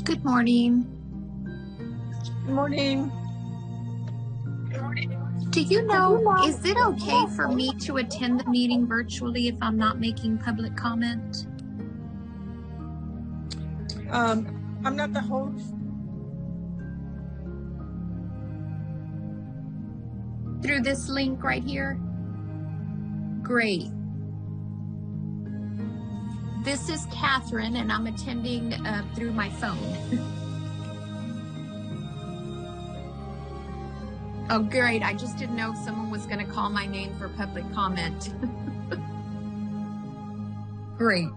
Good morning. Good morning. Do you know, is it okay for me to attend the meeting virtually if I'm not making public comment? I'm not the host. Through this link right here? Great. This is Catherine, and I'm attending through my phone. Oh, great. I just didn't know if someone was going to call my name for public comment. Great.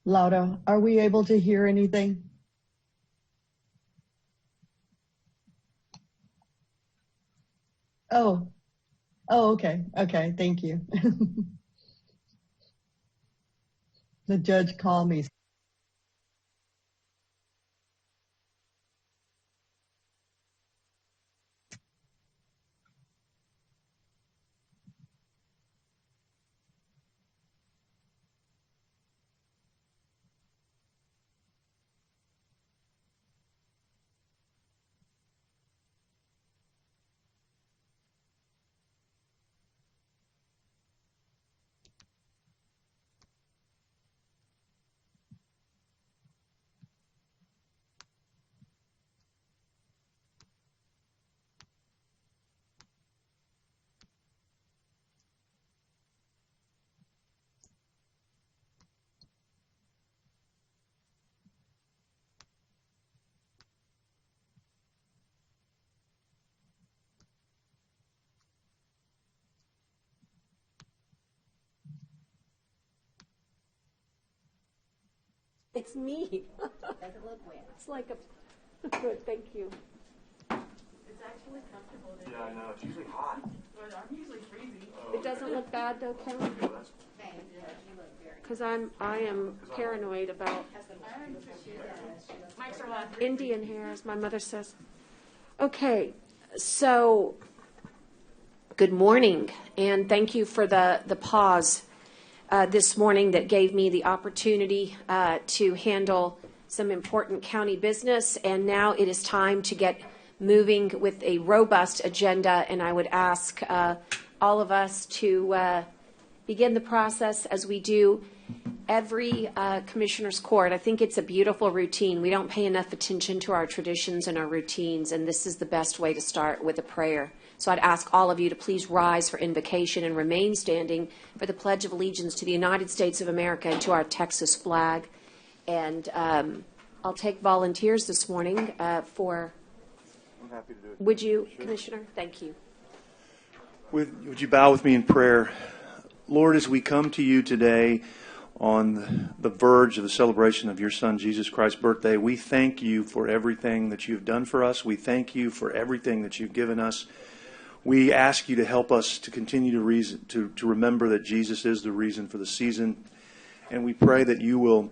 Laura, are we able to hear anything? Oh, okay. Okay, thank you. The judge called me. It's me. Doesn't look wet. It's like a, good, thank you. It's actually comfortable. Yeah, I know. It's usually hot. But I'm usually freezing. It doesn't look bad though, Karen? Thanks, you look very. Because I am paranoid about Mike's are left. Indian hair, as my mother says. Okay, so good morning, and thank you for the pause this morning that gave me the opportunity to handle some important county business. And now it is time to get moving with a robust agenda, and I would ask all of us to begin the process as we do every commissioner's court. I think it's a beautiful routine. We don't pay enough attention to our traditions and our routines, and this is the best way to start with a prayer. So I'd ask all of you to please rise for invocation and remain standing for the Pledge of Allegiance to the United States of America and to our Texas flag. And I'll take volunteers this morning for. I'm happy to do it. Would you, Sure. Commissioner? Thank you. Would you bow with me in prayer? Lord, as we come to you today on the verge of the celebration of your Son, Jesus Christ's birthday, we thank you for everything that you've done for us. We thank you for everything that you've given us. We ask you to help us to continue to remember that Jesus is the reason for the season. And we pray that you will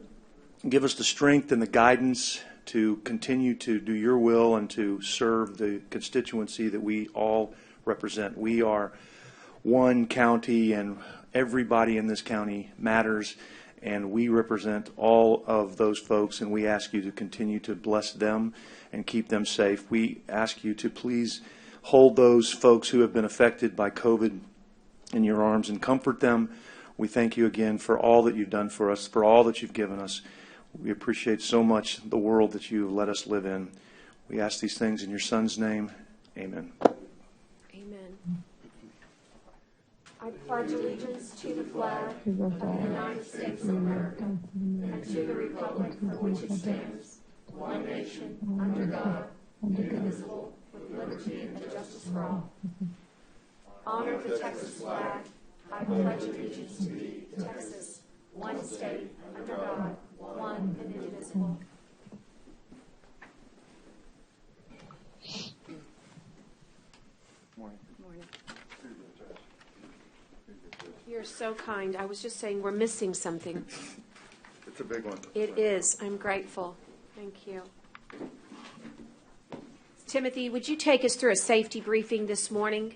give us the strength and the guidance to continue to do your will and to serve the constituency that we all represent. We are one county, and everybody in this county matters, and we represent all of those folks, and we ask you to continue to bless them and keep them safe. We ask you to please hold those folks who have been affected by COVID in your arms and comfort them. We thank you again for all that you've done for us, for all that you've given us. We appreciate so much the world that you let us live in. We ask these things in your Son's name. Amen. Amen. I pledge allegiance to the flag of the United States of America and to the republic for which it stands, one nation, under God, indivisible, with liberty and justice for all. Honor the Texas flag. I pledge allegiance to thee, Texas, one state, under God, one and indivisible. Morning. Morning. You're so kind. I was just saying we're missing something. It's a big one. It is. I'm grateful. Thank you. Timothy, would you take us through a safety briefing this morning?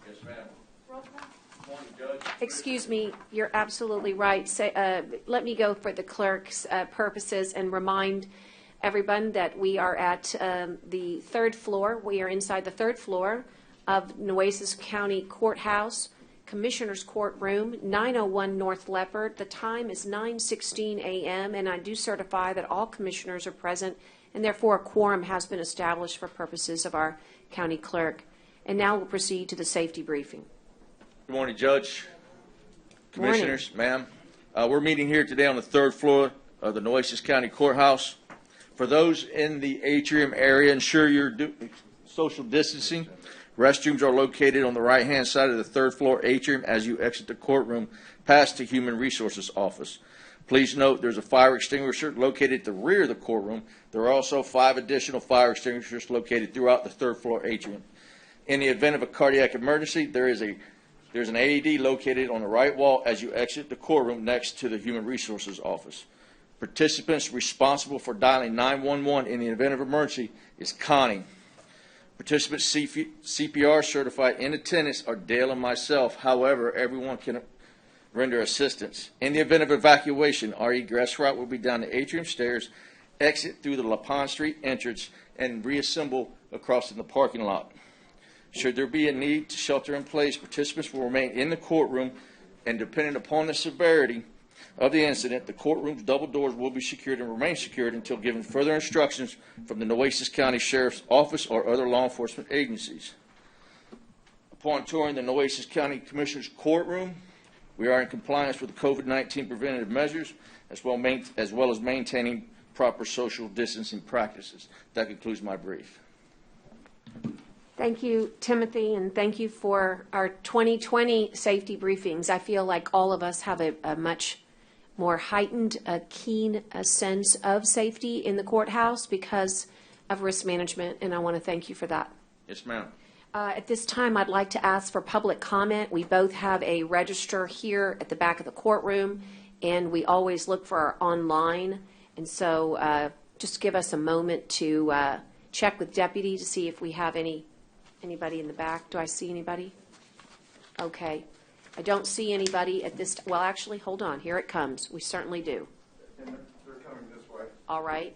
Yes, ma'am. Morning, Judge. Excuse me, you're absolutely right. Let me go for the clerk's purposes and remind everyone that we are at the third floor. We are inside the third floor of Nueces County Courthouse, Commissioner's Courtroom, 901 North Leopard. The time is 9:16 a.m., and I do certify that all commissioners are present, and therefore a quorum has been established for purposes of our county clerk. And now we'll proceed to the safety briefing. Good morning, Judge, Commissioners, ma'am. We're meeting here today on the third floor of the Nueces County Courthouse. For those in the atrium area, ensure you're social distancing. Restrooms are located on the right-hand side of the third floor atrium as you exit the courtroom past the Human Resources Office. Please note there's a fire extinguisher located at the rear of the courtroom. There are also 5 additional fire extinguishers located throughout the third floor atrium. In the event of a cardiac emergency, there's an AED located on the right wall as you exit the courtroom next to the Human Resources Office. Participants responsible for dialing 911 in the event of emergency is Connie. Participants CPR certified in attendance are Dale and myself. However, everyone can render assistance. In the event of evacuation, our egress route will be down the atrium stairs, exit through the LaPont Street entrance, and reassemble across in the parking lot. Should there be a need to shelter in place, participants will remain in the courtroom, and depending upon the severity of the incident, the courtroom's double doors will be secured and remain secured until given further instructions from the Nueces County Sheriff's Office or other law enforcement agencies. Upon touring the Nueces County Commissioner's courtroom, we are in compliance with the COVID-19 preventative measures as well as maintaining proper social distancing practices. That concludes my brief. Thank you, Timothy, and thank you for our 2020 safety briefings. I feel like all of us have a much more heightened, a keen sense of safety in the courthouse because of risk management, and I want to thank you for that. Yes, ma'am. At this time, I'd like to ask for public comment. We both have a register here at the back of the courtroom, and we always look for our online. And so just give us a moment to check with deputy to see if we have anybody in the back. Do I see anybody? Okay. I don't see anybody at this, well, actually, hold on. Here it comes. We certainly do. And they're coming this way. All right.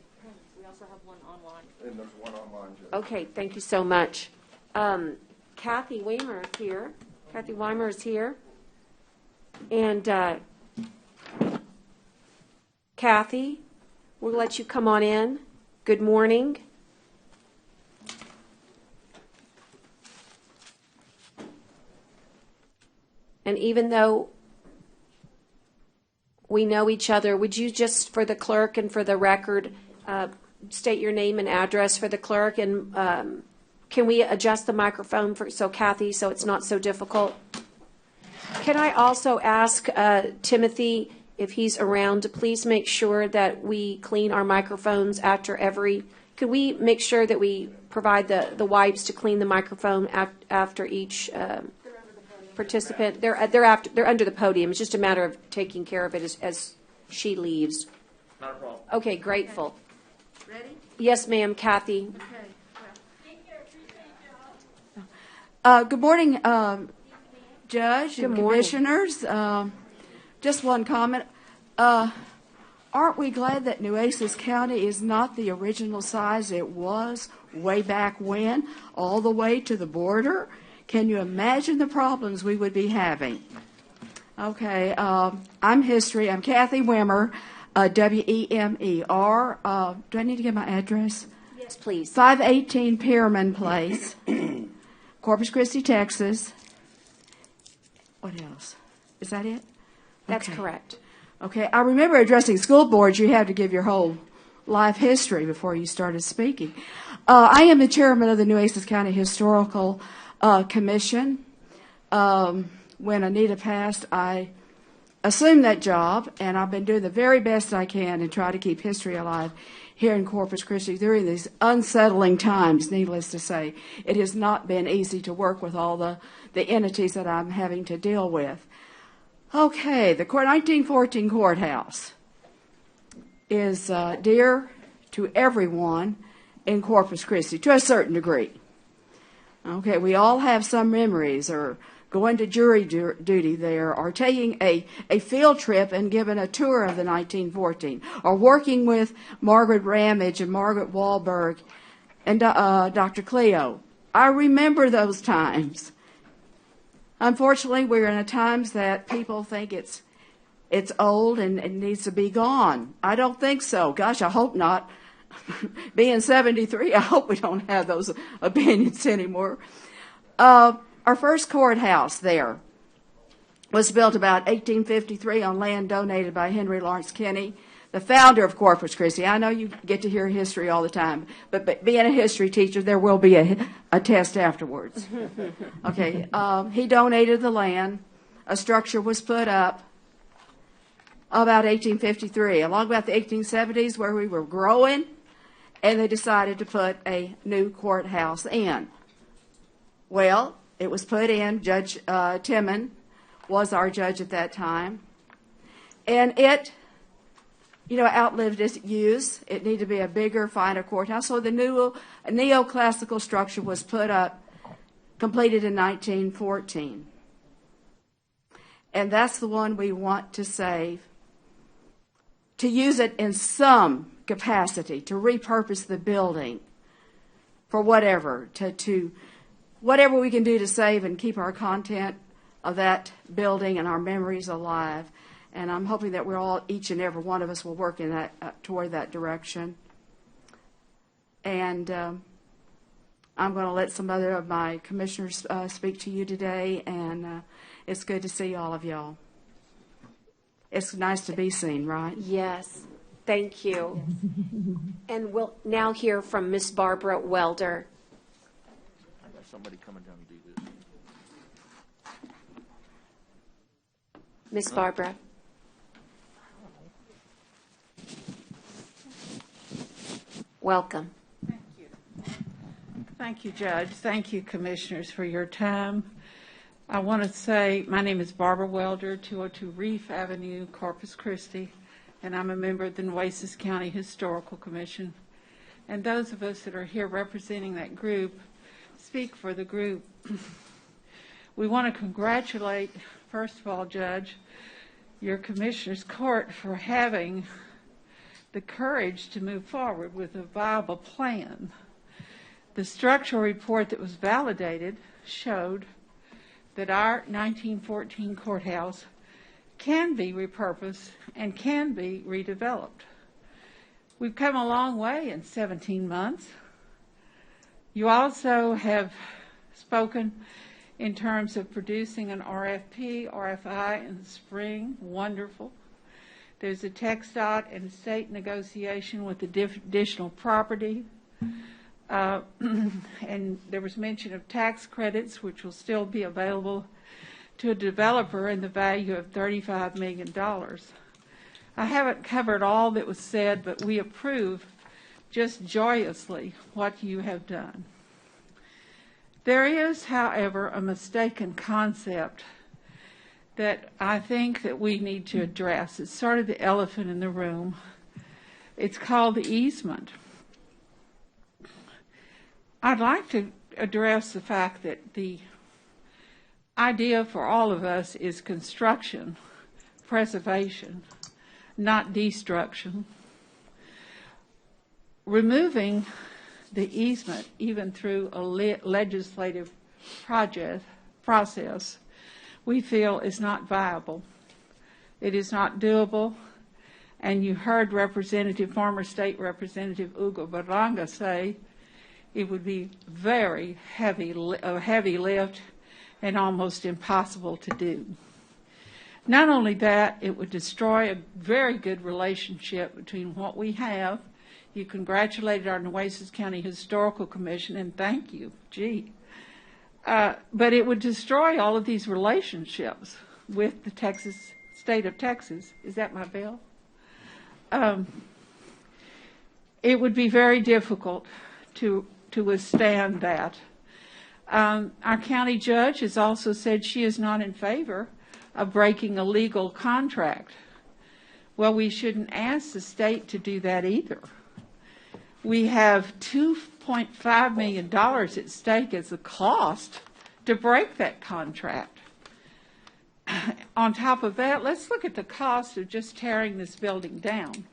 We also have one online. And there's one online, Judge. Okay, thank you so much. Kathy Weimer is here. Kathy Weimer is here. And Kathy, we'll let you come on in. Good morning. And even though we know each other, would you just, for the clerk and for the record, state your name and address for the clerk? And can we adjust the microphone so Kathy, so it's not so difficult? Can I also ask Timothy, if he's around, to please make sure that we clean our microphones after every, could we make sure that we provide the wipes to clean the microphone after each participant? They're under the podium. It's just a matter of taking care of it as she leaves. Not a problem. Okay, grateful. Ready? Yes, ma'am, Kathy. Okay. Good morning, Judge and Commissioners. Just one comment. Aren't we glad that Nueces County is not the original size it was way back when, all the way to the border? Can you imagine the problems we would be having? Okay, I'm history. I'm Kathy Weimer, W-E-M-E-R. Do I need to give my address? Yes, please. 518 Pierman Place, Corpus Christi, Texas. What else? Is that it? That's Okay. correct. Okay, I remember addressing school boards, you had to give your whole life history before you started speaking. I am the chairman of the Nueces County Historical Commission. When Anita passed, I assumed that job, and I've been doing the very best I can to try to keep history alive here in Corpus Christi during these unsettling times, needless to say. It has not been easy to work with all the entities that I'm having to deal with. Okay, the 1914 courthouse is dear to everyone in Corpus Christi, to a certain degree. Okay, we all have some memories, or going to jury duty there, or taking a field trip and giving a tour of the 1914, or working with Margaret Ramage and Margaret Wahlberg and Dr. Cleo. I remember those times. Unfortunately, we're in a times that people think it's old and it needs to be gone. I don't think so. Gosh, I hope not. Being 73, I hope we don't have those opinions anymore. Our first courthouse there was built about 1853 on land donated by Henry Lawrence Kinney, the founder of Corpus Christi. I know you get to hear history all the time, but being a history teacher, there will be a test afterwards. Okay, he donated the land. A structure was put up about 1853, along about the 1870s, where we were growing, and they decided to put a new courthouse in. Well, it was put in. Judge Tiem was our judge at that time, and it, outlived its use. It needed to be a bigger, finer courthouse. So the new neoclassical structure was put up, completed in 1914. And that's the one we want to save, to use it in some capacity, to repurpose the building for whatever, to whatever we can do to save and keep our content of that building and our memories alive. And I'm hoping that we're all, each and every one of us, will work in that toward that direction. And I'm going to let some other of my commissioners speak to you today, and it's good to see all of y'all. It's nice to be seen, right? Yes, thank you. And we'll now hear from Miss Barbara Welder. I got somebody coming down to do this. Miss Barbara. Welcome. Thank you, Judge. Thank you, Commissioners, for your time. I want to say my name is Barbara Welder, 202 Reef Avenue, Corpus Christi, and I'm a member of the Nueces County Historical Commission. And those of us that are here representing that group speak for the group. We want to congratulate, first of all, Judge, your Commissioner's Court for having the courage to move forward with a viable plan. The structural report that was validated showed that our 1914 courthouse can be repurposed and can be redeveloped. We've come a long way in 17 months. You also have spoken in terms of producing an RFP, RFI in the spring. Wonderful. There's a TxDOT and state negotiation with the additional property. And there was mention of tax credits, which will still be available to a developer in the value of $35 million. I haven't covered all that was said, but we approve just joyously what you have done. There is, however, a mistaken concept that I think that we need to address. It's sort of the elephant in the room. It's called the easement. I'd like to address the fact that the idea for all of us is construction, preservation, not destruction. Removing the easement, even through a legislative process, we feel is not viable. It is not doable. And you heard former State Representative Hugo Barranga say it would be very heavy lift and almost impossible to do. Not only that, it would destroy a very good relationship between what we have. You congratulated our Nueces County Historical Commission, and thank you. Gee. But it would destroy all of these relationships with the state of Texas. Is that my bell? It would be very difficult to withstand that. Our county judge has also said she is not in favor of breaking a legal contract. Well, we shouldn't ask the state to do that either. We have $2.5 million at stake as the cost to break that contract. On top of that, let's look at the cost of just tearing this building down.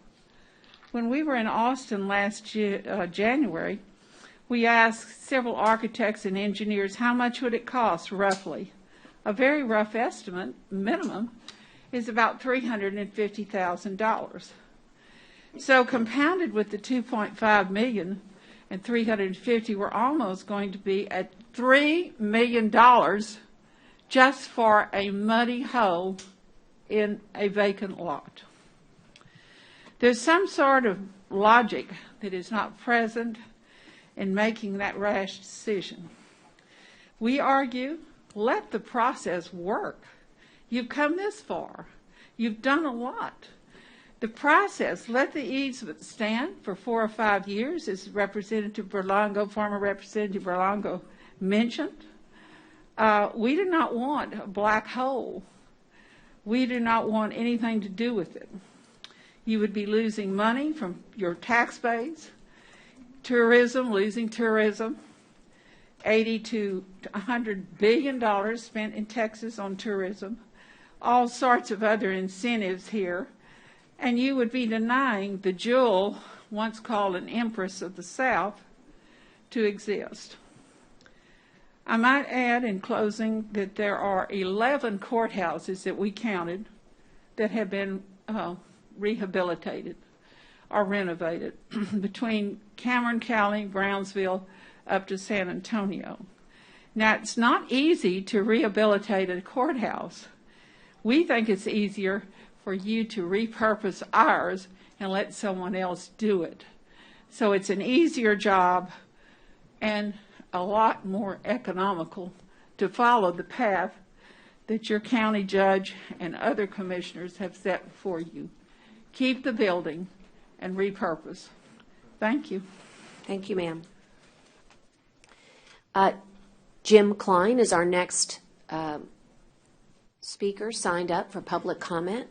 When we were in Austin last January, we asked several architects and engineers how much would it cost roughly. A very rough estimate, minimum, is about $350,000. So compounded with the $2.5 million and $350,000, we're almost going to be at $3 million just for a muddy hole in a vacant lot. There's some sort of logic that is not present in making that rash decision. We argue, let the process work. You've come this far. You've done a lot. The process, let the easement stand for 4 or 5 years, as Representative Berlongo, former Representative Berlongo mentioned. We do not want a black hole. We do not want anything to do with it. You would be losing money from your tax base, tourism, losing tourism, $80 to $100 billion spent in Texas on tourism, all sorts of other incentives here, and you would be denying the jewel, once called an Empress of the South, to exist. I might add in closing that there are 11 courthouses that we counted that have been rehabilitated or renovated between Cameron County, Brownsville, up to San Antonio. Now, it's not easy to rehabilitate a courthouse. We think it's easier for you to repurpose ours and let someone else do it. So it's an easier job and a lot more economical to follow the path that your county judge and other commissioners have set before you. Keep the building and repurpose. Thank you. Thank you, ma'am. Jim Klein is our next speaker signed up for public comment.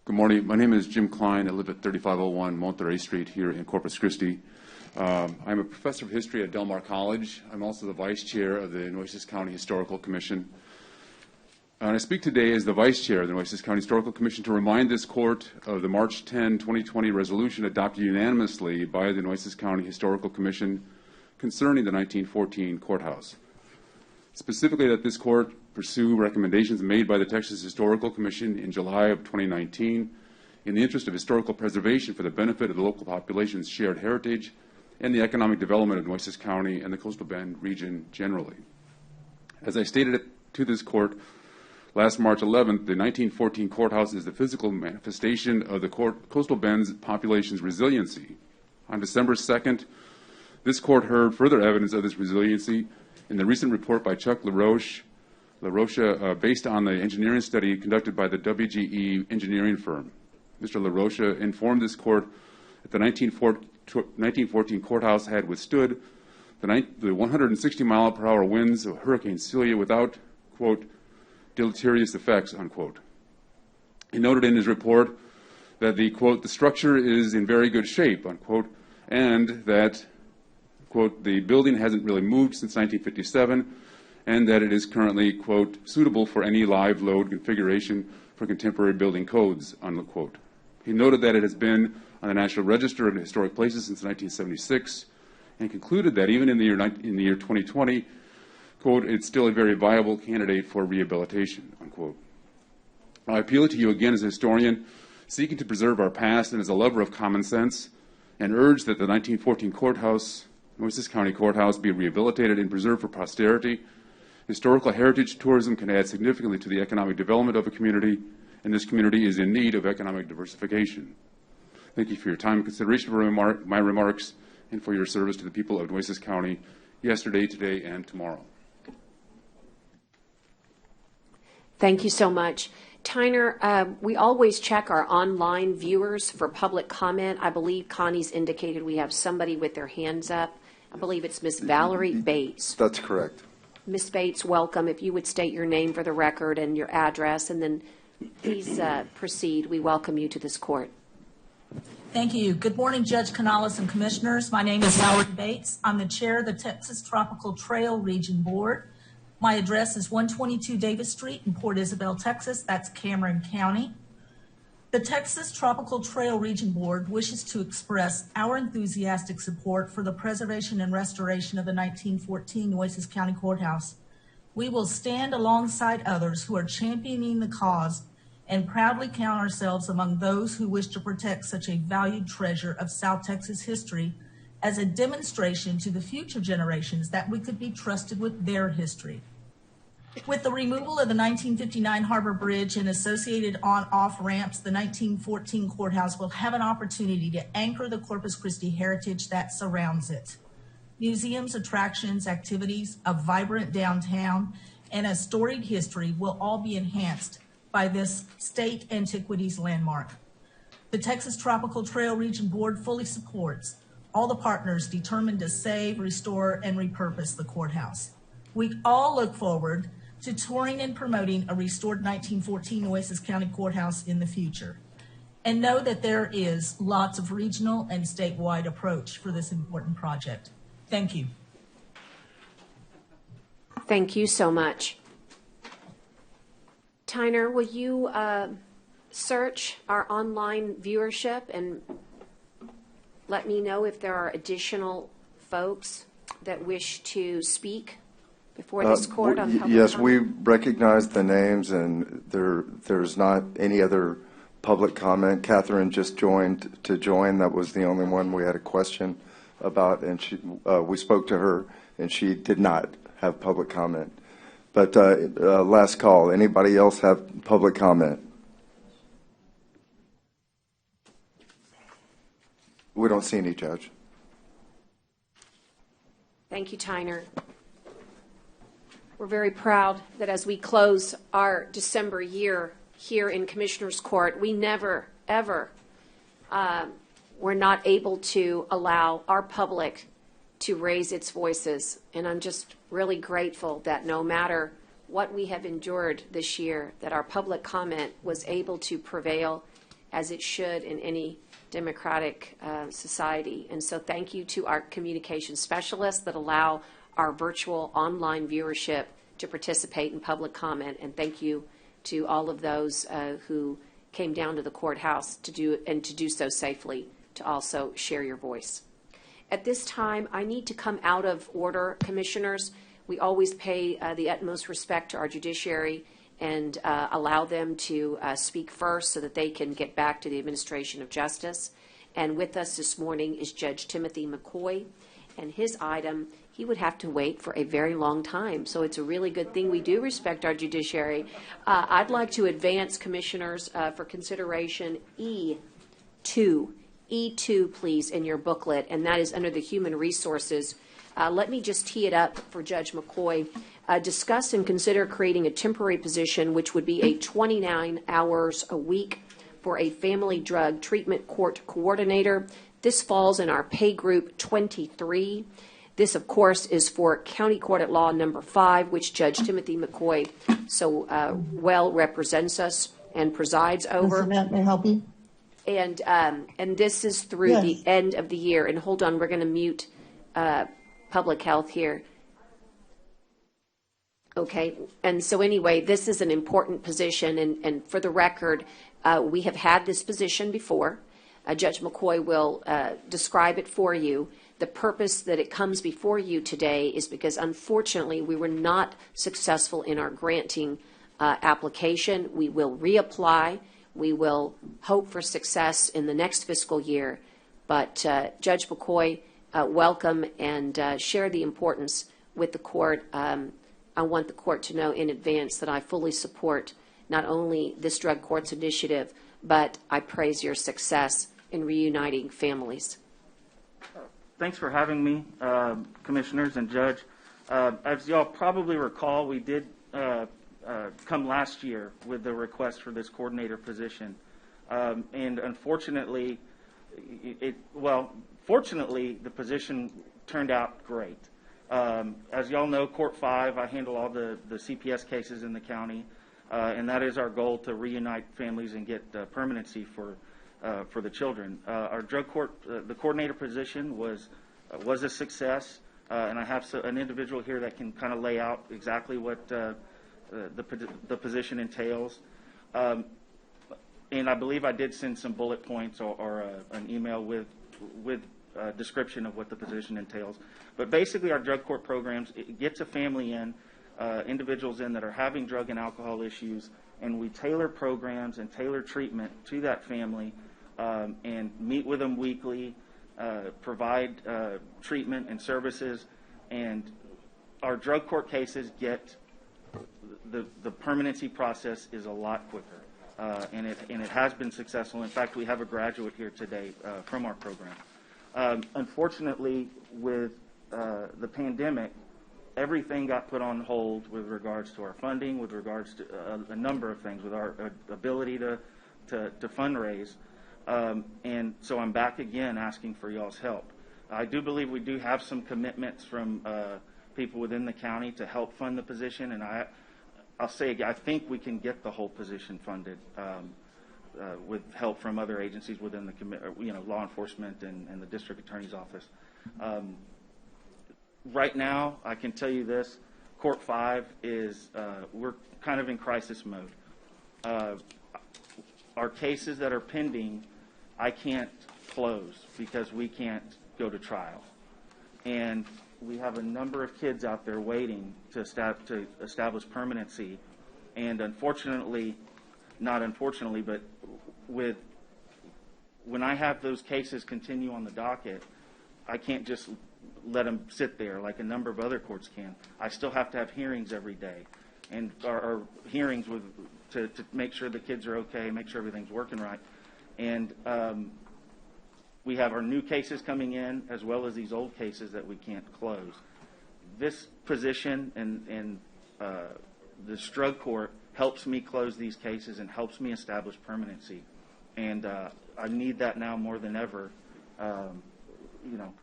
Good morning. My name is Jim Klein. I live at 3501 Monterey Street here in Corpus Christi. I'm a professor of history at Del Mar College. I'm also the vice chair of the Nueces County Historical Commission. And I speak today as the vice chair of the Nueces County Historical Commission to remind this court of the March 10, 2020 resolution adopted unanimously by the Nueces County Historical Commission concerning the 1914 courthouse. Specifically, that this court pursue recommendations made by the Texas Historical Commission in July of 2019 in the interest of historical preservation for the benefit of the local population's shared heritage and the economic development of Nueces County and the Coastal Bend region generally. As I stated it to this court last March 11th, the 1914 courthouse is the physical manifestation of the Coastal Bend's population's resiliency. On December 2nd, this court heard further evidence of this resiliency in the recent report by Chuck LaRoche, based on the engineering study conducted by the WGE engineering firm. Mr. LaRoche informed this court that the 1914 courthouse had withstood the 160-mile-per-hour winds of Hurricane Celia without, quote, deleterious effects, unquote. He noted in his report that the, quote, the structure is in very good shape, unquote, and that, quote, the building hasn't really moved since 1957, and that it is currently, quote, suitable for any live load configuration for contemporary building codes, unquote. He noted that it has been on the National Register of Historic Places since 1976, and concluded that even in the year 2020, quote, it's still a very viable candidate for rehabilitation, unquote. I appeal to you again as a historian seeking to preserve our past and as a lover of common sense, and urge that the 1914 courthouse, Nueces County Courthouse, be rehabilitated and preserved for posterity. Historical heritage tourism can add significantly to the economic development of a community, and this community is in need of economic diversification. Thank you for your time and consideration for my remarks and for your service to the people of Nueces County yesterday, today, and tomorrow. Thank you so much. Tyner, we always check our online viewers for public comment. I believe Connie's indicated we have somebody with their hands up. I believe it's Miss Valerie Bates. That's correct. Miss Bates, welcome. If you would state your name for the record and your address, and then please proceed. We welcome you to this court. Thank you. Good morning, Judge Canales and Commissioners. My name is Valerie Bates. I'm the chair of the Texas Tropical Trail Region Board. My address is 122 Davis Street in Port Isabel, Texas. That's Cameron County. The Texas Tropical Trail Region Board wishes to express our enthusiastic support for the preservation and restoration of the 1914 Nueces County Courthouse. We will stand alongside others who are championing the cause and proudly count ourselves among those who wish to protect such a valued treasure of South Texas history as a demonstration to the future generations that we could be trusted with their history. With the removal of the 1959 Harbor Bridge and associated on-off ramps, the 1914 courthouse will have an opportunity to anchor the Corpus Christi heritage that surrounds it. Museums, attractions, activities, a vibrant downtown, and a storied history will all be enhanced by this state antiquities landmark. The Texas Tropical Trail Region Board fully supports all the partners determined to save, restore, and repurpose the courthouse. We all look forward to touring and promoting a restored 1914 Nueces County Courthouse in the future, and know that there is lots of regional and statewide approach for this important project. Thank you. Thank you so much. Tyner, will you search our online viewership and let me know if there are additional folks that wish to speak before this court on public Yes, comment? we recognize the names, and there's not any other public comment. Catherine just joined to join. That was the only one we had a question about, and we spoke to her, and she did not have public comment. But last call. Anybody else have public comment? We don't see any, Judge. Thank you, Tyner. We're very proud that as we close our December year here in Commissioners Court, we never, ever were not able to allow our public to raise its voices. And I'm just really grateful that no matter what we have endured this year, that our public comment was able to prevail as it should in any democratic society. And so thank you to our communication specialists that allow our virtual online viewership to participate in public comment. And thank you to all of those who came down to the courthouse to do so safely, to also share your voice. At this time, I need to come out of order, Commissioners. We always pay the utmost respect to our judiciary and allow them to speak first so that they can get back to the administration of justice. And with us this morning is Judge Timothy McCoy, and his item, he would have to wait for a very long time. So it's a really good thing we do respect our judiciary. I'd like to advance, Commissioners, for consideration E2. E2, please, in your booklet, and that is under the Human Resources. Let me just tee it up for Judge McCoy. Discuss and consider creating a temporary position which would be a 29 hours a week for a family drug treatment court coordinator. This falls in our pay group 23. This, of course, is for County Court at Law number 5, which Judge Timothy McCoy so well represents us and presides over. Mr. Matt, may I help you? And this is through the end of the year. And hold on, we're going to mute public health here. Okay, and so anyway, this is an important position, and for the record, we have had this position before. Judge McCoy will describe it for you. The purpose that it comes before you today is because, unfortunately, we were not successful in our granting application. We will reapply. We will hope for success in the next fiscal year. But Judge McCoy, welcome, and share the importance with the court. I want the court to know in advance that I fully support not only this drug courts initiative, but I praise your success in reuniting families. Thanks for having me, Commissioners and Judge. As y'all probably recall, we did come last year with the request for this coordinator position. And unfortunately, fortunately, the position turned out great. As y'all know, Court 5, I handle all the CPS cases in the county, and that is our goal, to reunite families and get permanency for the children. Our drug court, the coordinator position was a success, and I have an individual here that can kind of lay out exactly what the position entails. And I believe I did send some bullet points or an email with a description of what the position entails. But basically, our drug court programs, it gets a family in, individuals in that are having drug and alcohol issues, and we tailor programs and tailor treatment to that family, and meet with them weekly, provide treatment and services, and our drug court cases get the permanency process is a lot quicker, and it has been successful. In fact, we have a graduate here today from our program. Unfortunately, with the pandemic, everything got put on hold with regards to our funding, with regards to a number of things, with our ability to fundraise. And so I'm back again asking for y'all's help. I do believe we do have some commitments from people within the county to help fund the position, and I'll say again, I think we can get the whole position funded with help from other agencies within the law enforcement and the district attorney's office. Right now, I can tell you this: Court 5 is we're kind of in crisis mode. Our cases that are pending, I can't close because we can't go to trial, and we have a number of kids out there waiting to establish permanency, and unfortunately, not unfortunately, but when I have those cases continue on the docket, I can't just let them sit there like a number of other courts can. I still have to have hearings every day, and our hearings to make sure the kids are okay, make sure everything's working right. And we have our new cases coming in, as well as these old cases that we can't close. This position and this drug court helps me close these cases and helps me establish permanency. And I need that now more than ever,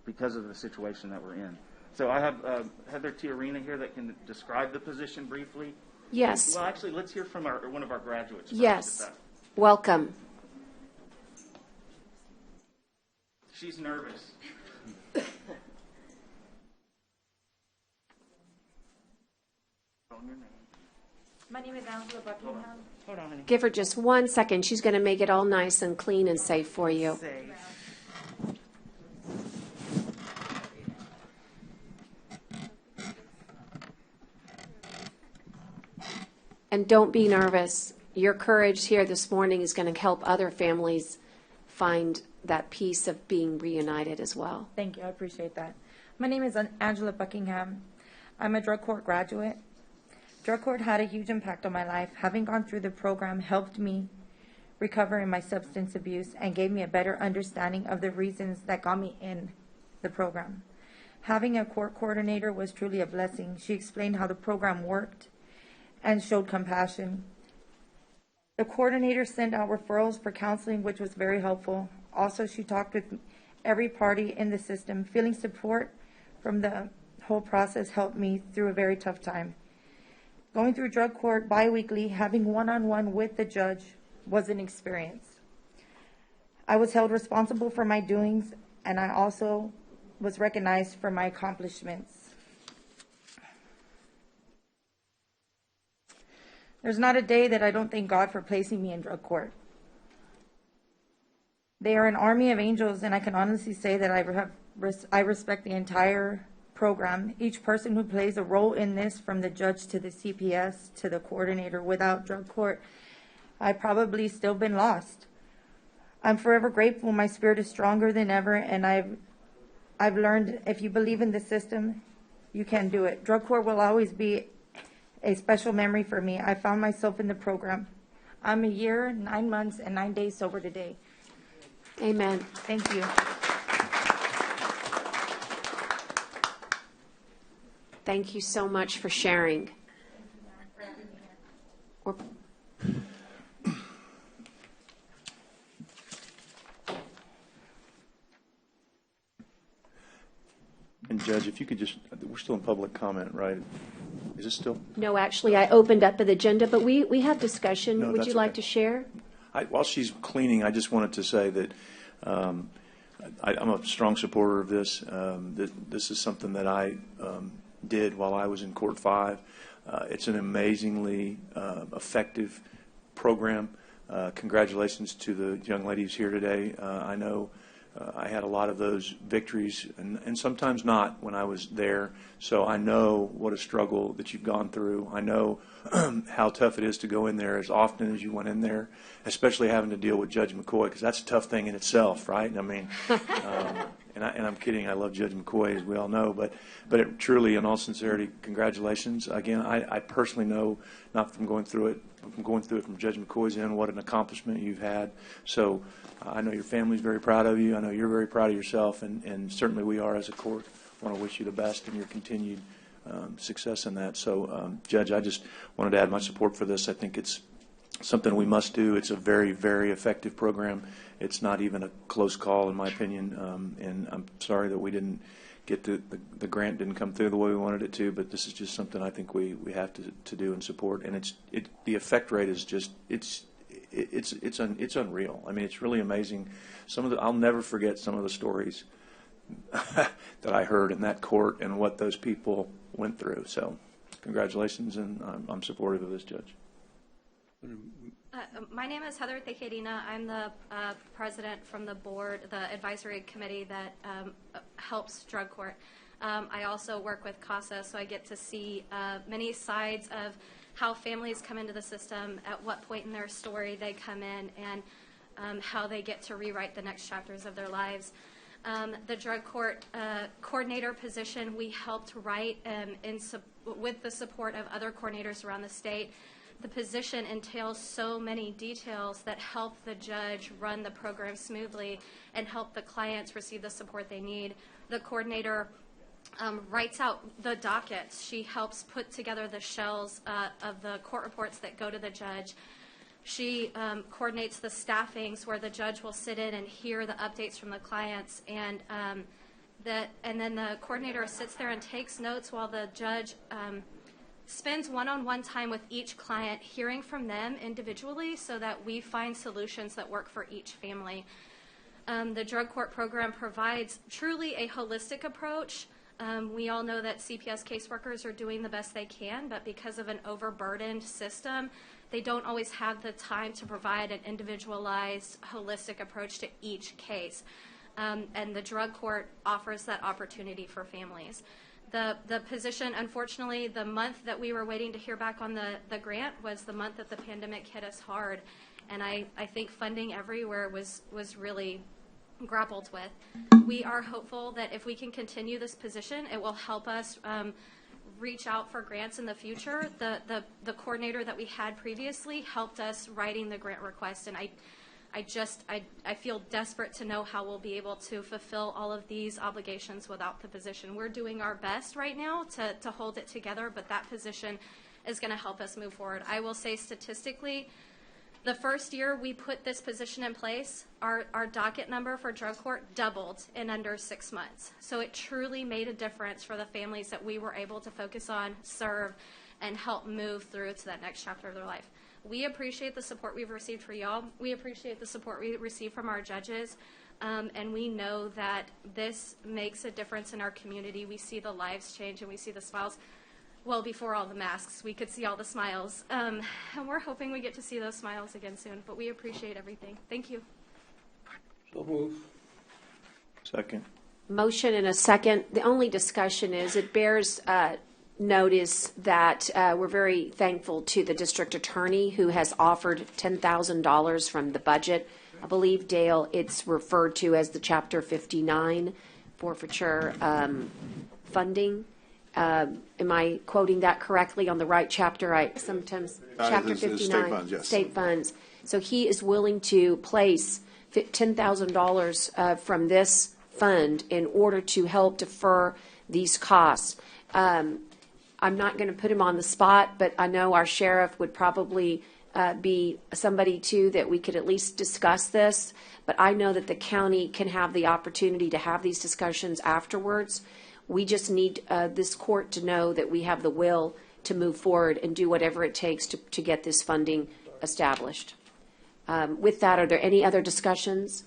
because of the situation that we're in. So I have Heather Tiarina here that can describe the position briefly. Yes. Well, actually, let's hear from one of our graduates. Yes. Welcome. She's nervous. My name is Angela Buckingham. Hold on, honey. Give her just 1 second. She's going to make it all nice and clean and safe for you. And don't be nervous. Your courage here this morning is going to help other families find that peace of being reunited as well. Thank you. I appreciate that. My name is Angela Buckingham. I'm a drug court graduate. Drug court had a huge impact on my life. Having gone through the program helped me recover in my substance abuse and gave me a better understanding of the reasons that got me in the program. Having a court coordinator was truly a blessing. She explained how the program worked and showed compassion. The coordinator sent out referrals for counseling, which was very helpful. Also, she talked with every party in the system. Feeling support from the whole process helped me through a very tough time. Going through drug court bi-weekly, having one-on-one with the judge was an experience. I was held responsible for my doings, and I also was recognized for my accomplishments. There's not a day that I don't thank God for placing me in drug court. They are an army of angels, and I can honestly say that I respect the entire program. Each person who plays a role in this, from the judge to the CPS to the coordinator. Without drug court, I'd probably still been lost. I'm forever grateful. My spirit is stronger than ever, and I've learned if you believe in the system, you can do it. Drug court will always be a special memory for me. I found myself in the program. I'm a year, 9 months, and 9 days sober today. Amen. Thank you. Thank you so much for sharing. And Judge, if you could just, we're still in public comment, right? Is it still? No, actually, I opened up the agenda, but we have discussion. No, Would that's you like okay. to share? While she's cleaning, I just wanted to say that I'm a strong supporter of this. This is something that I did while I was in Court 5. It's an amazingly effective program. Congratulations to the young ladies here today. I know I had a lot of those victories, and sometimes not when I was there. So I know what a struggle that you've gone through. I know how tough it is to go in there as often as you went in there, especially having to deal with Judge McCoy, because that's a tough thing in itself, right? I mean, and I'm kidding. I love Judge McCoy, as we all know, but it, truly, in all sincerity, congratulations. Again, I personally know, not from going through it, but from going through it from Judge McCoy's end, what an accomplishment you've had. So I know your family's very proud of you. I know you're very proud of yourself, and certainly we are as a court. Want to wish you the best in your continued success in that. So, Judge, I just wanted to add my support for this. I think it's something we must do. It's a very, very effective program. It's not even a close call, in my opinion, and I'm sorry that we didn't get the grant didn't come through the way we wanted it to, but this is just something I think we have to do and support. And the effect rate is just, it's unreal. I mean, it's really amazing. I'll never forget some of the stories that I heard in that court and what those people went through. So congratulations, and I'm supportive of this, Judge. My name is Heather Tejerina. I'm the president from the board, the advisory committee that helps drug court. I also work with CASA, so I get to see many sides of how families come into the system, at what point in their story they come in, and how they get to rewrite the next chapters of their lives. The drug court coordinator position we helped write with the support of other coordinators around the state. The position entails so many details that help the judge run the program smoothly and help the clients receive the support they need. The coordinator writes out the dockets. She helps put together the shells of the court reports that go to the judge. She coordinates the staffings where the judge will sit in and hear the updates from the clients, and then the coordinator sits there and takes notes while the judge spends one-on-one time with each client, hearing from them individually so that we find solutions that work for each family. The drug court program provides truly a holistic approach. We all know that CPS caseworkers are doing the best they can, but because of an overburdened system, they don't always have the time to provide an individualized, holistic approach to each case. And the drug court offers that opportunity for families. The position, unfortunately, the month that we were waiting to hear back on the grant was the month that the pandemic hit us hard. And I think funding everywhere was really grappled with. We are hopeful that if we can continue this position, it will help us reach out for grants in the future. The coordinator that we had previously helped us writing the grant request, and I feel desperate to know how we'll be able to fulfill all of these obligations without the position. We're doing our best right now to hold it together, but that position is going to help us move forward. I will say statistically, the first year we put this position in place, our docket number for drug court doubled in under 6 months. So it truly made a difference for the families that we were able to focus on, serve, and help move through to that next chapter of their life. We appreciate the support we've received for y'all. We appreciate the support we receive from our judges. And we know that this makes a difference in our community. We see the lives change and we see the smiles. Well, before all the masks, we could see all the smiles. And we're hoping we get to see those smiles again soon. But we appreciate everything. Thank you. So move. Second. Motion and a second. The only discussion is it bears notice that we're very thankful to the district attorney who has offered $10,000 from the budget. I believe, Dale, it's referred to as the Chapter 59 forfeiture funding. Am I quoting that correctly on the right chapter? Chapter 59, state funds, yes. State funds. So he is willing to place $10,000 from this fund in order to help defer these costs. I'm not going to put him on the spot, but I know our sheriff would probably be somebody too that we could at least discuss this. But I know that the county can have the opportunity to have these discussions afterwards. We just need this court to know that we have the will to move forward and do whatever it takes to get this funding established. With that, are there any other discussions?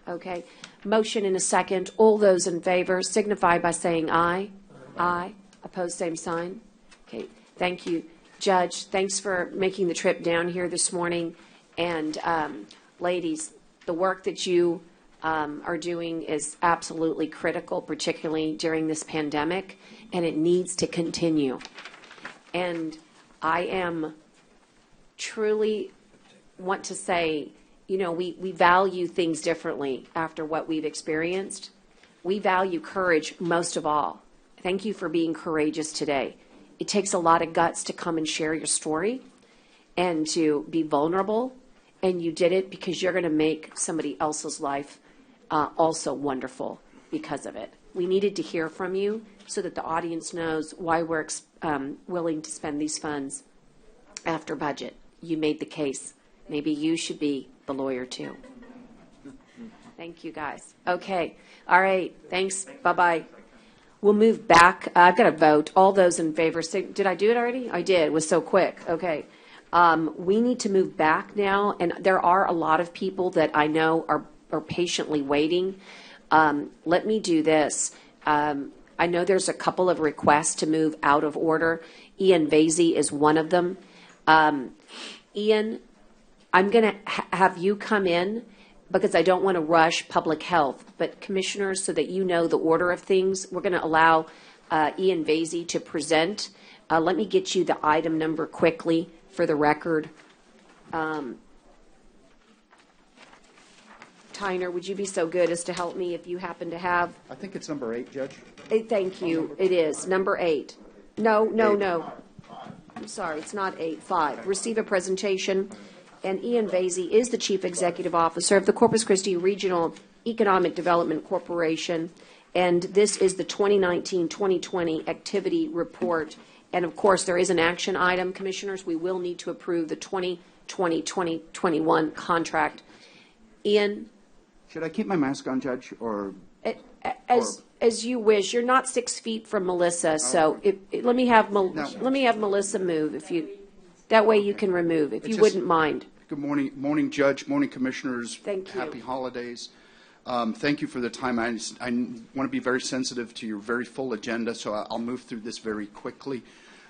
Okay. Motion in a second. All those in favor signify by saying aye. Aye. Opposed, same sign. Okay. Thank you. Judge, thanks for making the trip down here this morning. And ladies, the work that you are doing is absolutely critical, particularly during this pandemic, and it needs to continue. And I am truly want to say, you know, we value things differently after what we've experienced. We value courage most of all. Thank you for being courageous today. It takes a lot of guts to come and share your story and to be vulnerable, and you did it because you're going to make somebody else's life also wonderful because of it. We needed to hear from you so that the audience knows why we're willing to spend these funds after budget. You made the case. Maybe you should be the lawyer too. Thank you, guys. Okay. All right. Thanks. Bye-bye. We'll move back. I've got to vote. All those in favor. Did I do it already? I did. It was so quick. Okay. We need to move back now, and there are a lot of people that I know are patiently waiting. Let me do this. I know there's a couple of requests to move out of order. Ian Vasey is one of them. Ian, I'm going to have you come in because I don't want to rush public health. But commissioners, so that you know the order of things, we're going to allow Ian Vasey to present. Let me get you the item number quickly for the record. Tyner, would you be so good as to help me if you happen to have? I think it's number 8, Judge. Thank you. It is. Number 8. No. I'm sorry, it's not 8, 5. Receive a presentation. And Ian Vasey is the Chief Executive Officer of the Corpus Christi Regional Economic Development Corporation. And this is the 2019-2020 activity report. And of course, there is an action item, Commissioners. We will need to approve the 2020-2021 contract. Ian? Should I keep my mask on, Judge, or? As you wish. You're not 6 feet from Melissa, so let me have Melissa move if you. That way you can remove if you wouldn't mind. Good morning, Judge. Morning, Commissioners. Thank you. Happy holidays. Thank you for the time. I want to be very sensitive to your very full agenda, so I'll move through this very quickly.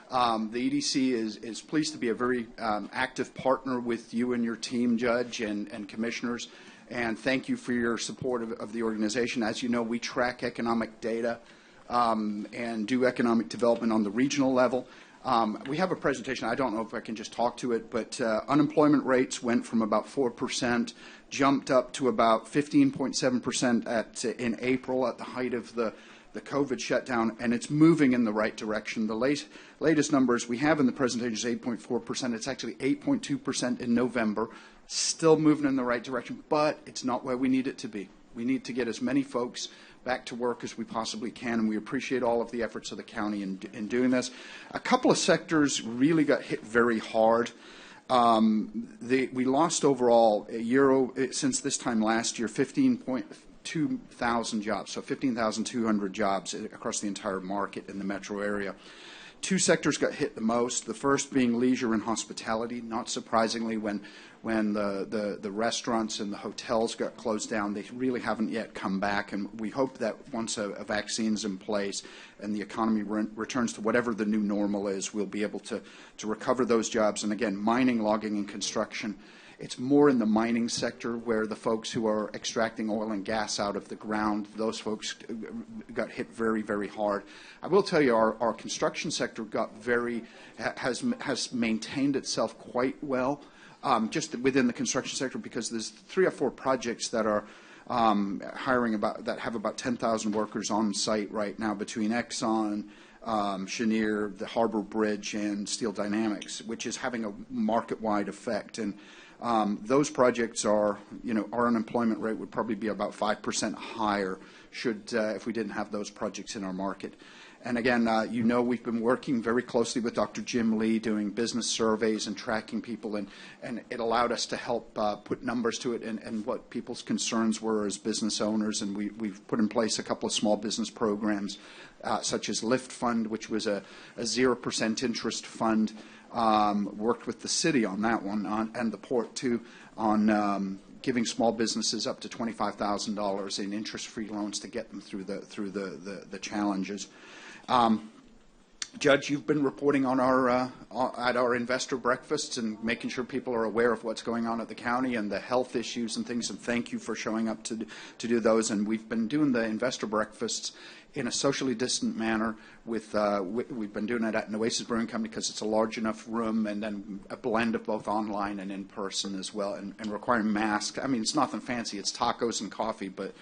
The EDC is pleased to be a very active partner with you and your team, Judge, and Commissioners. And thank you for your support of the organization. As you know, we track economic data and do economic development on the regional level. We have a presentation. I don't know if I can just talk to it, but unemployment rates went from about 4%, jumped up to about 15.7% in April at the height of the COVID shutdown, and it's moving in the right direction. The latest numbers we have in the presentation is 8.4%. It's actually 8.2% in November. Still moving in the right direction, but it's not where we need it to be. We need to get as many folks back to work as we possibly can, and we appreciate all of the efforts of the county in doing this. A couple of sectors really got hit very hard. We lost overall since this time last year 15.2 thousand jobs, so 15,200 jobs across the entire market in the metro area. Two sectors got hit the most, the first being leisure and hospitality. Not surprisingly, when the restaurants and the hotels got closed down, they really haven't yet come back, and we hope that once a vaccine's in place and the economy returns to whatever the new normal is, we'll be able to recover those jobs. And again, mining, logging, and construction. It's more in the mining sector where the folks who are extracting oil and gas out of the ground, those folks got hit very, very hard. I will tell you, our construction sector has maintained itself quite well, just within the construction sector, because there's 3 or 4 projects that are that have about 10,000 workers on site right now between Exxon, Cheniere, the Harbor Bridge, and Steel Dynamics, which is having a market-wide effect. And those projects our unemployment rate would probably be about 5% higher if we didn't have those projects in our market. And again, we've been working very closely with Dr. Jim Lee doing business surveys and tracking people, and it allowed us to help put numbers to it and what people's concerns were as business owners. And we've put in place a couple of small business programs, such as Lift Fund, which was a 0% interest fund. Worked with the city on that one, and the port too, on giving small businesses up to $25,000 in interest-free loans to get them through the challenges. Judge, you've been reporting on at our investor breakfasts and making sure people are aware of what's going on at the county and the health issues and things, and thank you for showing up to do those. And we've been doing the investor breakfasts in a socially distant manner. We've been doing it at Nueces Brewing Company because it's a large enough room, and then a blend of both online and in person as well, and requiring masks. I mean, it's nothing fancy. It's tacos and coffee, but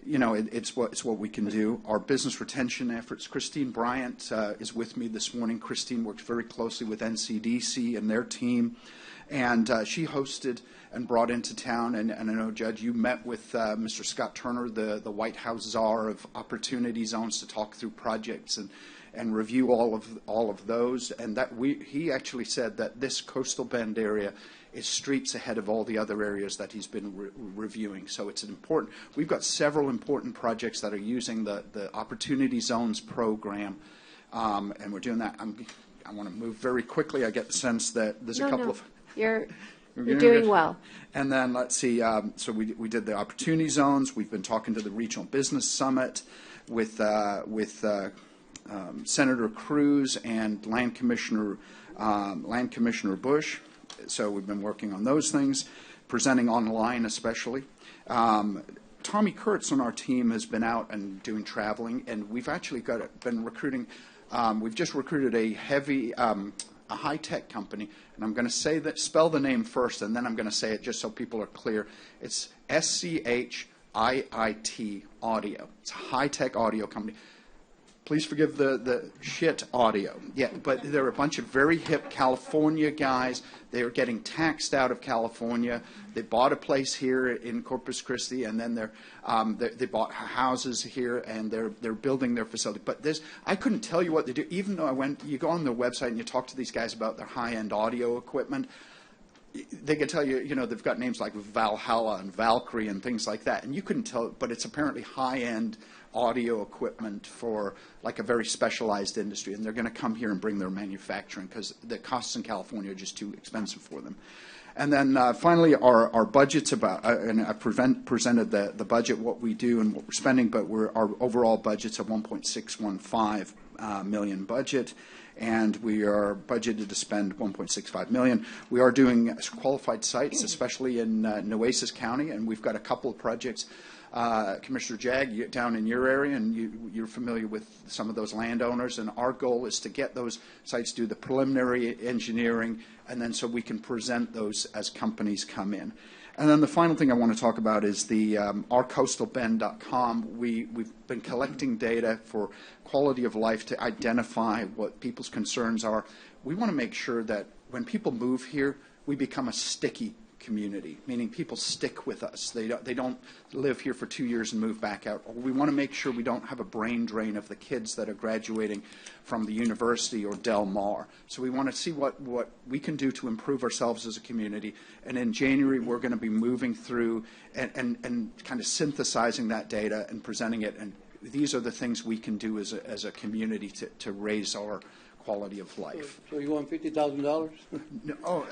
it's what we can do. Our business retention efforts. Christine Bryant is with me this morning. Christine works very closely with NCDC and their team, and she hosted and brought into town. And I know, Judge, you met with Mr. Scott Turner, the White House czar of opportunity zones, to talk through projects and review all of those. And he actually said that this coastal bend area is streets ahead of all the other areas that he's been reviewing. So it's important. We've got several important projects that are using the Opportunity Zones program, and we're doing that. I want to move very quickly. I get the sense that there's a couple of... You're doing well. And then let's see. So we did the Opportunity Zones. We've been talking to the Regional Business Summit with Senator Cruz and Land Commissioner Bush. So we've been working on those things, presenting online especially. Tommy Kurtz on our team has been out and doing traveling, and we've actually been recruiting. We've just recruited a high-tech company, and I'm going to spell the name first, and then I'm going to say it just so people are clear. It's SCHIIT Audio. It's a high-tech audio company. Please forgive the shit audio. Yeah, but there are a bunch of very hip California guys. They are getting taxed out of California. They bought a place here in Corpus Christi, and then they bought houses here, and they're building their facility. But this, I couldn't tell you what they do. Even though you go on their website and you talk to these guys about their high-end audio equipment, they can tell you, they've got names like Valhalla and Valkyrie and things like that, and you couldn't tell, but it's apparently high-end audio equipment for like a very specialized industry, and they're going to come here and bring their manufacturing because the costs in California are just too expensive for them. And then finally, our budget's about, and I've presented the budget, what we do and what we're spending, but our overall budget's a $1.615 million budget, and we are budgeted to spend $1.65 million. We are doing qualified sites, especially in Nueces County, and we've got a couple of projects. Commissioner Jag, down in your area, and you're familiar with some of those landowners, and our goal is to get those sites, do the preliminary engineering, and then so we can present those as companies come in. And then the final thing I want to talk about is the ourcoastalbend.com. We've been collecting data for quality of life to identify what people's concerns are. We want to make sure that when people move here, we become a sticky community, meaning people stick with us. They don't live here for 2 years and move back out. We want to make sure we don't have a brain drain of the kids that are graduating from the university or Del Mar. So we want to see what we can do to improve ourselves as a community. And in January, we're going to be moving through and kind of synthesizing that data and presenting it. And these are the things we can do as a community to raise our quality of life. So you want $50,000? No, oh,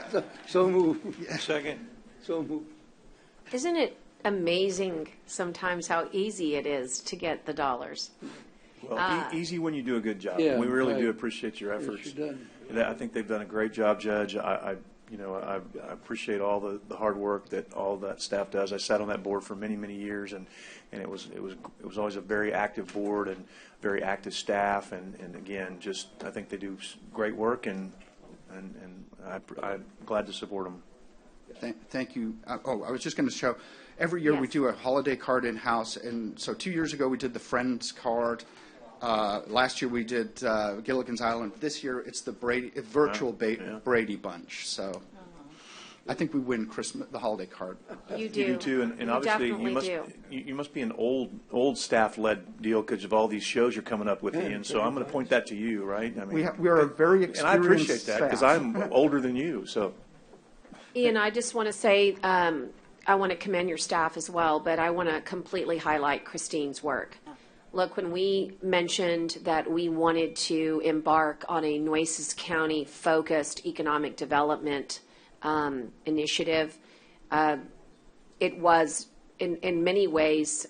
so move. Yeah. Second. So move. Isn't it amazing sometimes how easy it is to get the dollars? Well, easy when you do a good job. Yeah, we really right. do appreciate your efforts. Yes, you done. And I think they've done a great job, Judge. I appreciate all the hard work that all that staff does. I sat on that board for many, many years, and it was always a very active board and very active staff, and again, just I think they do great work, and I'm glad to support them. Thank you. I was just going to show, every year we do a holiday card in-house, and so 2 years ago we did the Friends card. Last year we did Gilligan's Island. This year it's the virtual Brady Bunch. So I think we win the holiday card. You do. You do too, and obviously you must be an old staff-led deal because of all these shows you're coming up with, Ian. So I'm going to point that to you, right? I mean, we are a very experienced and I appreciate that because staff. I'm older than you. So, Ian, I just want to say I want to commend your staff as well, but I want to completely highlight Christine's work. Look, when we mentioned that we wanted to embark on a Nueces County focused economic development initiative, it was in many ways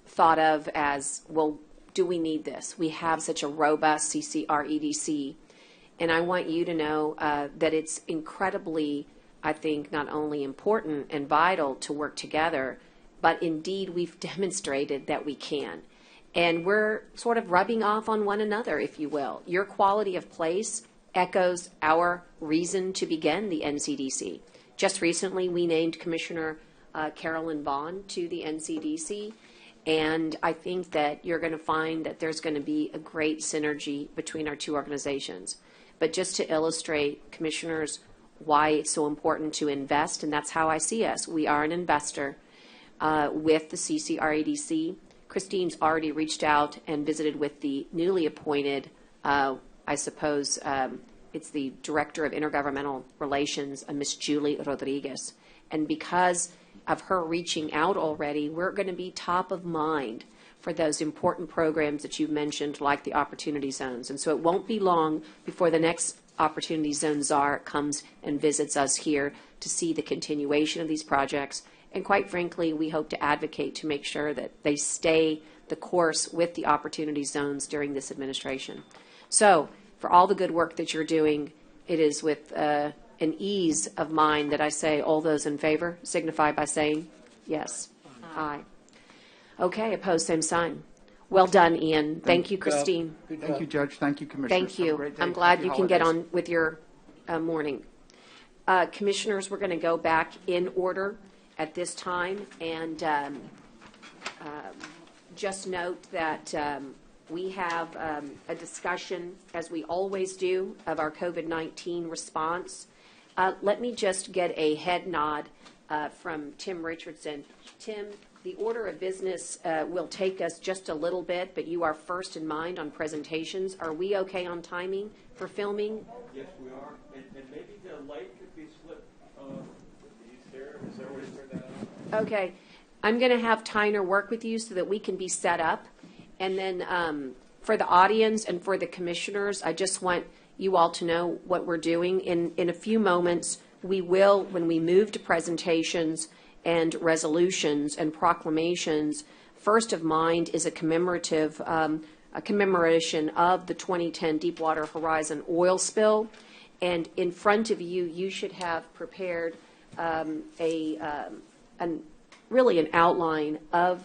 thought of as, well, do we need this? We have such a robust CCREDC, and I want you to know that it's incredibly, I think, not only important and vital to work together, but indeed we've demonstrated that we can. And we're sort of rubbing off on one another, if you will. Your quality of place echoes our reason to begin the NCDC. Just recently, we named Commissioner Carolyn Vaughn to the NCDC, and I think that you're going to find that there's going to be a great synergy between our two organizations. But just to illustrate, Commissioners, why it's so important to invest, and that's how I see us. We are an investor with the CCREDC. Christine's already reached out and visited with the newly appointed, I suppose it's the Director of Intergovernmental Relations, Ms. Julie Rodriguez. And because of her reaching out already, we're going to be top of mind for those important programs that you've mentioned, like the Opportunity Zones. And so it won't be long before the next Opportunity Zone czar comes and visits us here to see the continuation of these projects. And quite frankly, we hope to advocate to make sure that they stay the course with the Opportunity Zones during this administration. So for all the good work that you're doing, it is with an ease of mind that I say all those in favor signify by saying yes. Aye. Okay, opposed, same sign. Well done, Ian. Thank you, Christine. Thank you, Judge. Thank you, Commissioner. Thank you. I'm glad you can get on with your morning. Commissioners, we're going to go back in order at this time, and just note that we have a discussion, as we always do, of our COVID-19 response. Let me just get a head nod from Tim Richardson. Tim, the order of business will take us just a little bit, but you are first in mind on presentations. Are we okay on timing for filming? Yes, we are. And maybe the light could be split. Is there a way to turn that on? Okay. I'm going to have Tyner work with you so that we can be set up. And then for the audience and for the commissioners, I just want you all to know what we're doing. In a few moments, we will, when we move to presentations and resolutions and proclamations, first of mind is a commemoration of the 2010 Deepwater Horizon oil spill. And in front of you, you should have prepared really an outline of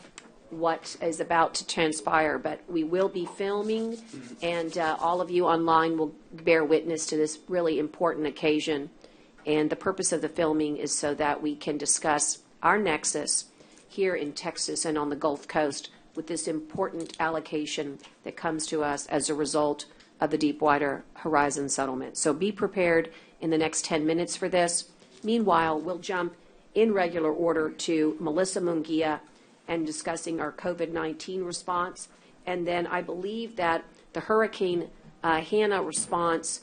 what is about to transpire, but we will be filming, and all of you online will bear witness to this really important occasion. And the purpose of the filming is so that we can discuss our nexus here in Texas and on the Gulf Coast with this important allocation that comes to us as a result of the Deepwater Horizon settlement. So be prepared in the next 10 minutes for this. Meanwhile, we'll jump in regular order to Melissa Munguia and discussing our COVID-19 response. And then I believe that the Hurricane Hannah response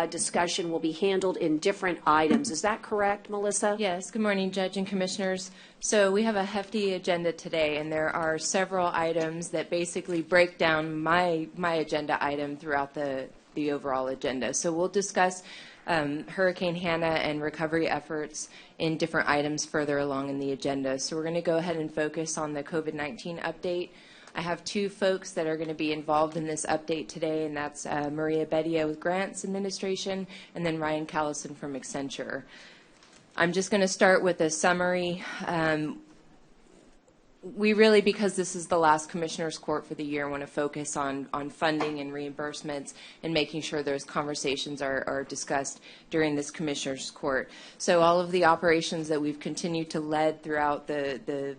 discussion will be handled in different items. Is that correct, Melissa? Yes. Good morning, Judge and Commissioners. So we have a hefty agenda today, and there are several items that basically break down my agenda item throughout the overall agenda. So we'll discuss Hurricane Hannah and recovery efforts in different items further along in the agenda. So we're going to go ahead and focus on the COVID-19 update. I have two folks that are going to be involved in this update today, and that's Maria Bedia with Grants Administration and then Ryan Callison from Accenture. I'm just going to start with a summary. We really, because this is the last Commissioners Court for the year, want to focus on funding and reimbursements and making sure those conversations are discussed during this Commissioners Court. So all of the operations that we've continued to lead throughout the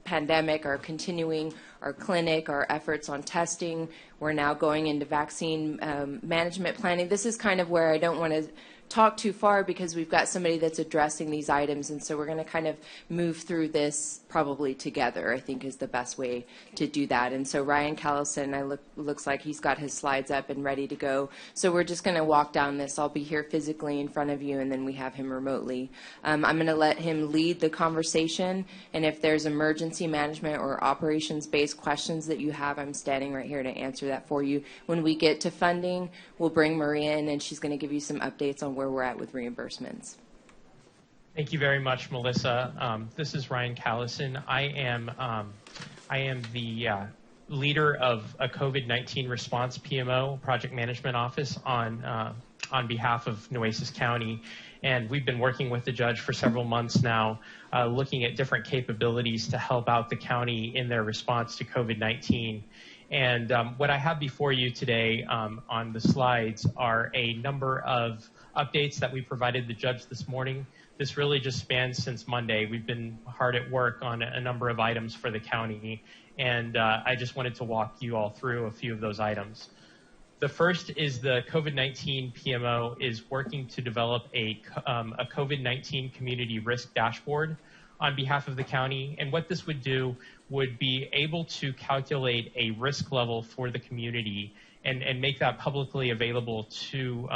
pandemic are continuing. Our clinic, our efforts on testing. We're now going into vaccine management planning. This is kind of where I don't want to talk too far because we've got somebody that's addressing these items, and so we're going to kind of move through this probably together, I think is the best way to do that. And so Ryan Callison, looks like he's got his slides up and ready to go. So we're just going to walk down this. I'll be here physically in front of you, and then we have him remotely. I'm going to let him lead the conversation, and if there's emergency management or operations-based questions that you have, I'm standing right here to answer that for you. When we get to funding, we'll bring Maria in, and she's going to give you some updates on where we're at with reimbursements. Thank you very much, Melissa. This is Ryan Callison. I am the leader of a COVID-19 response PMO, Project Management Office, on behalf of Nueces County. And we've been working with the judge for several months now, looking at different capabilities to help out the county in their response to COVID-19. And what I have before you today on the slides are a number of updates that we provided the judge this morning. This really just spans since Monday. We've been hard at work on a number of items for the county, and I just wanted to walk you all through a few of those items. The first is the COVID-19 PMO is working to develop a COVID-19 community risk dashboard on behalf of the county, and what this would do would be able to calculate a risk level for the community and make that publicly available to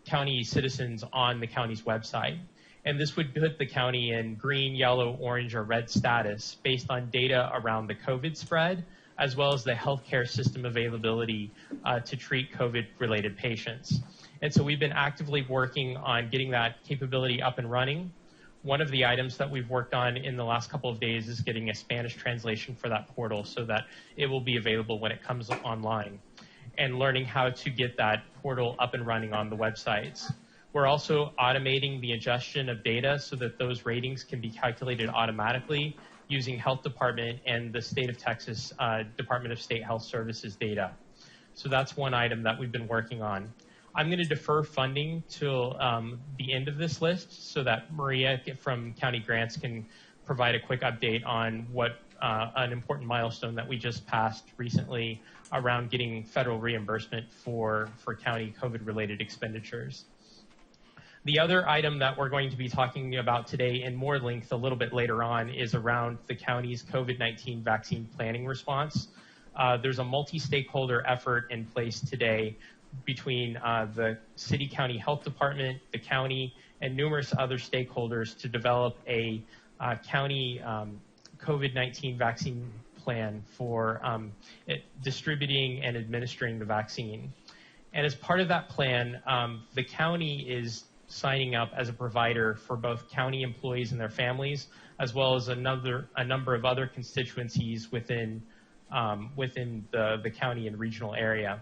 county citizens on the county's website. And this would put the county in green, yellow, orange, or red status based on data around the COVID spread, as well as the healthcare system availability to treat COVID-related patients. And so we've been actively working on getting that capability up and running. One of the items that we've worked on in the last couple of days is getting a Spanish translation for that portal so that it will be available when it comes online, and learning how to get that portal up and running on the websites. We're also automating the ingestion of data so that those ratings can be calculated automatically using Health Department and the State of Texas Department of State Health Services data. So that's one item that we've been working on. I'm going to defer funding till the end of this list so that Maria from County Grants can provide a quick update on what an important milestone that we just passed recently around getting federal reimbursement for county COVID-related expenditures. The other item that we're going to be talking about today in more length a little bit later on is around the county's COVID-19 vaccine planning response. There's a multi-stakeholder effort in place today between the city county health department, the county, and numerous other stakeholders to develop a county COVID-19 vaccine plan for distributing and administering the vaccine. And as part of that plan, the county is signing up as a provider for both county employees and their families, as well as a number of other constituencies within the county and regional area.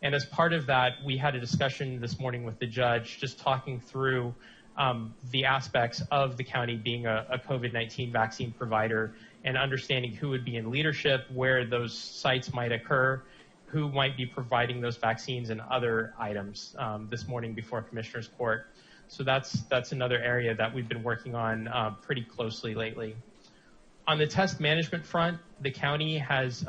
And as part of that, we had a discussion this morning with the judge, just talking through the aspects of the county being a COVID-19 vaccine provider and understanding who would be in leadership, where those sites might occur, who might be providing those vaccines, and other items this morning before Commissioner's Court. So that's another area that we've been working on pretty closely lately. On the test management front, the county has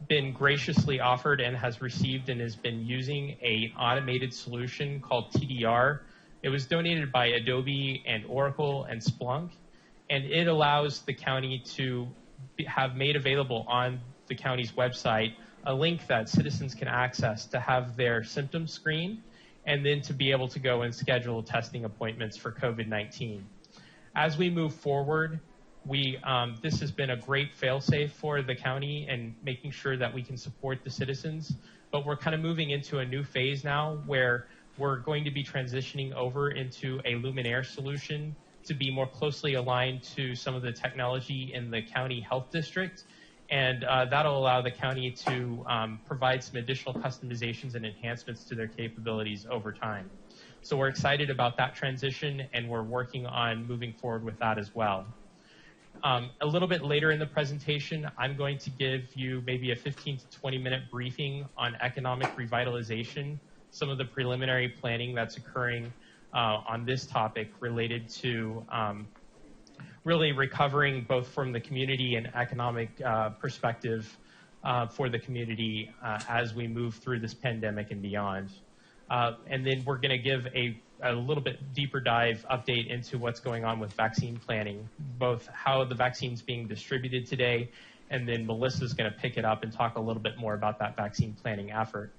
been graciously offered and has received and has been using an automated solution called TDR. It was donated by Adobe and Oracle and Splunk, and it allows the county to have made available on the county's website a link that citizens can access to have their symptoms screened and then to be able to go and schedule testing appointments for COVID-19. As we move forward, this has been a great fail-safe for the county and making sure that we can support the citizens, but we're kind of moving into a new phase now where we're going to be transitioning over into a Luminaire solution to be more closely aligned to some of the technology in the county health district, and that'll allow the county to provide some additional customizations and enhancements to their capabilities over time. So we're excited about that transition, and we're working on moving forward with that as well. A little bit later in the presentation, I'm going to give you maybe a 15 to 20-minute briefing on economic revitalization, some of the preliminary planning that's occurring on this topic related to really recovering both from the community and economic perspective for the community as we move through this pandemic and beyond. And then we're going to give a little bit deeper dive update into what's going on with vaccine planning, both how the vaccine's being distributed today, and then Melissa's going to pick it up and talk a little bit more about that vaccine planning effort.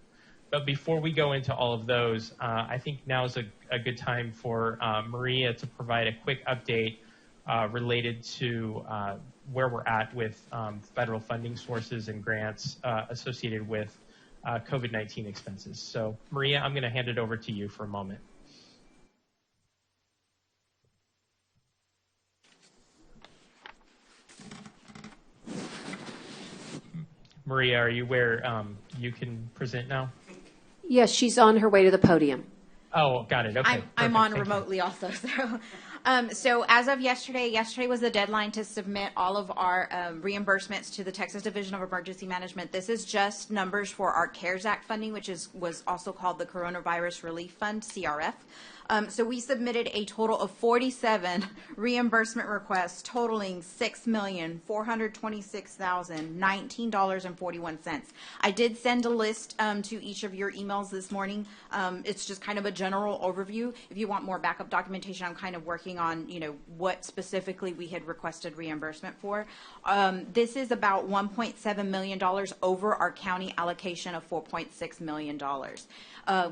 But before we go into all of those, I think now is a good time for Maria to provide a quick update related to where we're at with federal funding sources and grants associated with COVID-19 expenses. So Maria, I'm going to hand it over to you for a moment. Maria, are you where you can present now? Yes, she's on her way to the podium. Oh, got it. Okay. I'm on remotely also. So as of yesterday was the deadline to submit all of our reimbursements to the Texas Division of Emergency Management. This is just numbers for our CARES Act funding, which was also called the Coronavirus Relief Fund, CRF. So we submitted a total of 47 reimbursement requests totaling $6,426,019.41. I did send a list to each of your emails this morning. It's just kind of a general overview. If you want more backup documentation, I'm kind of working on, what specifically we had requested reimbursement for. This is about $1.7 million over our county allocation of $4.6 million.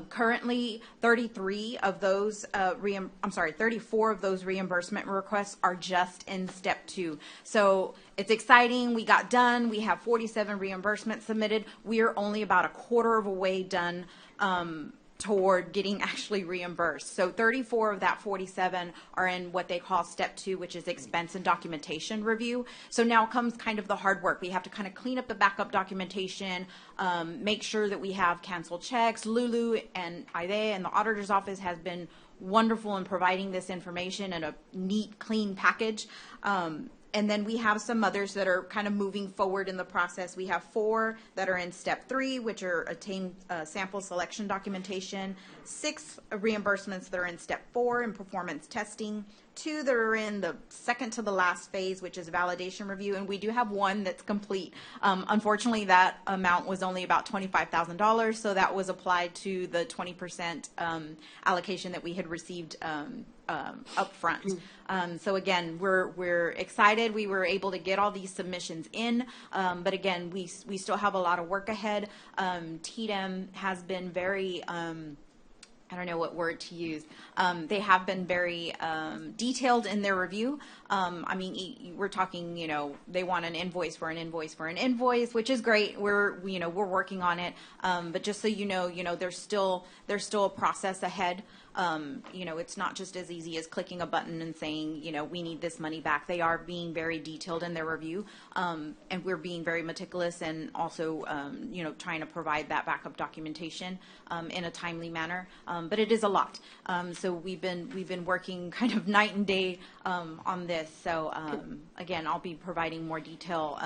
Currently, 34 of those reimbursement requests are just in step 2. So it's exciting. We got done. We have 47 reimbursements submitted. We are only about a quarter of a way done toward getting actually reimbursed. So 34 of that 47 are in what they call step 2, which is expense and documentation review. So now comes kind of the hard work. We have to kind of clean up the backup documentation, make sure that we have canceled checks. Lulu and Ide and the auditor's office has been wonderful in providing this information in a neat, clean package. And then we have some others that are kind of moving forward in the process. We have 4 that are in step 3, which are obtain sample selection documentation, 6 reimbursements that are in step 4 in performance testing, 2 that are in the second to the last phase, which is validation review, and we do have 1 that's complete. Unfortunately, that amount was only about $25,000, so that was applied to the 20% allocation that we had received up front. So again, we're excited. We were able to get all these submissions in, but again, we still have a lot of work ahead. Tiem has been very I don't know what word to use. They have been very detailed in their review. I mean, we're talking, they want an invoice for an invoice for an invoice, which is great. We're working on it. But just so you know, there's still a process ahead. It's not just as easy as clicking a button and saying, we need this money back. They are being very detailed in their review, and we're being very meticulous and also, trying to provide that backup documentation in a timely manner. But it is a lot. So we've been working kind of night and day on this. So again, I'll be providing more detail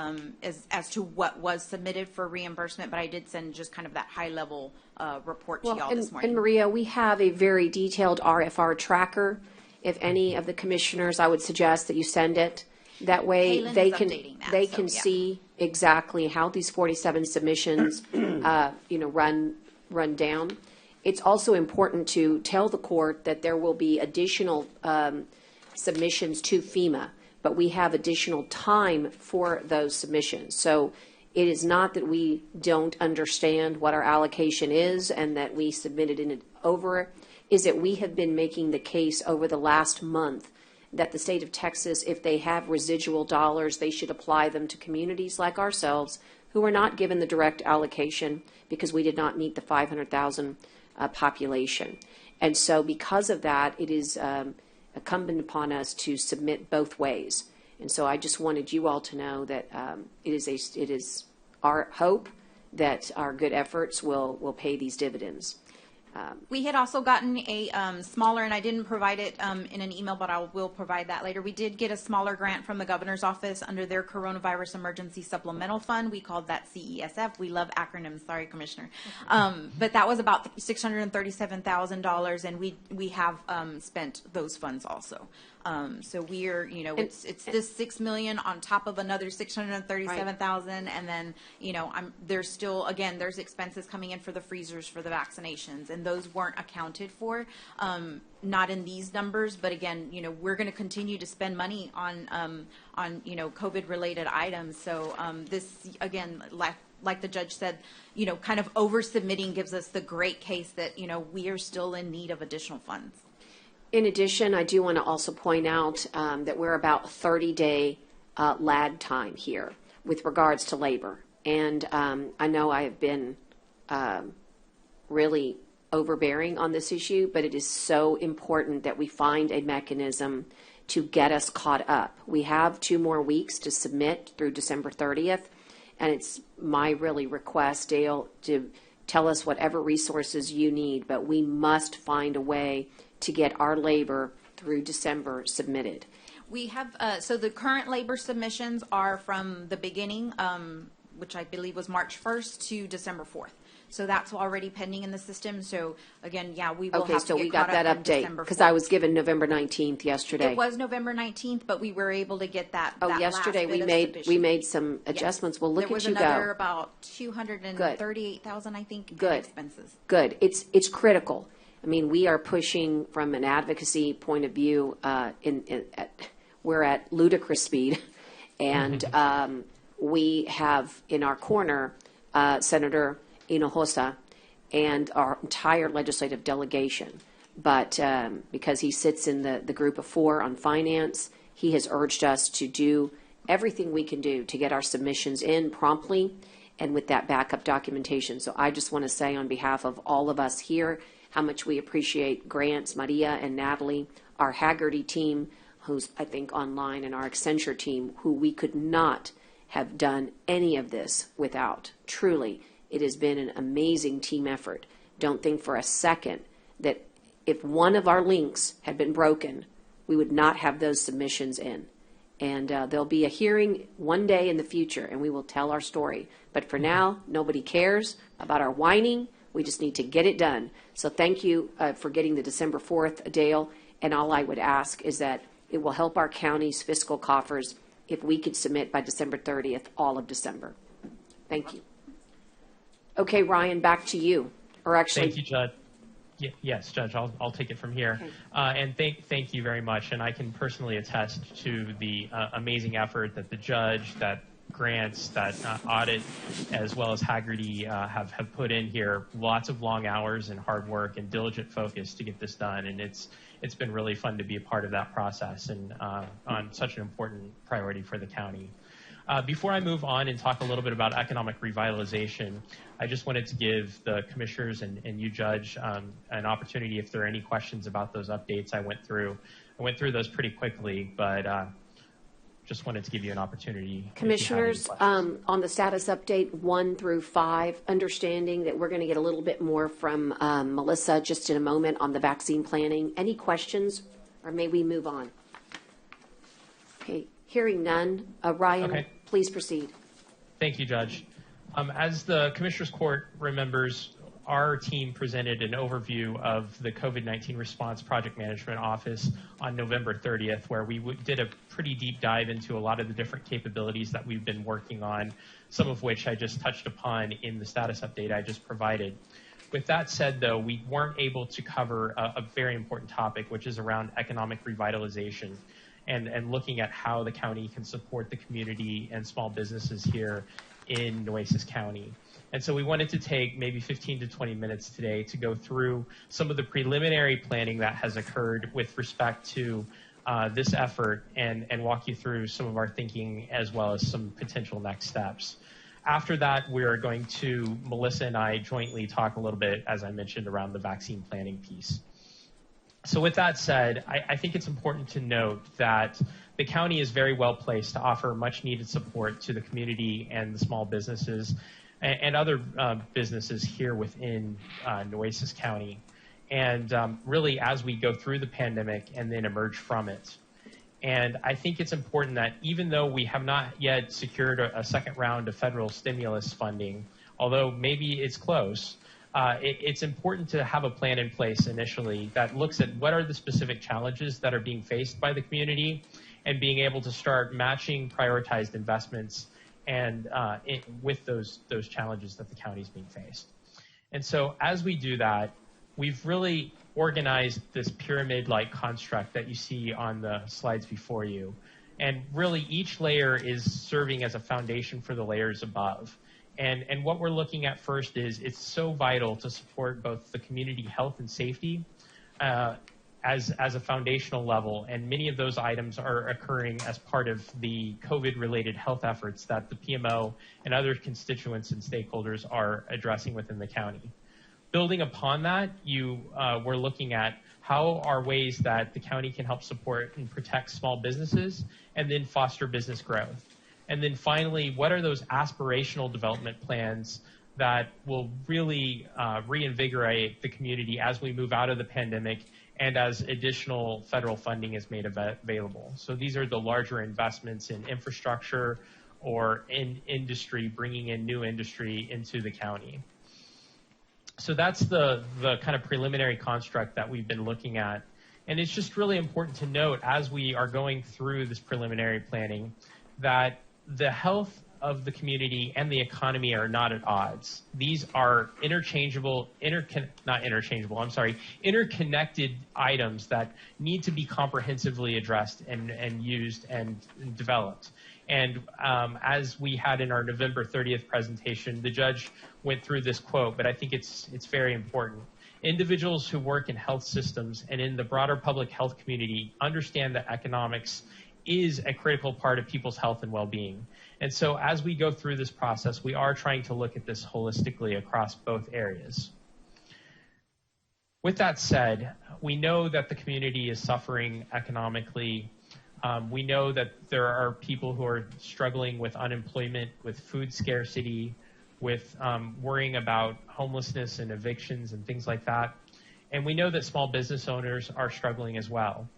as to what was submitted for reimbursement, but I did send just kind of that high level report to y'all this morning. And Maria, we have a very detailed RFR tracker. If any of the commissioners, I would suggest that you send it. That way Kaylin they is can updating that, they so, can yeah. see exactly how these 47 submissions run down. It's also important to tell the court that there will be additional submissions to FEMA, but we have additional time for those submissions. So it is not that we don't understand what our allocation is and that we submitted it over, is that we have been making the case over the last month that the state of Texas, if they have residual dollars, they should apply them to communities like ourselves who are not given the direct allocation because we did not meet the 500,000 population. And so because of that, it is incumbent upon us to submit both ways. And so I just wanted you all to know that it is our hope that our good efforts will pay these dividends. We had also gotten a smaller, and I didn't provide it in an email, but I will provide that later. We did get a smaller grant from the governor's office under their Coronavirus Emergency Supplemental Fund. We called that CESF. We love acronyms. Sorry, Commissioner. But that was about $637,000, and we have spent those funds also. So we're, it's this $6 million on top of another $637,000, and then, there's still, again, there's expenses coming in for the freezers for the vaccinations, and those weren't accounted for, not in these numbers, but again, we're going to continue to spend money on COVID-related items. So this, again, like the judge said, kind of over-submitting gives us the great case that, we are still in need of additional funds. In addition, I do want to also point out that we're about 30-day lag time here with regards to labor. And I know I have been really overbearing on this issue, but it is so important that we find a mechanism to get us caught up. We have 2 more weeks to submit through December 30th, and it's my really request, Dale, to tell us whatever resources you need, but we must find a way to get our labor through December submitted. We have, so the current labor submissions are from the beginning, which I believe was March 1st to December 4th. So that's already pending in the system. So again, yeah, we will have to get caught up. Okay, so we got that update because I was given November 19th yesterday. It was November 19th, but we were able to get that. Oh, yesterday we made some adjustments. Well, look at you go. There was another about 238,000, I think, in expenses. Good. It's critical. I mean, we are pushing from an advocacy point of view. We're at ludicrous speed, and we have in our corner Senator Hinojosa and our entire legislative delegation. But because he sits in the group of 4 on finance, he has urged us to do everything we can do to get our submissions in promptly and with that backup documentation. So I just want to say on behalf of all of us here how much we appreciate Grants, Maria, and Natalie, our Haggerty team, who's, I think, online, and our Accenture team, who we could not have done any of this without. Truly, it has been an amazing team effort. Don't think for a second that if one of our links had been broken, we would not have those submissions in. And there'll be a hearing one day in the future, and we will tell our story. But for now, nobody cares about our whining. We just need to get it done. So thank you for getting the December 4th, Dale. And all I would ask is that it will help our county's fiscal coffers if we could submit by December 30th, all of December. Thank you. Okay, Ryan, back to you. Or actually, thank you, Judge. Yes, Judge, I'll take it from here. Okay. And thank you very much. And I can personally attest to the amazing effort that the judge, that Grants, that audit, as well as Haggerty have put in here. Lots of long hours and hard work and diligent focus to get this done. And it's been really fun to be a part of that process and on such an important priority for the county. Before I move on and talk a little bit about economic revitalization, I just wanted to give the commissioners and you, Judge, an opportunity if there are any questions about those updates I went through. I went through those pretty quickly, but just wanted to give you an opportunity. Commissioners, on the status update 1 through 5, understanding that we're going to get a little bit more from Melissa just in a moment on the vaccine planning. Any questions, or may we move on? Okay, hearing none. Ryan, okay. Please proceed. Thank you, Judge. As the Commissioners Court remembers, our team presented an overview of the COVID-19 Response Project Management Office on November 30th, where we did a pretty deep dive into a lot of the different capabilities that we've been working on, some of which I just touched upon in the status update I just provided. With that said, though, we weren't able to cover a very important topic, which is around economic revitalization and looking at how the county can support the community and small businesses here in Nueces County. And so we wanted to take maybe 15 to 20 minutes today to go through some of the preliminary planning that has occurred with respect to this effort and walk you through some of our thinking as well as some potential next steps. After that, we're going to, Melissa and I jointly talk a little bit, as I mentioned, around the vaccine planning piece. So with that said, I think it's important to note that the county is very well placed to offer much needed support to the community and the small businesses and other businesses here within Nueces County. And really, as we go through the pandemic and then emerge from it. And I think it's important that even though we have not yet secured a second round of federal stimulus funding, although maybe it's close, it's important to have a plan in place initially that looks at what are the specific challenges that are being faced by the community and being able to start matching prioritized investments and with those challenges that the county is being faced. And so as we do that, we've really organized this pyramid-like construct that you see on the slides before you. And really each layer is serving as a foundation for the layers above. And what we're looking at first is it's so vital to support both the community health and safety as a foundational level. And many of those items are occurring as part of the COVID-related health efforts that the PMO and other constituents and stakeholders are addressing within the county. Building upon that, we're looking at how are ways that the county can help support and protect small businesses and then foster business growth. And then finally, what are those aspirational development plans that will really reinvigorate the community as we move out of the pandemic and as additional federal funding is made available? So these are the larger investments in infrastructure or in industry, bringing in new industry into the county. So that's the kind of preliminary construct that we've been looking at. And it's just really important to note as we are going through this preliminary planning that the health of the community and the economy are not at odds. These are interconnected items that need to be comprehensively addressed and used and developed. And as we had in our November 30th presentation, the judge went through this quote, but I think it's very important. Individuals who work in health systems and in the broader public health community understand that economics is a critical part of people's health and well-being. And so as we go through this process, we are trying to look at this holistically across both areas. With that said, we know that the community is suffering economically. We know that there are people who are struggling with unemployment, with food scarcity, with worrying about homelessness and evictions and things like that. And we know that small business owners are struggling as well.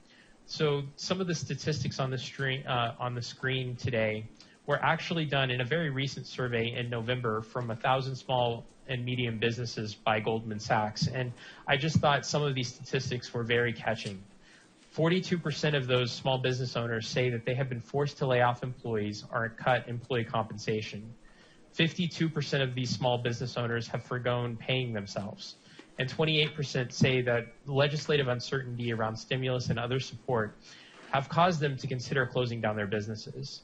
So some of the statistics on the screen today were actually done in a very recent survey in November from 1,000 small and medium businesses by Goldman Sachs. And I just thought some of these statistics were very catching. 42% of those small business owners say that they have been forced to lay off employees or cut employee compensation. 52% of these small business owners have forgone paying themselves. And 28% say that legislative uncertainty around stimulus and other support have caused them to consider closing down their businesses.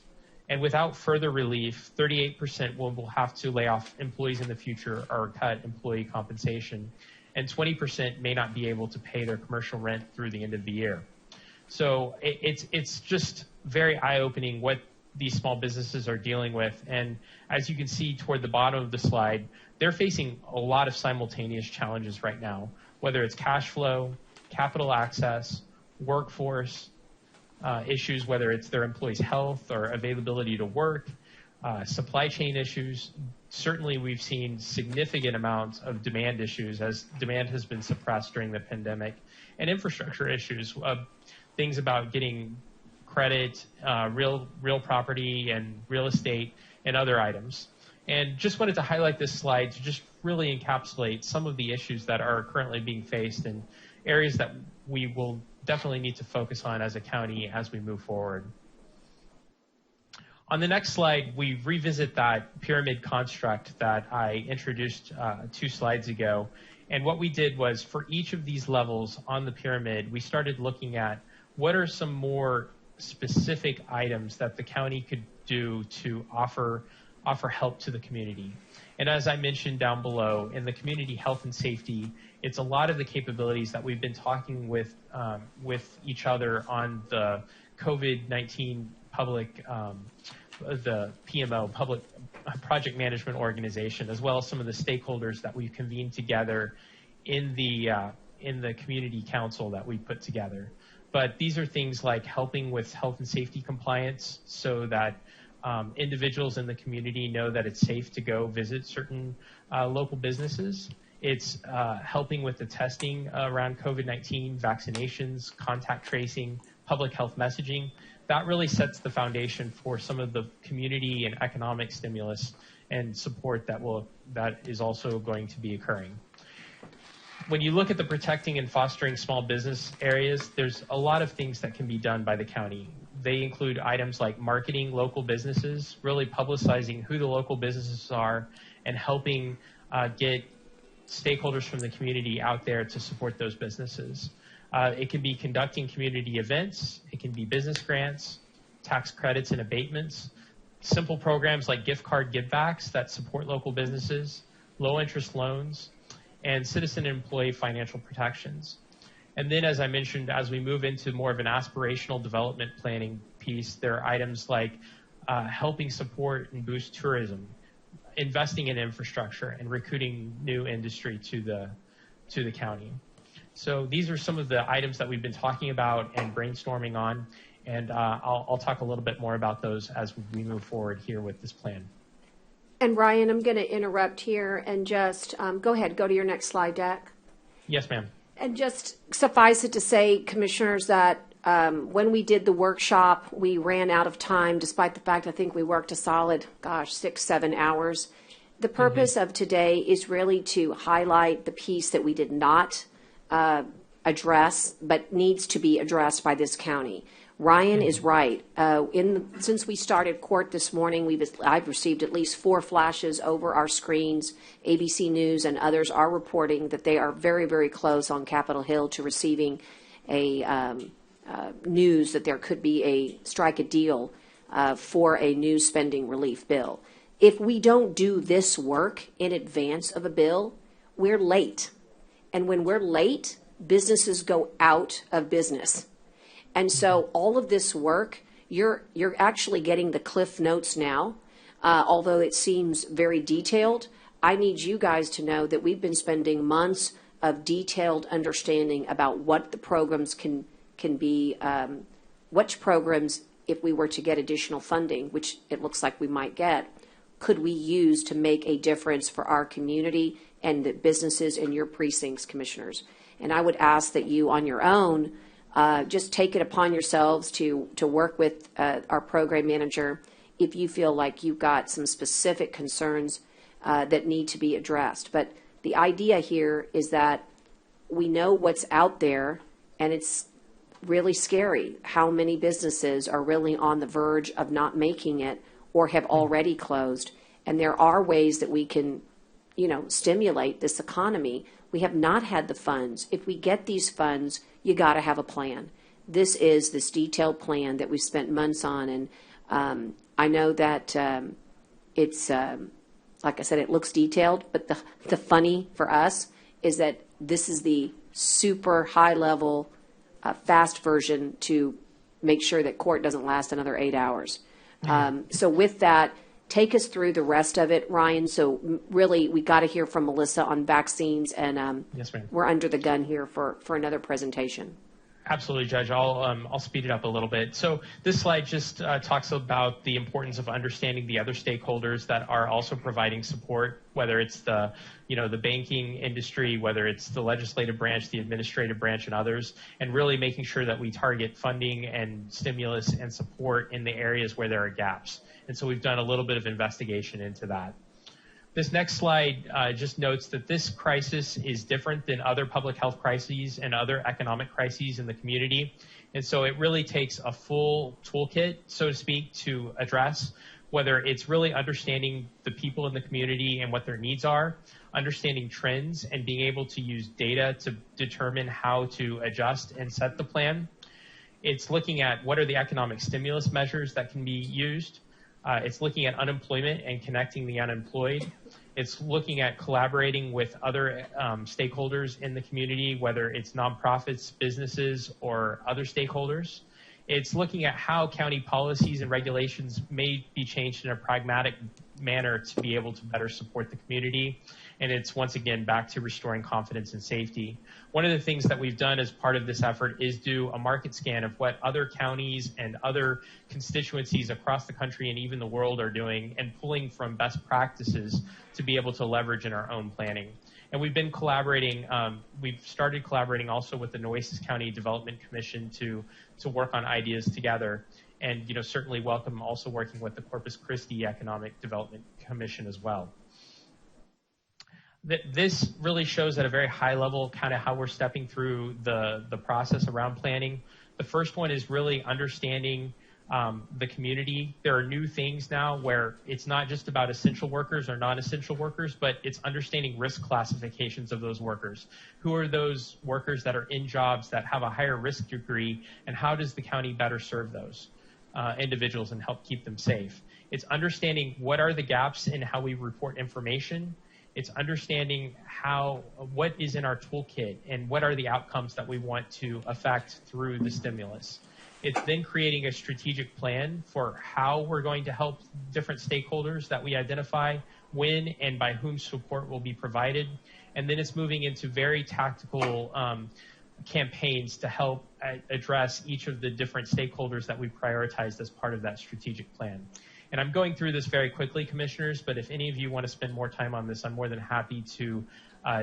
And without further relief, 38% will have to lay off employees in the future or cut employee compensation. And 20% may not be able to pay their commercial rent through the end of the year. So it's just very eye-opening what these small businesses are dealing with. And as you can see toward the bottom of the slide, they're facing a lot of simultaneous challenges right now, whether it's cash flow, capital access, workforce issues, whether it's their employees' health or availability to work, supply chain issues. Certainly we've seen significant amounts of demand issues as demand has been suppressed during the pandemic, and infrastructure issues, things about getting credit, real property and real estate and other items. And just wanted to highlight this slide to just really encapsulate some of the issues that are currently being faced and areas that we will definitely need to focus on as a county as we move forward. On the next slide, we revisit that pyramid construct that I introduced 2 slides ago. And what we did was for each of these levels on the pyramid, we started looking at what are some more specific items that the county could do to offer help to the community. And as I mentioned down below, in the community health and safety, it's a lot of the capabilities that we've been talking with each other on the COVID-19 public, the PMO, Public Project Management Organization, as well as some of the stakeholders that we've convened together in the community council that we put together. But these are things like helping with health and safety compliance so that individuals in the community know that it's safe to go visit certain local businesses. It's helping with the testing around COVID-19, vaccinations, contact tracing, public health messaging. That really sets the foundation for some of the community and economic stimulus and support that is also going to be occurring. When you look at the protecting and fostering small business areas, there's a lot of things that can be done by the county. They include items like marketing local businesses, really publicizing who the local businesses are, and helping get stakeholders from the community out there to support those businesses. It can be conducting community events. It can be business grants, tax credits and abatements, simple programs like gift card givebacks that support local businesses, low interest loans, and citizen and employee financial protections. And then, as I mentioned, as we move into more of an aspirational development planning piece, there are items like helping support and boost tourism, investing in infrastructure, and recruiting new industry to the county. So these are some of the items that we've been talking about and brainstorming on, and I'll talk a little bit more about those as we move forward here with this plan. And Ryan, I'm going to interrupt here and just go ahead, go to your next slide deck. Yes, ma'am. And just suffice it to say, Commissioners, that when we did the workshop, we ran out of time, despite the fact I think we worked a solid, 6-7 hours. The purpose of today is really to highlight the piece that we did not address, but needs to be addressed by this county. Ryan is right. Since we started court this morning, I've received at least 4 flashes over our screens. ABC News and others are reporting that they are very, very close on Capitol Hill to receiving a news that there could be a strike a deal for a new spending relief bill. If we don't do this work in advance of a bill, we're late. And when we're late, businesses go out of business. And so all of this work, you're actually getting the cliff notes now, although it seems very detailed. I need you guys to know that we've been spending months of detailed understanding about what the programs can be, which programs, if we were to get additional funding, which it looks like we might get, could we use to make a difference for our community and the businesses in your precincts, Commissioners. And I would ask that you, on your own, just take it upon yourselves to work with our program manager if you feel like you've got some specific concerns that need to be addressed. But the idea here is that we know what's out there, and it's really scary how many businesses are really on the verge of not making it or have already closed. And there are ways that we can, stimulate this economy. We have not had the funds. If we get these funds, you got to have a plan. This is this detailed plan that we've spent months on, and I know that it's, like I said, it looks detailed, but the funny for us is that this is the super high-level, fast version to make sure that court doesn't last another 8 hours. So with that, take us through the rest of it, Ryan. So really, we got to hear from Melissa on vaccines, and Yes, ma'am. we're under the gun here for another presentation. Absolutely, Judge. I'll speed it up a little bit. So this slide just talks about the importance of understanding the other stakeholders that are also providing support, whether it's the banking industry, whether it's the legislative branch, the administrative branch, and others, and really making sure that we target funding and stimulus and support in the areas where there are gaps. And so we've done a little bit of investigation into that. This next slide just notes that this crisis is different than other public health crises and other economic crises in the community. And so it really takes a full toolkit, so to speak, to address whether it's really understanding the people in the community and what their needs are, understanding trends, and being able to use data to determine how to adjust and set the plan. It's looking at what are the economic stimulus measures that can be used. It's looking at unemployment and connecting the unemployed. It's looking at collaborating with other stakeholders in the community, whether it's nonprofits, businesses, or other stakeholders. It's looking at how county policies and regulations may be changed in a pragmatic manner to be able to better support the community. And it's once again back to restoring confidence and safety. One of the things that we've done as part of this effort is do a market scan of what other counties and other constituencies across the country and even the world are doing, and pulling from best practices to be able to leverage in our own planning. And we've been collaborating, we've started collaborating also with the Nueces County Development Commission to work on ideas together. And certainly welcome also working with the Corpus Christi Economic Development Commission as well. This really shows at a very high level kind of how we're stepping through the process around planning. The first one is really understanding the community. There are new things now where it's not just about essential workers or non-essential workers, but it's understanding risk classifications of those workers. Who are those workers that are in jobs that have a higher risk degree, and how does the county better serve those individuals and help keep them safe? It's understanding what are the gaps in how we report information. It's understanding what is in our toolkit and what are the outcomes that we want to affect through the stimulus. It's then creating a strategic plan for how we're going to help different stakeholders that we identify, when and by whom support will be provided. And then it's moving into very tactical campaigns to help address each of the different stakeholders that we prioritized as part of that strategic plan. And I'm going through this very quickly, commissioners, but if any of you want to spend more time on this, I'm more than happy to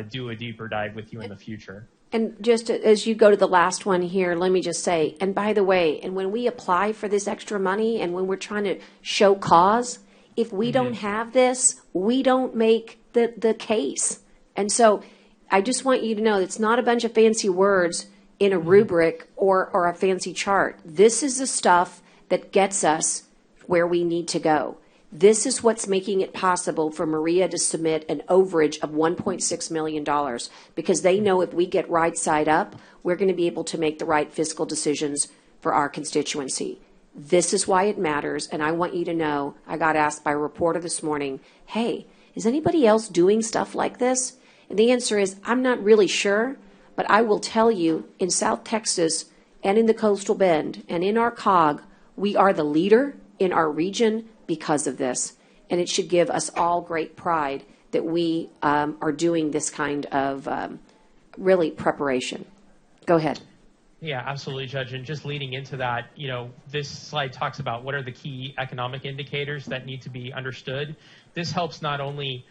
do a deeper dive with you in the future. And just as you go to the last one here, let me just say, and by the way, and when we apply for this extra money and when we're trying to show cause, if we don't have this, we don't make the case. And so I just want you to know it's not a bunch of fancy words in a rubric or a fancy chart. This is the stuff that gets us where we need to go. This is what's making it possible for Maria to submit an overage of $1.6 million, because they know if we get right side up, we're going to be able to make the right fiscal decisions for our constituency. This is why it matters, and I want you to know, I got asked by a reporter this morning, hey, is anybody else doing stuff like this? And the answer is, I'm not really sure, but I will tell you, in South Texas and in the Coastal Bend and in our COG, we are the leader in our region because of this. And it should give us all great pride that we are doing this kind of really preparation. Go ahead. Yeah, absolutely, Judge. And just leading into that, this slide talks about what are the key economic indicators that need to be understood. This helps not only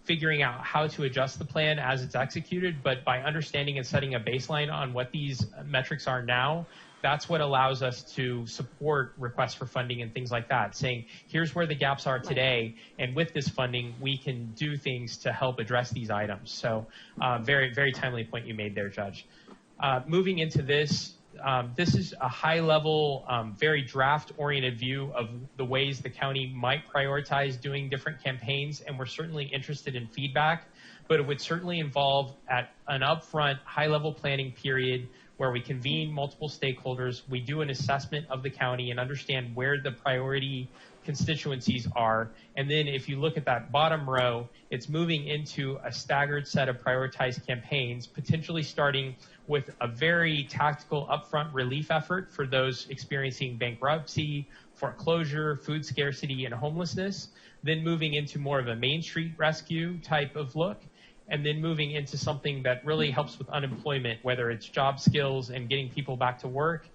figuring out how to adjust the plan as it's executed, but by understanding and setting a baseline on what these metrics are now, that's what allows us to support requests for funding and things like that, saying, here's where the gaps are today, and with this funding, we can do things to help address these items. So very, very timely point you made there, Judge. Moving into this, this is a high-level, very draft-oriented view of the ways the county might prioritize doing different campaigns, and we're certainly interested in feedback, but it would certainly involve at an upfront, high-level planning period where we convene multiple stakeholders, we do an assessment of the county and understand where the priority constituencies are. And then if you look at that bottom row, it's moving into a staggered set of prioritized campaigns, potentially starting with a very tactical upfront relief effort for those experiencing bankruptcy, foreclosure, food scarcity, and homelessness, then moving into more of a Main Street rescue type of look, and then moving into something that really helps with unemployment, whether it's job skills and getting people back to work,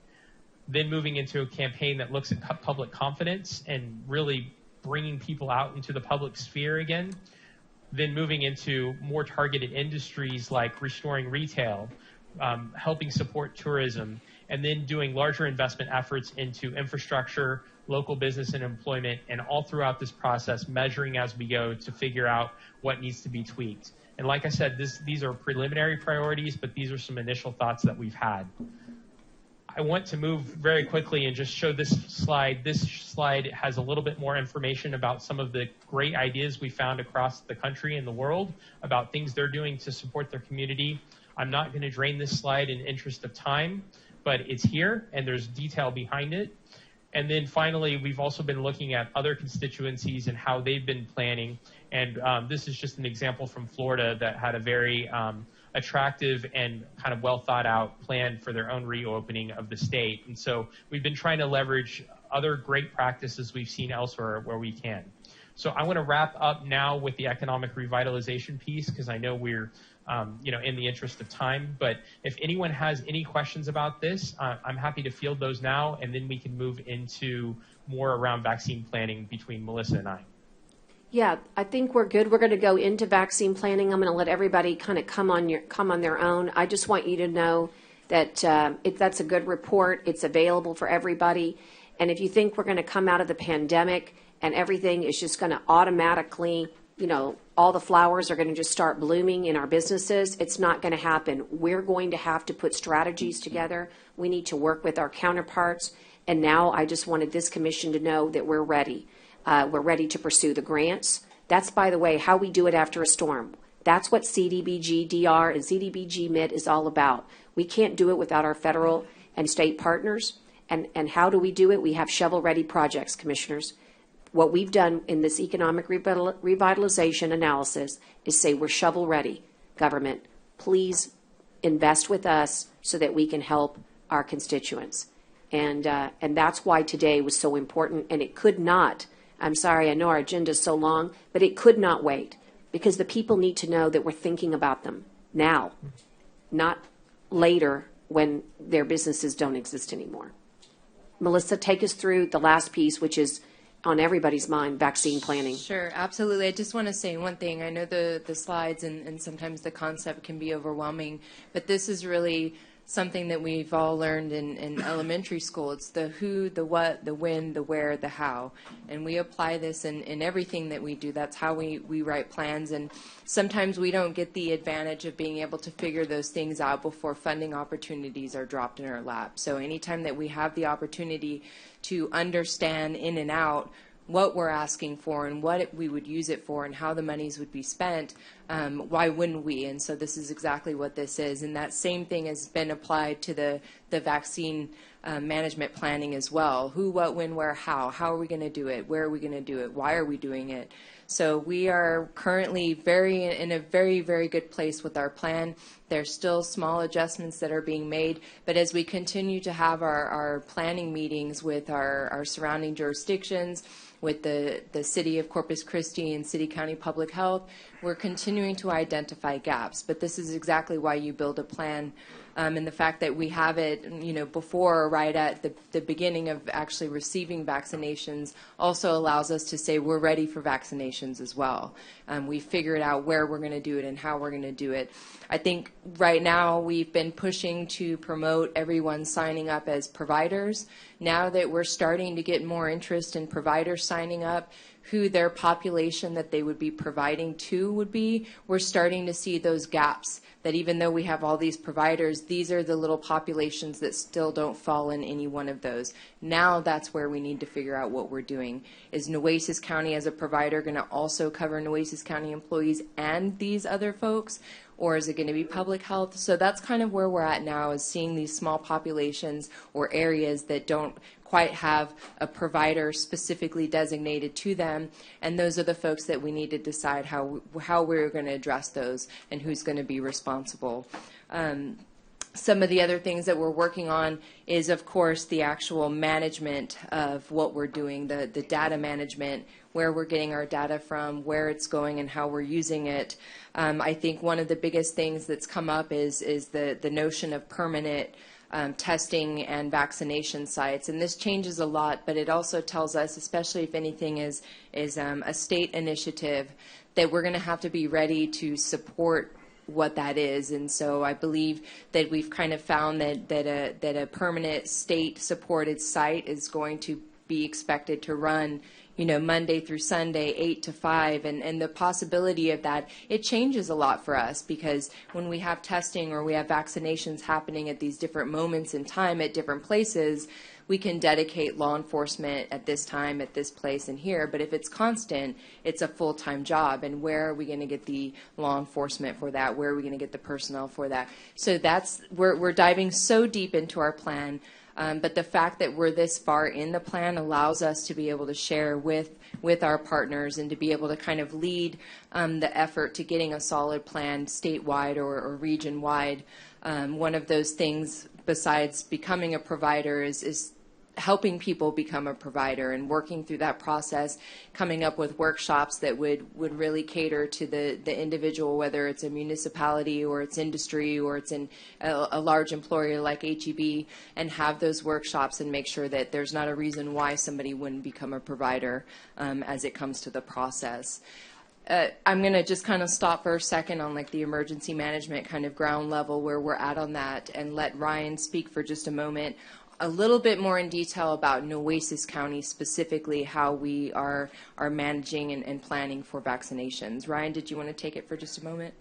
then moving into a campaign that looks at public confidence and really bringing people out into the public sphere again, then moving into more targeted industries like restoring retail, helping support tourism, and then doing larger investment efforts into infrastructure, local business and employment, and all throughout this process, measuring as we go to figure out what needs to be tweaked. And like I said, these are preliminary priorities, but these are some initial thoughts that we've had. I want to move very quickly and just show this slide. This slide has a little bit more information about some of the great ideas we found across the country and the world about things they're doing to support their community. I'm not going to drain this slide in the interest of time, but it's here and there's detail behind it. And then finally, we've also been looking at other constituencies and how they've been planning. And this is just an example from Florida that had a very attractive and kind of well thought out plan for their own reopening of the state. And so we've been trying to leverage other great practices we've seen elsewhere where we can. So I want to wrap up now with the economic revitalization piece because I know we're in the interest of time. But if anyone has any questions about this, I'm happy to field those now, and then we can move into more around vaccine planning between Melissa and I. Yeah, I think we're good. We're going to go into vaccine planning. I'm going to let everybody kind of come on their own. I just want you to know that that's a good report. It's available for everybody. And if you think we're going to come out of the pandemic and everything is just going to automatically, all the flowers are going to just start blooming in our businesses, it's not going to happen. We're going to have to put strategies together. We need to work with our counterparts. And now I just wanted this commission to know that we're ready. We're ready to pursue the grants. That's, by the way, how we do it after a storm. That's what CDBG DR and CDBG MID is all about. We can't do it without our federal and state partners. And how do we do it? We have shovel-ready projects, commissioners. What we've done in this economic revitalization analysis is say we're shovel-ready. Government, please invest with us so that we can help our constituents. And that's why today was so important. And it could not, I'm sorry, I know our agenda is so long, but it could not wait because the people need to know that we're thinking about them now, not later when their businesses don't exist anymore. Melissa, take us through the last piece, which is on everybody's mind, vaccine planning. Sure, absolutely. I just want to say one thing. I know the slides and sometimes the concept can be overwhelming, but this is really something that we've all learned in elementary school. It's the who, the what, the when, the where, the how. And we apply this in everything that we do. That's how we write plans. And sometimes we don't get the advantage of being able to figure those things out before funding opportunities are dropped in our lap. So anytime that we have the opportunity to understand in and out what we're asking for and what we would use it for and how the monies would be spent, why wouldn't we? And so this is exactly what this is. And that same thing has been applied to the vaccine management planning as well. Who, what, when, where, how. How are we going to do it? Where are we going to do it? Why are we doing it? So we are currently in a very, very good place with our plan. There's still small adjustments that are being made, but as we continue to have our planning meetings with our surrounding jurisdictions, with the City of Corpus Christi and City County Public Health, we're continuing to identify gaps. But this is exactly why you build a plan And the fact that we have it, before or right at the beginning of actually receiving vaccinations also allows us to say we're ready for vaccinations as well. We figured out where we're going to do it and how we're going to do it. I think right now we've been pushing to promote everyone signing up as providers. Now that we're starting to get more interest in providers signing up, who their population that they would be providing to would be, we're starting to see those gaps, that even though we have all these providers, these are the little populations that still don't fall in any one of those. Now that's where we need to figure out what we're doing. Is Nueces County as a provider going to also cover Nueces County employees and these other folks? Or is it going to be public health? So that's kind of where we're at now, is seeing these small populations or areas that don't quite have a provider specifically designated to them, and those are the folks that we need to decide how we're going to address those and who's going to be responsible. Some of the other things that we're working on is, of course, the actual management of what we're doing, the data management, where we're getting our data from, where it's going, and how we're using it. I think one of the biggest things that's come up is the notion of permanent testing and vaccination sites, and this changes a lot, but it also tells us, especially if anything is a state initiative, that we're going to have to be ready to support what that is. And so I believe that we've kind of found that a permanent state supported site is going to be expected to run Monday through Sunday, 8 to 5, and the possibility of that, it changes a lot for us, because when we have testing or we have vaccinations happening at these different moments in time at different places, we can dedicate law enforcement at this time, at this place, and here. But if it's constant, it's a full-time job, and where are we going to get the law enforcement for that? Where are we going to get the personnel for that? So we're diving so deep into our plan. But the fact that we're this far in the plan allows us to be able to share with our partners and to be able to kind of lead the effort to getting a solid plan statewide or region-wide. One of those things, besides becoming a provider, is helping people become a provider and working through that process, coming up with workshops that would really cater to the individual, whether it's a municipality or it's industry or it's in a large employer like HEB, and have those workshops and make sure that there's not a reason why somebody wouldn't become a provider as it comes to the process. I'm going to just kind of stop for a second on like the emergency management kind of ground level where we're at on that, and let Ryan speak for just a moment a little bit more in detail about Nueces County specifically, how we are managing and planning for vaccinations. Ryan, did you want to take it for just a moment?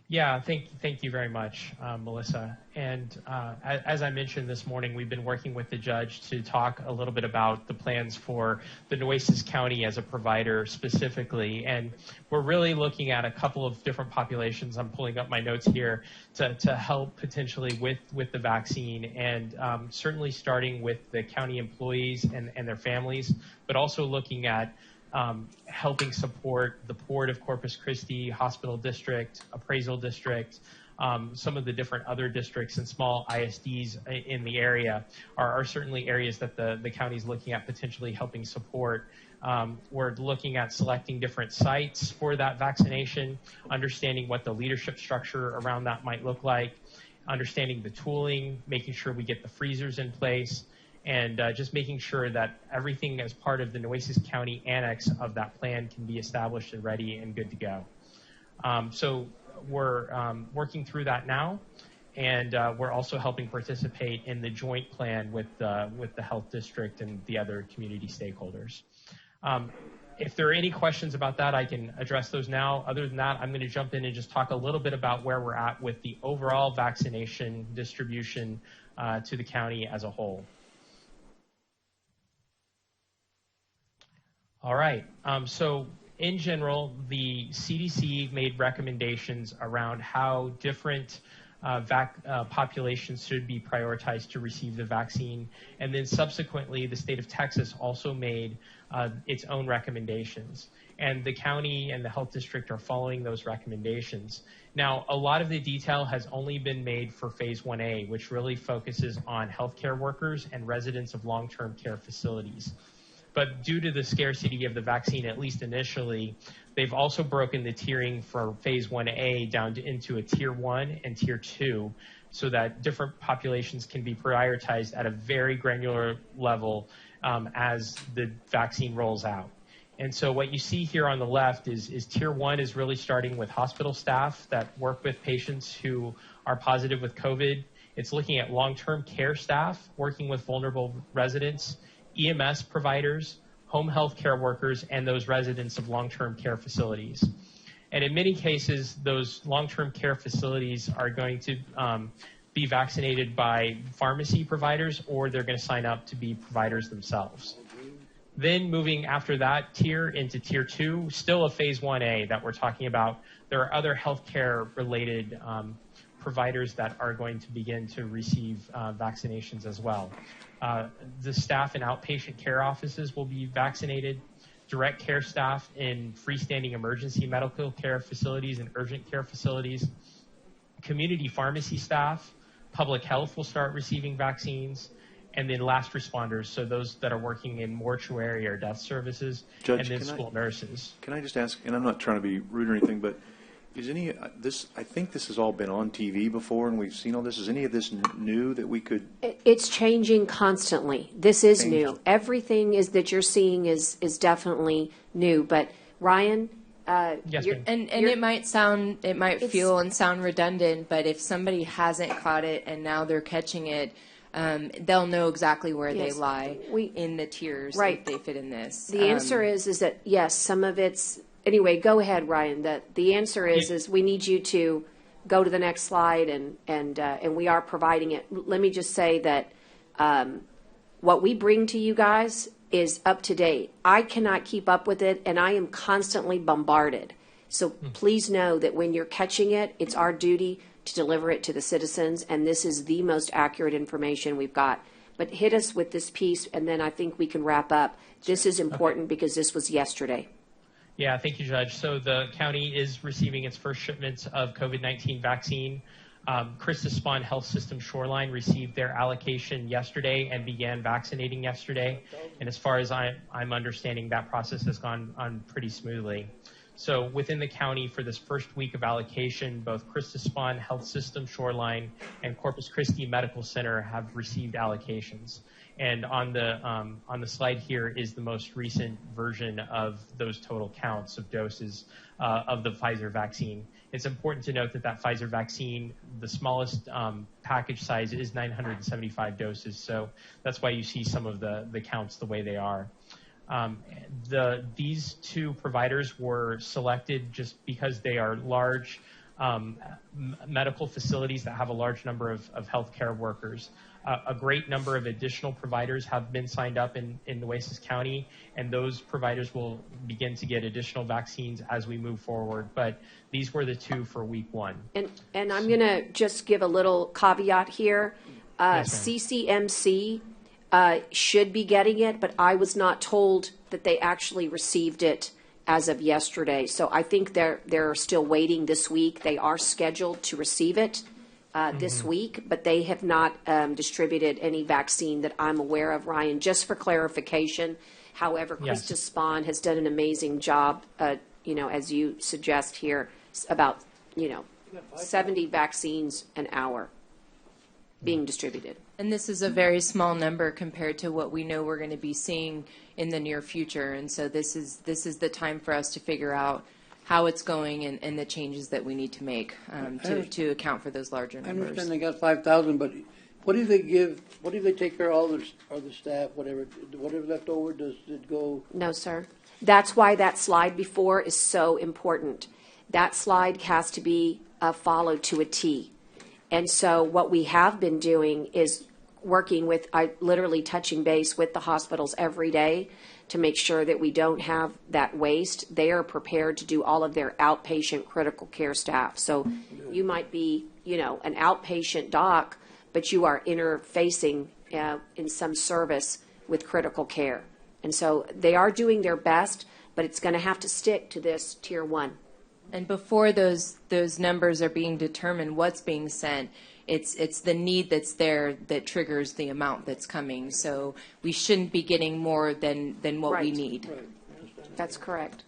Yeah, thank you very much, Melissa. And as I mentioned this morning, we've been working with the judge to talk a little bit about the plans for the Nueces County as a provider specifically. And we're really looking at a couple of different populations. I'm pulling up my notes here to help potentially with the vaccine, and certainly starting with the county employees and their families, but also looking at helping support the Port of Corpus Christi, Hospital District, Appraisal District, some of the different other districts and small ISDs in the area are certainly areas that the county is looking at potentially helping support. We're looking at selecting different sites for that vaccination, understanding what the leadership structure around that might look like, understanding the tooling, making sure we get the freezers in place, and just making sure that everything as part of the Nueces County annex of that plan can be established and ready and good to go. So we're working through that now, and we're also helping participate in the joint plan with the health district and the other community stakeholders. If there are any questions about that, I can address those now. Other than that, I'm going to jump in and just talk a little bit about where we're at with the overall vaccination distribution to the county as a whole. All right. So in general, the CDC made recommendations around how different populations should be prioritized to receive the vaccine. And then subsequently, the state of Texas also made its own recommendations. And the county and the health district are following those recommendations. Now, a lot of the detail has only been made for Phase 1A, which really focuses on healthcare workers and residents of long-term care facilities. But due to the scarcity of the vaccine, at least initially, they've also broken the tiering for Phase 1A down into a Tier 1 and Tier 2 so that different populations can be prioritized at a very granular level as the vaccine rolls out. And so what you see here on the left is Tier 1 is really starting with hospital staff that work with patients who are positive with COVID. It's looking at long-term care staff working with vulnerable residents, EMS providers, home health care workers, and those residents of long-term care facilities. And in many cases, those long-term care facilities are going to be vaccinated by pharmacy providers, or they're going to sign up to be providers themselves. Then moving after that tier into Tier 2, still a Phase 1A that we're talking about. There are other healthcare related providers that are going to begin to receive vaccinations as well. The staff in outpatient care offices will be vaccinated. Direct care staff in freestanding emergency medical care facilities and urgent care facilities. Community pharmacy staff, public health will start receiving vaccines. And then last responders, so those that are working in mortuary or death services, Judge, and then school nurses. Can I just ask, and I'm not trying to be rude or anything, but is any this? I think this has all been on TV before, and we've seen all this. Is any of this new that we could? It's changing constantly. This is new. Everything is that you're seeing is definitely new. But Ryan, Yes, and it might feel and sound redundant, but if somebody hasn't caught it and now they're catching it, they'll know exactly where they lie in the tiers if they fit in this. The answer is that yes, some of it's anyway. Go ahead, Ryan. The answer is we need you to go to the next slide, and we are providing it. Let me just say that what we bring to you guys is up to date. I cannot keep up with it, and I am constantly bombarded. So please know that when you're catching it, it's our duty to deliver it to the citizens, and this is the most accurate information we've got. But hit us with this piece, and then I think we can wrap up. This is important because this was yesterday. Yeah, thank you, Judge. So the county is receiving its first shipments of COVID-19 vaccine. Christus Spawn Health System Shoreline received their allocation yesterday and began vaccinating yesterday. And as far as I'm understanding, that process has gone on pretty smoothly. So within the county for this first week of allocation, both Christus Spawn Health System Shoreline and Corpus Christi Medical Center have received allocations. And on the slide here is the most recent version of those total counts of doses of the Pfizer vaccine. It's important to note that Pfizer vaccine, the smallest package size is 975 doses. So that's why you see some of the counts the way they are. These two providers were selected just because they are large medical facilities that have a large number of healthcare workers. A great number of additional providers have been signed up in Nueces County, and those providers will begin to get additional vaccines as we move forward. But these were the two for week one. And I'm going to just give a little caveat here. CCMC should be getting it, but I was not told that they actually received it as of yesterday. So I think they're still waiting this week. They are scheduled to receive it this week, but they have not distributed any vaccine that I'm aware of, Ryan. Just for clarification, however, Christus Spawn has done an amazing job, as you suggest here, about 70 vaccines an hour being distributed. And this is a very small number compared to what we know we're going to be seeing in the near future. And so this is the time for us to figure out how it's going and the changes that we need to make to account for those larger numbers. I understand they got 5,000, but what do they give? What do they take care of all the staff? Whatever left over, does it go? No, sir. That's why that slide before is so important. That slide has to be followed to a T. And so what we have been doing is working with, literally touching base with the hospitals every day to make sure that we don't have that waste. They are prepared to do all of their outpatient critical care staff. So you might be, an outpatient doc, but you are interfacing in some service with critical care. And so they are doing their best, but it's going to have to stick to this Tier 1. And before those numbers are being determined, what's being sent, it's the need that's there that triggers the amount that's coming. So we shouldn't be getting more than what we need. That's correct.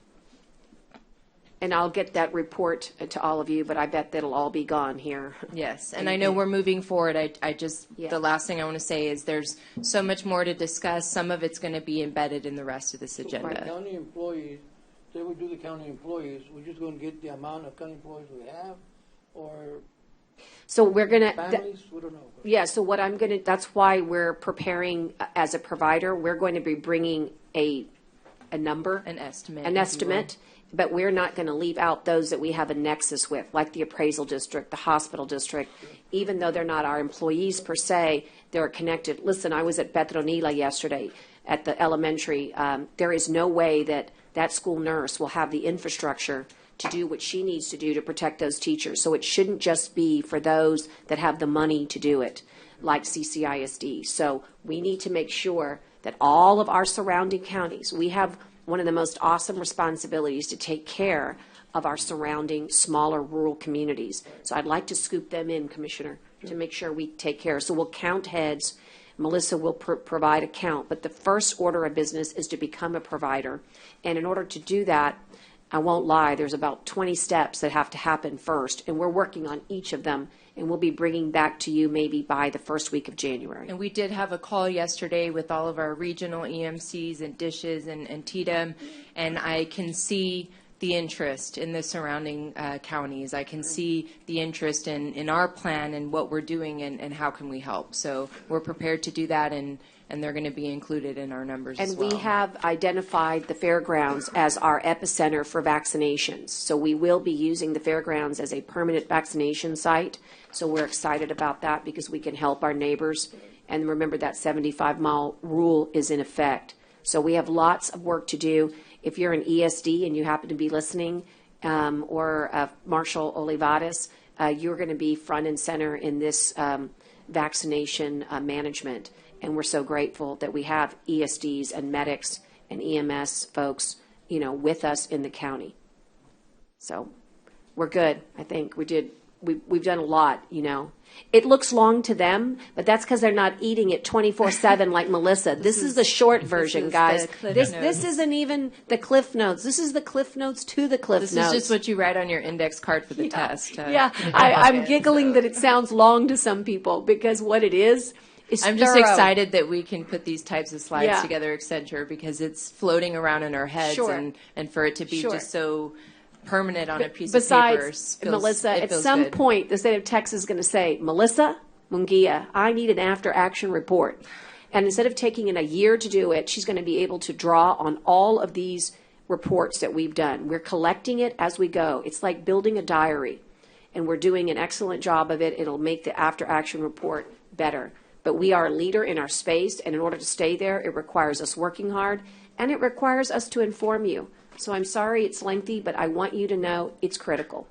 And I'll get that report to all of you, but I bet that'll all be gone here. Yes, and I know we're moving forward. The last thing I want to say is there's so much more to discuss. Some of it's going to be embedded in the rest of this agenda. County employees, say we do the county employees, we're just going to get the amount of county employees we have, or So we're going to. families? We don't know. Yeah, so what I'm going to, that's why we're preparing, as a provider, we're going to be bringing a number. An estimate. An estimate, but we're not going to leave out those that we have a nexus with, like the appraisal district, the hospital district. Even though they're not our employees per se, they're connected. Listen, I was at Petronila yesterday at the elementary. There is no way that that school nurse will have the infrastructure to do what she needs to do to protect those teachers. So it shouldn't just be for those that have the money to do it, like CCISD. So we need to make sure that all of our surrounding counties, we have one of the most awesome responsibilities to take care of our surrounding smaller rural communities. So I'd like to scoop them in, Commissioner, to make sure we take care. So we'll count heads. Melissa will provide a count, but the first order of business is to become a provider. And in order to do that, I won't lie, there's about 20 steps that have to happen first, and we're working on each of them, and we'll be bringing back to you maybe by the first week of January. And we did have a call yesterday with all of our regional EMCs and dishes and TDM, and I can see the interest in the surrounding counties. I can see the interest in our plan and what we're doing and how can we help. So we're prepared to do that, and they're going to be included in our numbers as well. And we have identified the fairgrounds as our epicenter for vaccinations. So we will be using the fairgrounds as a permanent vaccination site. So we're excited about that because we can help our neighbors. And remember that 75-mile rule is in effect. So we have lots of work to do. If you're an ESD and you happen to be listening, or Marshall Olivares, you're going to be front and center in this vaccination management. And we're so grateful that we have ESDs and medics and EMS folks, with us in the county. So we're good. I think we've done a lot, It looks long to them, but that's because they're not eating it 24/7 like Melissa. This is the short version, guys. This isn't even the Cliff Notes. This is the Cliff Notes to the Cliff Notes. This is just what you write on your index card for the test. I'm giggling that it sounds long to some people because what it is I'm just excited that we can put these types of slides together, Accenture, because it's floating around in our heads, and for it to be just so permanent on a piece of paper. Melissa, at some point, the state of Texas is going to say, Melissa Munguia, I need an after-action report. And instead of taking in a year to do it, she's going to be able to draw on all of these reports that we've done. We're collecting it as we go. It's like building a diary, and we're doing an excellent job of it. It'll make the after-action report better. But we are a leader in our space, and in order to stay there, it requires us working hard, and it requires us to inform you. So I'm sorry it's lengthy, but I want you to know it's critical.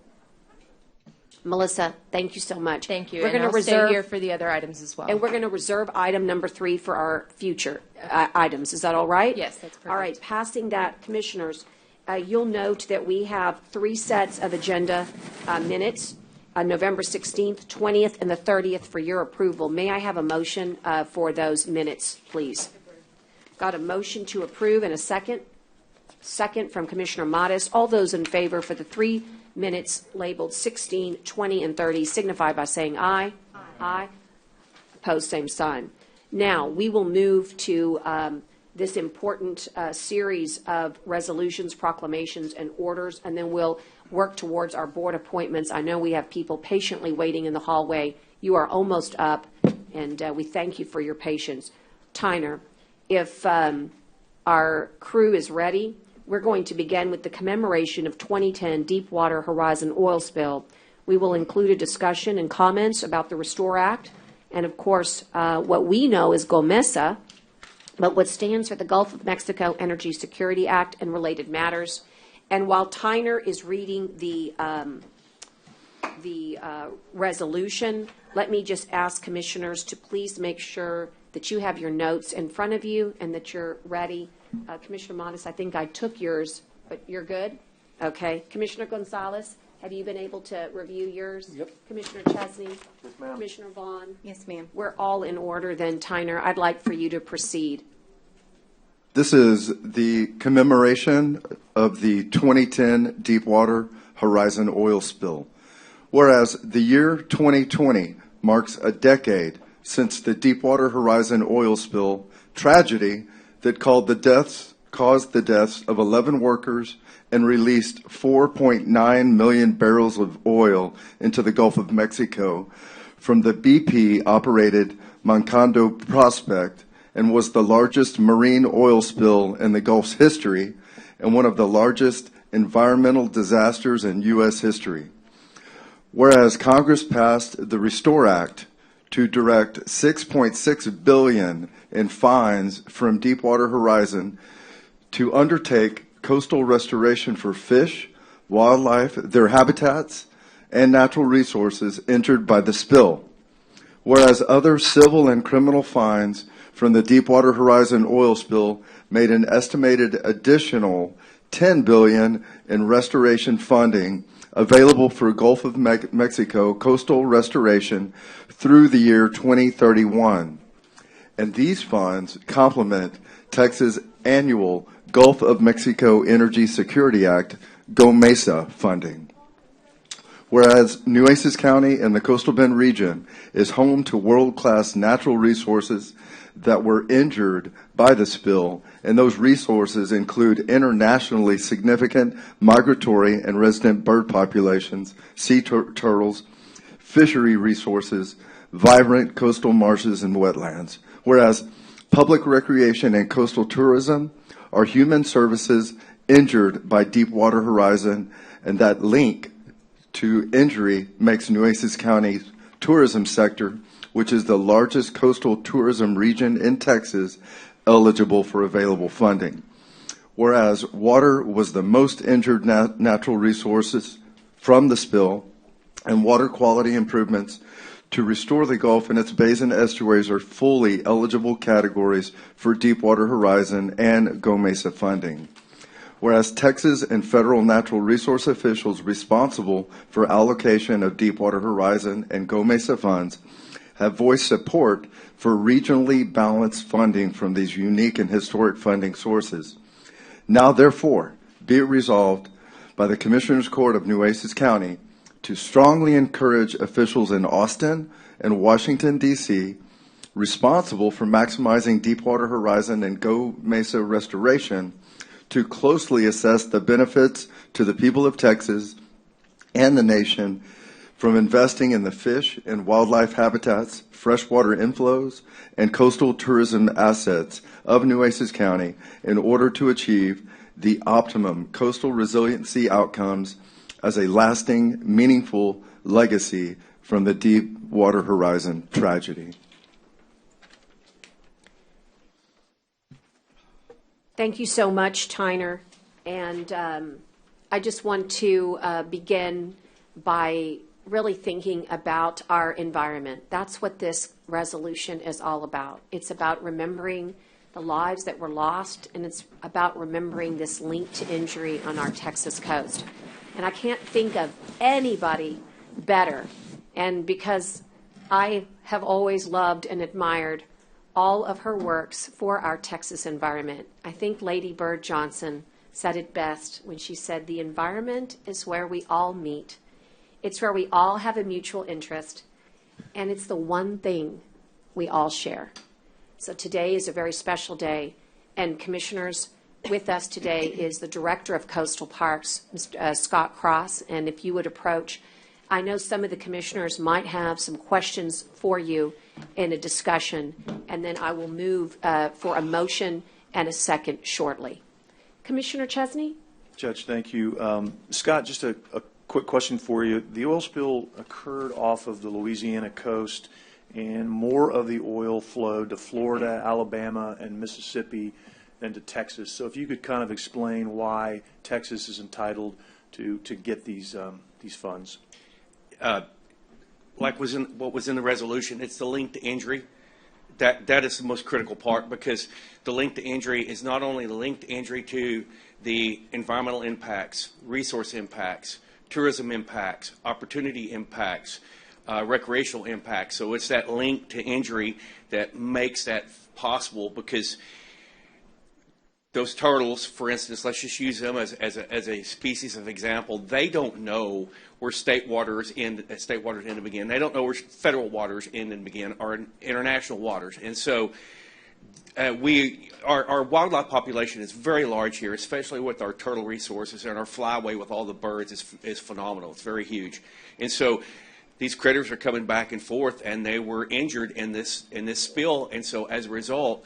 Melissa, thank you so much. Thank you. We're going to stay here for the other items as well. And we're going to reserve item number 3 for our future items. Is that all right? Yes, that's perfect. All right. Passing that, Commissioners, you'll note that we have 3 sets of agenda minutes. November 16th, 20th, and the 30th for your approval. May I have a motion for those minutes, please? Got a motion to approve and a second? Second from Commissioner Modis. All those in favor for the 3 minutes labeled 16, 20, and 30 signify by saying aye. Aye. Opposed, same sign. Now, we will move to this important series of resolutions, proclamations, and orders, and then we'll work towards our board appointments. I know we have people patiently waiting in the hallway. You are almost up, and we thank you for your patience. Tyner, if our crew is ready, we're going to begin with the commemoration of 2010 Deepwater Horizon oil spill. We will include a discussion and comments about the Restore Act, and of course, what we know is GOMESA, but what stands for the Gulf of Mexico Energy Security Act and related matters. And while Tyner is reading the resolution, let me just ask commissioners to please make sure that you have your notes in front of you and that you're ready. Commissioner Modis, I think I took yours, but you're good? Okay. Commissioner Gonzalez, have you been able to review yours? Yep. Commissioner Chesney? Yes, ma'am. Commissioner Vaughn? Yes, ma'am. We're all in order then, Tyner. I'd like for you to proceed. This is the commemoration of the 2010 Deepwater Horizon oil spill. Whereas the year 2020 marks a decade since the Deepwater Horizon oil spill tragedy that caused the deaths of 11 workers and released 4.9 million barrels of oil into the Gulf of Mexico from the BP-operated Macondo prospect, and was the largest marine oil spill in the Gulf's history and one of the largest environmental disasters in U.S. history. Whereas Congress passed the Restore Act to direct $6.6 billion in fines from Deepwater Horizon to undertake coastal restoration for fish, wildlife, their habitats, and natural resources injured by the spill. Whereas other civil and criminal fines from the Deepwater Horizon oil spill made an estimated additional $10 billion in restoration funding available for Gulf of Mexico coastal restoration through the year 2031. And these funds complement Texas' annual Gulf of Mexico Energy Security Act, GOMESA funding. Whereas Nueces County and the Coastal Bend region is home to world-class natural resources that were injured by the spill, and those resources include internationally significant migratory and resident bird populations, sea turtles, fishery resources, vibrant coastal marshes and wetlands. Whereas public recreation and coastal tourism are human services injured by Deepwater Horizon, and that link to injury makes Nueces County's tourism sector, which is the largest coastal tourism region in Texas, eligible for available funding. Whereas water was the most injured natural resources from the spill, and water quality improvements to restore the Gulf and its bays and estuaries are fully eligible categories for Deepwater Horizon and GOMESA funding. Whereas Texas and federal natural resource officials responsible for allocation of Deepwater Horizon and GOMESA funds have voiced support for regionally balanced funding from these unique and historic funding sources. Now, therefore, be it resolved by the Commissioners Court of Nueces County to strongly encourage officials in Austin and Washington, D.C., responsible for maximizing Deepwater Horizon and GOMESA restoration to closely assess the benefits to the people of Texas and the nation from investing in the fish and wildlife habitats, freshwater inflows, and coastal tourism assets of Nueces County in order to achieve the optimum coastal resiliency outcomes as a lasting, meaningful legacy from the Deepwater Horizon tragedy. Thank you so much, Tyner. And I just want to begin by really thinking about our environment. That's what this resolution is all about. It's about remembering the lives that were lost, and it's about remembering this link to injury on our Texas coast. And I can't think of anybody better. And because I have always loved and admired all of her works for our Texas environment, I think Lady Bird Johnson said it best when she said, "The environment is where we all meet. It's where we all have a mutual interest, and it's the one thing we all share." So today is a very special day, and commissioners, with us today is the Director of Coastal Parks, Mr. Scott Cross, and if you would approach, I know some of the commissioners might have some questions for you in a discussion, and then I will move for a motion and a second shortly. Commissioner Chesney? Judge, thank you. Scott, just a quick question for you. The oil spill occurred off of the Louisiana coast, and more of the oil flowed to Florida, Alabama, and Mississippi than to Texas. So if you could kind of explain why Texas is entitled to get these funds. Like what was in the resolution, it's the link to injury. That is the most critical part, because the link to injury is not only the link to injury to the environmental impacts, resource impacts, tourism impacts, opportunity impacts, recreational impacts. So it's that link to injury that makes that possible, because those turtles, for instance, let's just use them as a species of example. They don't know where state waters end and begin. They don't know where federal waters end and begin, or international waters. And so our wildlife population is very large here, especially with our turtle resources, and our flyway with all the birds is phenomenal. It's very huge. And so these critters are coming back and forth, and they were injured in this spill. And so as a result,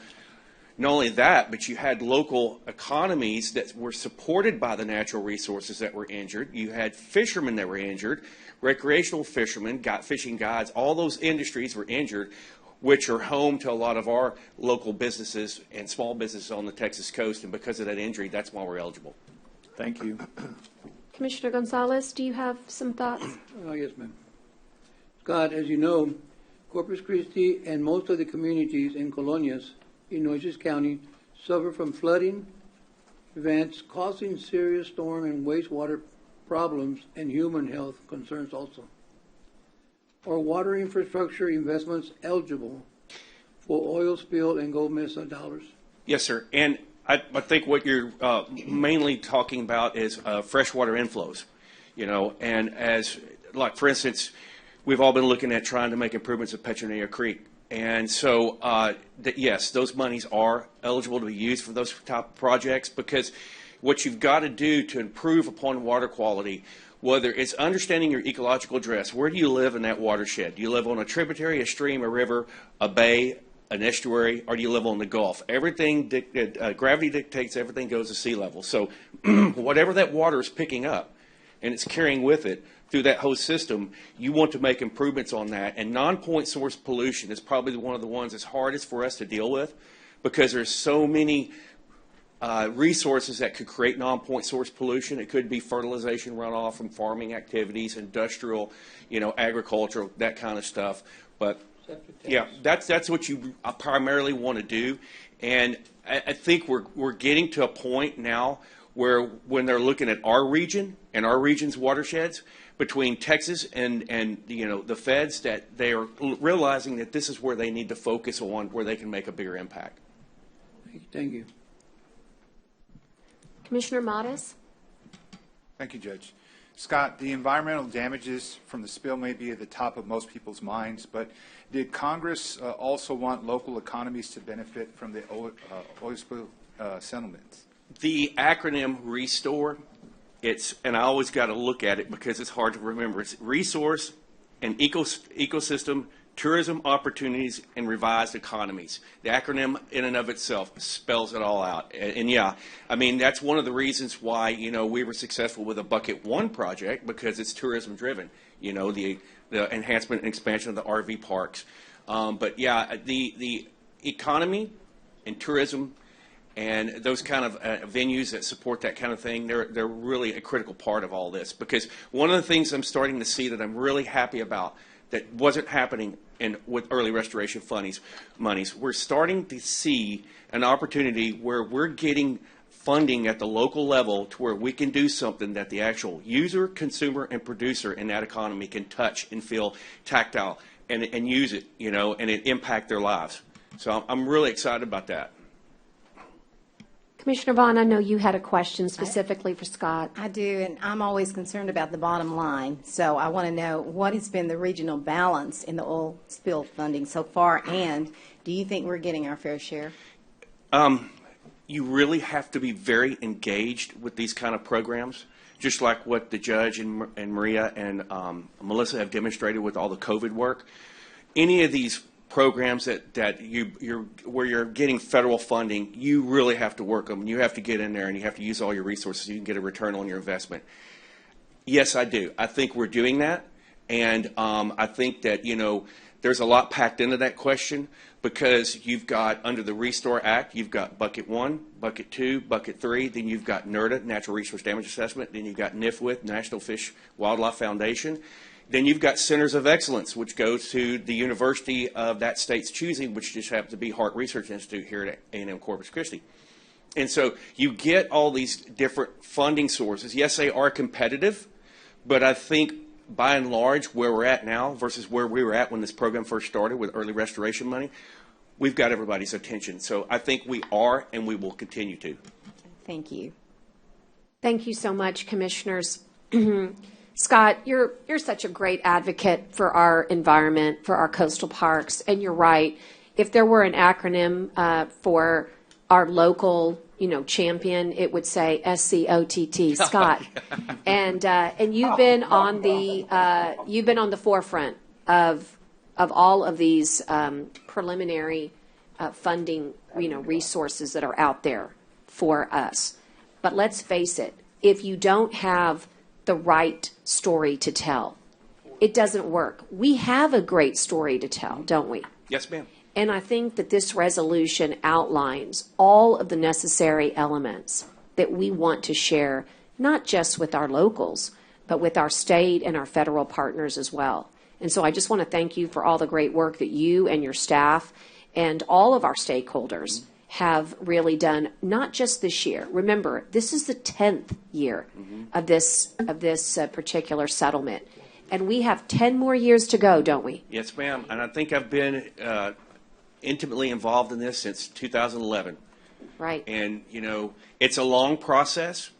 not only that, but you had local economies that were supported by the natural resources that were injured. You had fishermen that were injured, recreational fishermen, fishing guides, all those industries were injured, which are home to a lot of our local businesses and small businesses on the Texas coast. And because of that injury, that's why we're eligible. Thank you. Commissioner Gonzalez, do you have some thoughts? Oh, yes, ma'am. Scott, as you know, Corpus Christi and most of the communities in colonias in Nueces County suffer from flooding events causing serious storm and wastewater problems and human health concerns also. Are water infrastructure investments eligible for oil spill and Gold Mesa dollars? Yes, sir. And I think what you're mainly talking about is freshwater inflows, and like, for instance, we've all been looking at trying to make improvements at Petronilla Creek. And so, yes, those monies are eligible to be used for those type of projects, because what you've got to do to improve upon water quality, whether it's understanding your ecological address, where do you live in that watershed? Do you live on a tributary, a stream, a river, a bay, an estuary, or do you live on the Gulf? Everything, gravity dictates everything goes to sea level. So whatever that water is picking up and it's carrying with it through that host system, you want to make improvements on that. And non-point source pollution is probably one of the ones that's hardest for us to deal with, because there's so many resources that could create non-point source pollution. It could be fertilization runoff from farming activities, industrial, agricultural, that kind of stuff. But yeah, that's what you primarily want to do. And I think we're getting to a point now where, when they're looking at our region and our region's watersheds, between Texas and the feds, that they are realizing that this is where they need to focus on, where they can make a bigger impact. Thank you. Commissioner Modis? Thank you, Judge. Scott, the environmental damages from the spill may be at the top of most people's minds, but did Congress also want local economies to benefit from the oil spill settlements? The acronym RESTORE, and I always got to look at it because it's hard to remember. It's resource and ecosystem, tourism opportunities, and revised economies. The acronym in and of itself spells it all out. And yeah, I mean, that's one of the reasons why, we were successful with a Bucket 1 project, because it's tourism driven, the enhancement and expansion of the RV parks. But yeah, the economy and tourism and those kind of venues that support that kind of thing, they're really a critical part of all this. Because one of the things I'm starting to see that I'm really happy about that wasn't happening with early restoration monies, we're starting to see an opportunity where we're getting funding at the local level to where we can do something that the actual user, consumer, and producer in that economy can touch and feel tactile and use it, and it impact their lives. So I'm really excited about that. Commissioner Vaughn, I know you had a question specifically for Scott. I do, and I'm always concerned about the bottom line. So I want to know, what has been the regional balance in the oil spill funding so far, and do you think we're getting our fair share? You really have to be very engaged with these kind of programs, just like what the judge and Maria and Melissa have demonstrated with all the COVID work. Any of these programs where you're getting federal funding, you really have to work them. You have to get in there and you have to use all your resources so you can get a return on your investment. Yes, I do. I think we're doing that, and I think that there's a lot packed into that question, because you've got, under the Restore Act, you've got Bucket 1, Bucket 2, Bucket 3, then you've got NRDA, Natural Resource Damage Assessment, then you've got NIFWIT, National Fish Wildlife Foundation. Then you've got Centers of Excellence, which goes to the university of that state's choosing, which just happens to be Hart Research Institute here at A&M Corpus Christi. And so you get all these different funding sources. Yes, they are competitive, but I think by and large where we're at now versus where we were at when this program first started with early restoration money, we've got everybody's attention. So I think we are, and we will continue to. Thank you. Thank you so much, Commissioners. Scott, you're such a great advocate for our environment, for our coastal parks, and you're right. If there were an acronym for our local, champion, it would say SCOTT, Scott. And you've been on the forefront of all of these preliminary funding, resources that are out there for us. But let's face it, if you don't have the right story to tell, it doesn't work. We have a great story to tell, don't we? Yes, ma'am. And I think that this resolution outlines all of the necessary elements that we want to share, not just with our locals, but with our state and our federal partners as well. And so I just want to thank you for all the great work that you and your staff and all of our stakeholders have really done, not just this year. Remember, this is the 10th year of this particular settlement. And we have 10 more years to go, don't we? Yes, ma'am. And I think I've been intimately involved in this since 2011. Right. And, it's a long process.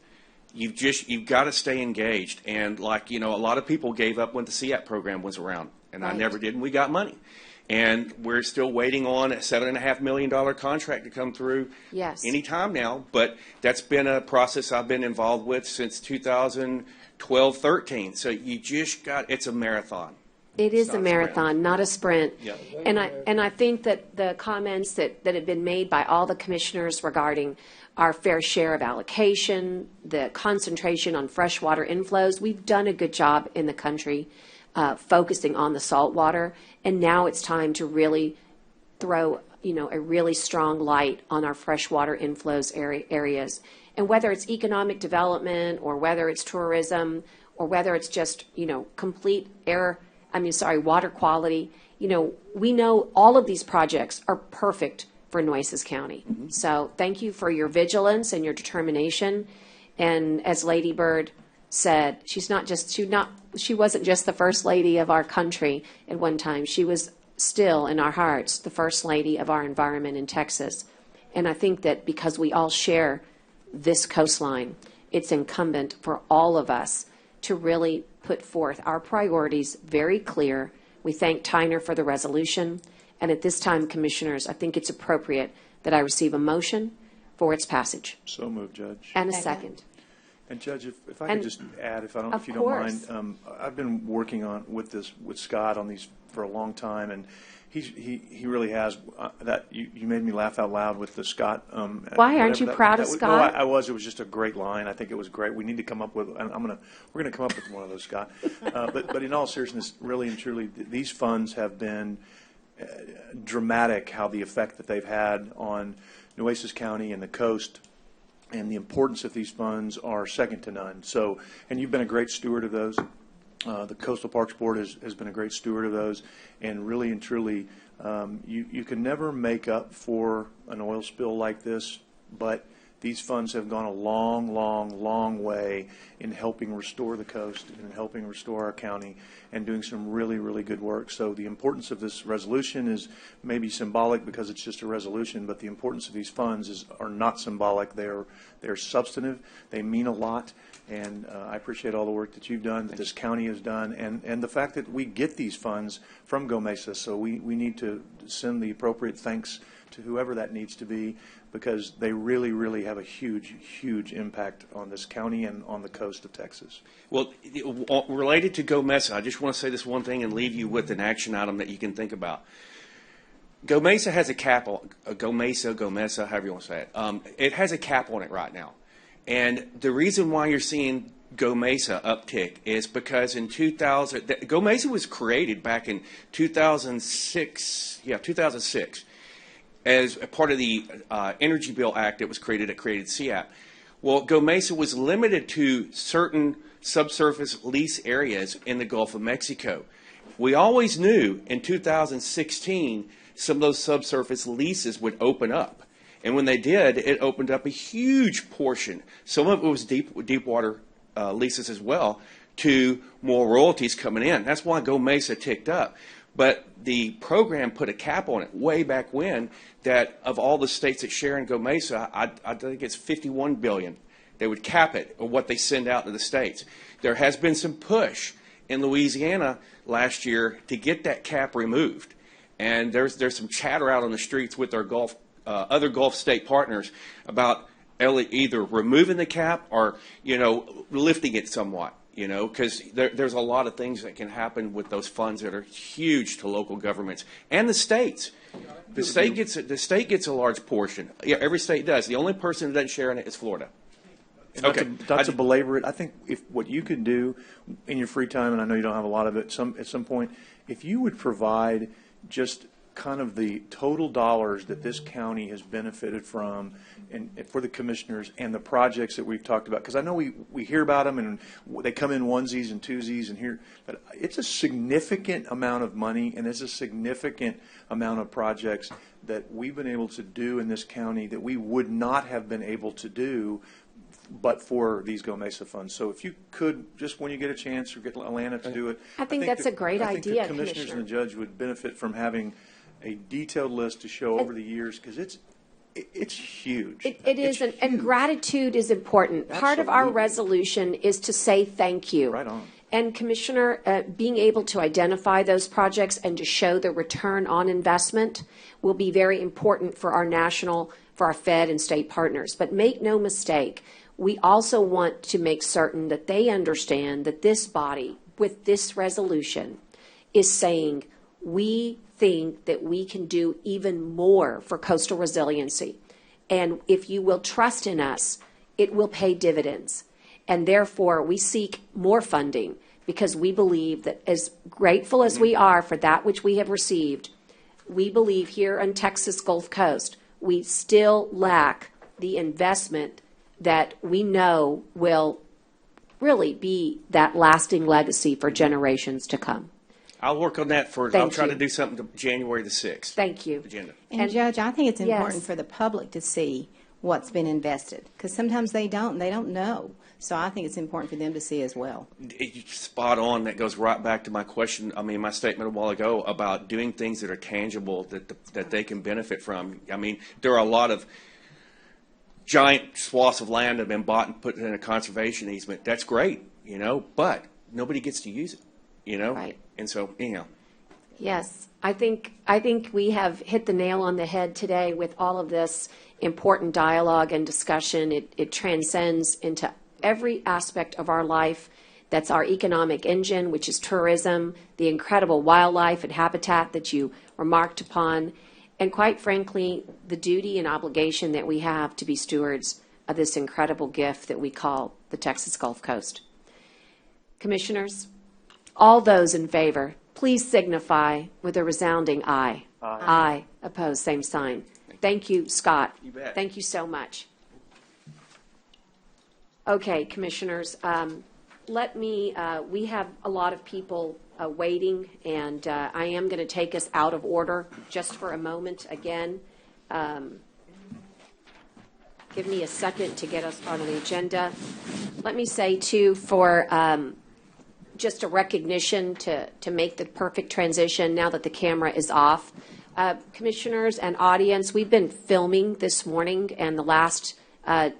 You've got to stay engaged. And a lot of people gave up when the CAP program was around. And I never did, and we got money. And we're still waiting on a $7.5 million contract to come through any time now. But that's been a process I've been involved with since 2012-13. So it's a marathon. It is a marathon, not a sprint. Yeah. And I think that the comments that have been made by all the commissioners regarding our fair share of allocation, the concentration on freshwater inflows, we've done a good job in the country focusing on the saltwater. And now it's time to really throw, a really strong light on our freshwater inflows areas. And whether it's economic development or whether it's tourism or whether it's just, complete water quality, we know all of these projects are perfect for Nueces County. So thank you for your vigilance and your determination. And as Lady Bird said, she wasn't just the first lady of our country at one time. She was still in our hearts the first lady of our environment in Texas. And I think that because we all share this coastline, it's incumbent for all of us to really put forth our priorities very clear. We thank Tyner for the resolution. And at this time, Commissioners, I think it's appropriate that I receive a motion for its passage. So moved, Judge. And a second. And Judge, if I could just add, if you don't mind, I've been working with Scott on these for a long time, and he really has. That you made me laugh out loud with the Scott. Why aren't you proud of Scott? No, I was. It was just a great line. I think it was great. We need to come up with. We're going to come up with one of those, Scott. But in all seriousness, really and truly, these funds have been dramatic. How the effect that they've had on Nueces County and the coast. And the importance of these funds are second to none. So, and you've been a great steward of those. The Coastal Parks Board has been a great steward of those. And really and truly, you can never make up for an oil spill like this, but these funds have gone a long, long, long way in helping restore the coast and helping restore our county and doing some really, really good work. So the importance of this resolution is maybe symbolic because it's just a resolution, but the importance of these funds are not symbolic. They're substantive. They mean a lot. And I appreciate all the work that you've done, that this county has done, and the fact that we get these funds from GOMESA. So we need to send the appropriate thanks to whoever that needs to be, because they really, really have a huge, huge impact on this county and on the coast of Texas. Well, related to GOMESA, I just want to say this one thing and leave you with an action item that you can think about. GOMESA has a cap on GOMESA, however you want to say it. It has a cap on it right now. And the reason why you're seeing GOMESA uptick is because in 2000, GOMESA was created back in 2006. Yeah, 2006. As a part of the Energy Bill Act that was created, it created CAP. Well, GOMESA was limited to certain subsurface lease areas in the Gulf of Mexico. We always knew in 2016 some of those subsurface leases would open up. And when they did, it opened up a huge portion. Some of it was deep water leases as well, to more royalties coming in. That's why GOMESA ticked up. But the program put a cap on it way back when, that of all the states that share in Go Mesa, I think it's 51 billion. They would cap it, or what they send out to the states. There has been some push in Louisiana last year to get that cap removed. And there's some chatter out on the streets with our other Gulf state partners about either removing the cap or, lifting it somewhat, because there's a lot of things that can happen with those funds that are huge to local governments and the states. The state gets a large portion. Yeah, every state does. The only person that doesn't share in it is Florida. Okay. Not to belabor it, I think if what you could do in your free time, and I know you don't have a lot of it, at some point, if you would provide just kind of the total dollars that this county has benefited from, and for the commissioners, and the projects that we've talked about, because I know we hear about them and they come in onesies and twosies and here, but it's a significant amount of money and it's a significant amount of projects that we've been able to do in this county that we would not have been able to do but for these Go Mesa funds. So if you could, just when you get a chance, or get Alana to do it. I think that's a great idea, I think the commissioners Commissioner. and the judge would benefit from having a detailed list to show over the years, because it's huge. It is, and gratitude is important. Part of our Absolutely. resolution is to say thank you. Right on. And Commissioner, being able to identify those projects and to show the return on investment will be very important for our Fed and state partners. But make no mistake, we also want to make certain that they understand that this body, with this resolution, is saying we think that we can do even more for coastal resiliency. And if you will trust in us, it will pay dividends. And therefore, we seek more funding because we believe that as grateful as we are for that which we have received, we believe here on Texas Gulf Coast, we still lack the investment that we know will really be that lasting legacy for generations to come. I'll work on that for, Thank I'll try you. to do something to January the 6th. Thank you. Agenda. And Judge, I think it's important Yes. for the public to see what's been invested, because sometimes they don't know. So I think it's important for them to see as well. Spot on. That goes right back to my question, my statement a while ago about doing things that are tangible that they can benefit from. There are a lot of giant swaths of land that have been bought and put in a conservation easement. That's great, but nobody gets to use it, Right. And so, Yes, I think we have hit the nail on the head today with all of this important dialogue and discussion. It transcends into every aspect of our life. That's our economic engine, which is tourism, the incredible wildlife and habitat that you remarked upon, and quite frankly, the duty and obligation that we have to be stewards of this incredible gift that we call the Texas Gulf Coast. Commissioners, all those in favor, please signify with a resounding aye. Aye. Aye. Opposed, same sign. Thank you, Scott. You bet. Thank you so much. Okay, Commissioners, we have a lot of people waiting, and I am going to take us out of order just for a moment again. Give me a second to get us on the agenda. Let me say, too, for just a recognition to make the perfect transition now that the camera is off. Commissioners and audience, we've been filming this morning and the last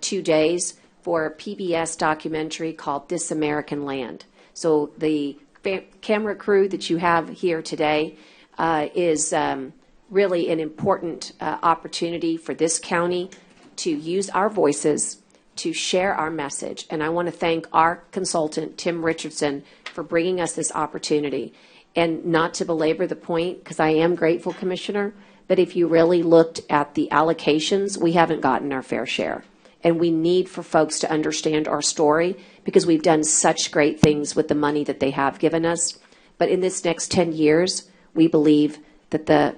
2 days for a PBS documentary called This American Land. So the camera crew that you have here today is really an important opportunity for this county to use our voices to share our message. And I want to thank our consultant, Tim Richardson, for bringing us this opportunity. And not to belabor the point, because I am grateful, Commissioner, but if you really looked at the allocations, we haven't gotten our fair share. And we need for folks to understand our story because we've done such great things with the money that they have given us. But in this next 10 years, we believe that the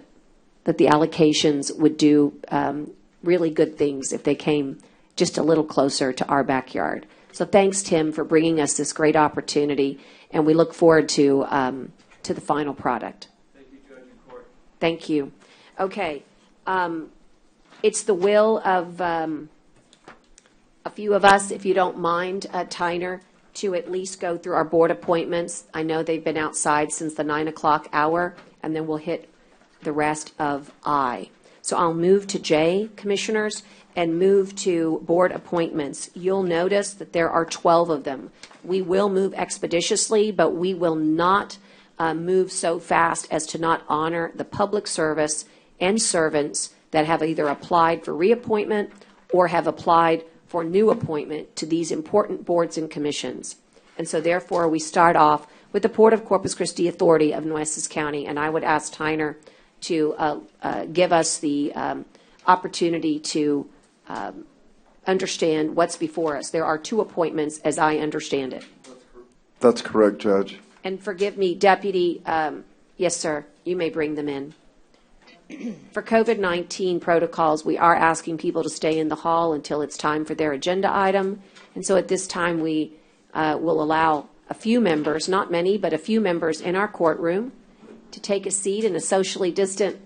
allocations would do really good things if they came just a little closer to our backyard. So thanks, Tim, for bringing us this great opportunity, and we look forward to the final product. Thank you, Judge and Court. Thank you. Okay. It's the will of a few of us, if you don't mind, Tyner, to at least go through our board appointments. I know they've been outside since the 9 o'clock hour, and then we'll hit the rest of I. So I'll move to J, Commissioners, and move to board appointments. You'll notice that there are 12 of them. We will move expeditiously, but we will not move so fast as to not honor the public service and servants that have either applied for reappointment or have applied for new appointment to these important boards and commissions. And so therefore, we start off with the Port of Corpus Christi Authority of Nueces County, and I would ask Tyner to give us the opportunity to understand what's before us. There are 2 appointments, as I understand it. That's correct, Judge. And forgive me, Deputy, yes, sir, you may bring them in. For COVID-19 protocols, we are asking people to stay in the hall until it's time for their agenda item. And so at this time, we will allow a few members, not many, but a few members in our courtroom to take a seat in a socially distant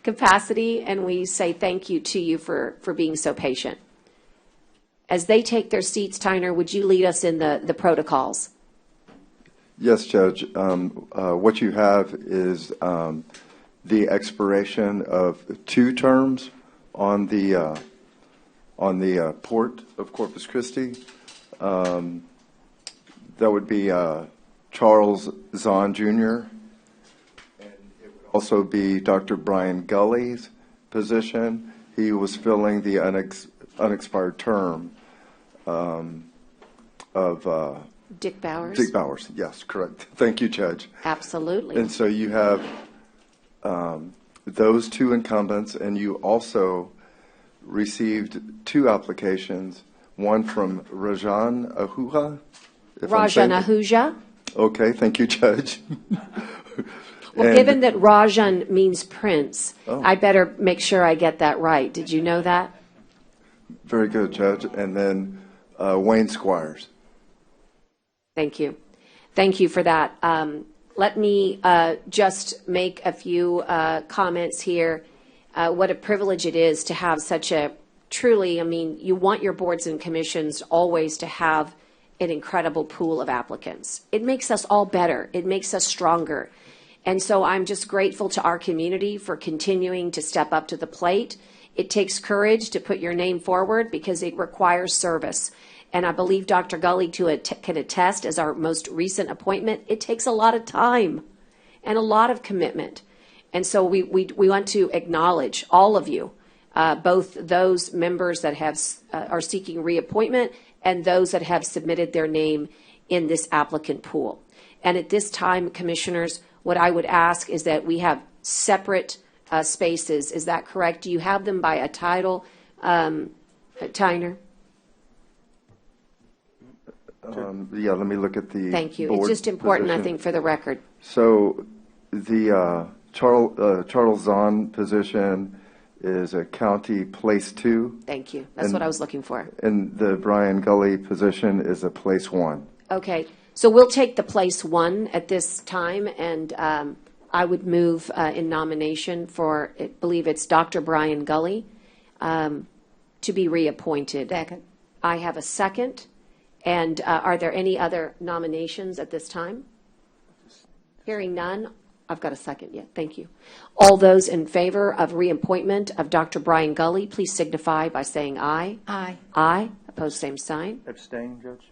capacity, and we say thank you to you for being so patient. As they take their seats, Tyner, would you lead us in the protocols? Yes, Judge. What you have is the expiration of 2 terms on the Port of Corpus Christi. That would be Charles Zahn Jr., also be Dr. Brian Gully's position. He was filling the unexpired term of Dick Bowers? Dick Bowers, yes, correct. Thank you, Judge. Absolutely. And so you have those 2 incumbents, and you also received 2 applications, one from Rajan Ahuja. Rajan Ahuja. Okay, thank you, Judge. Well, given that Rajan means prince, Oh. I better make sure I get that right. Did you know that? Very good, Judge. And then Wayne Squires. Thank you. Thank you for that. Let me just make a few comments here. What a privilege it is to have such a truly, I mean, you want your boards and commissions always to have an incredible pool of applicants. It makes us all better. It makes us stronger. And so I'm just grateful to our community for continuing to step up to the plate. It takes courage to put your name forward because it requires service. And I believe Dr. Gully can attest, as our most recent appointment, it takes a lot of time and a lot of commitment. And so we want to acknowledge all of you, both those members that are seeking reappointment and those that have submitted their name in this applicant pool. And at this time, Commissioners, what I would ask is that we have separate spaces. Is that correct? Do you have them by a title, Tyner? Yeah, let me look at the Thank you. board It's just important, position. I think, for the record. So the Charles Zahn position is a county place 2. Thank you. That's what I was looking for. And the Brian Gully position is a place 1. Okay. So we'll take the place 1 at this time, and I would move in nomination for, I believe it's Dr. Brian Gully, to be reappointed. Second. I have a second. And are there any other nominations at this time? Hearing none, I've got a second yet. Thank you. All those in favor of reappointment of Dr. Brian Gully, please signify by saying aye. Aye. Aye. Opposed, same sign. Abstain, Judge?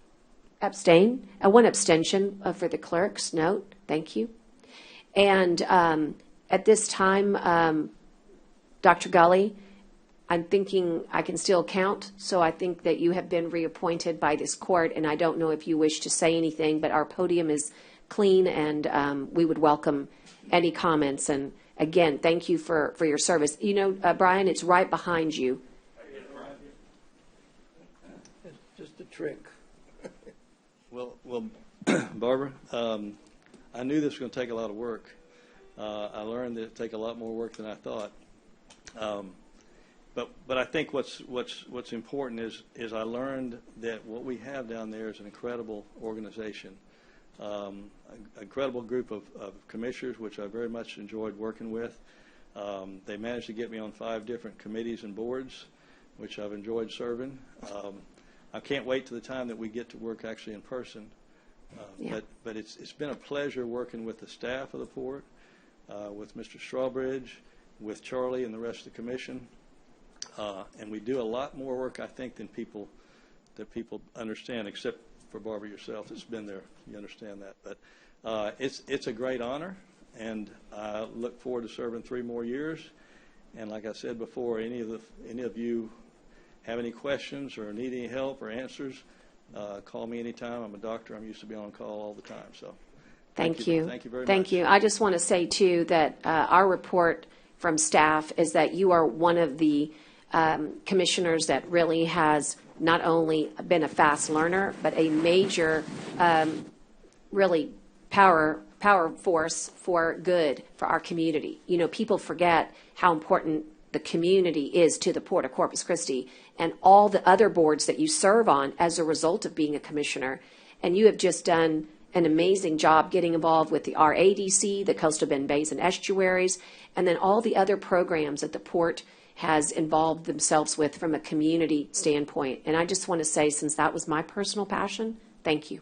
Abstain. One abstention for the clerk's note. Thank you. And at this time, Dr. Gully, I'm thinking I can still count, so I think that you have been reappointed by this court, and I don't know if you wish to say anything, but our podium is clean, and we would welcome any comments. And again, thank you for your service. You know, Brian, it's right behind you. It's just a trick. Well, Barbara, I knew this was going to take a lot of work. I learned that it'd take a lot more work than I thought. But I think what's important is I learned that what we have down there is an incredible organization, an incredible group of commissioners, which I very much enjoyed working with. They managed to get me on 5 different committees and boards, which I've enjoyed serving. I can't wait to the time that we get to work actually in person. But it's been a pleasure working with the staff of the port, with Mr. Strawbridge, with Charlie and the rest of the commission. And we do a lot more work, I think, than people understand, except for Barbara yourself. It's been there. You understand that. But it's a great honor, and I look forward to serving 3 more years. And like I said before, any of you have any questions or need any help or answers, call me anytime. I'm a doctor. I'm used to being on call all the time. So Thank you. Thank you very much. Thank you. I just want to say, too, that our report from staff is that you are one of the commissioners that really has not only been a fast learner, but a major, really power force for good for our community. You know, people forget how important the community is to the Port of Corpus Christi and all the other boards that you serve on as a result of being a commissioner. And you have just done an amazing job getting involved with the RADC, the Coastal Bend Bays and Estuaries, and then all the other programs that the Port has involved themselves with from a community standpoint. And I just want to say, since that was my personal passion, thank you.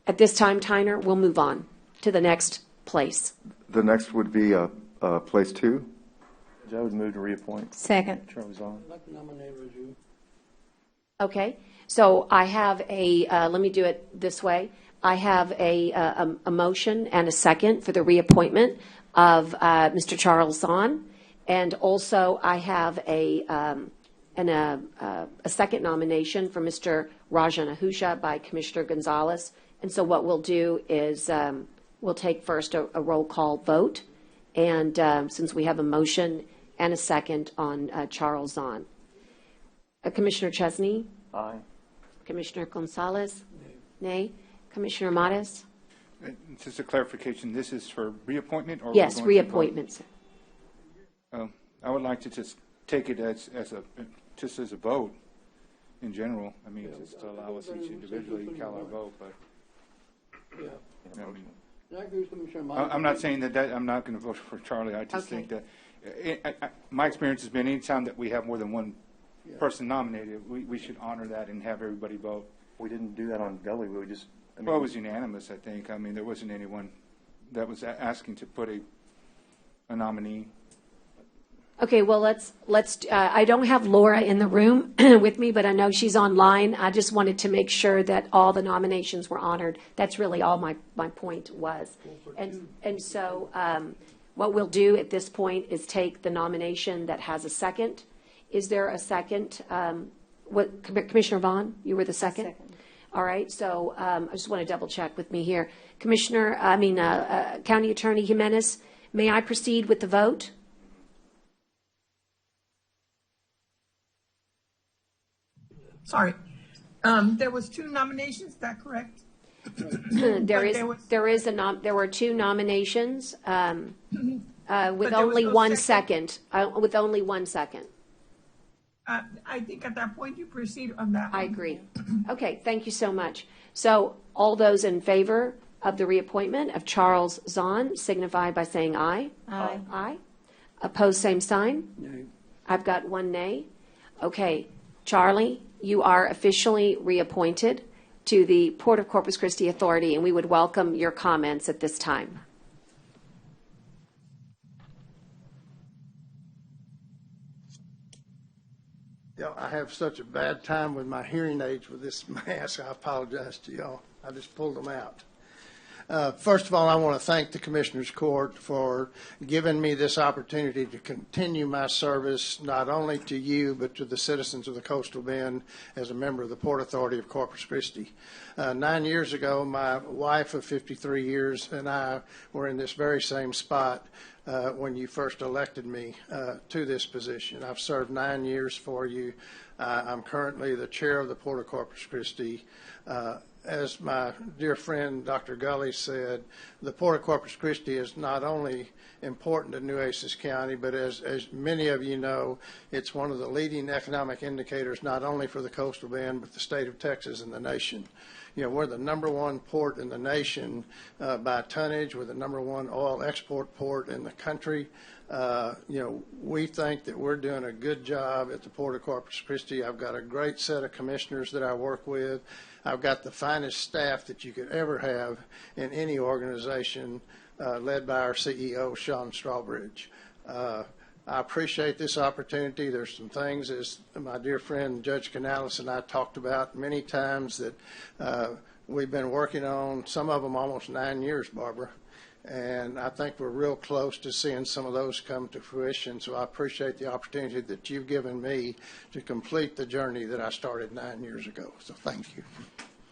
At this time, Tyner, we'll move on to the next place. The next would be place 2. I would move to reappoint. Second. Charlie Zahn. I'd like to nominate Raju. Okay, so I have let me do it this way. I have a motion and a second for the reappointment of Mr. Charles Zahn. And also I have a second nomination for Mr. Rajan Ahusha by Commissioner Gonzalez. And so what we'll do is we'll take first a roll call vote. And since we have a motion and a second on Charles Zahn. Commissioner Chesney? Aye. Commissioner Gonzalez? Nay. Commissioner Matas? Just a clarification, this is for reappointment? Or Yes, we're going to vote? reappointments. I would like to just take it as a vote in general. I mean, just to allow us each individually to call our vote, but. Yeah. I mean, I agree with Commissioner Monson. I'm not saying that I'm not going to vote for Charlie. I just think that my experience has been anytime that we have more than one person nominated, we should honor that and have everybody vote. We didn't do that on Gully. We just. Well, it was unanimous, I think. I mean, there wasn't anyone that was asking to put a nominee. Okay, well, let's I don't have Laura in the room with me, but I know she's online. I just wanted to make sure that all the nominations were honored. That's really all my point was. And so what we'll do at this point is take the nomination that has a second. Is there a second? Commissioner Vaughn, you were the second? Second. All right, so I just want to double check with me here. County Attorney Jimenez, may I proceed with the vote? Sorry. There was 2 nominations, is that correct? There were 2 nominations with only one second. With only 1 second. I think at that point you proceed on that. I agree. Okay, thank you so much. So all those in favor of the reappointment of Charles Zahn signify by saying aye. Aye. Aye. Opposed, same sign. Nay. I've got 1 nay. Okay, Charlie, you are officially reappointed to the Port of Corpus Christi Authority, and we would welcome your comments at this time. Yeah, I have such a bad time with my hearing aids with this mask. I apologize to y'all. I just pulled them out. First of all, I want to thank the Commissioners Court for giving me this opportunity to continue my service not only to you but to the citizens of the Coastal Bend as a member of the Port Authority of Corpus Christi. 9 years ago, my wife of 53 years and I were in this very same spot when you first elected me to this position. I've served 9 years for you. I'm currently the chair of the Port of Corpus Christi. As my dear friend Dr. Gully said, the Port of Corpus Christi is not only important to Nueces County, but as many of you know, it's one of the leading economic indicators not only for the Coastal Bend, but the state of Texas and the nation. You know, we're the #1 port in the nation by tonnage. We're the #1 oil export port in the country. You know, we think that we're doing a good job at the Port of Corpus Christi. I've got a great set of commissioners that I work with. I've got the finest staff that you could ever have in any organization led by our CEO, Sean Strawbridge. I appreciate this opportunity. There's some things, as my dear friend Judge CANALES and I talked about many times, that we've been working on, some of them almost 9 years, Barbara. And I think we're real close to seeing some of those come to fruition. So I appreciate the opportunity that you've given me to complete the journey that I started 9 years ago. So thank you.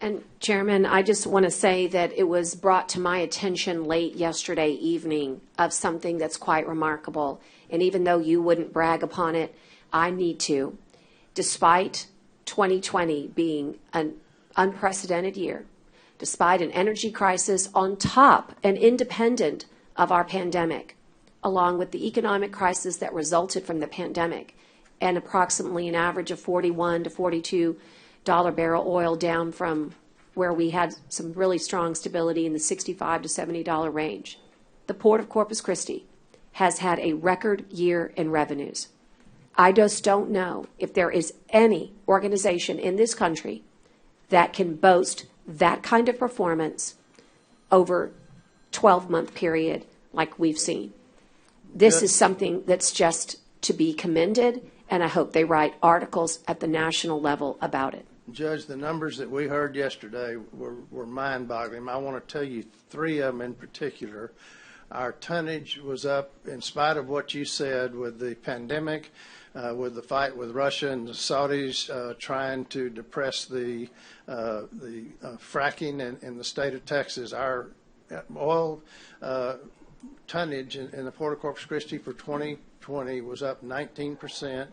And Chairman, I just want to say that it was brought to my attention late yesterday evening of something that's quite remarkable. And even though you wouldn't brag upon it, I need to. Despite 2020 being an unprecedented year, despite an energy crisis on top and independent of our pandemic, along with the economic crisis that resulted from the pandemic, and approximately an average of $41 to $42 barrel oil, down from where we had some really strong stability in the $65 to $70 range, the Port of Corpus Christi has had a record year in revenues. I just don't know if there is any organization in this country that can boast that kind of performance over 12-month period like we've seen. This is something that's just to be commended, and I hope they write articles at the national level about it. Judge, the numbers that we heard yesterday were mind-boggling. I want to tell you three of them in particular. Our tonnage was up in spite of what you said with the pandemic, with the fight with Russia and the Saudis trying to depress the fracking in the state of Texas. Our oil tonnage in the Port of Corpus Christi for 2020 was up 19%.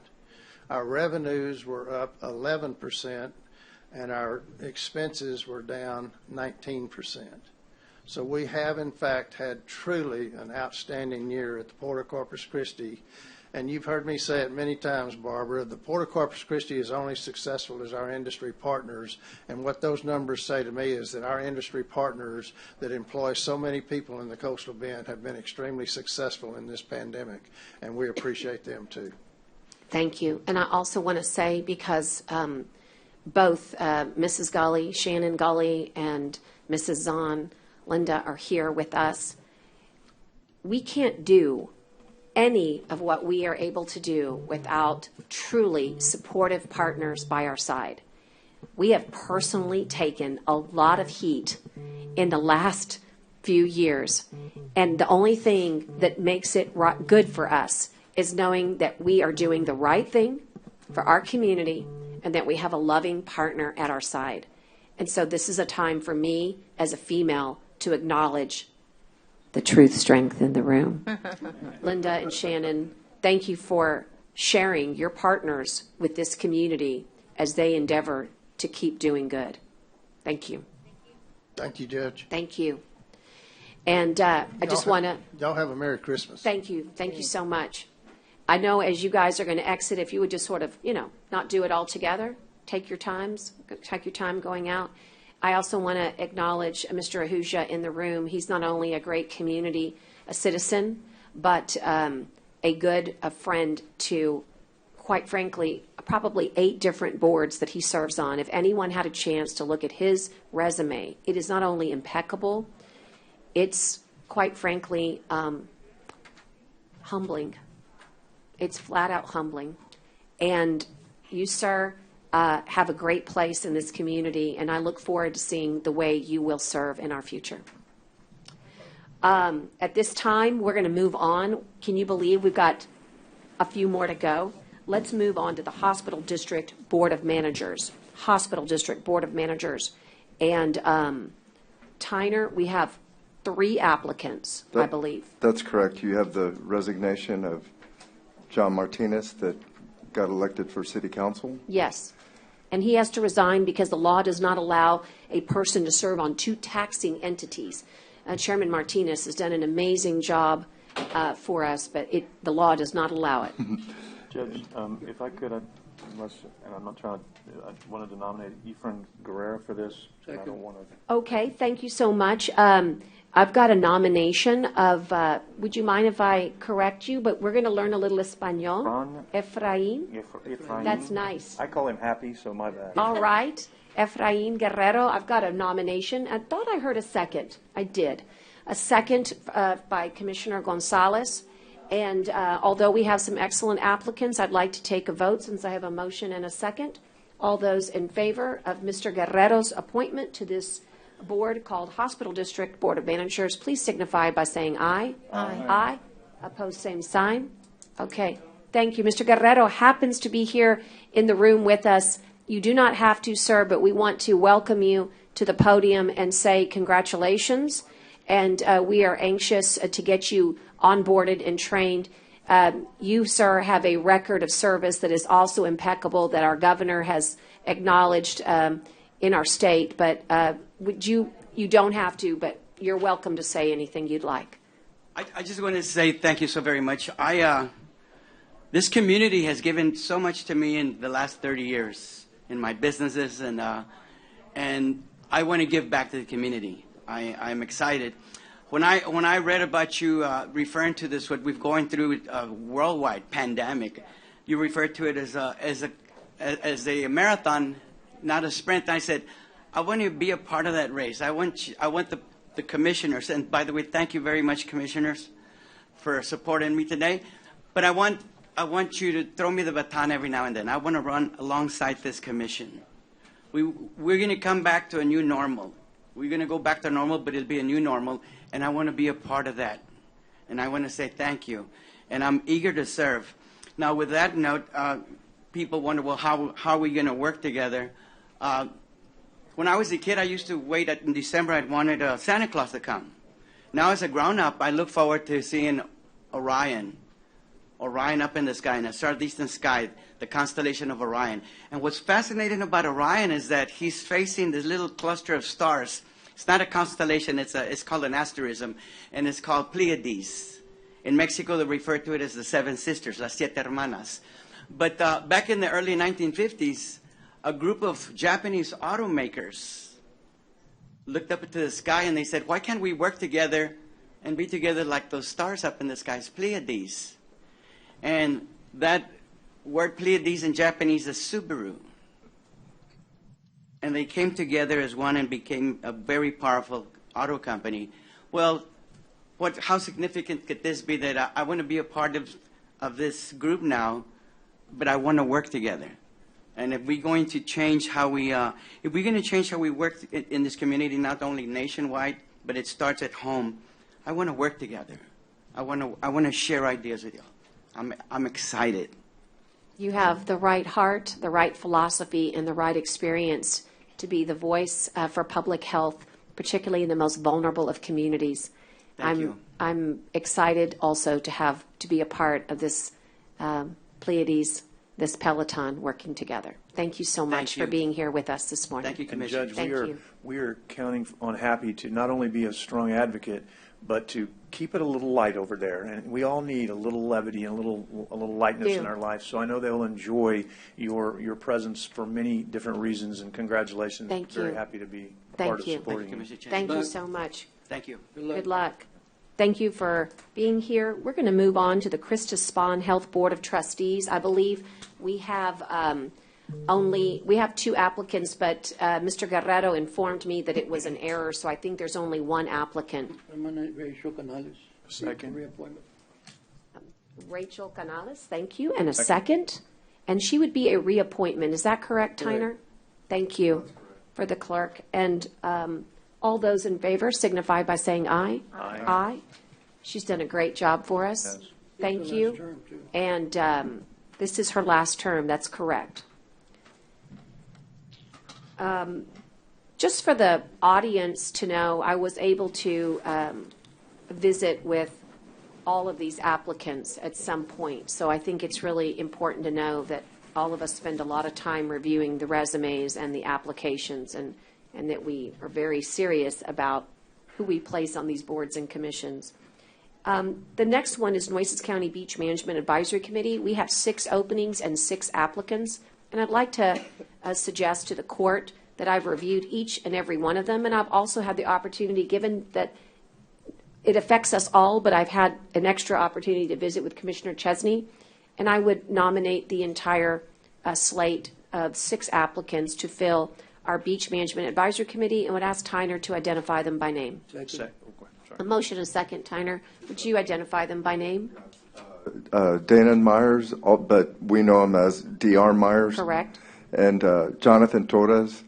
Our revenues were up 11%, and our expenses were down 19%. So we have, in fact, had truly an outstanding year at the Port of Corpus Christi. And you've heard me say it many times, Barbara, the Port of Corpus Christi is only successful as our industry partners. And what those numbers say to me is that our industry partners that employ so many people in the coastal bend have been extremely successful in this pandemic, and we appreciate them too. Thank you. And I also want to say, because both Mrs. Gully, Shannon Gully, and Mrs. Zahn, Linda, are here with us, we can't do any of what we are able to do without truly supportive partners by our side. We have personally taken a lot of heat in the last few years, and the only thing that makes it good for us is knowing that we are doing the right thing for our community and that we have a loving partner at our side. And so this is a time for me as a female to acknowledge the truth strength in the room. Linda and Shannon, thank you for sharing your partners with this community as they endeavor to keep doing good. Thank you. Thank you, Judge. Thank you. And I just want to... Y'all have a Merry Christmas. Thank you. Thank you so much. I know as you guys are going to exit, if you would just sort of, not do it all together, take your time going out. I also want to acknowledge Mr. Ahuja in the room. He's not only a great community, a citizen, but a friend to, quite frankly, probably 8 different boards that he serves on. If anyone had a chance to look at his resume, it is not only impeccable, it's quite frankly humbling. It's flat out humbling. And you, sir, have a great place in this community, and I look forward to seeing the way you will serve in our future. At this time, we're going to move on. Can you believe we've got a few more to go? Let's move on to the Hospital District Board of Managers. Hospital District Board of Managers. And Tyner, we have 3 applicants, I believe. That's correct. You have the resignation of John Martinez that got elected for City Council. Yes. And he has to resign because the law does not allow a person to serve on 2 taxing entities. Chairman Martinez has done an amazing job for us, but the law does not allow it. Judge, if I could, unless, and I'm not trying to, I wanted to nominate Efren Guerrera for this. I don't want to. Okay, thank you so much. I've got a nomination of, would you mind if I correct you? But we're going to learn a little Espanol. Efraín. That's nice. I call him Happy, so my bad. All right. Efraín Guerrero. I've got a nomination. I thought I heard a second. I did. A second by Commissioner Gonzalez. And although we have some excellent applicants, I'd like to take a vote since I have a motion and a second. All those in favor of Mr. Guerrero's appointment to this board called Hospital District Board of Managers, please signify by saying aye. Aye. Aye. Opposed, same sign. Okay. Thank you. Mr. Guerrero happens to be here in the room with us. You do not have to, sir, but we want to welcome you to the podium and say congratulations. And we are anxious to get you onboarded and trained. You, sir, have a record of service that is also impeccable that our governor has acknowledged in our state. But you don't have to, but you're welcome to say anything you'd like. I just want to say thank you so very much. This community has given so much to me in the last 30 years in my businesses, and I want to give back to the community. I'm excited. When I read about you referring to this, what we've going through a worldwide pandemic, you referred to it as a marathon, not a sprint. I said, I want to be a part of that race. I want the commissioners, and by the way, thank you very much, commissioners, for supporting me today. But I want you to throw me the baton every now and then. I want to run alongside this commission. We're going to come back to a new normal. We're going to go back to normal, but it'll be a new normal, and I want to be a part of that. And I want to say thank you. And I'm eager to serve. Now, with that note, people wonder, well, how are we going to work together? When I was a kid, I used to wait in December. I wanted Santa Claus to come. Now, as a grown-up, I look forward to seeing Orion up in the sky, in the southeastern sky, the constellation of Orion. And what's fascinating about Orion is that he's facing this little cluster of stars. It's not a constellation, it's called an asterism, and it's called Pleiades. In Mexico, they refer to it as the Seven Sisters, las siete hermanas. But back in the early 1950s, a group of Japanese automakers looked up into the sky and they said, why can't we work together and be together like those stars up in the skies, Pleiades? And that word Pleiades in Japanese is Subaru. And they came together as one and became a very powerful auto company. Well, how significant could this be that I want to be a part of this group now, but I want to work together. And if we're going to change how we work in this community, not only nationwide, but it starts at home, I want to work together. I want to share ideas with you. I'm excited. You have the right heart, the right philosophy, and the right experience to be the voice for public health, particularly in the most vulnerable of communities. Thank you. I'm excited also to be a part of this Pleiades, this Peloton working together. Thank you so much for being here with us this morning. Thank you, Commissioner. Judge, we are counting on Happy to not only be a strong advocate, but to keep it a little light over there. And we all need a little levity and a little lightness in our life. So I know they'll enjoy your presence for many different reasons. And congratulations. Thank you. Very happy to be part of supporting you. Thank you so much. Thank you. Good luck. Thank you for being here. We're going to move on to the Christus Spahn Health Board of Trustees. I believe we have two applicants, but Mr. Guerrero informed me that it was an error, so I think there's only one applicant. Rachel Canales. Second. Reappointment. Rachel Canales, thank you, and a second. And she would be a reappointment. Is that correct, Tyner? Thank you for the clerk. And all those in favor signify by saying aye. Aye. Aye. She's done a great job for us. Yes. Thank you. And this is her last term. That's correct. Just for the audience to know, I was able to visit with all of these applicants at some point. So I think it's really important to know that all of us spend a lot of time reviewing the resumes and the applications, and that we are very serious about who we place on these boards and commissions. The next one is Nueces County Beach Management Advisory Committee. We have 6 openings and 6 applicants, and I'd like to suggest to the court that I've reviewed each and every one of them, and I've also had the opportunity, given that it affects us all, but I've had an extra opportunity to visit with Commissioner Chesney, and I would nominate the entire slate of 6 applicants to fill our Beach Management Advisory Committee, and would ask Tyner to identify them by name. A motion and a second, Tyner. Would you identify them by name? Dana Myers, but we know him as D.R. Myers. Correct. And Jonathan Torres,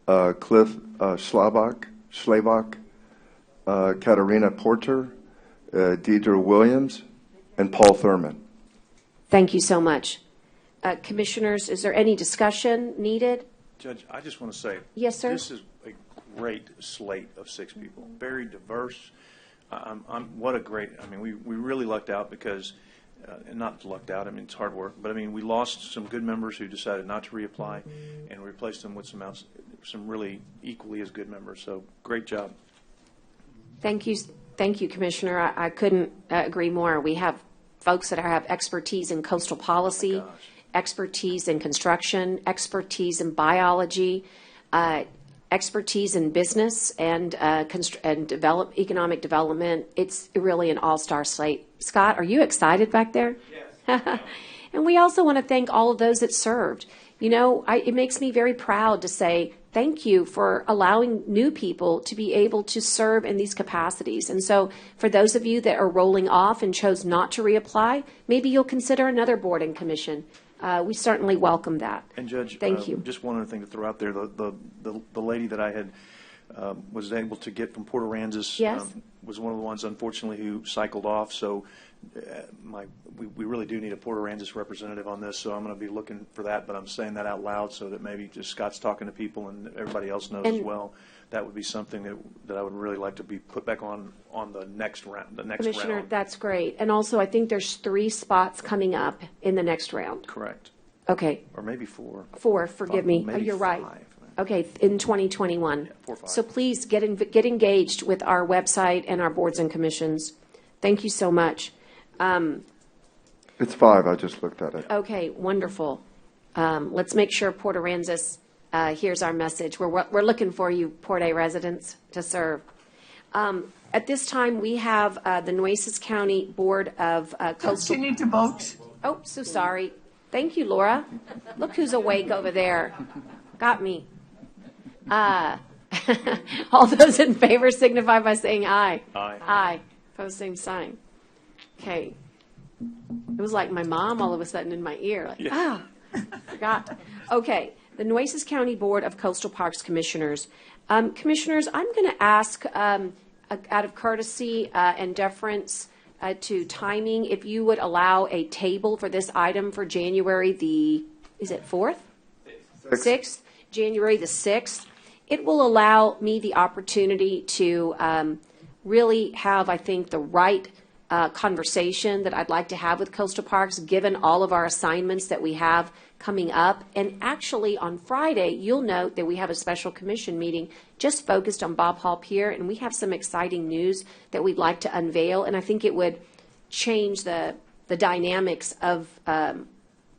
Cliff Schlabach, Katarina Porter, Deidre Williams, and Paul Thurman. Thank you so much. Commissioners, is there any discussion needed? Judge, I just want to say. Yes, sir. This is a great slate of 6 people, very diverse. What a great, I mean, we really lucked out because, and not lucked out, I mean, it's hard work, but I mean, we lost some good members who decided not to reapply and replaced them with some really equally as good members. So great job. Thank you, Commissioner. I couldn't agree more. We have folks that have expertise in coastal policy, expertise in construction, expertise in biology, expertise in business and economic development. It's really an all-star slate. Scott, are you excited back there? Yes. And we also want to thank all of those that served. You know, it makes me very proud to say thank you for allowing new people to be able to serve in these capacities. And so for those of you that are rolling off and chose not to reapply, maybe you'll consider another board and commission. We certainly welcome that. And Judge, thank you. Just one other thing to throw out there: the lady that I had was able to get from Port Aransas was one of the ones, unfortunately, who cycled off. So we really do need a Port Aransas representative on this. So I'm going to be looking for that. But I'm saying that out loud so that maybe just Scott's talking to people and everybody else knows as well. That would be something that I would really like to be put back on the next round. Commissioner, that's great. And also, I think there's 3 spots coming up in the next round. Correct. Okay. Or maybe 4. 4, forgive me. Maybe You're right. 5. Okay, in 2021. 4 or 5. So please get engaged with our website and our boards and commissions. Thank you so much. It's 5. I just looked at it. Okay, wonderful. Let's make sure Port Aransas here's our message. We're looking for you, Port A residents, to serve. At this time, we have the Nueces County Board of Coastal. You need to vote. Oh, so sorry. Thank you, Laura. Look who's awake over there. Got me. All those in favor signify by saying aye. Aye. Aye. Opposed, same sign. Okay. It was like my mom all of a sudden in my ear. Like, forgot. Okay. The Nueces County Board of Coastal Parks Commissioners. Commissioners, I'm going to ask, out of courtesy and deference to timing, if you would allow a table for this item for January is it 4th? 6th? January the 6th. It will allow me the opportunity to really have, I think, the right conversation that I'd like to have with Coastal Parks, given all of our assignments that we have coming up. And actually, on Friday, you'll note that we have a special commission meeting just focused on Bob Hall Pier, and we have some exciting news that we'd like to unveil. And I think it would change the dynamics of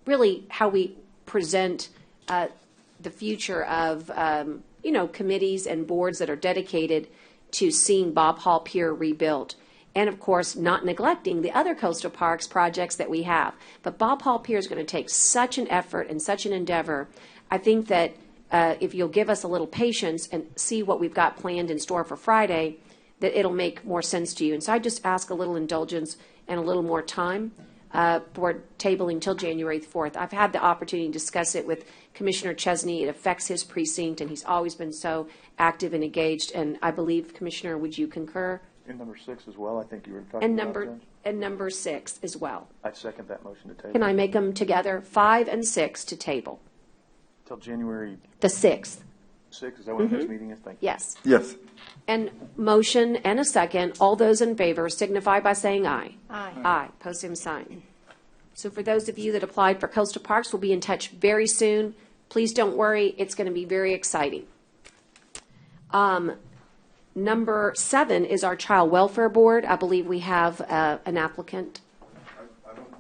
really how we present the future of committees and boards that are dedicated to seeing Bob Hall Pier rebuilt. And, of course, not neglecting the other coastal parks projects that we have. But Bob Hall Pier is going to take such an effort and such an endeavor. I think that if you'll give us a little patience and see what we've got planned in store for Friday, that it'll make more sense to you. And so I just ask a little indulgence and a little more time for tabling till January 4th. I've had the opportunity to discuss it with Commissioner Chesney. It affects his precinct, and he's always been so active and engaged. And I believe, Commissioner, would you concur? And number 6 as well, I think you were talking about, Judge. And number 6 as well. I second that motion to table. Can I make them together, 5 and 6 to table? Till January The 6th. 6th, is that what the next meeting is? Thank you. Yes. Yes. And motion and a second. All those in favor signify by saying aye. Aye. Aye. Post same sign. So for those of you that applied for Coastal Parks, we'll be in touch very soon. Please don't worry. It's going to be very exciting. Number 7 is our Child Welfare Board. I believe we have an applicant.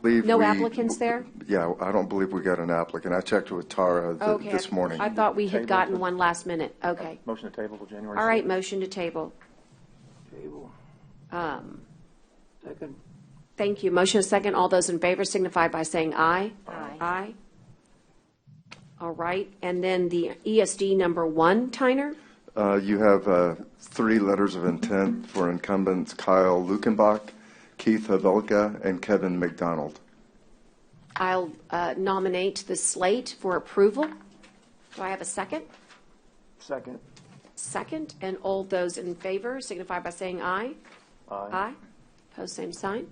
No applicants there? Yeah, I don't believe we got an applicant. I checked with Tara this morning. I thought we had gotten one last minute. Okay. Motion to table till January 6th. All right, motion to table. Table. Second. Thank you. Motion is second. All those in favor signify by saying aye. Aye. Aye. All right. And then the ESD number 1, Tyner? You have 3 letters of intent for incumbents Kyle Lukenbach, Keith Havelka, and Kevin McDonald. I'll nominate the slate for approval. Do I have a second? Second. Second, and all those in favor signify by saying aye. Aye. Aye. Pose same sign.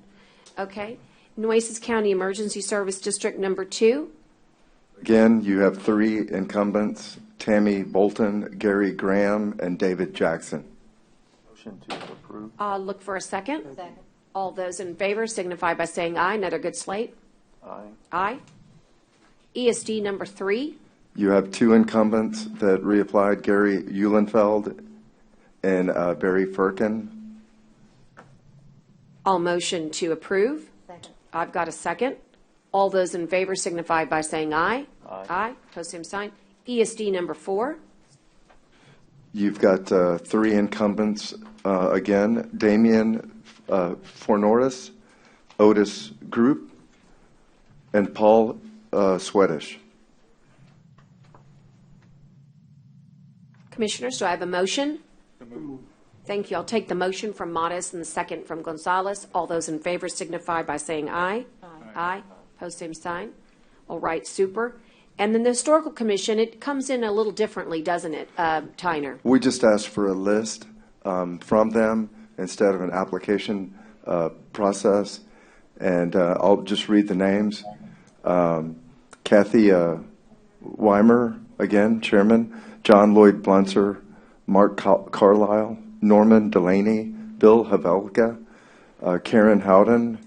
Okay. Nueces County Emergency Service District Number 2. Again, you have 3 incumbents, Tammy Bolton, Gary Graham, and David Jackson. Motion to approve. Look for a second. Second. All those in favor signify by saying aye. Another good slate. Aye. Aye. ESD Number 3. You have 2 incumbents that reapplied, Gary Eulenfeld and Barry Firkin. All motion to approve. Second. I've got a second. All those in favor signify by saying aye. Aye. Aye. Pose same sign. ESD Number 4. You've got 3 incumbents again, Damian Fornoris, Otis Group, and Paul Swedish. Commissioners, do I have a motion? Thank you. I'll take the motion from Modis and the second from Gonzalez. All those in favor signify by saying aye. Aye. Aye. Pose same sign. All right, super. And then the Historical Commission, it comes in a little differently, doesn't it, Tyner? We just asked for a list from them instead of an application process, and I'll just read the names. Kathy Weimer, again, Chairman, John Lloyd Blunser, Mark Carlisle, Norman Delaney, Bill Havelka, Karen Howden,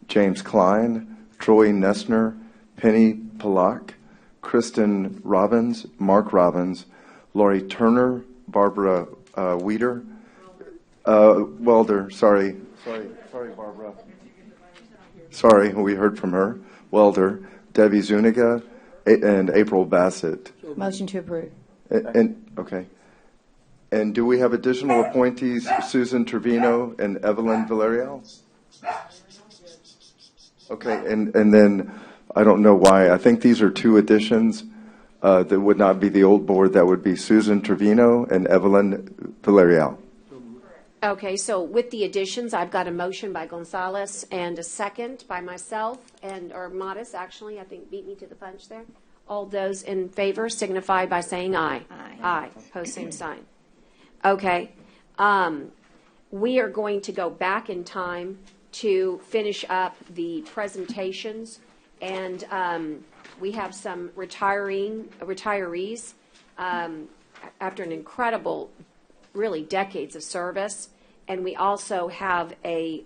James Klein, Troy Nessner, Penny Polak, Kristen Robbins, Mark Robbins, Lori Turner, Barbara Welder, sorry, Barbara. Sorry, we heard from her. Welder, Debbie Zuniga, and April Bassett. Motion to approve. Okay. And do we have additional appointees, Susan Trevino and Evelyn Villarreal? Okay, and then, I don't know why, I think these are 2 additions that would not be the old board. That would be Susan Trevino and Evelyn Villarreal. Okay, so with the additions, I've got a motion by Gonzalez and a second by myself, or Modis, actually, I think beat me to the punch there. All those in favor signify by saying aye. Aye. Aye. Pose same sign. Okay. We are going to go back in time to finish up the presentations, and we have some retirees after an incredible, really decades of service, and we also have a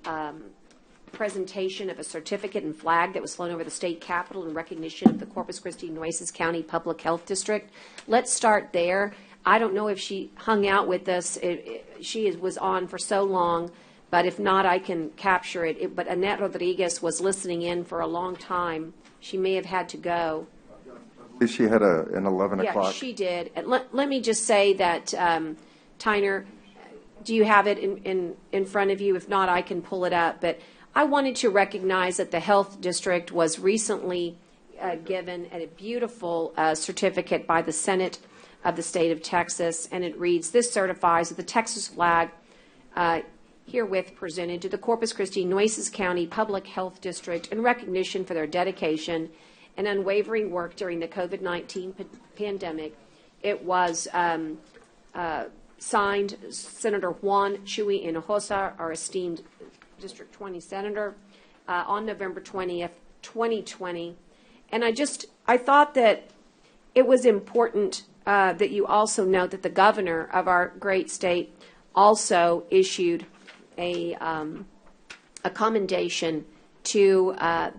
presentation of a certificate and flag that was flown over the state capitol in recognition of the Corpus Christi Nueces County Public Health District. Let's start there. I don't know if she hung out with us. She was on for so long, but if not, I can capture it. But Annette Rodriguez was listening in for a long time. She may have had to go. She had an 11 o'clock. Yeah, she did. And let me just say that, Tyner, do you have it in front of you? If not, I can pull it up. But I wanted to recognize that the Health District was recently given a beautiful certificate by the Senate of the state of Texas, and it reads, "This certifies that the Texas flag herewith presented to the Corpus Christi Nueces County Public Health District in recognition for their dedication and unwavering work during the COVID-19 pandemic." It was signed Senator Juan Chuy Hinojosa, our esteemed District 20 Senator, on November 20th, 2020. And I thought that it was important that you also note that the governor of our great state also issued a commendation to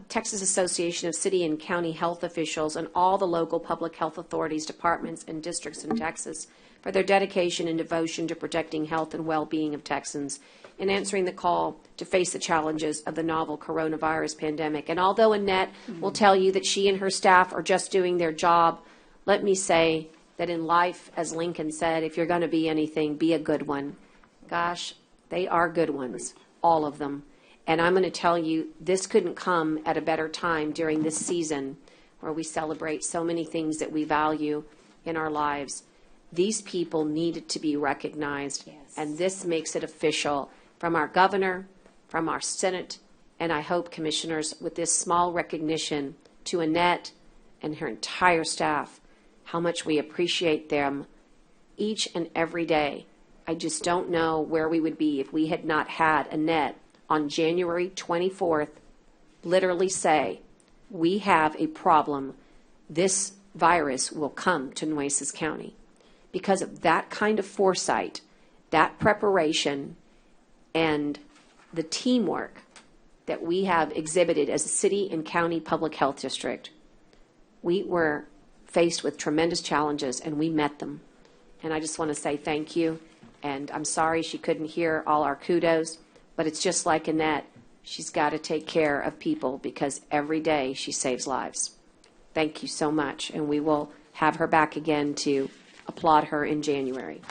Texas Association of City and County Health Officials and all the local public health authorities, departments, and districts in Texas for their dedication and devotion to protecting health and well-being of Texans and answering the call to face the challenges of the novel coronavirus pandemic. And although Annette will tell you that she and her staff are just doing their job, let me say that in life, as Lincoln said, if you're going to be anything, be a good one. Gosh, they are good ones, all of them. And I'm going to tell you, this couldn't come at a better time during this season where we celebrate so many things that we value in our lives. These people needed to be recognized, and this makes it official from our governor, from our Senate, and I hope, commissioners, with this small recognition to Annette and her entire staff, how much we appreciate them each and every day. I just don't know where we would be if we had not had Annette on January 24th literally say, we have a problem. This virus will come to Nueces County. Because of that kind of foresight, that preparation, and the teamwork that we have exhibited as a city and county public health district, we were faced with tremendous challenges, and we met them. And I just want to say thank you. And I'm sorry she couldn't hear all our kudos, but it's just like Annette. She's got to take care of people because every day she saves lives. Thank you so much. And we will have her back again to applaud her in January.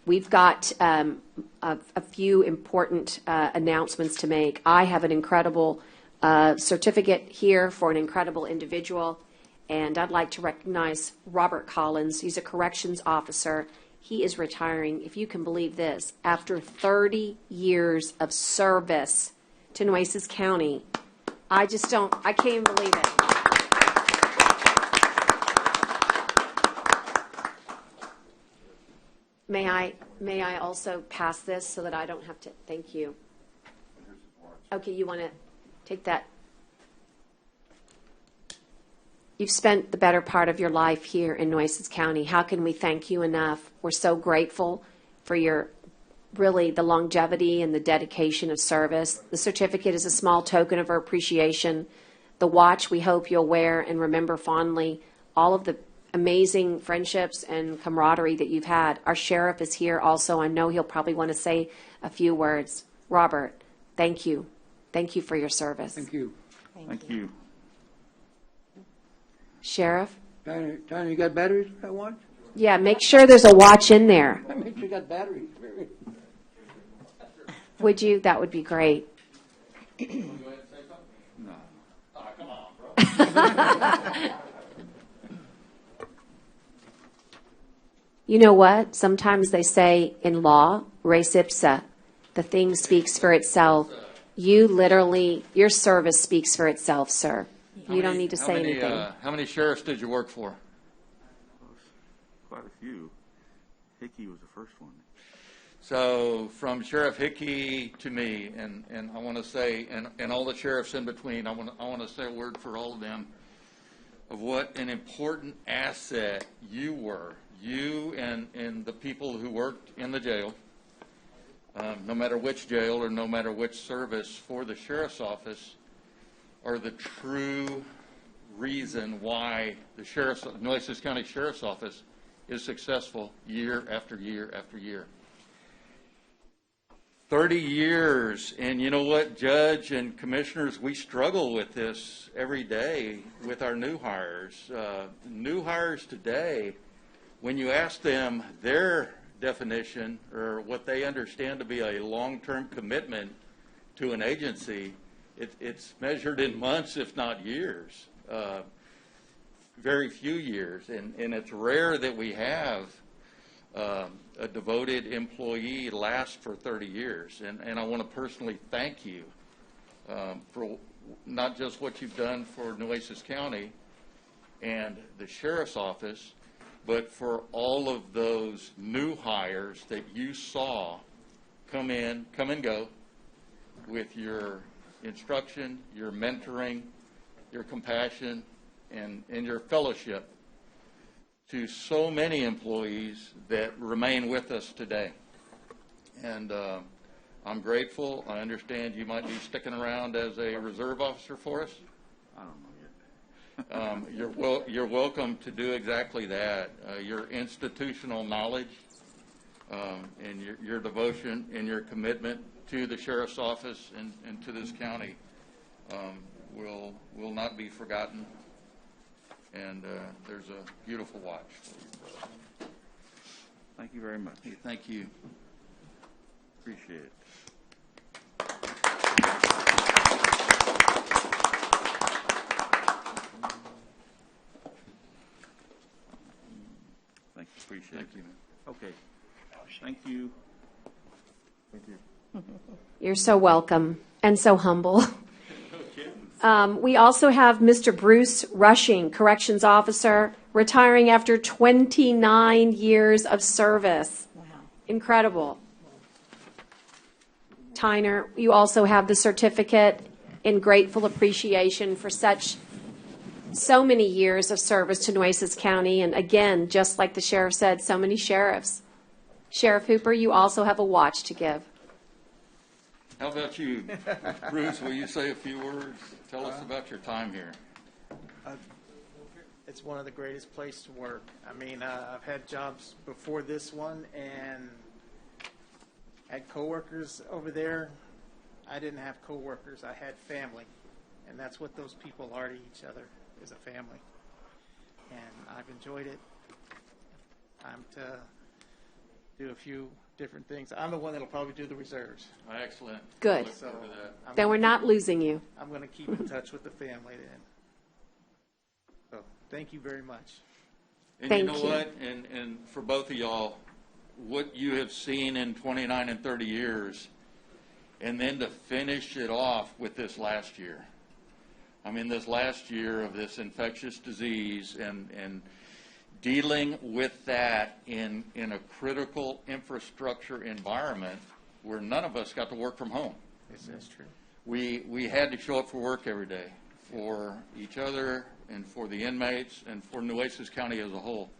We've got a few important announcements to make. I have an incredible certificate here for an incredible individual, and I'd like to recognize Robert Collins. He's a corrections officer. He is retiring, if you can believe this, after 30 years of service to Nueces County. I can't even believe it. May I also pass this so that I don't have to, thank you. Okay, you want to take that? You've spent the better part of your life here in Nueces County. How can we thank you enough? We're so grateful for your, really, the longevity and the dedication of service. The certificate is a small token of our appreciation. The watch we hope you'll wear and remember fondly all of the amazing friendships and camaraderie that you've had. Our sheriff is here also. I know he'll probably want to say a few words. Robert, thank you. Thank you for your service. Thank you. Thank you. Sheriff? Diana, you got batteries for that watch? Yeah, make sure there's a watch in there. Make sure you got batteries. Would you? That would be great. No. Come on, bro. You know what? Sometimes they say in law, res ipsa, the thing speaks for itself. You literally, your service speaks for itself, sir. You don't need to say anything. How many sheriffs did you work for? Quite a few. Hickey was the first one. So from Sheriff Hickey to me, and I want to say, and all the sheriffs in between, I want to say a word for all of them of what an important asset you were. You and the people who worked in the jail, no matter which jail or no matter which service for the sheriff's office, are the true reason why the Nueces County Sheriff's Office is successful year after year after year. 30 years, and you know what, Judge and Commissioners, we struggle with this every day with our new hires. New hires today, when you ask them their definition or what they understand to be a long-term commitment to an agency, it's measured in months, if not years, very few years. And it's rare that we have a devoted employee last for 30 years. And I want to personally thank you for not just what you've done for Nueces County and the Sheriff's Office, but for all of those new hires that you saw come and go with your instruction, your mentoring, your compassion, and your fellowship to so many employees that remain with us today. And I'm grateful. I understand you might be sticking around as a reserve officer for us. I don't know yet. You're welcome to do exactly that. Your institutional knowledge and your devotion and your commitment to the Sheriff's Office and to this county will not be forgotten. And there's a beautiful watch for you. Thank you very much. Hey, thank you. Appreciate it. Appreciate it. Okay. Thank you. Thank you. You're so welcome and so humble. We also have Mr. Bruce Rushing, Corrections Officer, retiring after 29 years of service. Wow. Incredible. Tyner, you also have the certificate in grateful appreciation for so many years of service to Nueces County. And again, just like the sheriff said, so many sheriffs. Sheriff Hooper, you also have a watch to give. How about you, Bruce? Will you say a few words? Tell us about your time here. It's one of the greatest places to work. I mean, I've had jobs before this one and had coworkers over there. I didn't have coworkers. I had family, and that's what those people are to each other, is a family. And I've enjoyed it. I'm to do a few different things. I'm the one that'll probably do the reserves. Excellent. Good. So Then we're not losing you. I'm going to keep in touch with the family then. So thank you very much. And Thank you know you. what? And for both of y'all, what you have seen in 29 and 30 years, and then to finish it off with this last year. I mean, this last year of this infectious disease and dealing with that in a critical infrastructure environment where none of us got to work from home. Yes, that's true. We had to show up for work every day for each other and for the inmates and for Nueces County as a whole.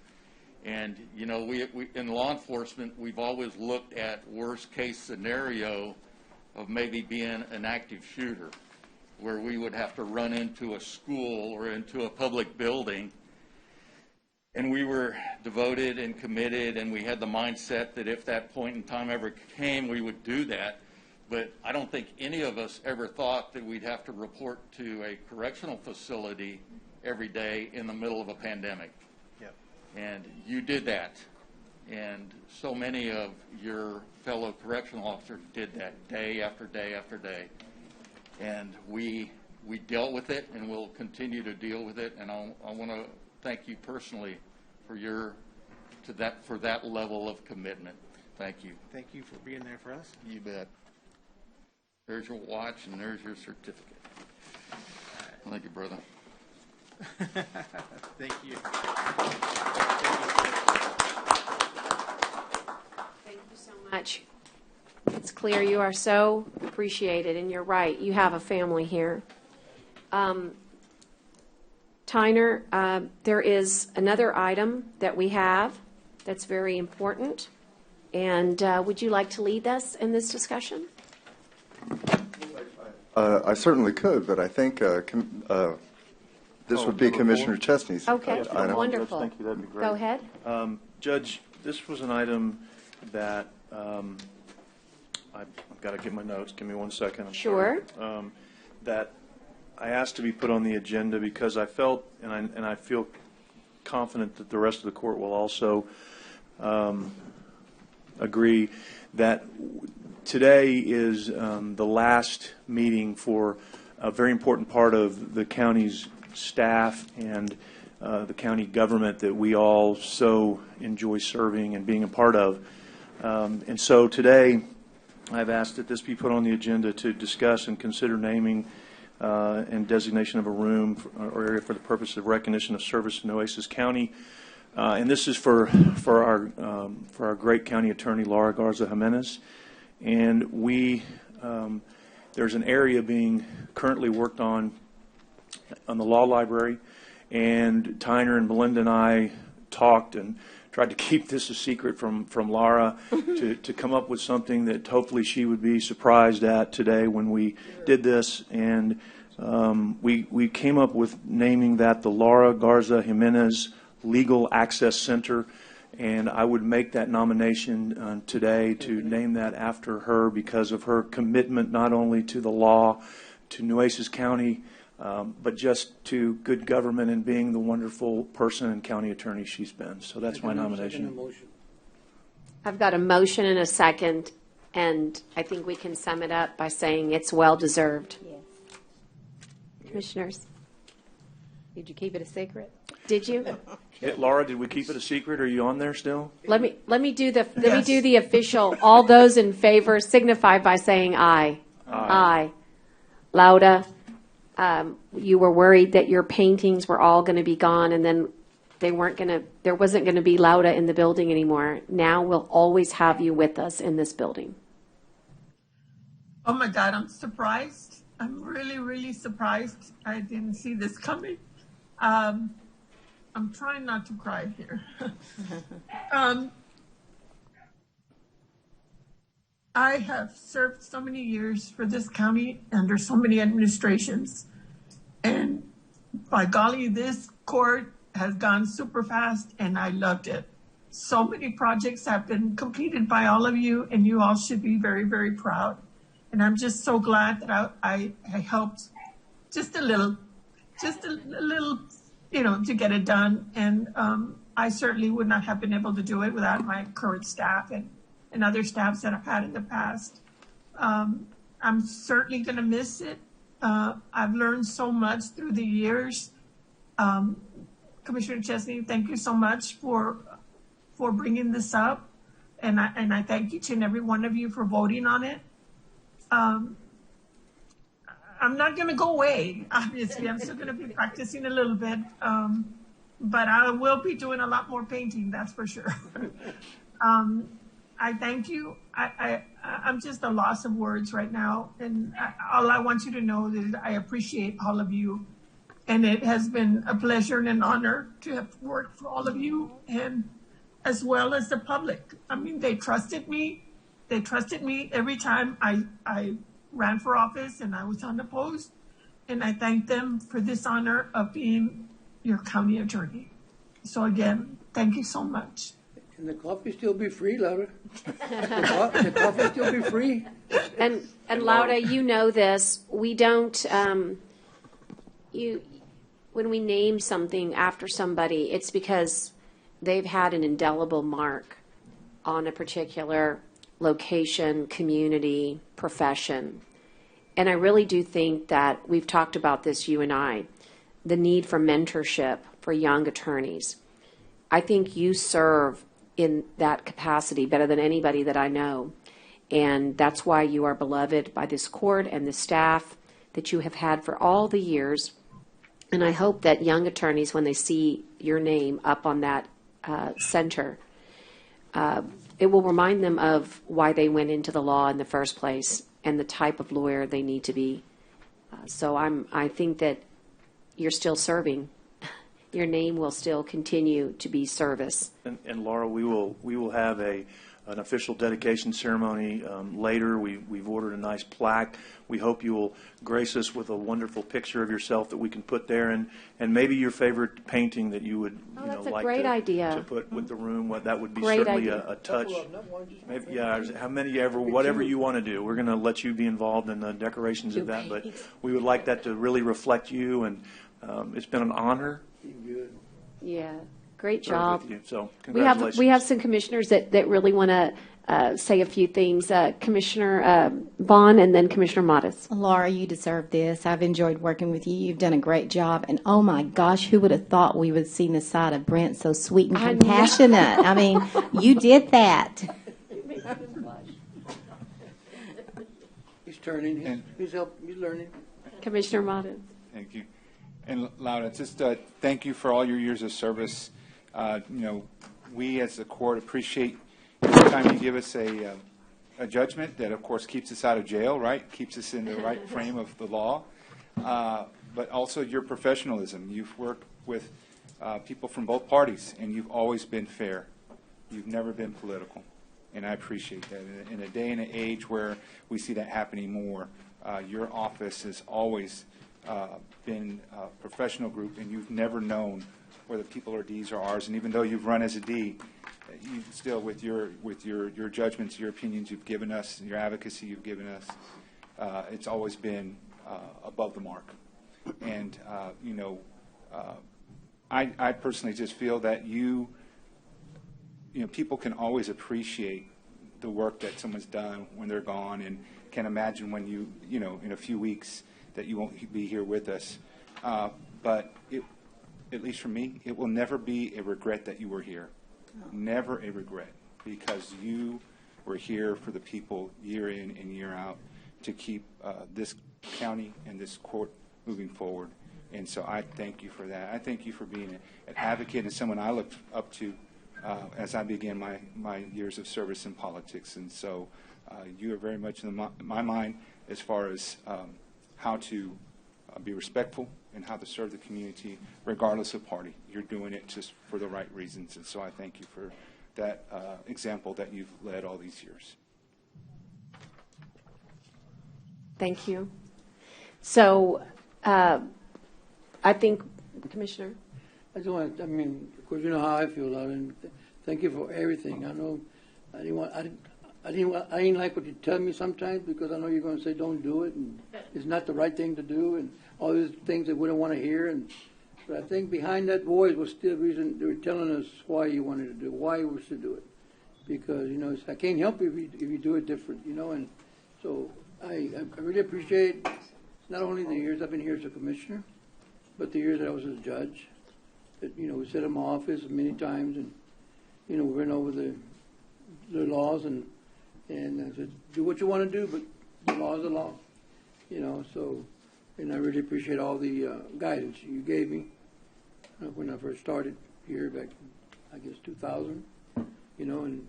And, you know, we in law enforcement, we've always looked at worst case scenario of maybe being an active shooter, where we would have to run into a school or into a public building. And we were devoted and committed, and we had the mindset that if that point in time ever came, we would do that. But I don't think any of us ever thought that we'd have to report to a correctional facility every day in the middle of a pandemic. Yep. And you did that. And so many of your fellow correctional officers did that day after day after day. And we dealt with it, and we'll continue to deal with it. And I want to thank you personally for that level of commitment. Thank you. Thank you for being there for us. You bet. There's your watch, and there's your certificate. Thank you, brother. Thank you. Thank you so much. It's clear you are so appreciated, and you're right. You have a family here. Tyner, there is another item that we have that's very important. And would you like to lead us in this discussion? I certainly could, but I think this would be Commissioner Chesney's. Okay, item. wonderful. Thank you, that'd be great. Go ahead. Judge, this was an item that I've got to get my notes. Give me 1 second. I'm Sure. sorry. That I asked to be put on the agenda because I felt, and I feel confident that the rest of the court will also agree that today is the last meeting for a very important part of the county's staff and the county government that we all so enjoy serving and being a part of. And so today, I've asked that this be put on the agenda to discuss and consider naming and designation of a room or area for the purpose of recognition of service in Nueces County. And this is for our great county attorney, Laura Garza Jimenez. And there's an area being currently worked on the law library. And Tyner and Belinda and I talked and tried to keep this a secret from Laura to come up with something that hopefully she would be surprised at today when we did this. And we came up with naming that the Laura Garza Jimenez Legal Access Center. And I would make that nomination today to name that after her because of her commitment not only to the law, to Nueces County, but just to good government and being the wonderful person and county attorney she's been. So that's my nomination. I've got a motion and a second, and I think we can sum it up by saying it's well-deserved. Yes. Commissioners? Did you keep it a secret? Did you? Laura, did we keep it a secret? Are you on there still? Let me do the official. All those in favor signify by saying aye. Aye. Lauda, you were worried that your paintings were all going to be gone, and then there wasn't going to be Lauda in the building anymore. Now we'll always have you with us in this building. Oh my God, I'm surprised. I'm really, really surprised. I didn't see this coming. I'm trying not to cry here. I have served so many years for this county under so many administrations. And by golly, this court has gone super fast and I loved it. So many projects have been completed by all of you and you all should be very, very proud. And I'm just so glad that I helped just a little, to get it done. And I certainly would not have been able to do it without my current staff and other staffs that I've had in the past. I'm certainly going to miss it. I've learned so much through the years. Commissioner Chesney, thank you so much for bringing this up. And I thank each and every one of you for voting on it. I'm not going to go away, obviously. I'm still going to be practicing a little bit. But I will be doing a lot more painting, that's for sure. I thank you. I'm just a loss of words right now. And all I want you to know is I appreciate all of you. And it has been a pleasure and an honor to have worked for all of you and as well as the public. I mean, they trusted me. They trusted me every time I ran for office and I was on the post. And I thank them for this honor of being your county attorney. So again, thank you so much. Can the coffee still be free, Laura? The coffee still be free? And Lauda, you know this. We don't, when we name something after somebody, it's because they've had an indelible mark on a particular location, community, profession. And I really do think that we've talked about this, you and I, the need for mentorship for young attorneys. I think you serve in that capacity better than anybody that I know. And that's why you are beloved by this court and the staff that you have had for all the years. And I hope that young attorneys, when they see your name up on that center, it will remind them of why they went into the law in the first place and the type of lawyer they need to be. So I think that you're still serving. Your name will still continue to be service. And Laura, we will have an official dedication ceremony later. We've ordered a nice plaque. We hope you will grace us with a wonderful picture of yourself that we can put there, and maybe your favorite painting that you would that's a like great to idea. put with the room. That would be Great certainly idea. a touch. Maybe, how many ever, whatever you want to do. We're going to let you be involved in the decorations of that, but we would like that to really reflect you, and it's been an honor. Yeah, great job. With you. So congratulations. We have some commissioners that really want to say a few things. Commissioner Vaughn and then Commissioner Modis. Laura, you deserve this. I've enjoyed working with you. You've done a great job. And oh my gosh, who would have thought we would have seen the side of Brent so sweet and compassionate? I mean, you did that. He's turning. He's learning. Commissioner Modis. Thank you. And Lauda, just thank you for all your years of service. We as the court appreciate every time you give us a judgment that, of course, keeps us out of jail, right? Keeps us in the right frame of the law. But also your professionalism. You've worked with people from both parties, and you've always been fair. You've never been political, and I appreciate that. In a day and an age where we see that happening more, your office has always been a professional group, and you've never known whether people are D's or R's. And even though you've run as a D, you still, with your judgments, your opinions you've given us, and your advocacy you've given us, it's always been above the mark. And I personally just feel that people can always appreciate the work that someone's done when they're gone, and can imagine when in a few weeks that you won't be here with us. But at least for me, it will never be a regret that you were here. Never a regret, because you were here for the people year in and year out to keep this county and this court moving forward. And so I thank you for that. I thank you for being an advocate and someone I looked up to as I began my years of service in politics. And so you are very much in my mind as far as how to be respectful and how to serve the community regardless of party. You're doing it just for the right reasons. And so I thank you for that example that you've led all these years. Thank you. So I think, Commissioner? I just want to, I mean, of course, you know how I feel, and thank you for everything. I know I didn't like what you tell me sometimes, because I know you're going to say don't do it, and it's not the right thing to do, and all these things that we don't want to hear. But I think behind that voice was still the reason they were telling us why you wanted to do it, why we should do it. Because, you know, I can't help you if you do it different, you know. And so I really appreciate not only the years I've been here as a commissioner, but the years that I was a judge. That, you know, we sat in my office many times, and, you know, we went over the laws, and I said, do what you want to do, but the law is the law, you know. So, and I really appreciate all the guidance you gave me when I first started here back in, I guess, 2000, you know. And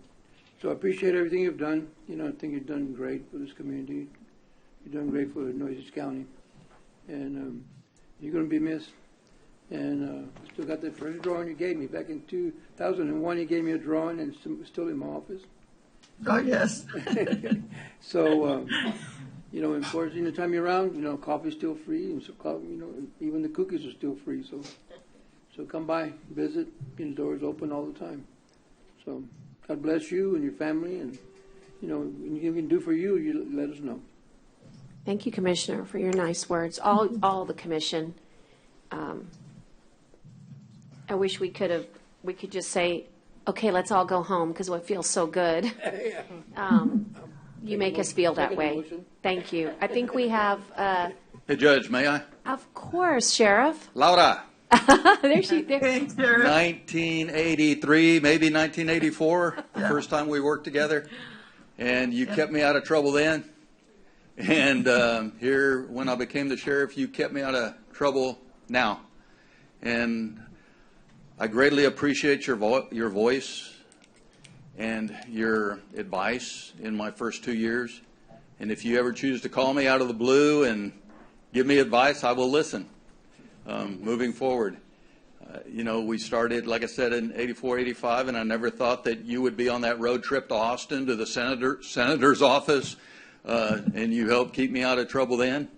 so I appreciate everything you've done. You know, I think you've done great for this community. You've done great for Nueces County, and you're going to be missed. And I still got the first drawing you gave me back in 2001. You gave me a drawing, and it's still in my office. Oh, yes. So, you know, of course, in the time you're around, you know, coffee's still free, and so you know, even the cookies are still free. So come by, visit. The door's open all the time. So God bless you and your family, and, you know, anything you can do for you, you let us know. Thank you, Commissioner, for your nice words. All the commission. I wish we could just say, okay, let's all go home, because it feels so good. You make us feel that way. Thank you. I think we have. Hey, Judge, may I? Of course, Sheriff. Laura. There she is. 1983, maybe 1984, the first time we worked together. And you kept me out of trouble then. And here, when I became the sheriff, you kept me out of trouble now. And I greatly appreciate your voice and your advice in my first 2 years. And if you ever choose to call me out of the blue and give me advice, I will listen moving forward. You know, we started, like I said, in 84, 85, and I never thought that you would be on that road trip to Austin to the senator's office, and you helped keep me out of trouble then.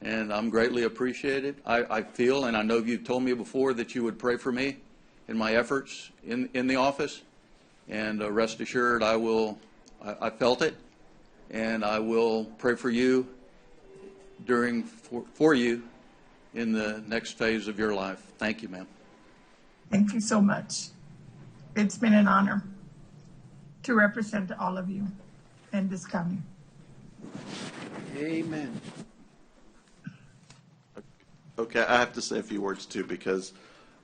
And I'm greatly appreciated. I feel, and I know you've told me before, that you would pray for me in my efforts in the office. And rest assured, I felt it, and I will pray for you for you in the next phase of your life. Thank you, ma'am. Thank you so much. It's been an honor to represent all of you in this county. Amen. Okay, I have to say a few words too, because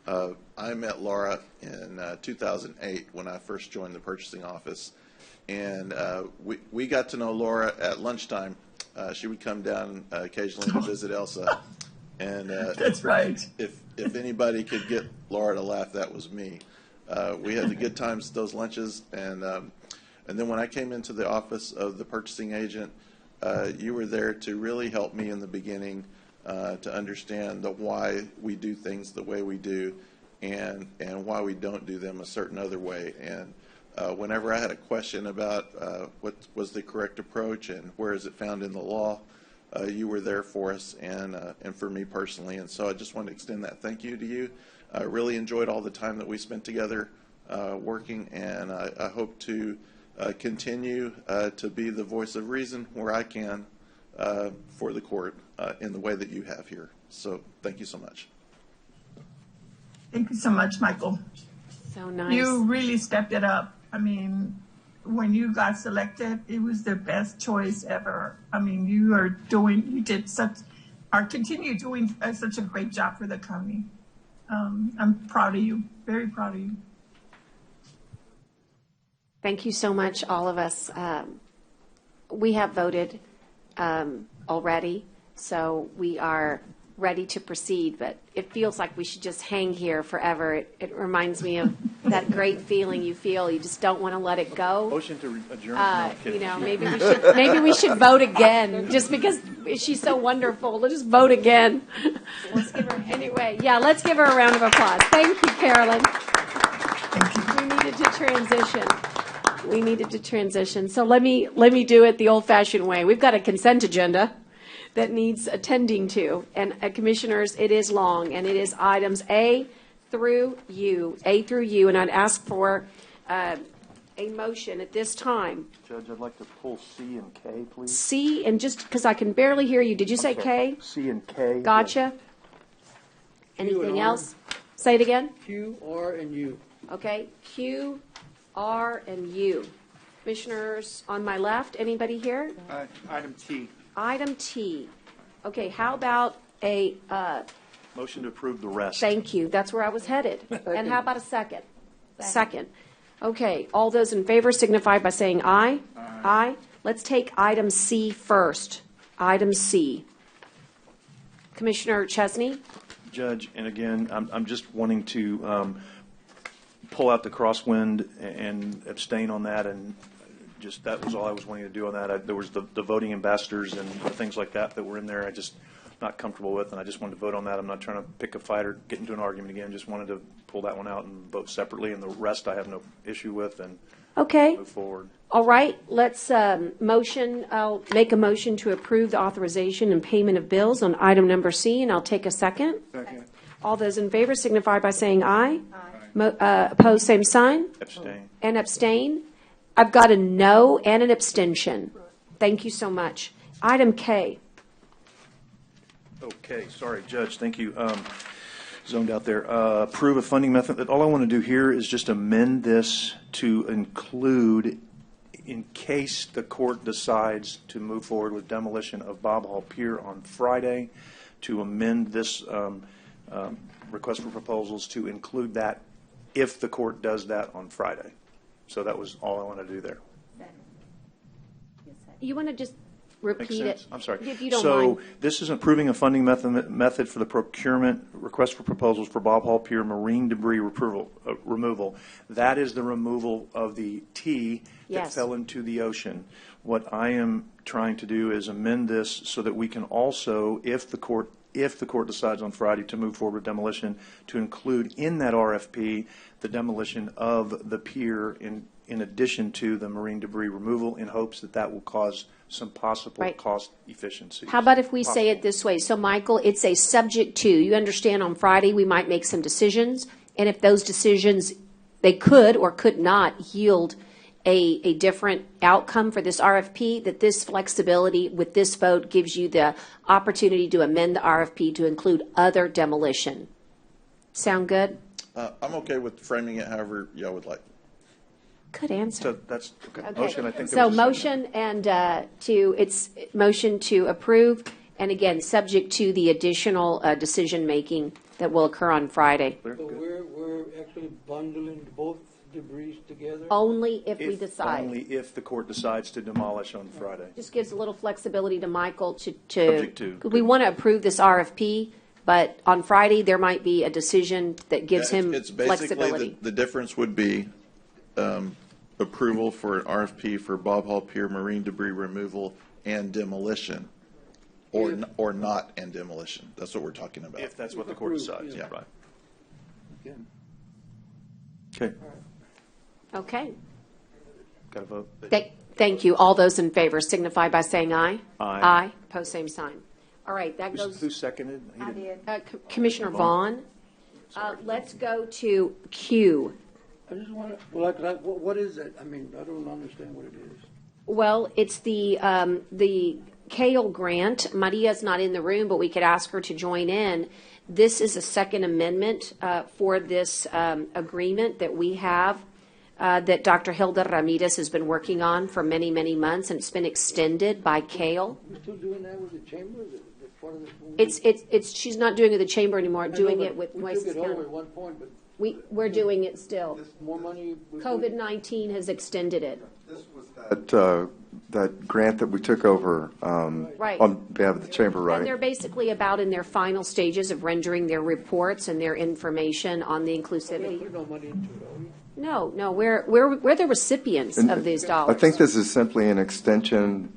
I met Laura in 2008 when I first joined the purchasing office, and we got to know Laura at lunchtime. She would come down occasionally to visit Elsa, and that's right. If anybody could get Laura to laugh, that was me. We had the good times at those lunches, and then when I came into the office of the purchasing agent, you were there to really help me in the beginning. To understand why we do things the way we do, and why we don't do them a certain other way. And whenever I had a question about what was the correct approach and where is it found in the law, you were there for us and for me personally. And so I just want to extend that thank you to you. I really enjoyed all the time that we spent together working, and I hope to continue to be the voice of reason where I can for the court in the way that you have here. So thank you so much. Thank you so much, Michael. So nice. You really stepped it up. I mean, when you got selected, it was the best choice ever. I mean, continue doing such a great job for the county. I'm proud of you, very proud of you. Thank you so much, all of us. We have voted already, so we are ready to proceed, but it feels like we should just hang here forever. It reminds me of that great feeling you feel. You just don't want to let it go. Motion to adjourn. No, I'm kidding. You know, maybe we should vote again, just because she's so wonderful. Let's just vote again. Let's give her anyway. Yeah, let's give her a round of applause. Thank you, Carolyn. We needed to transition. So let me do it the old-fashioned way. We've got a consent agenda that needs attending to, and commissioners, it is long, and it is items A through U, and I'd ask for a motion at this time. Judge, I'd like to pull C and K, please. C, and just because I can barely hear you, did you say K? C and K. Gotcha. Anything else? Say it again. Q, R, and U. Okay, Q, R, and U. Commissioners on my left, anybody here? Item T. Item T. Okay, how about a, Motion to approve the rest. thank you, that's where I was headed. And how about a second? Second. Okay, all those in favor signify by saying aye. Aye. Let's take item C first. Item C. Commissioner Chesney? Judge, and again, I'm just wanting to pull out the crosswind and abstain on that, and just that was all I was wanting to do on that. There was the voting ambassadors and the things like that were in there. I just not comfortable with, and I just wanted to vote on that. I'm not trying to pick a fight or get into an argument again. Just wanted to pull that one out and vote separately, and the rest I have no issue with, and Okay. move forward. All right, let's motion, I'll make a motion to approve the authorization and payment of bills on item number C, and I'll take a second. Second. All those in favor signify by saying aye. Opposed, same sign. Abstain. And abstain. I've got a no and an abstention. Thank you so much. Item K. Okay, sorry, Judge, thank you. Zoned out there. Approve a funding method. All I want to do here is just amend this to include, in case the court decides to move forward with demolition of Bob Hall Pier on Friday, to amend this request for proposals to include that if the court does that on Friday. So that was all I want to do there. You want to just Makes repeat it? sense? I'm sorry. If you don't So mind. this is approving a funding method for the procurement request for proposals for Bob Hall Pier marine debris removal. That is the removal of the T that Yes. fell into the ocean. What I am trying to do is amend this so that we can also, if the court decides on Friday to move forward with demolition, to include in that RFP the demolition of the pier in addition to the marine debris removal, in hopes that that will cause some possible Right. cost efficiencies. How about if we say it this way? So, Michael, it's a subject to, you understand on Friday, we might make some decisions, and if those decisions, they could or could not yield a different outcome for this RFP, that this flexibility with this vote gives you the opportunity to amend the RFP to include other demolition. Sound good? I'm okay with framing it however y'all would like. Good answer. So that's, okay. Okay. Motion, I think. So motion and it's motion to approve, and again, subject to the additional decision-making that will occur on Friday. So we're actually bundling both debris together? Only if we decide. Only if the court decides to demolish on Friday. Just gives a little flexibility to Michael to. Subject to. We want to approve this RFP, but on Friday, there might be a decision that gives him It's basically, flexibility. the difference would be approval for an RFP for Bob Hall Pier marine debris removal and demolition, or not and demolition. That's what we're talking about. If that's what the court decides, Yeah. right. Okay. Okay, Okay. got to vote. Thank you. All those in favor signify by saying aye. Aye. Aye. Pose same sign. All right, that goes. Who seconded? He didn't. Commissioner Vaughn. Let's go to Q. I just want to, what is that? I mean, I don't understand what it is. Well, it's the Kale grant. Maria's not in the room, but we could ask her to join in. This is a second amendment for this agreement that we have that Dr. Hilda Ramirez has been working on for many, many months, and it's been extended by Kale. We're still doing that with the chamber, the She's not doing it at the chamber anymore, doing it with We Nueces took it over County. at one point, but We're doing it still. more money. COVID-19 has extended it. That grant that we took over Right. on behalf of the chamber, And they're right? basically about in their final stages of rendering their reports and their information on the inclusivity. Put no money into it, are we? No, we're the recipients of these dollars. I think this is simply an extension.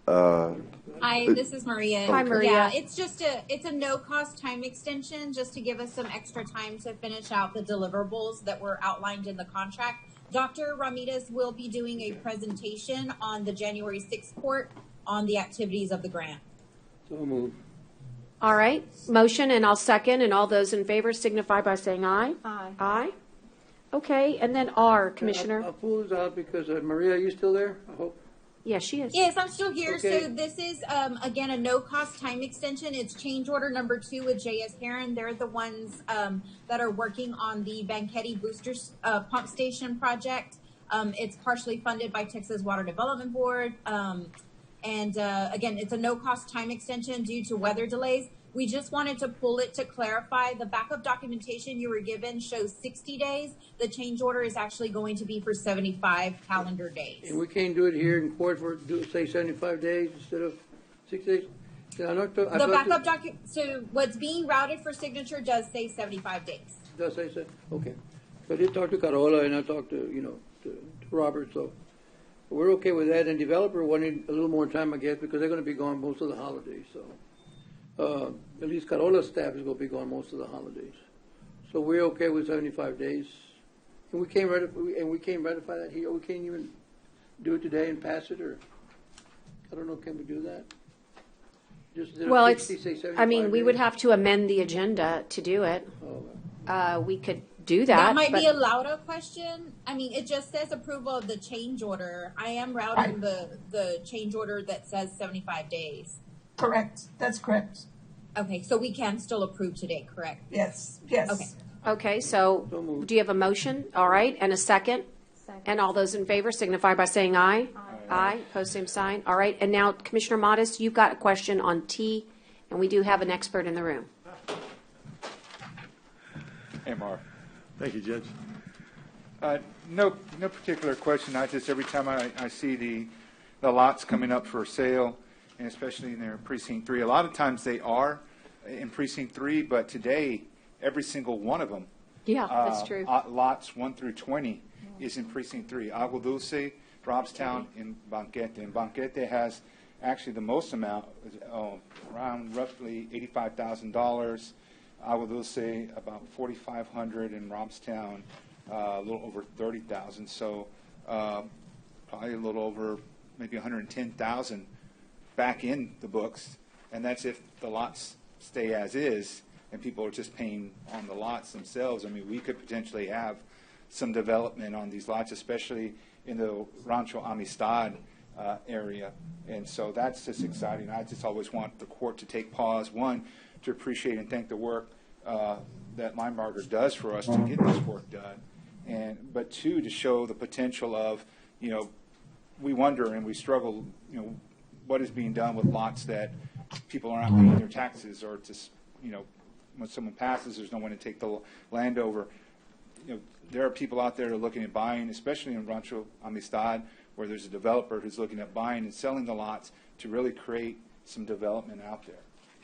Hi, this is Maria. Hi, Maria. Yeah, it's a no-cost time extension just to give us some extra time to finish out the deliverables that were outlined in the contract. Dr. Ramirez will be doing a presentation on the January 6th court on the activities of the grant. So moved. All right, motion, and I'll second, and all those in favor signify by saying aye. Aye. Aye. Okay, and then R, Commissioner. I'll pull this out because, Maria, are you still there? I hope. Yes, she is. Yes, I'm still here. Okay. So this is, again, a no-cost time extension. It's change order number 2 with J.S. Heron. They're the ones that are working on the Banquetti Booster Pump Station project. It's partially funded by Texas Water Development Board. Again, it's a no-cost time extension due to weather delays. We just wanted to pull it to clarify. The backup documentation you were given shows 60 days. The change order is actually going to be for 75 calendar days. And we can't do it here in court for, say, 75 days instead of 6 days? The backup document, so what's being routed for signature does say 75 days. Does say so? Okay. So I did talk to Carola and I talked to, to Robert, so we're okay with that. And developer wanted a little more time, I guess, because they're going to be gone most of the holidays, so. At least Carola's staff is going to be gone most of the holidays. So we're okay with 75 days. And we can't ratify that here. We can't even do it today and pass it, or I don't know, can we do that? Just Well, 60, say 75 we would days? have to amend the agenda to do it. We could do that. That might but- be a louder question. I mean, it just says approval of the change order. I am routing the change order that says 75 days. Correct. That's correct. Okay, so we can still approve today, correct? Yes. Okay. Okay, so do you have a motion? All right, and a second? And all those in favor signify by saying aye. Aye. Post same sign. All right, and now Commissioner Modis, you've got a question on T, and we do have an expert in the room. Hey, Mark. Thank you, Judge. No particular question. I just, every time I see the lots coming up for sale, and especially in their precinct 3, a lot of times they are in precinct 3, but today, every single one of them. Yeah, that's true. Lots 1 through 20 is in precinct 3. Agua Dulce, Robstown, and Banquete. And Banquete has actually the most amount, around roughly $85,000. Agua Dulce about $4,500, and Robstown a little over $30,000. So probably a little over maybe $110,000 back in the books, and that's if the lots stay as is and people are just paying on the lots themselves. I mean, we could potentially have some development on these lots, especially in the Rancho Amistad area, and so that's just exciting. I just always want the court to take pause, one, to appreciate and thank the work that Linebarger does for us to get this work done, but two, to show the potential of, we wonder and we struggle, what is being done with lots that people are not paying their taxes, or just, when someone passes, there's no one to take the land over. There are people out there looking at buying, especially in Rancho Amistad, where there's a developer who's looking at buying and selling the lots to really create some development out there.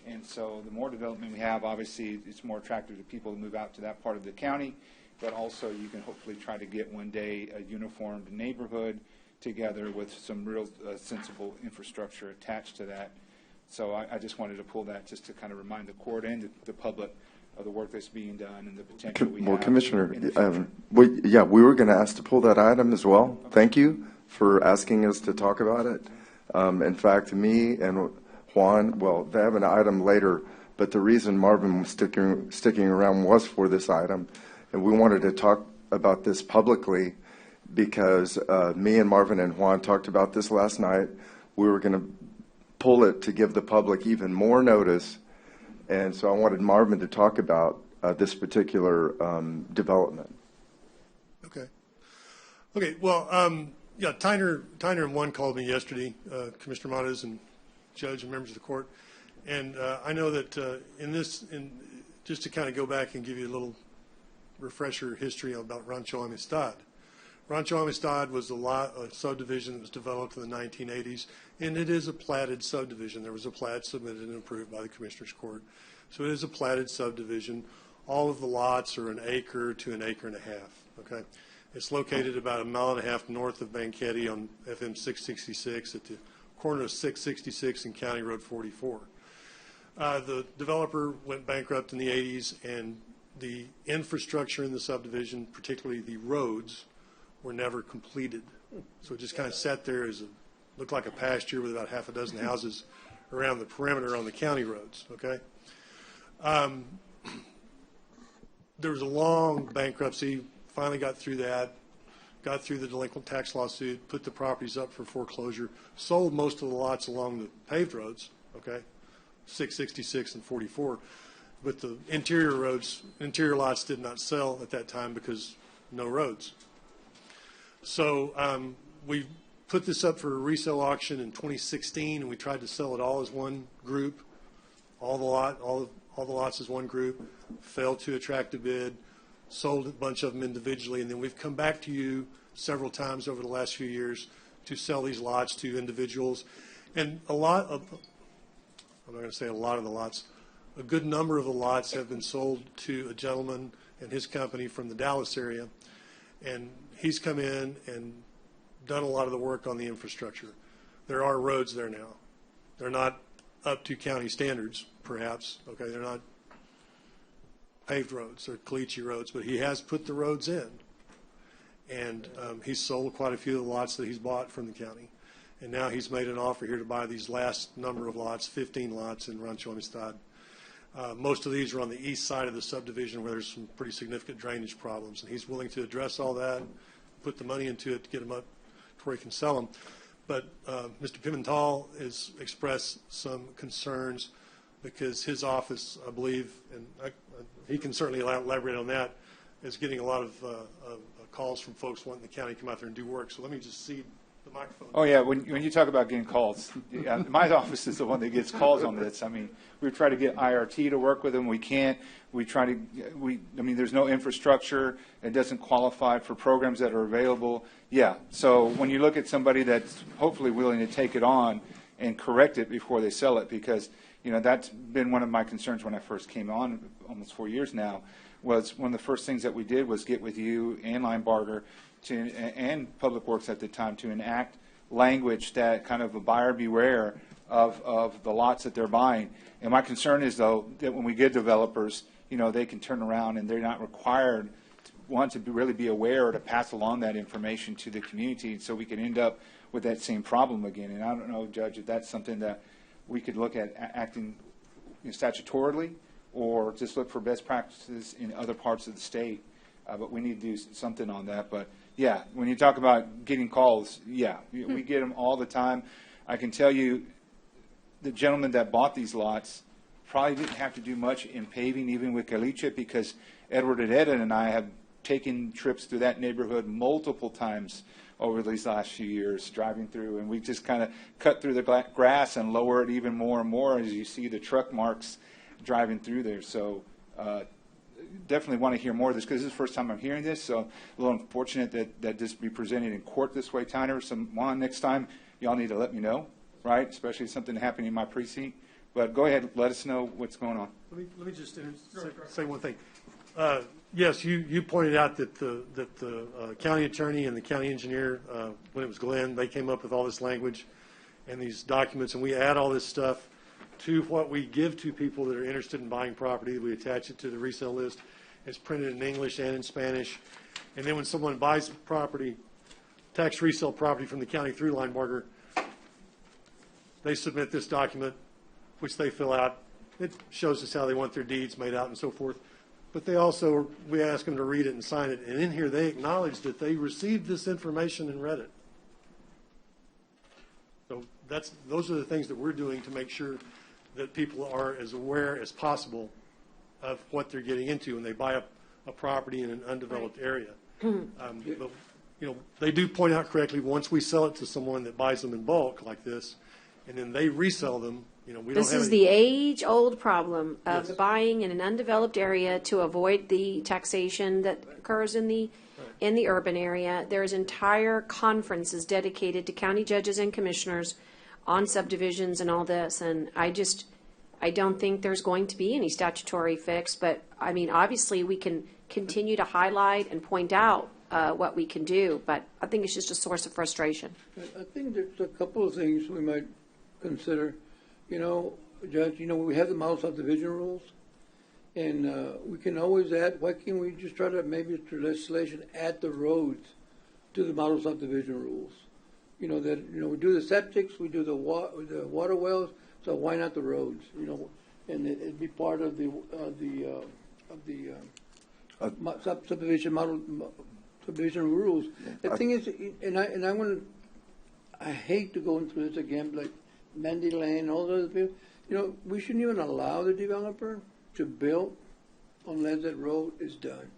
And so the more development we have, obviously, it's more attractive to people to move out to that part of the county, but also you can hopefully try to get one day a uniformed neighborhood together with some real sensible infrastructure attached to that. So I just wanted to pull that just to kind of remind the court and the public of the work that's being done and the potential we have. Well, Commissioner, we were going to ask to pull that item as well. Okay. Thank you for asking us to talk about it. In fact, me and Juan, they have an item later, but the reason Marvin was sticking around was for this item, and we wanted to talk about this publicly because me and Marvin and Juan talked about this last night. We were going to pull it to give the public even more notice, and so I wanted Marvin to talk about this particular development. Okay. Well, Tyner and Juan called me yesterday, Commissioner Montes and Judge and members of the court, And I know that just to kind of go back and give you a little refresher history about Rancho Amistad. Rancho Amistad was a subdivision that was developed in the 1980s, and it is a platted subdivision. There was a plat submitted and approved by the Commissioners Court. So it is a platted subdivision. All of the lots are an acre to an acre and a half. Okay, it's located about 1.5 miles north of Banquetti on FM 666 at the corner of 666 and County Road 44. The developer went bankrupt in the 80s, and the infrastructure in the subdivision, particularly the roads, were never completed. So it just kind of sat there looked like a pasture with about half a dozen houses around the perimeter on the county roads. Okay. There was a long bankruptcy, finally got through that, got through the delinquent tax lawsuit, put the properties up for foreclosure, sold most of the lots along the paved roads, okay, 666 and 44. But the interior lots did not sell at that time because no roads. So we put this up for a resale auction in 2016, and we tried to sell it all as one group, all the lots as one group, failed to attract a bid, sold a bunch of them individually, and then we've come back to you several times over the last few years to sell these lots to individuals. And I'm not going to say a lot of the lots, a good number of the lots have been sold to a gentleman and his company from the Dallas area, and he's come in and done a lot of the work on the infrastructure. There are roads there now. They're not up to county standards, perhaps. Okay, they're not paved roads or caliche roads, but he has put the roads in. And he's sold quite a few of the lots that he's bought from the county. And now he's made an offer here to buy these last number of lots, 15 lots in Rancho Amistad. Most of these are on the east side of the subdivision where there's some pretty significant drainage problems. And he's willing to address all that, put the money into it to get them up to where he can sell them. But Mr. Pimental has expressed some concerns because his office, I believe, and he can certainly elaborate on that, is getting a lot of calls from folks wanting the county to come out there and do work. So let me just cede the microphone. Oh, yeah, when you talk about getting calls, my office is the one that gets calls on this. I mean, we try to get IRT to work with them. We can't. There's no infrastructure. It doesn't qualify for programs that are available. Yeah, so when you look at somebody that's hopefully willing to take it on and correct it before they sell it, because, that's been one of my concerns when I first came on almost 4 years now, was one of the first things that we did was get with you and Linebarger and Public Works at the time to enact language that kind of a buyer beware of the lots that they're buying. And my concern is, though, that when we get developers, they can turn around and they're not required to really be aware or to pass along that information to the community, so we can end up with that same problem again. And I don't know, Judge, if that's something that we could look at acting statutorily, or just look for best practices in other parts of the state. But we need to do something on that. But, yeah, when you talk about getting calls, yeah, we get them all the time. I can tell you the gentleman that bought these lots probably didn't have to do much in paving, even with caliche, because Edward and Eden and I have taken trips through that neighborhood multiple times over these last few years, driving through, and we just kind of cut through the grass and lower it even more and more as you see the truck marks driving through there. So definitely want to hear more of this, because this is the first time I'm hearing this, so a little unfortunate that this be presented in court this way, Tyner. So next time, y'all need to let me know, right? Especially if something happening in my precinct. But go ahead, let us know what's going on. Let me just say one thing. Yes, you pointed out that the county attorney and the county engineer, when it was Glenn, they came up with all this language and these documents, and we add all this stuff to what we give to people that are interested in buying property. We attach it to the resale list. It's printed in English and in Spanish. And then when someone buys property, tax resale property from the county through Linebarger, they submit this document, which they fill out. It shows us how they want their deeds made out and so forth. But we ask them to read it and sign it. And in here, they acknowledge that they received this information and read it. So those are the things that we're doing to make sure that people are as aware as possible of what they're getting into when they buy a property in an undeveloped area. But, they do point out correctly, once we sell it to someone that buys them in bulk like this, and then they resell them You know, we This don't have is any, the age-old problem of Yes. buying in an undeveloped area to avoid the taxation that occurs in the urban area. There's entire conferences dedicated to county judges and commissioners on subdivisions and all this, and I don't think there's going to be any statutory fix, but, I mean, obviously, we can continue to highlight and point out what we can do, but I think it's just a source of frustration. I think there's a couple of things we might consider. You know, Judge, you know, we have the model subdivision rules, and we can always add, why can't we just try to, maybe through legislation, add the roads to the model subdivision rules? You know, that, you know, we do the septics, we do the water wells, so why not the roads, you know? And it'd be part of the subdivision model, subdivision rules. The thing is, I hate to go into this again, like Mandy Lane, all those other people, you know, we shouldn't even allow the developer to build unless that road is done.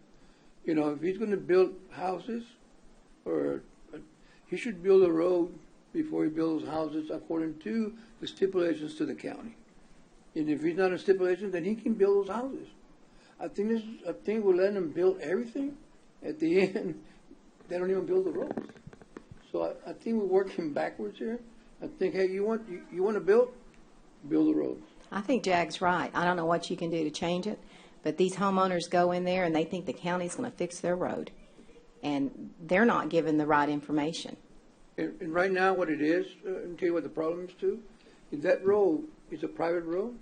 You know, if he's gonna build houses, or he should build a road before he builds houses according to the stipulations to the county. And if he's not a stipulation, then he can build those houses. I think we're letting them build everything. At the end, they don't even build the roads. So I think we're working backwards here. I think, hey, you want to build the roads. I think Jag's right. I don't know what you can do to change it, but these homeowners go in there and they think the county's going to fix their road, and they're not given the right information. And right now, what it is, I'll tell you what the problem is too, is that road is a private road.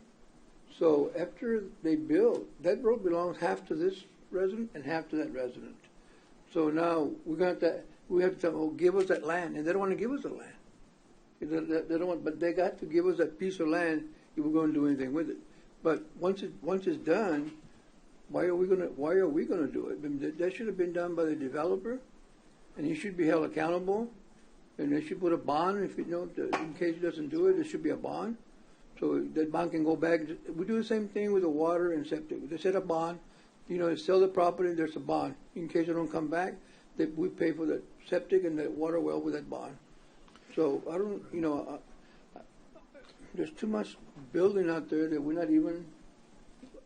So after they build, that road belongs half to this resident and half to that resident. So now we have to tell, give us that land, and they don't want to give us the land. They don't want, but they got to give us that piece of land if we're going to do anything with it. But once it's done, why are we going to do it? I mean, that should have been done by the developer, and he should be held accountable. And they should put a bond, if you know, in case he doesn't do it, there should be a bond. So that bond can go back. We do the same thing with the water and septic. They set a bond, you know, sell the property, there's a bond. In case they don't come back, we pay for the septic and the water well with that bond. So I don't, you know, there's too much building out there that we're not even,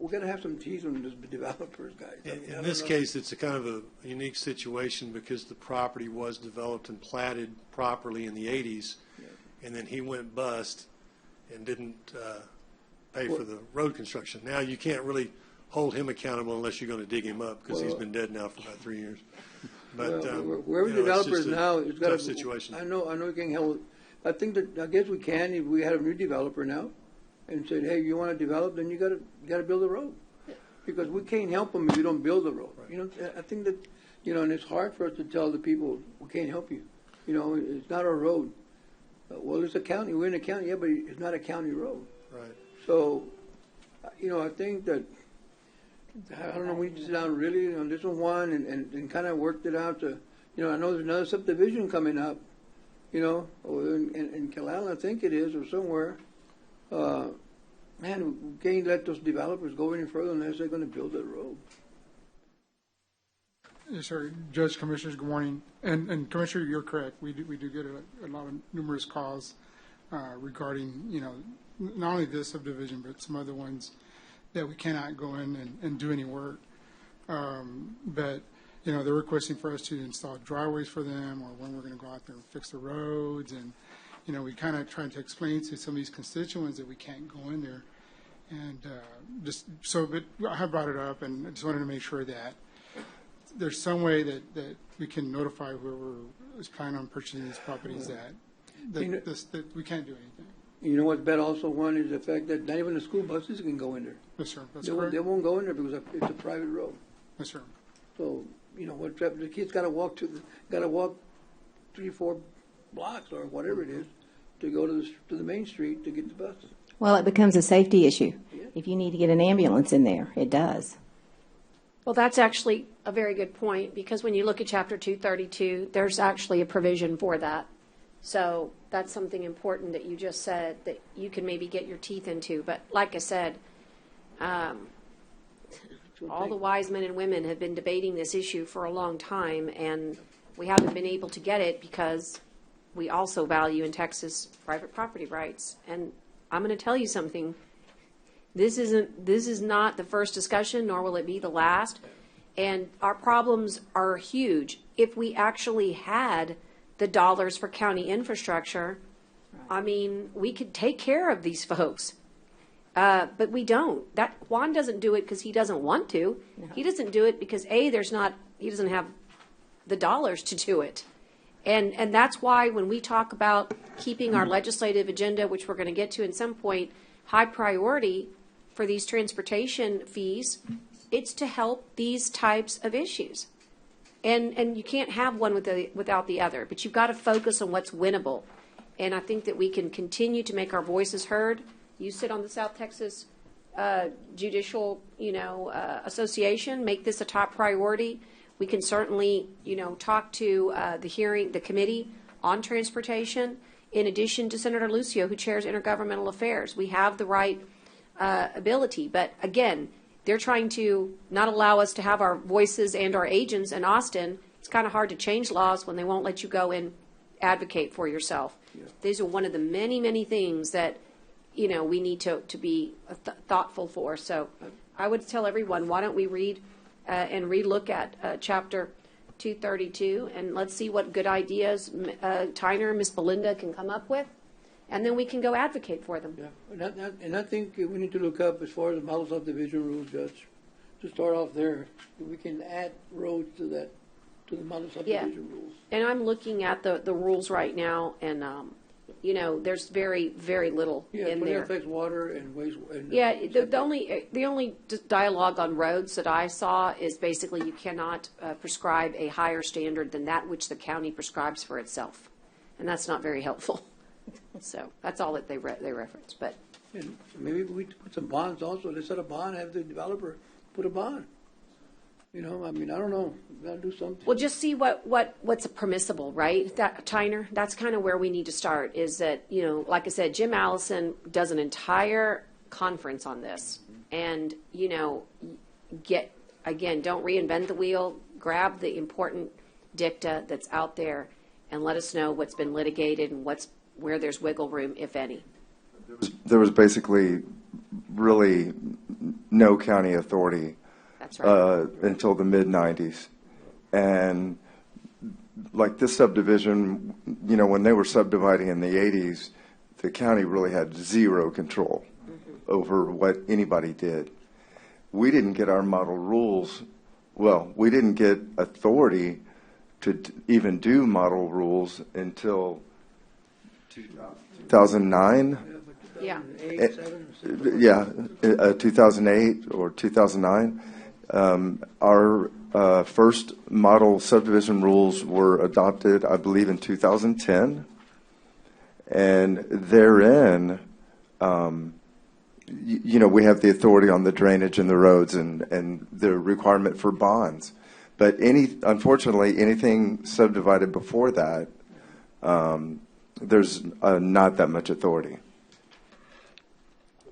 we're going to have some teeth on these developers, guys. in this case, it's a kind of a unique situation because the property was developed and platted properly in the 80s, and then he went bust and didn't pay for the road construction. Now you can't really hold him accountable unless you're going to dig him up because he's been dead now for about 3 years. But wherever you know, developer it's is just a now, it's got tough to. situation. I know we can help. I think that I guess we can if we had a new developer now, and said, hey, you want to develop, then you got to build a road, because we can't help them if you don't build a road. Right. You know, I think that, you know, and it's hard for us to tell the people we can't help you. You know, it's not our road. Well, it's a county. We're in a county, yeah, but it's not a county road. Right. So, you know, I think that, I don't know, we need to sit down really on this one and kind of worked it out to, you know, I know there's another subdivision coming up, you know, in CANALES, I think it is, or somewhere. Man, we can't let those developers go any further unless they're going to build a road. Yes, sir. Judge, Commissioners, good morning. And Commissioner, you're correct. We do get a lot of numerous calls regarding, you know, not only this subdivision, but some other ones that we cannot go in and do any work. But, you know, they're requesting for us to install driveways for them, or when we're going to go out there and fix the roads. And, you know, we kind of trying to explain to some of these constituents that we can't go in there. And just so, but I have brought it up, and I just wanted to make sure that there's some way that we can notify whoever is planning on purchasing these properties that we can't do anything. You know what's bad also, one, is the fact that not even the school buses can go in there. Yes, sir. That's correct. They won't go in there because it's a private road. Yes, sir. So, you know, the kids got to walk 3-4 blocks or whatever it is to go to the main street to get the bus. Well, it becomes a safety issue. If you need to get an ambulance in there, it does. Well, that's actually a very good point, because when you look at Chapter 232, there's actually a provision for that. So that's something important that you just said that you can maybe get your teeth into. But like I said, all the wise men and women have been debating this issue for a long time, and we haven't been able to get it because we also value in Texas private property rights. And I'm going to tell you something. This is not the first discussion, nor will it be the last. And our problems are huge. If we actually had the dollars for county infrastructure, I mean, we could take care of these folks. But we don't. Juan doesn't do it because he doesn't want to. No. He doesn't do it because he doesn't have the dollars to do it. And that's why when we talk about keeping our legislative agenda, which we're going to get to at some point, high priority for these transportation fees, it's to help these types of issues. And you can't have one without the other, but you've got to focus on what's winnable. And I think that we can continue to make our voices heard. You sit on the South Texas Judicial, Association, make this a top priority. We can certainly, talk to the committee on transportation, in addition to Senator Lucio, who chairs intergovernmental affairs. We have the right ability, but again, they're trying to not allow us to have our voices and our agents in Austin. It's kind of hard to change laws when they won't let you go and advocate for yourself. Yeah. These are one of the many, many things that, we need to be thoughtful for. So I would tell everyone, why don't we read and relook at Chapter 232, and let's see what good ideas Tyner, Miss Belinda can come up with, and then we can go advocate for them. Yeah, and I think we need to look up as far as the model subdivision rules, Judge. To start off there, we can add roads to the model subdivision rules. And I'm looking at the rules right now, and there's very, very little in there. It affects water and waste. And the only dialogue on roads that I saw is basically you cannot prescribe a higher standard than that which the county prescribes for itself, and that's not very helpful. So that's all that they reference. But and maybe we put some bonds also. Let's set a bond. Have the developer put a bond. I don't know. We've got to do something. Well, just see what's permissible, right? Tyner, that's kind of where we need to start, is that, like I said, Jim Allison does an entire conference on this. And, don't reinvent the wheel. Grab the important dicta that's out there and let us know what's been litigated and where there's wiggle room, if any. There was basically really no county authority. That's right. Until the mid-'90s. And like this subdivision, when they were subdividing in the 80s, the county really had zero control over what anybody did. We didn't get our model rules. Well, we didn't get authority to even do model rules until 2009. Yeah. 2008 or 2009. Our first model subdivision rules were adopted, I believe, in 2010. And therein, we have the authority on the drainage and the roads and the requirement for bonds. But unfortunately, anything subdivided before that, there's not that much authority.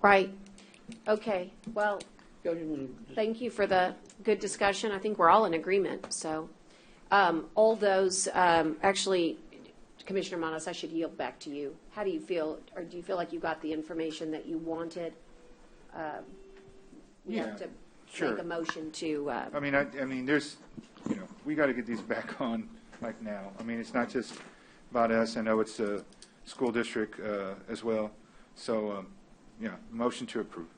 Right. Okay. Well, thank you for the good discussion. I think we're all in agreement. So all those, actually, Commissioner Manos, I should yield back to you. How do you feel? Or do you feel like you got the information that you wanted? We have to make a motion to. There's, we got to get these back on like now. It's not just about us. I know it's a school district as well. So, motion to approve.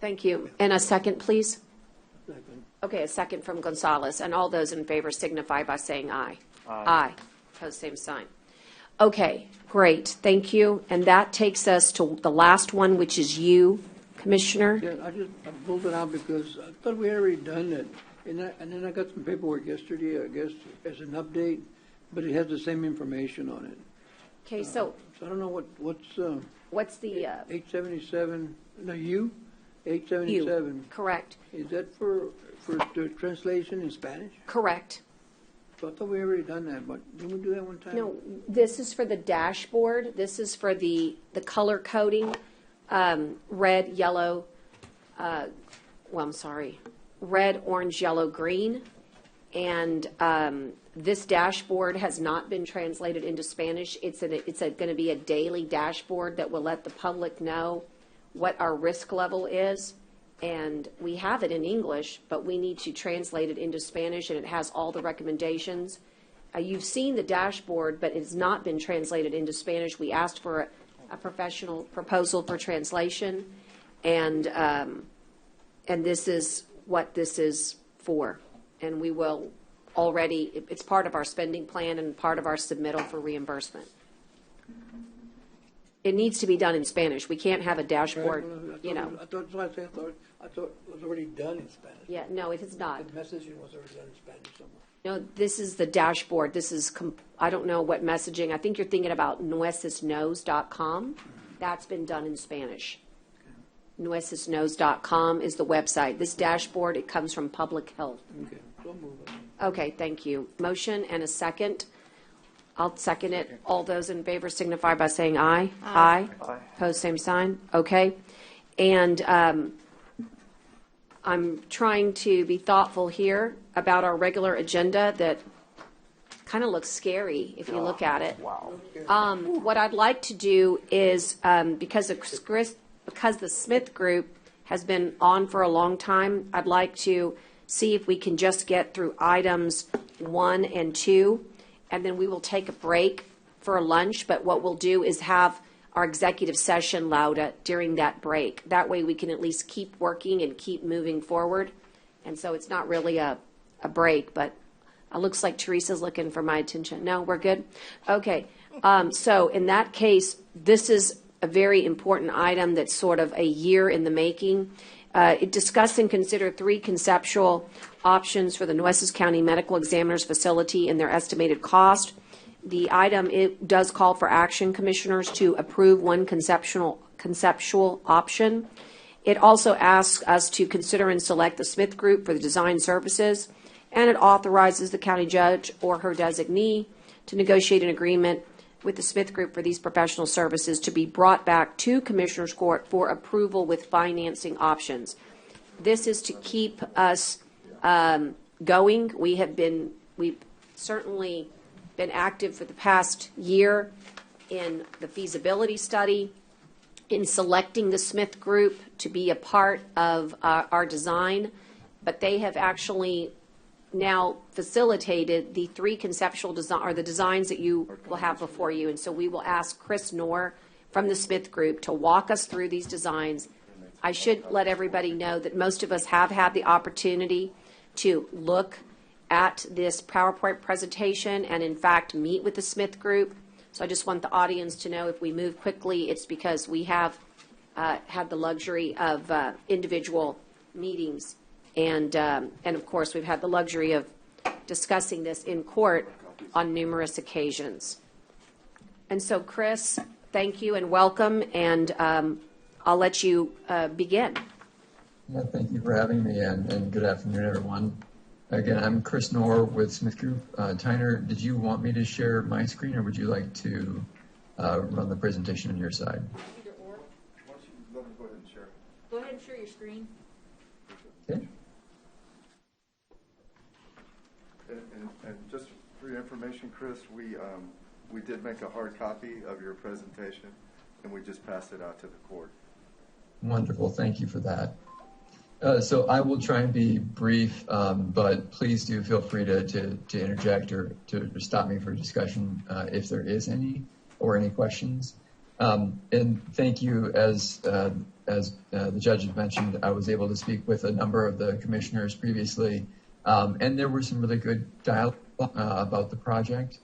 Thank you. And a second, please. Second. Okay, a second from Gonzalez. And all those in favor signify by saying aye. Aye. Opposed, same sign. Okay, great. Thank you. And that takes us to the last one, which is you, Commissioner. Yeah, I pulled it out because I thought we had already done it. And then I got some paperwork yesterday, I guess, as an update, but it has the same information on it. Okay, so I don't know what's the 877? No, 877. Correct. Is that for the translation in Spanish? Correct. So I thought we already done that, but didn't we do that one time? No, this is for the dashboard. This is for the color coding, red, yellow, red, orange, yellow, green. And This dashboard has not been translated into Spanish. It's going to be a daily dashboard that will let the public know what our risk level is. And we have it in English, but we need to translate it into Spanish, and it has all the recommendations. You've seen the dashboard, but it's not been translated into Spanish. We asked for a professional proposal for translation, and this is what this is for. And we will already, it's part of our spending plan and part of our submittal for reimbursement. It needs to be done in Spanish. We can't have a dashboard, you know. I thought it was already done in Spanish. Yeah, no, it is not. The messaging was already done in Spanish somewhere. No, this is the dashboard. This is, I don't know what messaging. I think you're thinking about nuecesknows.com. That's been done in Spanish. Nuecesknows.com is the website. This dashboard, it comes from Public Health. Okay, so move it. Okay, thank you. Motion and a second. I'll second it. All those in favor signify by saying aye. Aye. Aye. Opposed, same sign. Okay. And I'm trying to be thoughtful here about our regular agenda that kind of looks scary if you look at it. Wow. What I'd like to do is, because the Smith Group has been on for a long time, I'd like to see if we can just get through items 1 and 2, and then we will take a break for a lunch. But what we'll do is have our executive session, Lauda, during that break. That way we can at least keep working and keep moving forward. And so it's not really a break, but it looks like Teresa's looking for my attention. No, we're good? Okay. So in that case, this is a very important item that's sort of a year in the making. Discuss and consider 3 conceptual options for the Nueces County Medical Examiner's Facility and their estimated cost. The item, it does call for action, Commissioners, to approve one conceptual option. It also asks us to consider and select the Smith Group for the design services, and it authorizes the county judge or her designee to negotiate an agreement with the Smith Group for these professional services to be brought back to Commissioners Court for approval with financing options. This is to keep us going. We've certainly been active for the past year in the feasibility study, in selecting the Smith Group to be a part of our design, but they have actually now facilitated the 3 conceptual design, or the designs that you will have before you. And so we will ask Chris Knorr from the Smith Group to walk us through these designs. I should let everybody know that most of us have had the opportunity to look at this PowerPoint presentation and in fact meet with the Smith Group. So I just want the audience to know if we move quickly, it's because we have had the luxury of individual meetings. And of course, we've had the luxury of discussing this in court on numerous occasions. And so, Chris, thank you and welcome, and I'll let you begin. Yeah, thank you for having me, and good afternoon, everyone. Again, I'm Chris Knorr with Smith Group. Tyner, did you want me to share my screen, or would you like to run the presentation on your side? Either or. Why don't you let me go ahead and share? Go ahead and share your screen. Okay. And just for your information, Chris, we did make a hard copy of your presentation, and we just passed it out to the court. Wonderful. Thank you for that. So I will try and be brief, but please do feel free to interject or to stop me for discussion if there is any or any questions. And thank you, as the judge had mentioned, I was able to speak with a number of the commissioners previously, and there were some really good dialogue about the project.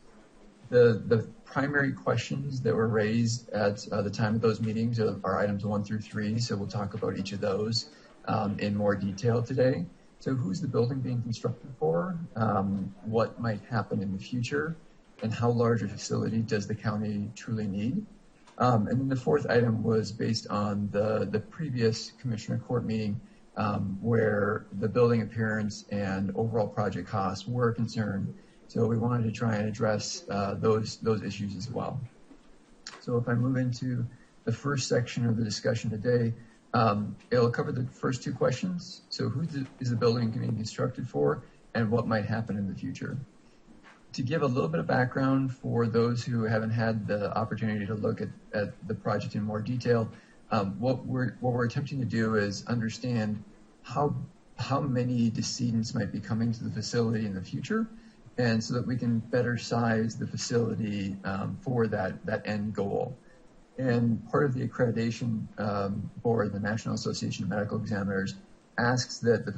The primary questions that were raised at the time of those meetings are items 1 through 3, so we'll talk about each of those in more detail today. So who's the building being constructed for? What might happen in the future? And how large a facility does the county truly need? And then the 4th item was based on the previous Commissioner Court meeting where the building appearance and overall project costs were concerned. So we wanted to try and address those issues as well. So if I move into the first section of the discussion today, it'll cover the first 2 questions. So who is the building being constructed for, and what might happen in the future? To give a little bit of background for those who haven't had the opportunity to look at the project in more detail, what we're attempting to do is understand how many decedents might be coming to the facility in the future, and so that we can better size the facility for that end goal. And part of the accreditation board, the National Association of Medical Examiners, asks that the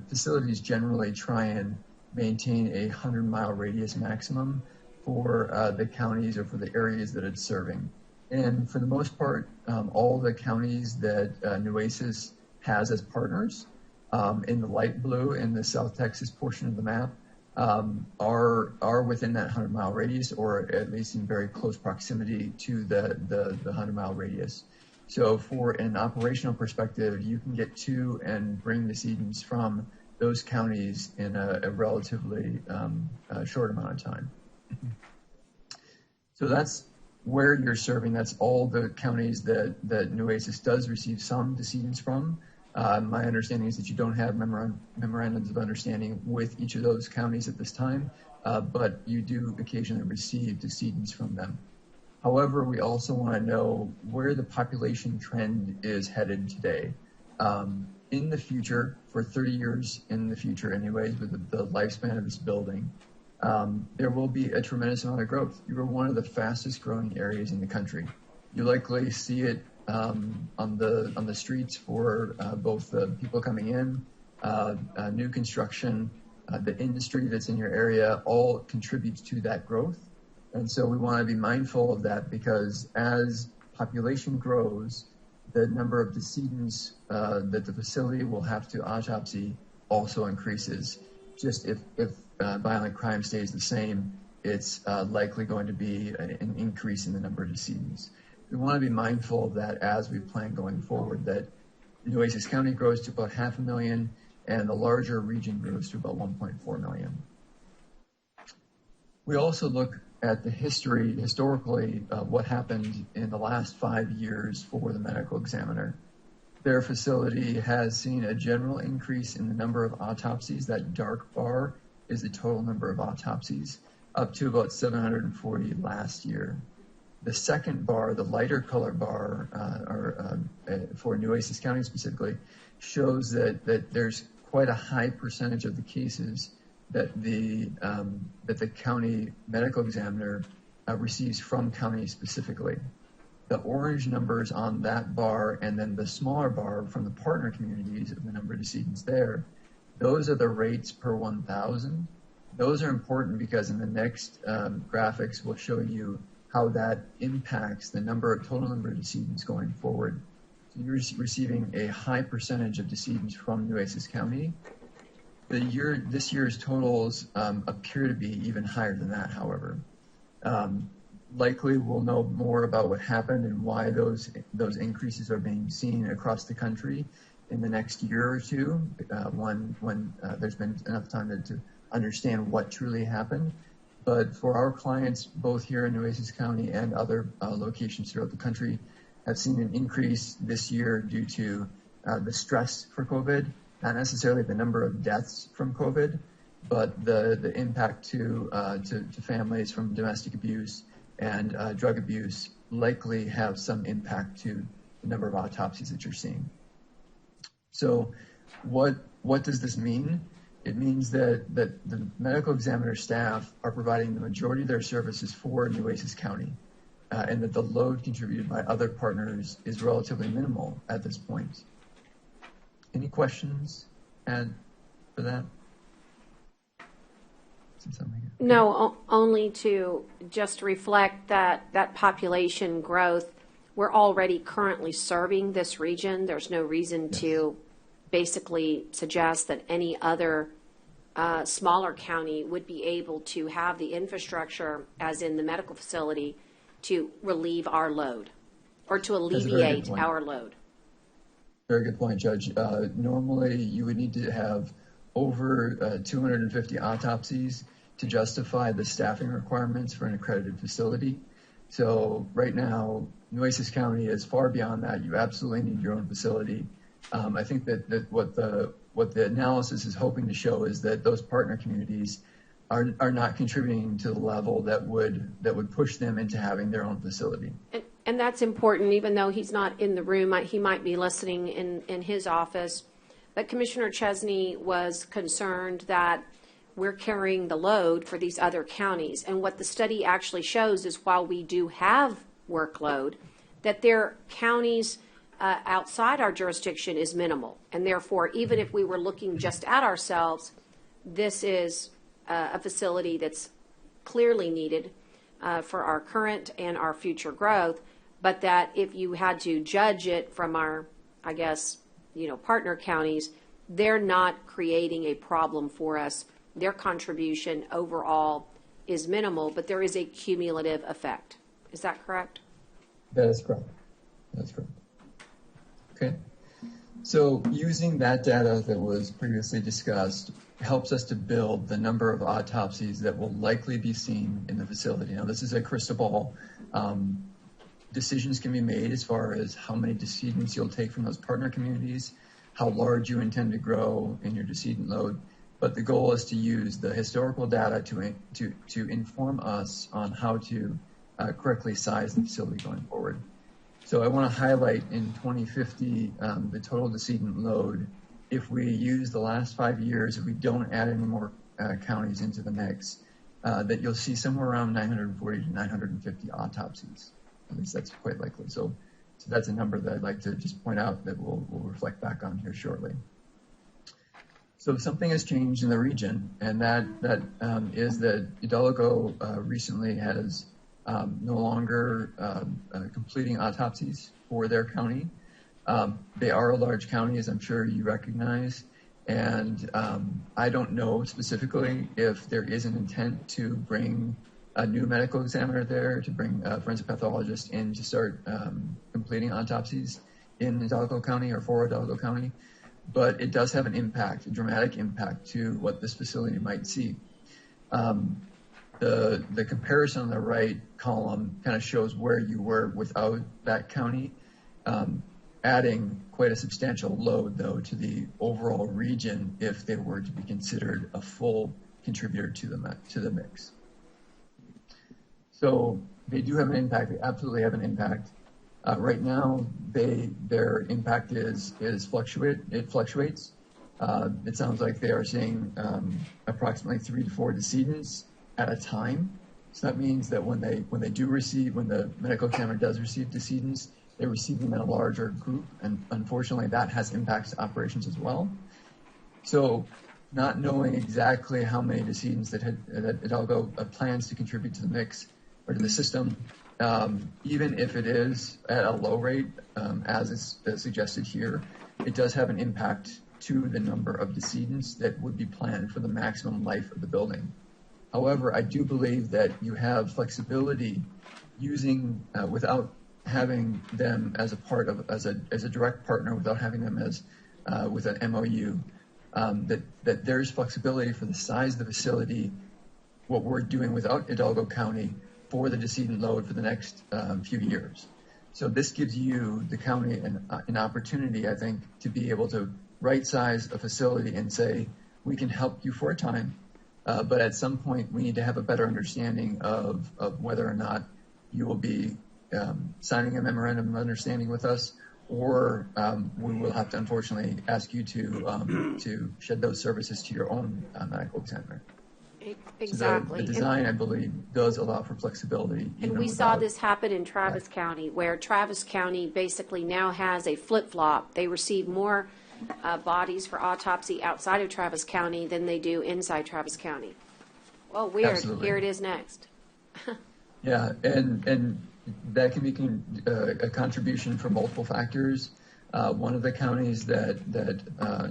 facilities generally try and maintain a 100-mile radius maximum for the counties or for the areas that it's serving. And for the most part, all the counties that Nueces has as partners in the light blue in the South Texas portion of the map are within that 100-mile radius, or at least in very close proximity to the 100-mile radius. So for an operational perspective, you can get to and bring decedents from those counties in a relatively short amount of time. So that's where you're serving. That's all the counties that Nueces does receive some decedents from. My understanding is that you don't have memorandums of understanding with each of those counties at this time, but you do occasionally receive decedents from them. However, we also want to know where the population trend is headed today. In the future, for 30 years in the future anyways, with the lifespan of this building, there will be a tremendous amount of growth. You are one of the fastest growing areas in the country. You likely see it on the streets for both the people coming in, new construction, the industry that's in your area, all contributes to that growth. And so we want to be mindful of that, because as population grows, the number of decedents that the facility will have to autopsy also increases. Just if violent crime stays the same, it's likely going to be an increase in the number of decedents. We want to be mindful of that as we plan going forward, that Nueces County grows to about 500,000 and the larger region grows to about 1.4 million. We also look at the historically, what happened in the last 5 years for the medical examiner. Their facility has seen a general increase in the number of autopsies. That dark bar is the total number of autopsies, up to about 740 last year. The second bar, the lighter color bar, for Nueces County specifically, shows that there's quite a high percentage of the cases that the county medical examiner receives from county specifically. The orange numbers on that bar, and then the smaller bar from the partner communities of the number of decedents there, those are the rates per 1,000. Those are important because in the next graphics we'll show you how that impacts the total number of decedents going forward. So you're receiving a high percentage of decedents from Nueces County. This year's totals appear to be even higher than that, however. Likely we'll know more about what happened and why those increases are being seen across the country in the next year or two, when there's been enough time to understand what truly happened. But for our clients, both here in Nueces County and other locations throughout the country, have seen an increase this year due to the stress for COVID, not necessarily the number of deaths from COVID, but the impact to families from domestic abuse and drug abuse likely have some impact to the number of autopsies that you're seeing. So what does this mean? It means that the medical examiner staff are providing the majority of their services for Nueces County, and that the load contributed by other partners is relatively minimal at this point. Any questions for that? No, only to just reflect that population growth. We're already currently serving this region. There's no reason to basically suggest that any other smaller county would be able to have the infrastructure, as in the medical facility, to relieve our load or to alleviate our load. Very good point, Judge. Normally, you would need to have over 250 autopsies to justify the staffing requirements for an accredited facility. So right now, Nueces County is far beyond that. You absolutely need your own facility. I think that what the analysis is hoping to show is that those partner communities are not contributing to the level that would push them into having their own facility. And that's important, even though he's not in the room. He might be listening in his office. But Commissioner Chesney was concerned that we're carrying the load for these other counties. And what the study actually shows is while we do have workload, that their counties outside our jurisdiction is minimal. And therefore, even if we were looking just at ourselves, this is a facility that's clearly needed for our current and our future growth, but that if you had to judge it from our, I guess, partner counties, they're not creating a problem for us. Their contribution overall is minimal, but there is a cumulative effect. Is that correct? That is correct. That's correct. Okay. So using that data that was previously discussed helps us to build the number of autopsies that will likely be seen in the facility. Now, this is a crystal ball. Decisions can be made as far as how many decedents you'll take from those partner communities, how large you intend to grow in your decedent load. But the goal is to use the historical data to inform us on how to correctly size the facility going forward. So I want to highlight in 2050 the total decedent load. If we use the last 5 years, if we don't add any more counties into the mix, that you'll see somewhere around 940 to 950 autopsies. At least that's quite likely. So that's a number that I'd like to just point out that we'll reflect back on here shortly. So something has changed in the region, and that is that Hidalgo recently has no longer completing autopsies for their county. They are a large county, as I'm sure you recognize, and I don't know specifically if there is an intent to bring a new medical examiner there, to bring a forensic pathologist in to start completing autopsies in Hidalgo County or for Hidalgo County, but it does have an impact, a dramatic impact to what this facility might see. The comparison on the right column kind of shows where you were without that county, adding quite a substantial load, though, to the overall region if they were to be considered a full contributor to the mix. So they do have an impact. They absolutely have an impact. Right now, their impact it fluctuates. It sounds like they are seeing approximately 3 to 4 decedents at a time. So that means that when the medical examiner does receive decedents, they receive them in a larger group, and unfortunately that has impacts to operations as well. So not knowing exactly how many decedents that Hidalgo plans to contribute to the mix or to the system, even if it is at a low rate, as is suggested here, it does have an impact to the number of decedents that would be planned for the maximum life of the building. However, I do believe that you have flexibility using without having them as a direct partner, without having them as with an MOU, that there's flexibility for the size of the facility, what we're doing without Hidalgo County for the decedent load for the next few years. So this gives you, the county, an opportunity, I think, to be able to right size a facility and say, we can help you for a time, but at some point we need to have a better understanding of whether or not you will be signing a memorandum of understanding with us, or we will have to unfortunately ask you to shed those services to your own medical examiner. Exactly. So the design, I believe, does allow for flexibility. And we saw this happen in Travis County, where Travis County basically now has a flip-flop. They receive more bodies for autopsy outside of Travis County than they do inside Travis County. Well, weird. Absolutely. Here it is next. Yeah, and that can be a contribution from multiple factors. One of the counties that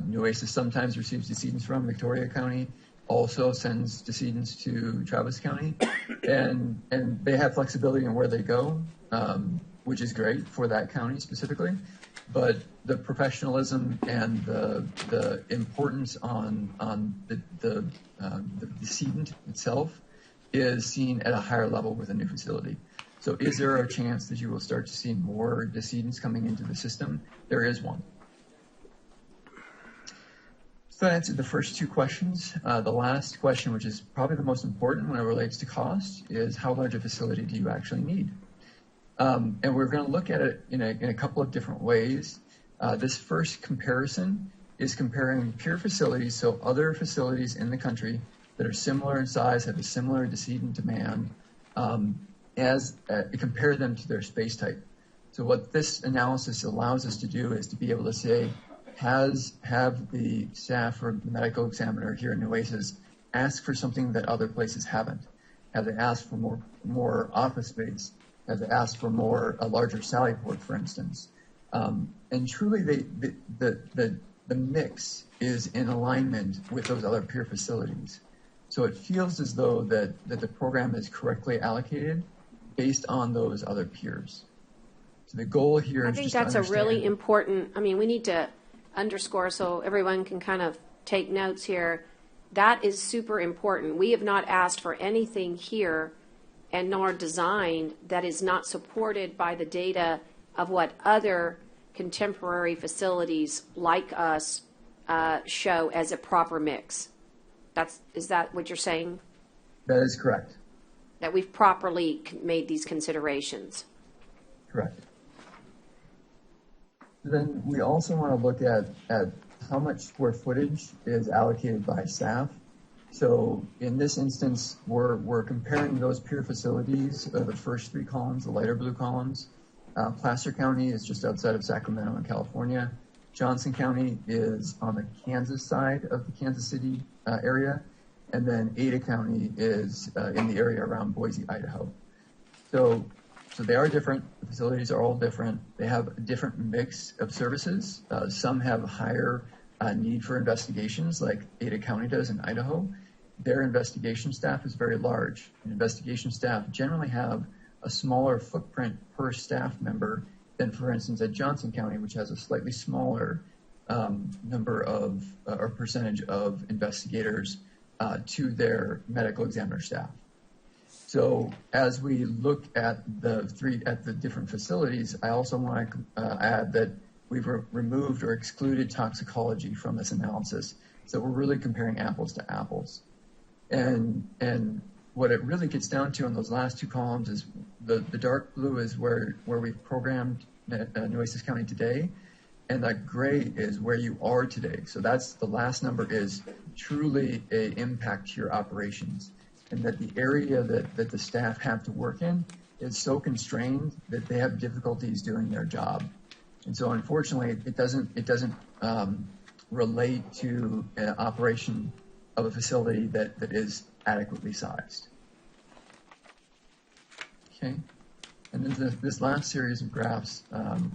Nueces sometimes receives decedents from, Victoria County, also sends decedents to Travis County, and they have flexibility in where they go, which is great for that county specifically. But the professionalism and the importance on the decedent itself is seen at a higher level with a new facility. So is there a chance that you will start to see more decedents coming into the system? There is one. So that answered the first two questions. The last question, which is probably the most important when it relates to cost, is how large a facility do you actually need? And we're going to look at it in a couple of different ways. This first comparison is comparing peer facilities, so other facilities in the country that are similar in size, have a similar decedent demand, compare them to their space type. So what this analysis allows us to do is to be able to say, have the staff or the medical examiner here in Nueces ask for something that other places haven't? Have they asked for more office space? Have they asked for a larger sally port, for instance? And truly, the mix is in alignment with those other peer facilities. So it feels as though that the program is correctly allocated based on those other peers. So the goal here is I think just that's to a really understand- important, I mean, we need to underscore so everyone can kind of take notes here. That is super important. We have not asked for anything here and nor designed that is not supported by the data of what other contemporary facilities like us show as a proper mix. Is that what you're saying? That is correct. That we've properly made these considerations? Correct. Then we also want to look at how much square footage is allocated by staff. So in this instance, we're comparing those peer facilities, the first three columns, the lighter blue columns. Placer County is just outside of Sacramento in California. Johnson County is on the Kansas side of the Kansas City area. And then Ada County is in the area around Boise, Idaho. So they are different. The facilities are all different. They have a different mix of services. Some have higher need for investigations, like Ada County does in Idaho. Their investigation staff is very large. And investigation staff generally have a smaller footprint per staff member than, for instance, at Johnson County, which has a slightly smaller number of or percentage of investigators to their medical examiner staff. So as we look at the different facilities, I also want to add that we've removed or excluded toxicology from this analysis. So we're really comparing apples to apples. And what it really gets down to in those last two columns is the dark blue is where we've programmed Nueces County today, and that gray is where you are today. So that's the last number is truly an impact to your operations, and that the area that the staff have to work in is so constrained that they have difficulties doing their job. And so unfortunately, it doesn't relate to an operation of a facility that is adequately sized. Okay, and then this last series of graphs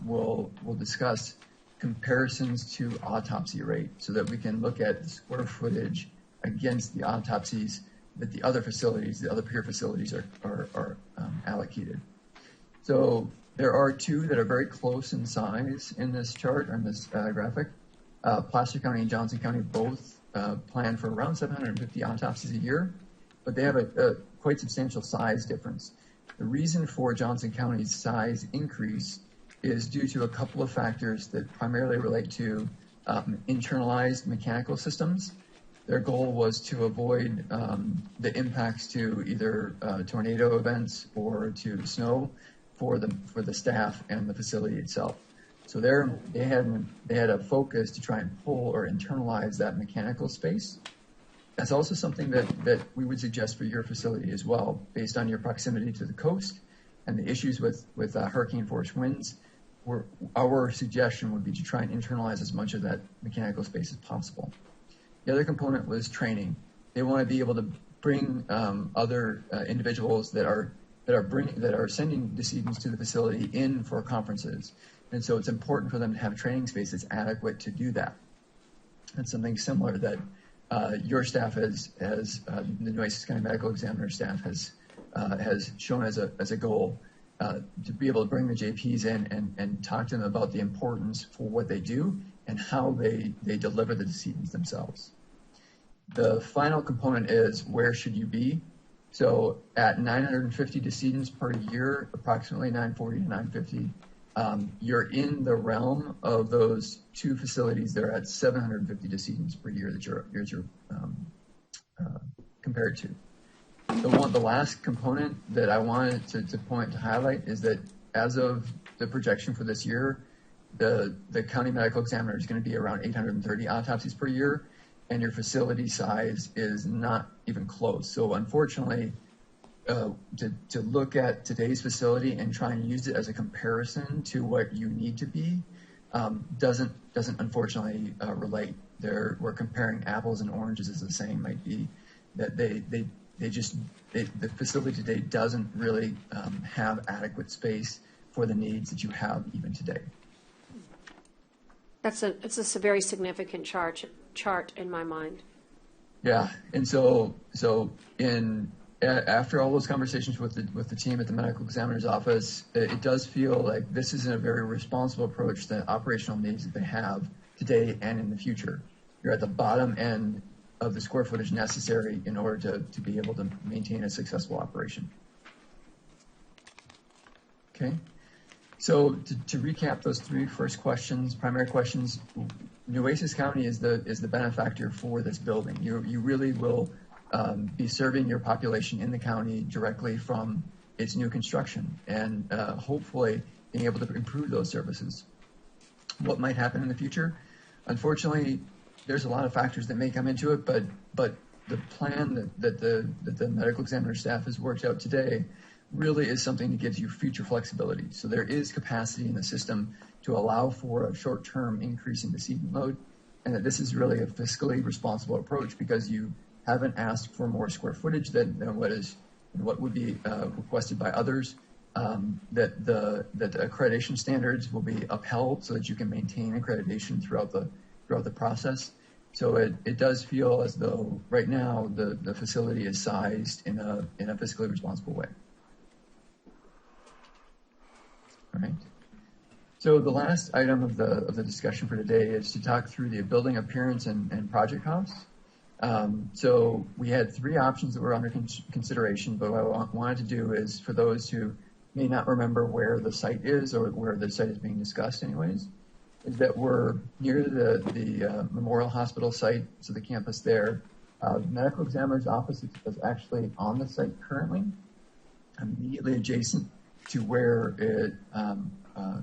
will discuss comparisons to autopsy rate so that we can look at the square footage against the autopsies that the other facilities, the other peer facilities are allocated. So there are two that are very close in size in this chart, or in this graphic. Placer County and Johnson County both plan for around 750 autopsies a year, but they have a quite substantial size difference. The reason for Johnson County's size increase is due to a couple of factors that primarily relate to internalized mechanical systems. Their goal was to avoid the impacts to either tornado events or to snow for the staff and the facility itself. So they had a focus to try and pull or internalize that mechanical space. That's also something that we would suggest for your facility as well, based on your proximity to the coast and the issues with hurricane force winds. Our suggestion would be to try and internalize as much of that mechanical space as possible. The other component was training. They want to be able to bring other individuals that are sending decedents to the facility in for conferences. And so it's important for them to have training space that's adequate to do that. That's something similar that your staff the Nueces County Medical Examiner staff has shown as a goal to be able to bring the JPs in and talk to them about the importance for what they do and how they deliver the decedents themselves. The final component is where should you be? So at 950 decedents per year, approximately 940 to 950, you're in the realm of those two facilities. They're at 750 decedents per year that you're compared to. The last component that I wanted to highlight is that as of the projection for this year, the county medical examiner is going to be around 830 autopsies per year, and your facility size is not even close. So unfortunately, to look at today's facility and try and use it as a comparison to what you need to be doesn't unfortunately relate. We're comparing apples and oranges, as the saying might be. That the facility today doesn't really have adequate space for the needs that you have even today. It's a very significant chart in my mind. Yeah, and so after all those conversations with the team at the medical examiner's office, it does feel like this is a very responsible approach to the operational needs that they have today and in the future. You're at the bottom end of the square footage necessary in order to be able to maintain a successful operation. Okay, so to recap those three first questions, primary questions, Nueces County is the benefactor for this building. You really will be serving your population in the county directly from its new construction and hopefully being able to improve those services. What might happen in the future? Unfortunately, there's a lot of factors that may come into it, but the plan that the medical examiner staff has worked out today really is something that gives you future flexibility. So there is capacity in the system to allow for a short-term increase in decedent load, and that this is really a fiscally responsible approach because you haven't asked for more square footage than what would be requested by others. That the accreditation standards will be upheld so that you can maintain accreditation throughout the process. So it does feel as though right now the facility is sized in a fiscally responsible way. All right. So the last item of the discussion for today is to talk through the building appearance and project costs. So we had three options that were under consideration, but what I wanted to do is for those who may not remember where the site is or where the site is being discussed anyways, is that we're near the Memorial Hospital site, so the campus there. Medical examiner's office is actually on the site currently, immediately adjacent to where it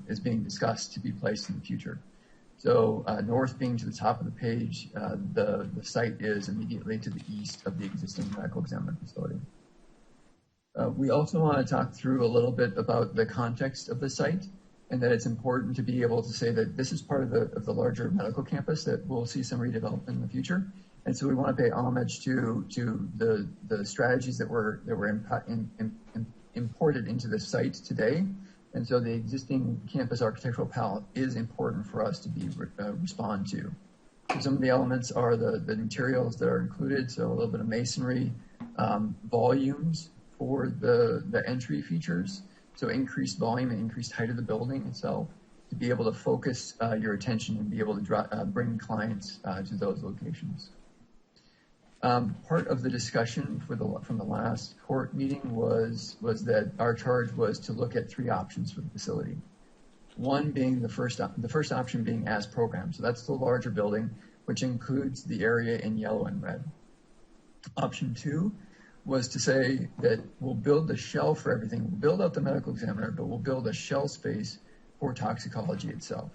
is being discussed to be placed in the future. So north being to the top of the page, the site is immediately to the east of the existing medical examiner facility. We also want to talk through a little bit about the context of the site, and that it's important to be able to say that this is part of the larger medical campus that we'll see some redevelopment in the future. And so we want to pay homage to the strategies that were imported into the site today. And so the existing campus architectural palette is important for us to respond to. So some of the elements are the materials that are included, so a little bit of masonry, volumes for the entry features, so increased volume and increased height of the building itself to be able to focus your attention and be able to bring clients to those locations. Part of the discussion from the last court meeting was that our charge was to look at three options for the facility. One being the first option being as programmed. So that's the larger building, which includes the area in yellow and red. Option two was to say that we'll build the shell for everything. We'll build out the medical examiner, but we'll build a shell space for toxicology itself.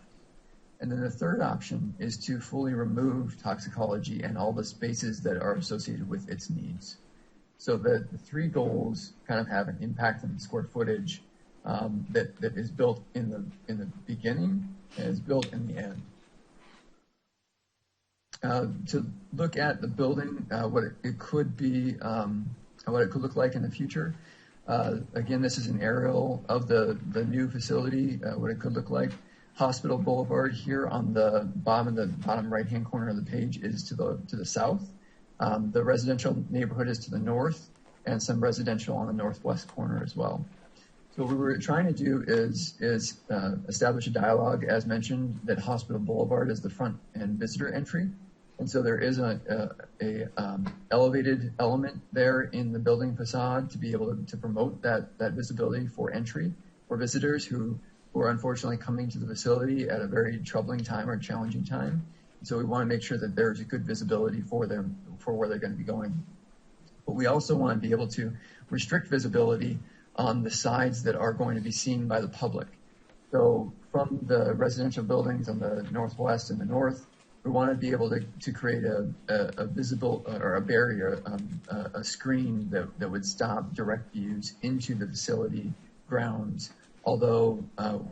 And then the third option is to fully remove toxicology and all the spaces that are associated with its needs. So the three goals kind of have an impact on the square footage that is built in the beginning and is built in the end. To look at the building, what it could be, what it could look like in the future. Again, this is an aerial of the new facility, what it could look like. Hospital Boulevard here on the bottom right-hand corner of the page is to the south. The residential neighborhood is to the north, and some residential on the northwest corner as well. So what we're trying to do is establish a dialogue, as mentioned, that Hospital Boulevard is the front and visitor entry. And so there is a elevated element there in the building facade to be able to promote that visibility for entry for visitors who who are unfortunately coming to the facility at a very troubling time or challenging time. So we want to make sure that there's a good visibility for them for where they're going to be going. But we also want to be able to restrict visibility on the sides that are going to be seen by the public. So from the residential buildings on the northwest and the north, we want to be able to create a visible or a barrier, a screen that would stop direct views into the facility grounds, although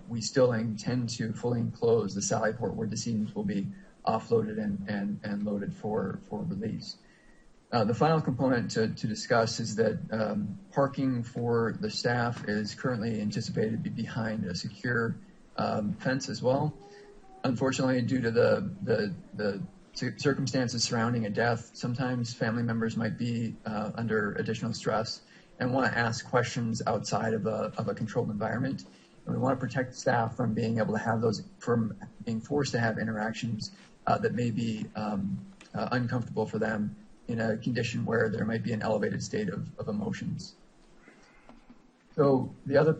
we still intend to fully enclose the sally port where decedents will be offloaded and loaded for release. The final component to discuss is that parking for the staff is currently anticipated to be behind a secure fence as well. Unfortunately, due to the circumstances surrounding a death, sometimes family members might be under additional stress and want to ask questions outside of a controlled environment. And we want to protect staff from being able to have those, from being forced to have interactions that may be uncomfortable for them in a condition where there might be an elevated state of emotions. So the other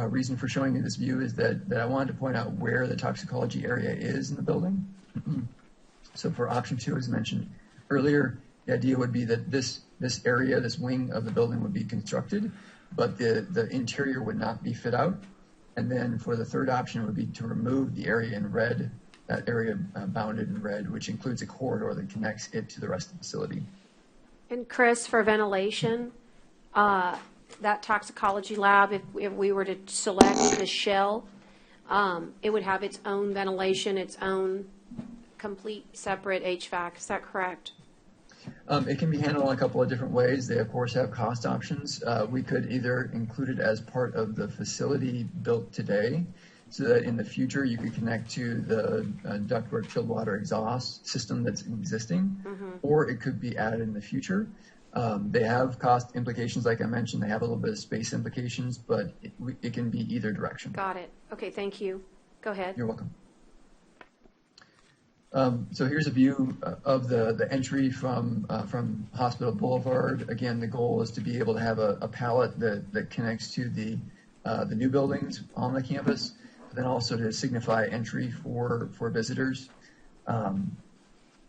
reason for showing you this view is that I wanted to point out where the toxicology area is in the building. So for option 2, as mentioned earlier, the idea would be that this area, this wing of the building would be constructed, but the interior would not be fit out. And then for the third option would be to remove the area in red, that area bounded in red, which includes a corridor that connects it to the rest of the facility. And Chris, for ventilation, that toxicology lab, if we were to select the shell, it would have its own ventilation, its own complete separate HVAC. Is that correct? It can be handled in a couple of different ways. They, of course, have cost options. We could either include it as part of the facility built today, so that in the future you could connect to the ductwork chilled water exhaust system that's existing, or it could be added in the future. They have cost implications, like I mentioned. They have a little bit of space implications, but it can be either direction. Got it. Okay, thank you. Go ahead. You're welcome. So here's a view of the entry from Hospital Boulevard. Again, the goal is to be able to have a pallet that connects to the new buildings on the campus, but then also to signify entry for visitors.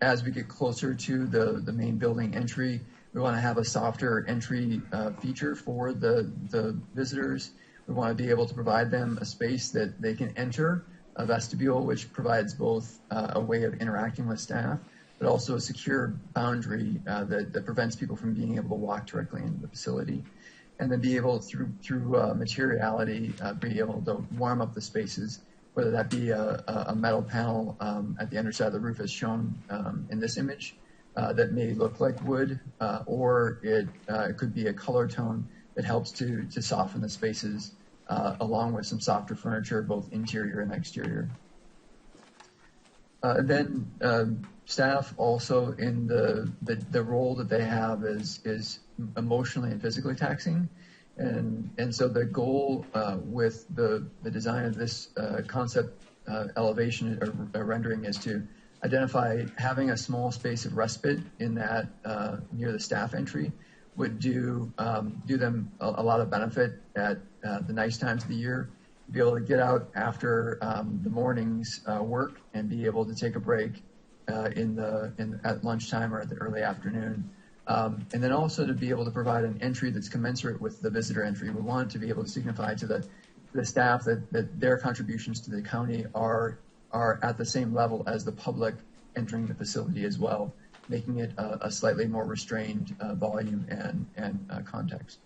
As we get closer to the main building entry, we want to have a softer entry feature for the visitors. We want to be able to provide them a space that they can enter, a vestibule, which provides both a way of interacting with staff, but also a secure boundary that prevents people from being able to walk directly into the facility. And then be able, through materiality, be able to warm up the spaces, whether that be a metal panel at the underside of the roof as shown in this image that may look like wood, or it could be a color tone that helps to soften the spaces, along with some softer furniture, both interior and exterior. Then staff also, in the role that they have is emotionally and physically taxing. And so the goal with the design of this concept elevation or rendering is to identify having a small space of respite in that near the staff entry would do them a lot of benefit at the nice times of the year, be able to get out after the morning's work and be able to take a break at lunchtime or at the early afternoon. And then also to be able to provide an entry that's commensurate with the visitor entry. We want to be able to signify to the staff that their contributions to the county are at the same level as the public entering the facility as well, making it a slightly more restrained volume and context.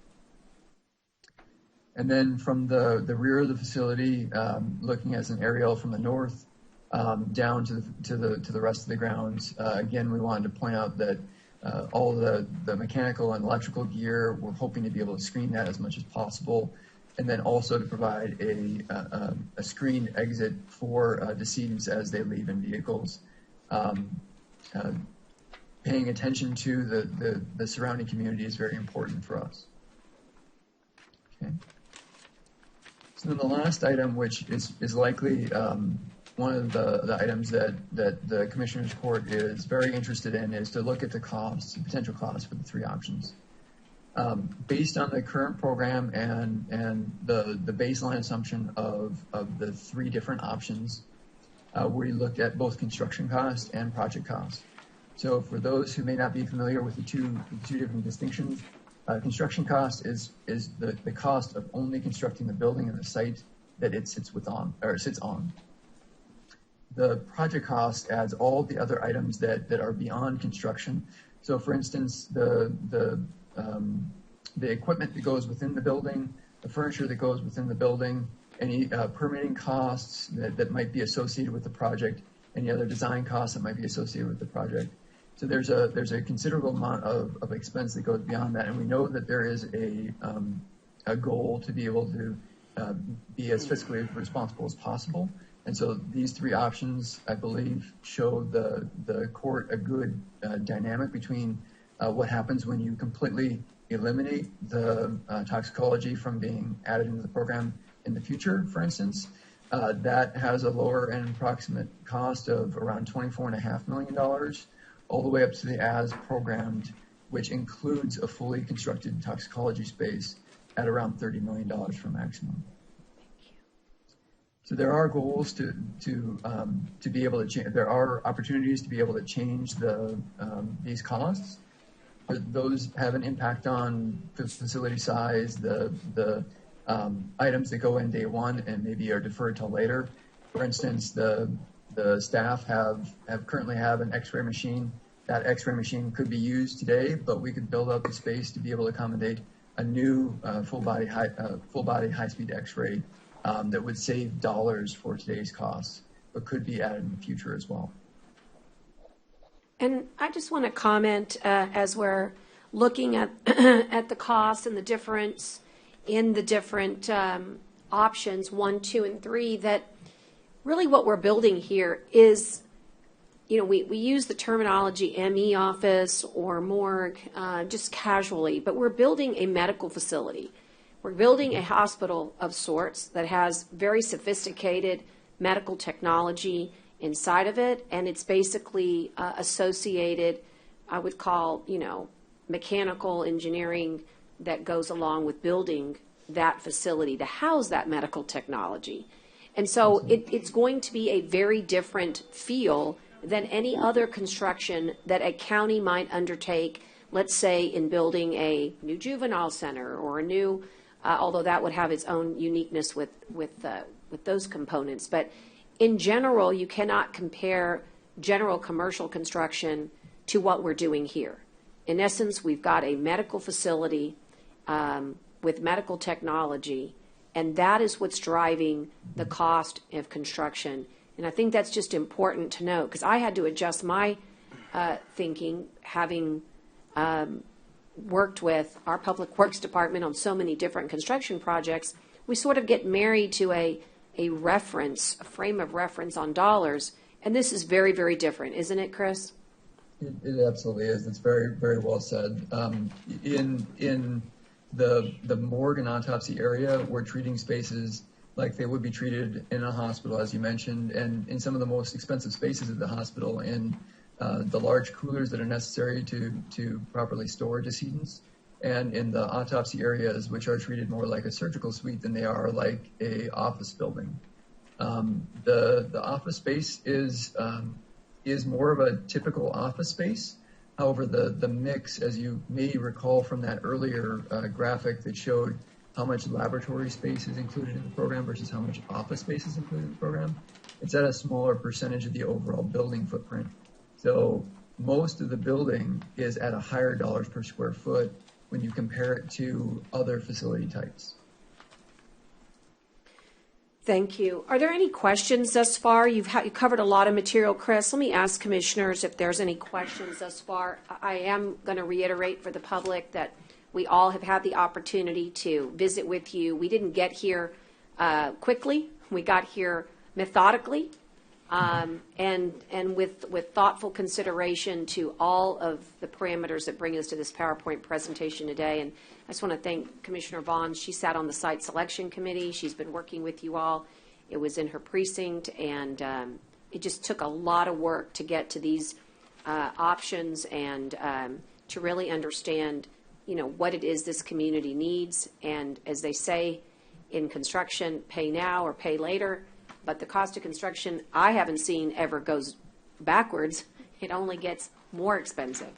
And then from the rear of the facility, looking as an aerial from the north down to the rest of the grounds, again, we wanted to point out that all the mechanical and electrical gear, we're hoping to be able to screen that as much as possible, and then also to provide a screened exit for decedents as they leave in vehicles. Paying attention to the surrounding community is very important for us. Okay. So then the last item, which is likely one of the items that the Commissioner's Court is very interested in, is to look at the costs, the potential costs for the three options. Based on the current program and the baseline assumption of the three different options, we looked at both construction cost and project cost. So for those who may not be familiar with the two different distinctions, construction cost is the cost of only constructing the building and the site that it sits on. The project cost adds all the other items that are beyond construction. So for instance, the equipment that goes within the building, the furniture that goes within the building, any permitting costs that might be associated with the project, any other design costs that might be associated with the project. So there's a considerable amount of expense that goes beyond that, and we know that there is a goal to be able to be as fiscally responsible as possible. And so these three options, I believe, show the court a good dynamic between what happens when you completely eliminate the toxicology from being added into the program in the future, for instance. That has a lower and approximate cost of around $24.5 million, all the way up to the as programmed, which includes a fully constructed toxicology space at around $30 million for maximum. So there are goals to be able to change. There are opportunities to be able to change these costs. But those have an impact on the facility size, the items that go in day one and maybe are deferred till later. For instance, the staff currently have an X-ray machine. That X-ray machine could be used today, but we could build up the space to be able to accommodate a new full body high-speed X-ray that would save dollars for today's costs, but could be added in the future as well. And I just want to comment as we're looking at at the cost and the difference in the different options 1, 2, and 3, that really what we're building here is, we use the terminology ME office or morgue just casually, but we're building a medical facility. We're building a hospital of sorts that has very sophisticated medical technology inside of it, and it's basically associated, I would call, mechanical engineering that goes along with building that facility to house that medical technology. And so it's going to be a very different feel than any other construction that a county might undertake, let's say in building a new juvenile center or a new, although that would have its own uniqueness with those components. But in general, you cannot compare general commercial construction to what we're doing here. In essence, we've got a medical facility with medical technology, and that is what's driving the cost of construction. And I think that's just important to note, because I had to adjust my thinking, having worked with our Public Works Department on so many different construction projects. We sort of get married to a frame of reference on dollars, and this is very, very different, isn't it, Chris? It absolutely is. It's very, very well said. In the morgue and autopsy area, we're treating spaces like they would be treated in a hospital, as you mentioned, and in some of the most expensive spaces at the hospital, in the large coolers that are necessary to properly store decedents, and in the autopsy areas, which are treated more like a surgical suite than they are like a office building. The office space is more of a typical office space. However, the mix, as you may recall from that earlier graphic that showed how much laboratory space is included in the program versus how much office space is included in the program, it's at a smaller percentage of the overall building footprint. So most of the building is at a higher dollars per square foot when you compare it to other facility types. Thank you. Are there any questions thus far? You've covered a lot of material, Chris. Let me ask commissioners if there's any questions thus far. I am going to reiterate for the public that we all have had the opportunity to visit with you. We didn't get here quickly. We got here methodically and with thoughtful consideration to all of the parameters that bring us to this PowerPoint presentation today. And I just want to thank Commissioner Vaughn. She sat on the site selection committee. She's been working with you all. It was in her precinct, and it just took a lot of work to get to these options and to really understand what it is this community needs. And as they say in construction, pay now or pay later. But the cost of construction, I haven't seen ever goes backwards. It only gets more expensive.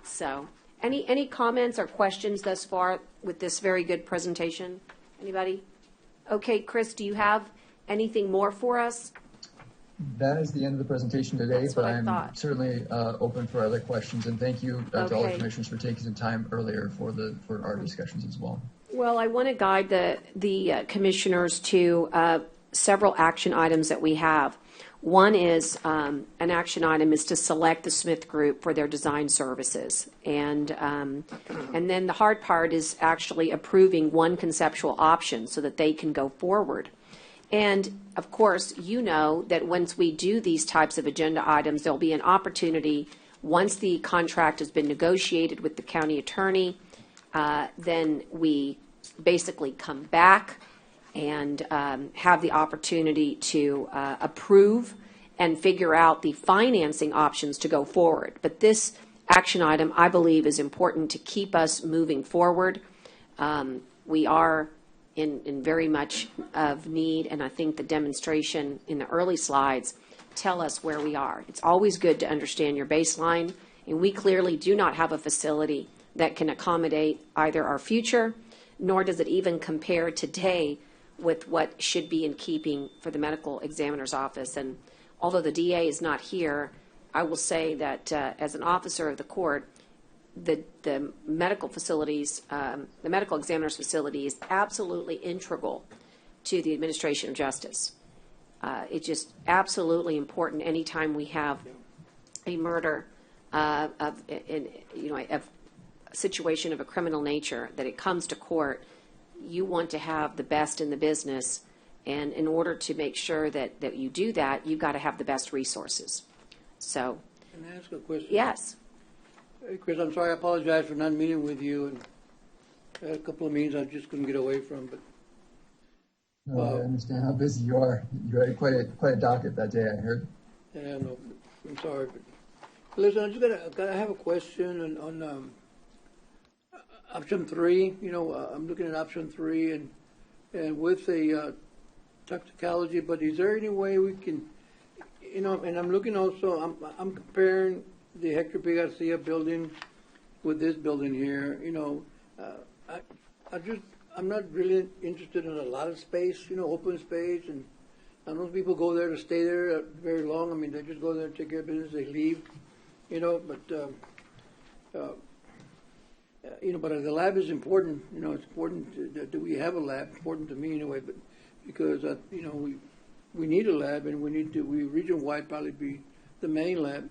So any comments or questions thus far with this very good presentation? Anybody? Okay, Chris, do you have anything more for us? That is the end of the presentation today, That's but what I I'm thought. certainly open for other questions. And thank you to all the Okay. commissioners for taking some time earlier for our discussions as well. Well, I want to guide the commissioners to several action items that we have. One is, an action item is to select the Smith Group for their design services. And then the hard part is actually approving one conceptual option so that they can go forward. And of course, that once we do these types of agenda items, there'll be an opportunity, once the contract has been negotiated with the county attorney, then we basically come back and have the opportunity to approve and figure out the financing options to go forward. But this action item, I believe, is important to keep us moving forward. We are in very much of need, and I think the demonstration in the early slides tell us where we are. It's always good to understand your baseline, and we clearly do not have a facility that can accommodate either our future, nor does it even compare today with what should be in keeping for the medical examiner's office. And although the DA is not here, I will say that as an officer of the court, the medical facilities, the medical examiner's facility is absolutely integral to the administration of justice. It's just absolutely important anytime we have a murder of a situation of a criminal nature, that it comes to court. You want to have the best in the business, and in order to make sure that you do that, you've got to have the best resources. So, Can I ask a question? yes. Hey, Chris, I'm sorry, I apologize for not meeting with you, and I had a couple of meetings I just couldn't get away from, but. No, I understand how busy you are. You had quite a docket that day, I heard. Yeah, no, I'm sorry, but listen, I just gotta have a question on option 3. I'm looking at option 3 and with a toxicology, but is there any way we can, and I'm looking also, I'm comparing the Hector P. Garcia building with this building here. I'm not really interested in a lot of space, open space, and I know people go there to stay there very long. I mean, they just go there, take care of business, they leave, but the lab is important. It's important that we have a lab. Important to me anyway, but because we need a lab, and we region-wide probably be the main lab.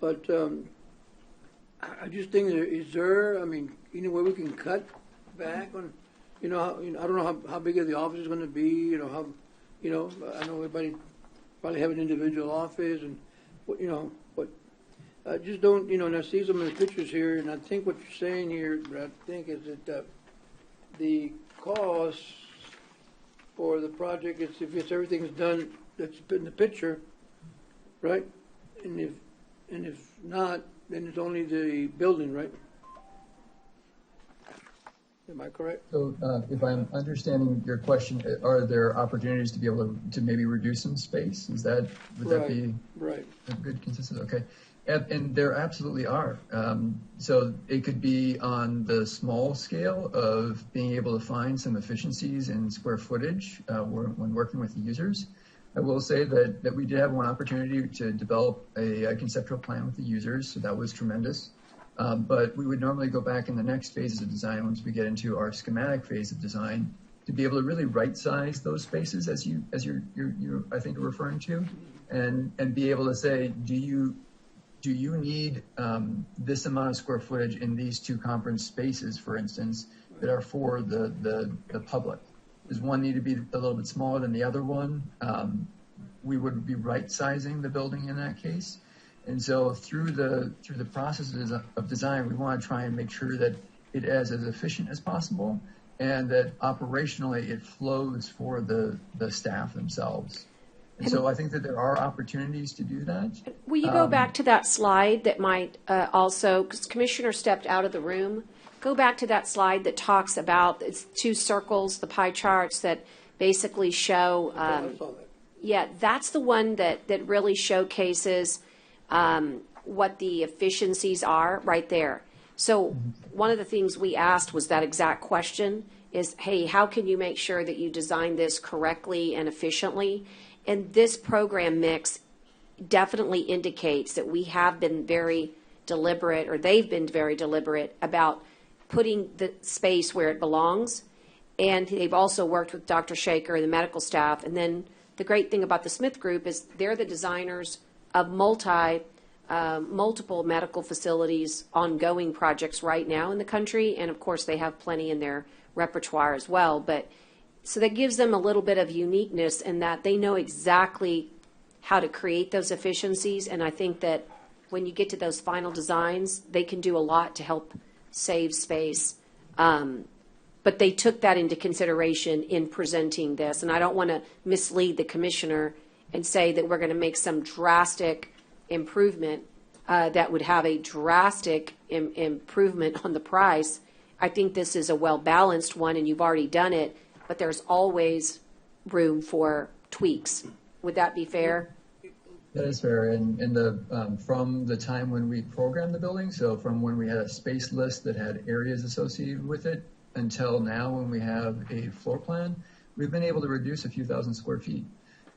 But I just think is there? I mean, any way we can cut back on? I don't know how big the office is going to be. I know everybody probably have an individual office, and but I just don't. And I see some of the pictures here, and I think what you're saying here, I think, is that the cost for the project is if everything's done that's in the picture, right? And if not, then it's only the building, right? Am I correct? So if I'm understanding your question, are there opportunities to be able to maybe reduce some space? Would that be right? A good consistent? Okay. And there absolutely are. So it could be on the small scale of being able to find some efficiencies in square footage when working with the users. I will say that we did have one opportunity to develop a conceptual plan with the users, so that was tremendous. But we would normally go back in the next phases of design, once we get into our schematic phase of design, to be able to really right-size those spaces as you're I think are referring to, and be able to say, do you need this amount of square footage in these two conference spaces, for instance, that are for the public? Does one need to be a little bit smaller than the other one? We would be right-sizing the building in that case. And so through the processes of design, we want to try and make sure that it is as efficient as possible, and that operationally it flows for the staff themselves. And so I think that there are opportunities to do that. Will you go back to that slide that might also, because Commissioner stepped out of the room, go back to that slide that talks about, it's two circles, the pie charts that basically show, I saw that. yeah, that's the one that really showcases what the efficiencies are right there. So one of the things we asked was that exact question is, hey, how can you make sure that you design this correctly and efficiently? And this program mix definitely indicates that we have been very deliberate, or they've been very deliberate about putting the space where it belongs. And they've also worked with Dr. Shaker and the medical staff. And then the great thing about the Smith Group is they're the designers of multiple medical facilities, ongoing projects right now in the country. And of course, they have plenty in their repertoire as well. But so that gives them a little bit of uniqueness in that they know exactly how to create those efficiencies. And I think that when you get to those final designs, they can do a lot to help save space. But they took that into consideration in presenting this. And I don't want to mislead the commissioner and say that we're going to make some drastic improvement that would have a drastic improvement on the price. I think this is a well-balanced one, and you've already done it, but there's always room for tweaks. Would that be fair? That is fair. And from the time when we programmed the building, so from when we had a space list that had areas associated with it, until now when we have a floor plan, we've been able to reduce a few thousand square feet.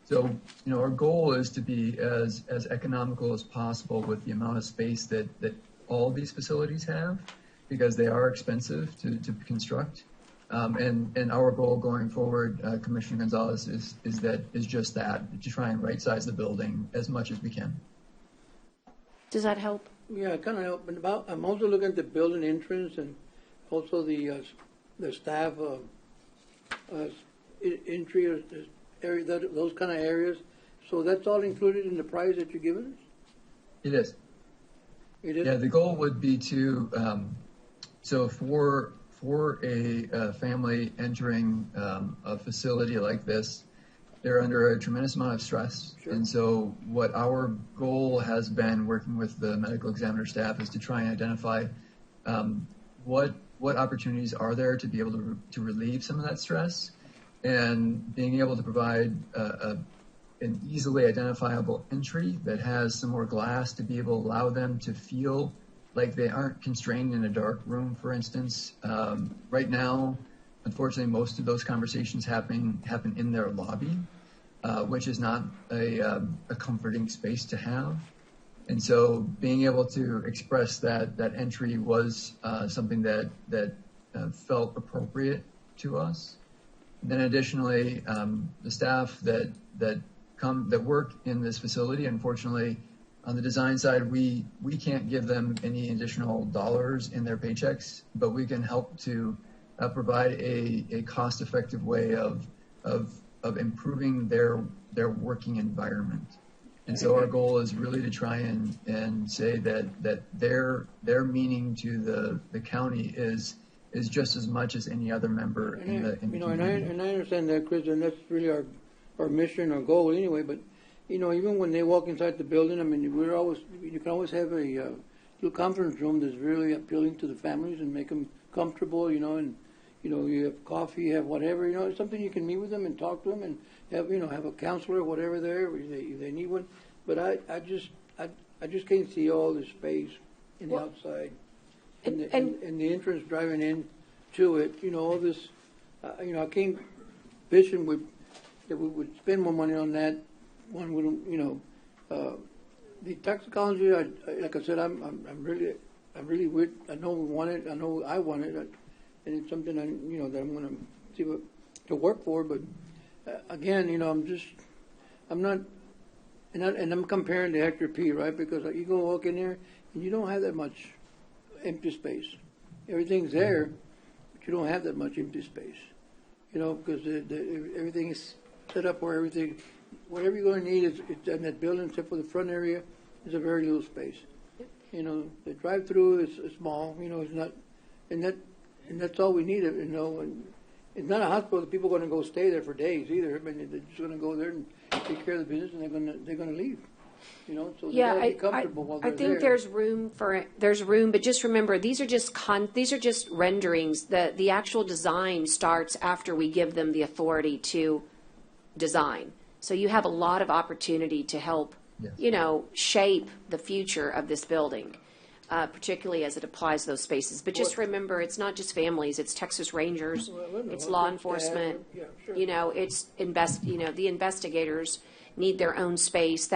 So, our goal is to be as economical as possible with the amount of space that all of these facilities have, because they are expensive to construct. And our goal going forward, Commissioner Gonzalez, is just that, to try and right-size the building as much as we can. Does that help? Yeah, it kind of helped. But I'm also looking at the building entrance and also the staff entry or the area, those kind of areas. So that's all included in the price that you're giving us? It is. It is? Yeah, the goal would be to, so for a family entering a facility like this, they're under a tremendous amount of stress. Sure. And so what our goal has been, working with the medical examiner staff, is to try and identify what opportunities are there to be able to relieve some of that stress, and being able to provide an easily identifiable entry that has some more glass to be able to allow them to feel like they aren't constrained in a dark room, for instance. Right now, unfortunately, most of those conversations happen in their lobby, which is not a comforting space to have. And so being able to express that entry was something that felt appropriate to us. And then additionally, the staff that work in this facility, unfortunately, on the design side, we can't give them any additional dollars in their paychecks, but we can help to provide a cost-effective way of improving their working environment. And so our goal is really to try and say that their meaning to the county is just as much as any other member in the community. And I understand that, Chris, and that's really our mission, our goal anyway. But even when they walk inside the building, I mean, you can always have a little conference room that's really appealing to the families and make them comfortable, and you have coffee, you have whatever, it's something you can meet with them and talk to them and have a counselor or whatever there if they need one. But I just can't see all the space in the outside and the entrance driving in to it. All this, I came fishing that we would spend more money on that. One would, the toxicology. Like I said, I'm really with. I know we want it. I know I want it, and it's something that I'm going to see what to work for. But again, I'm not, and I'm comparing to Hector P. Right, because you go walk in there and you don't have that much empty space. Everything's there, but you don't have that much empty space. Because everything is set up where whatever you're going to need is in that building, except for the front area, is a very little space. The drive-through is small. It's not, and that's all we need. And it's not a hospital that people are going to go stay there for days either. I mean, they're just going to go there and take care of the business, and they're going to leave. you know, so they Yeah, gotta be comfortable while I they're think there. there's room, but just remember, these are just renderings. The actual design starts after we give them the authority to design. So you have a lot of opportunity to help, shape the future of this building, particularly as it applies to those spaces. But just remember, it's not just families, it's Texas Rangers, it's law enforcement, it's the investigators need their own space.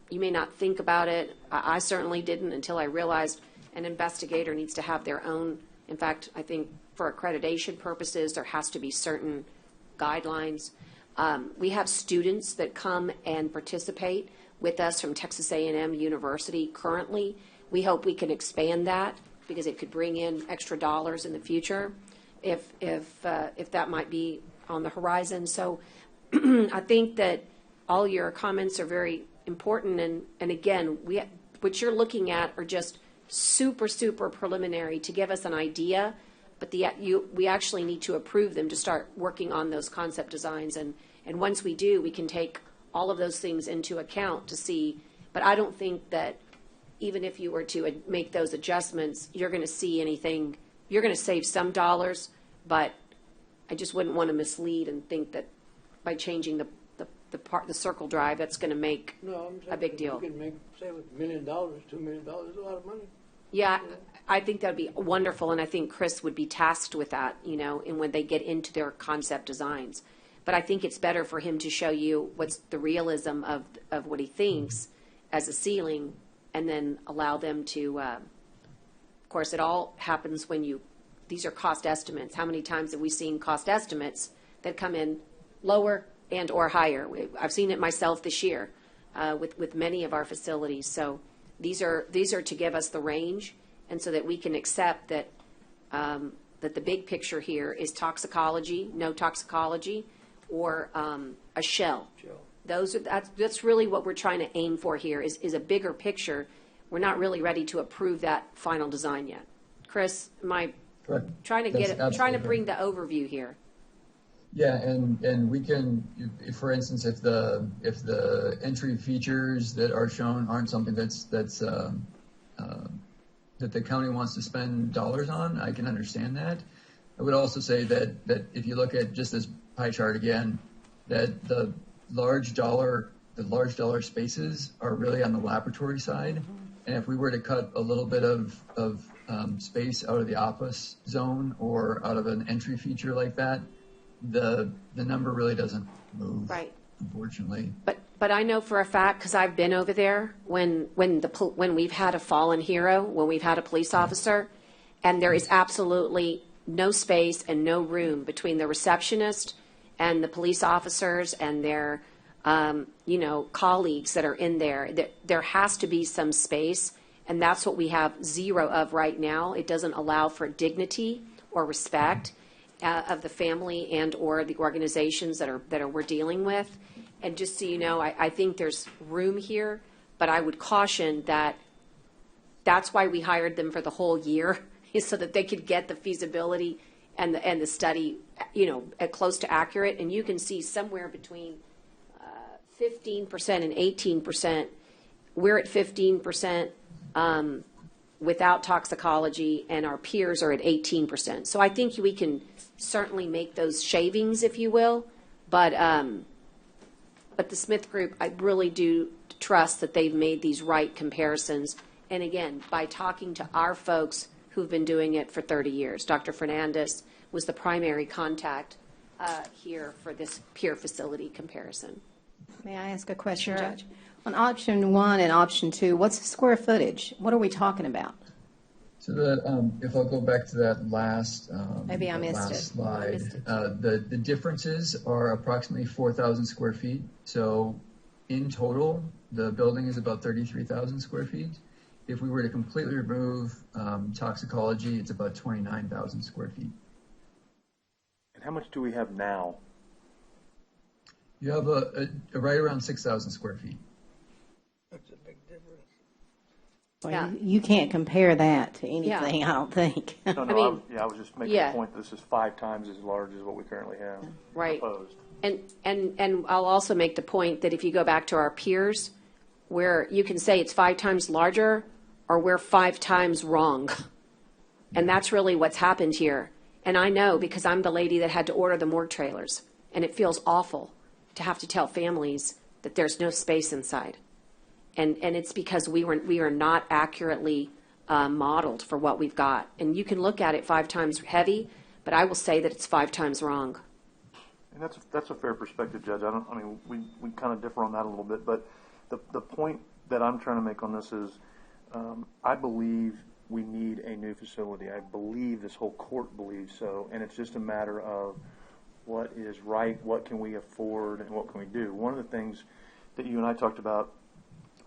You may not think about it. I certainly didn't until I realized an investigator needs to have their own. In fact, I think for accreditation purposes, there has to be certain guidelines. We have students that come and participate with us from Texas A&M University currently. We hope we can expand that because it could bring in extra dollars in the future if that might be on the horizon. So I think that all your comments are very important. And again, what you're looking at are just super, super preliminary to give us an idea, but we actually need to approve them to start working on those concept designs. And once we do, we can take all of those things into account to see. But I don't think that even if you were to make those adjustments, you're going to see anything. You're going to save some dollars, but I just wouldn't want to mislead and think that by changing the circle drive, that's going to make a big deal. You can save $1 million, $2 million, that's a lot of money. Yeah, I think that would be wonderful, and I think Chris would be tasked with that, and when they get into their concept designs. But I think it's better for him to show you what's the realism of what he thinks as a ceiling, and then allow them to, of course, it all happens when these are cost estimates. How many times have we seen cost estimates that come in lower and or higher? I've seen it myself this year with many of our facilities. So these are to give us the range, and so that we can accept that that the big picture here is toxicology, no toxicology, or a shell. That's really what we're trying to aim for here is a bigger picture. We're not really ready to approve that final design yet. Chris, am I trying to bring the overview here? Yeah, and we can, for instance, if the entry features that are shown aren't something that the county wants to spend dollars on, I can understand that. I would also say that if you look at just this pie chart again, that the large dollar spaces are really on the laboratory side, and if we were to cut a little bit of space out of the office zone or out of an entry feature like that, the number really doesn't move, right? Unfortunately. But I know for a fact, because I've been over there when we've had a fallen hero, when we've had a police officer, and there is absolutely no space and no room between the receptionist and the police officers and their colleagues that are in there. There has to be some space, and that's what we have zero of right now. It doesn't allow for dignity or respect of the family and or the organizations that we're dealing with. And just so you know, I think there's room here, but I would caution that that's why we hired them for the whole year, is so that they could get the feasibility and the study, close to accurate. And you can see somewhere between 15% and 18%. We're at 15% without toxicology, and our peers are at 18%. So I think we can certainly make those shavings, if you will, but the Smith Group, I really do trust that they've made these right comparisons. And again, by talking to our folks who've been doing it for 30 years. Dr. Fernandez was the primary contact here for this peer facility comparison. May I ask a question, Sure. Judge? On option 1 and option 2, what's the square footage? What are we talking about? So if I'll go back to that last Maybe I missed last it. slide, the differences are approximately 4,000 square feet. So in total, the building is about 33,000 square feet. If we were to completely remove toxicology, it's about 29,000 square feet. And how much do we have now? You have a right around 6,000 square feet. That's a big difference. Well, Yeah. you can't compare that to anything, Yeah. I don't think. No, I mean, I was just making yeah. the point that this is 5 times as large as what we currently have Right. proposed. And I'll also make the point that if you go back to our peers, where you can say it's 5 times larger or we're 5 times wrong. And that's really what's happened here. And I know because I'm the lady that had to order the morgue trailers. And it feels awful to have to tell families that there's no space inside. And it's because we are not accurately modeled for what we've got. And you can look at it 5 times heavy, but I will say that it's 5 times wrong. And that's a fair perspective, Judge. We kind of differ on that a little bit, but the point that I'm trying to make on this is I believe we need a new facility. I believe this whole court believes so, and it's just a matter of what is right, what can we afford, and what can we do. One of the things that you and I talked about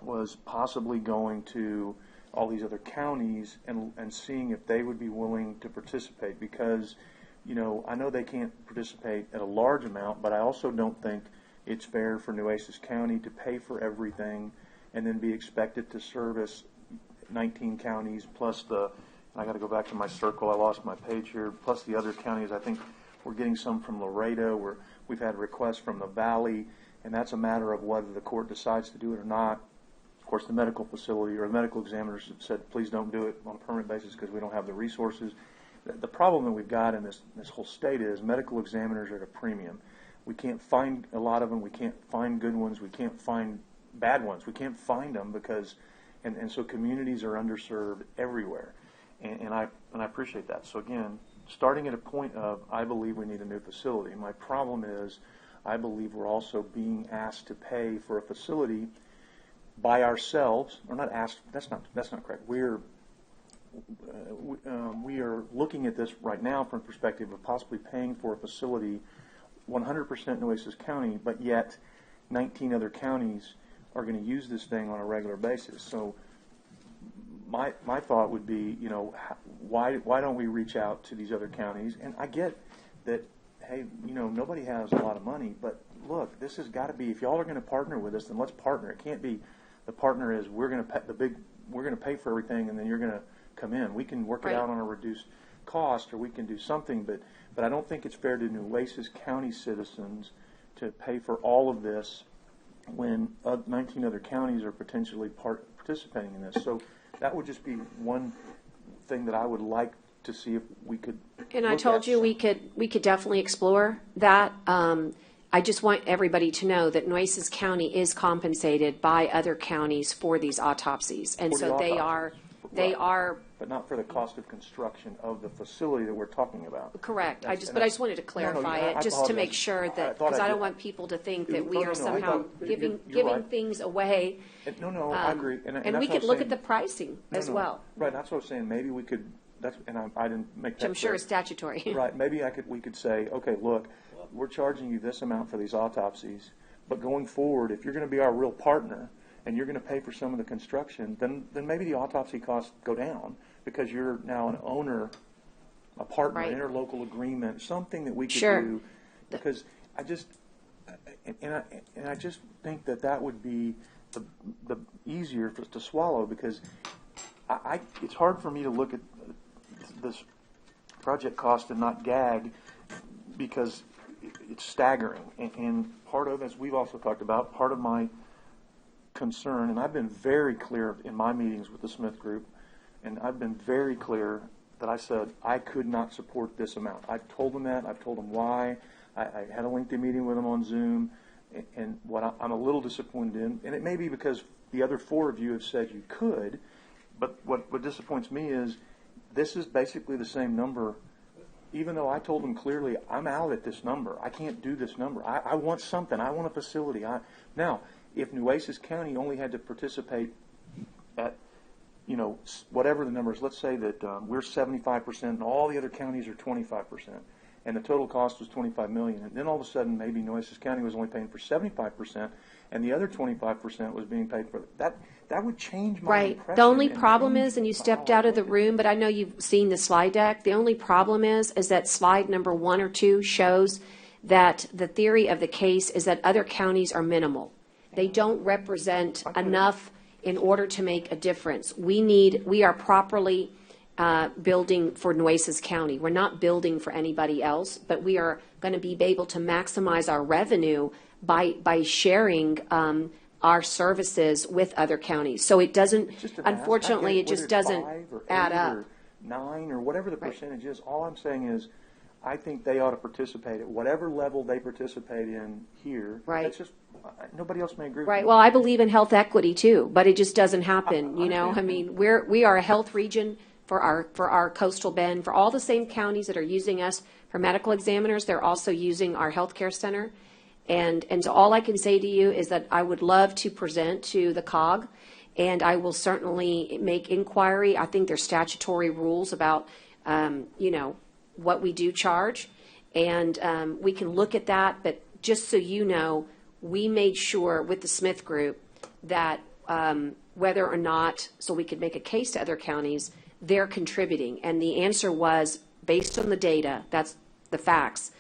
was possibly going to all these other counties and seeing if they would be willing to participate, because I know they can't participate at a large amount, but I also don't think it's fair for Nueces County to pay for everything and then be expected to service 19 counties plus I got to go back to my circle, I lost my page here, plus the other counties. I think we're getting some from Laredo, we've had requests from the Valley, and that's a matter of whether the court decides to do it or not. Of course, the medical facility or the medical examiners have said, please don't do it on a permanent basis because we don't have the resources. The problem that we've got in this whole state is medical examiners are at a premium. We can't find a lot of them. We can't find good ones. We can't find bad ones. We can't find them because, and so communities are underserved everywhere. And I appreciate that. So again, starting at a point of, I believe we need a new facility. My problem is, I believe we're also being asked to pay for a facility by ourselves, or not asked, that's not correct. We are looking at this right now from the perspective of possibly paying for a facility 100% Nueces County, but yet 19 other counties are going to use this thing on a regular basis. So my thought would be, why don't we reach out to these other counties? And I get that, hey, nobody has a lot of money, but look, this has got to be, if y'all are going to partner with us, then let's partner. It can't be the partner is we're going to pay for everything and then you're going to come in. We can work it out on a reduced cost, or we can do something, but I don't think it's fair to Nueces County citizens to pay for all of this when 19 other counties are potentially participating in this. So that would just be one thing that I would like to see if we could. And I told you we could definitely explore that. I just want everybody to know that Nueces County is compensated by other counties for these autopsies, and so they are. But not for the cost of construction of the facility that we're talking about. Correct. I just wanted to clarify it, just to make sure that, because I don't want people to think that we are somehow giving things away. I agree. And we could look at the pricing as well. Right, that's what I was saying. Maybe we could, I didn't make that which I'm sure is statutory. Right, maybe we could say, okay, look, we're charging you this amount for these autopsies, but going forward, if you're going to be our real partner, and you're going to pay for some of the construction, then maybe the autopsy costs go down because you're now an owner, a partner, interlocal agreement, something that we could do. Because I just think that would be the easier to swallow, because it's hard for me to look at this project cost and not gag, because it's staggering. And part of, as we've also talked about, part of my concern, and I've been very clear in my meetings with the Smith Group, and I've been very clear that I said I could not support this amount. I've told them that. I've told them why. I had a lengthy meeting with them on Zoom, and what I'm a little disappointed in, and it may be because the other 4 of you have said you could, but what disappoints me is this is basically the same number, even though I told them clearly I'm out at this number. I can't do this number. I want something. I want a facility. Now, if Nueces County only had to participate at, whatever the numbers, let's say that we're 75% and all the other counties are 25%, and the total cost was $25 million, and then all of a sudden maybe Nueces County was only paying for 75%, and the other 25% was being paid for that would change my impression. The only problem is, and you stepped out of the room, but I know you've seen the slide deck. The only problem is that slide number 1 or 2 shows that the theory of the case is that other counties are minimal. They don't represent enough in order to make a difference. We are properly building for Nueces County. We're not building for anybody else, but we are going to be able to maximize our revenue by sharing our services with other counties. So it doesn't, unfortunately, it just doesn't add up. Or 9 or whatever the percentage is. All I'm saying is, I think they ought to participate at whatever level they participate in here. Right. That's just, nobody else may agree with Right. me. Well, I believe in health equity too, but it just doesn't happen. You know, I mean, we are a health region for our coastal bend, for all the same counties that are using us for medical examiners. They're also using our healthcare center. And so all I can say to you is that I would love to present to the COG, and I will certainly make inquiry. I think there's statutory rules about, you know, what we do charge, and we can look at that. But just so you know, we made sure with the Smith Group that whether or not, so we could make a case to other counties, they're contributing. And the answer was, based on the data, that's the facts,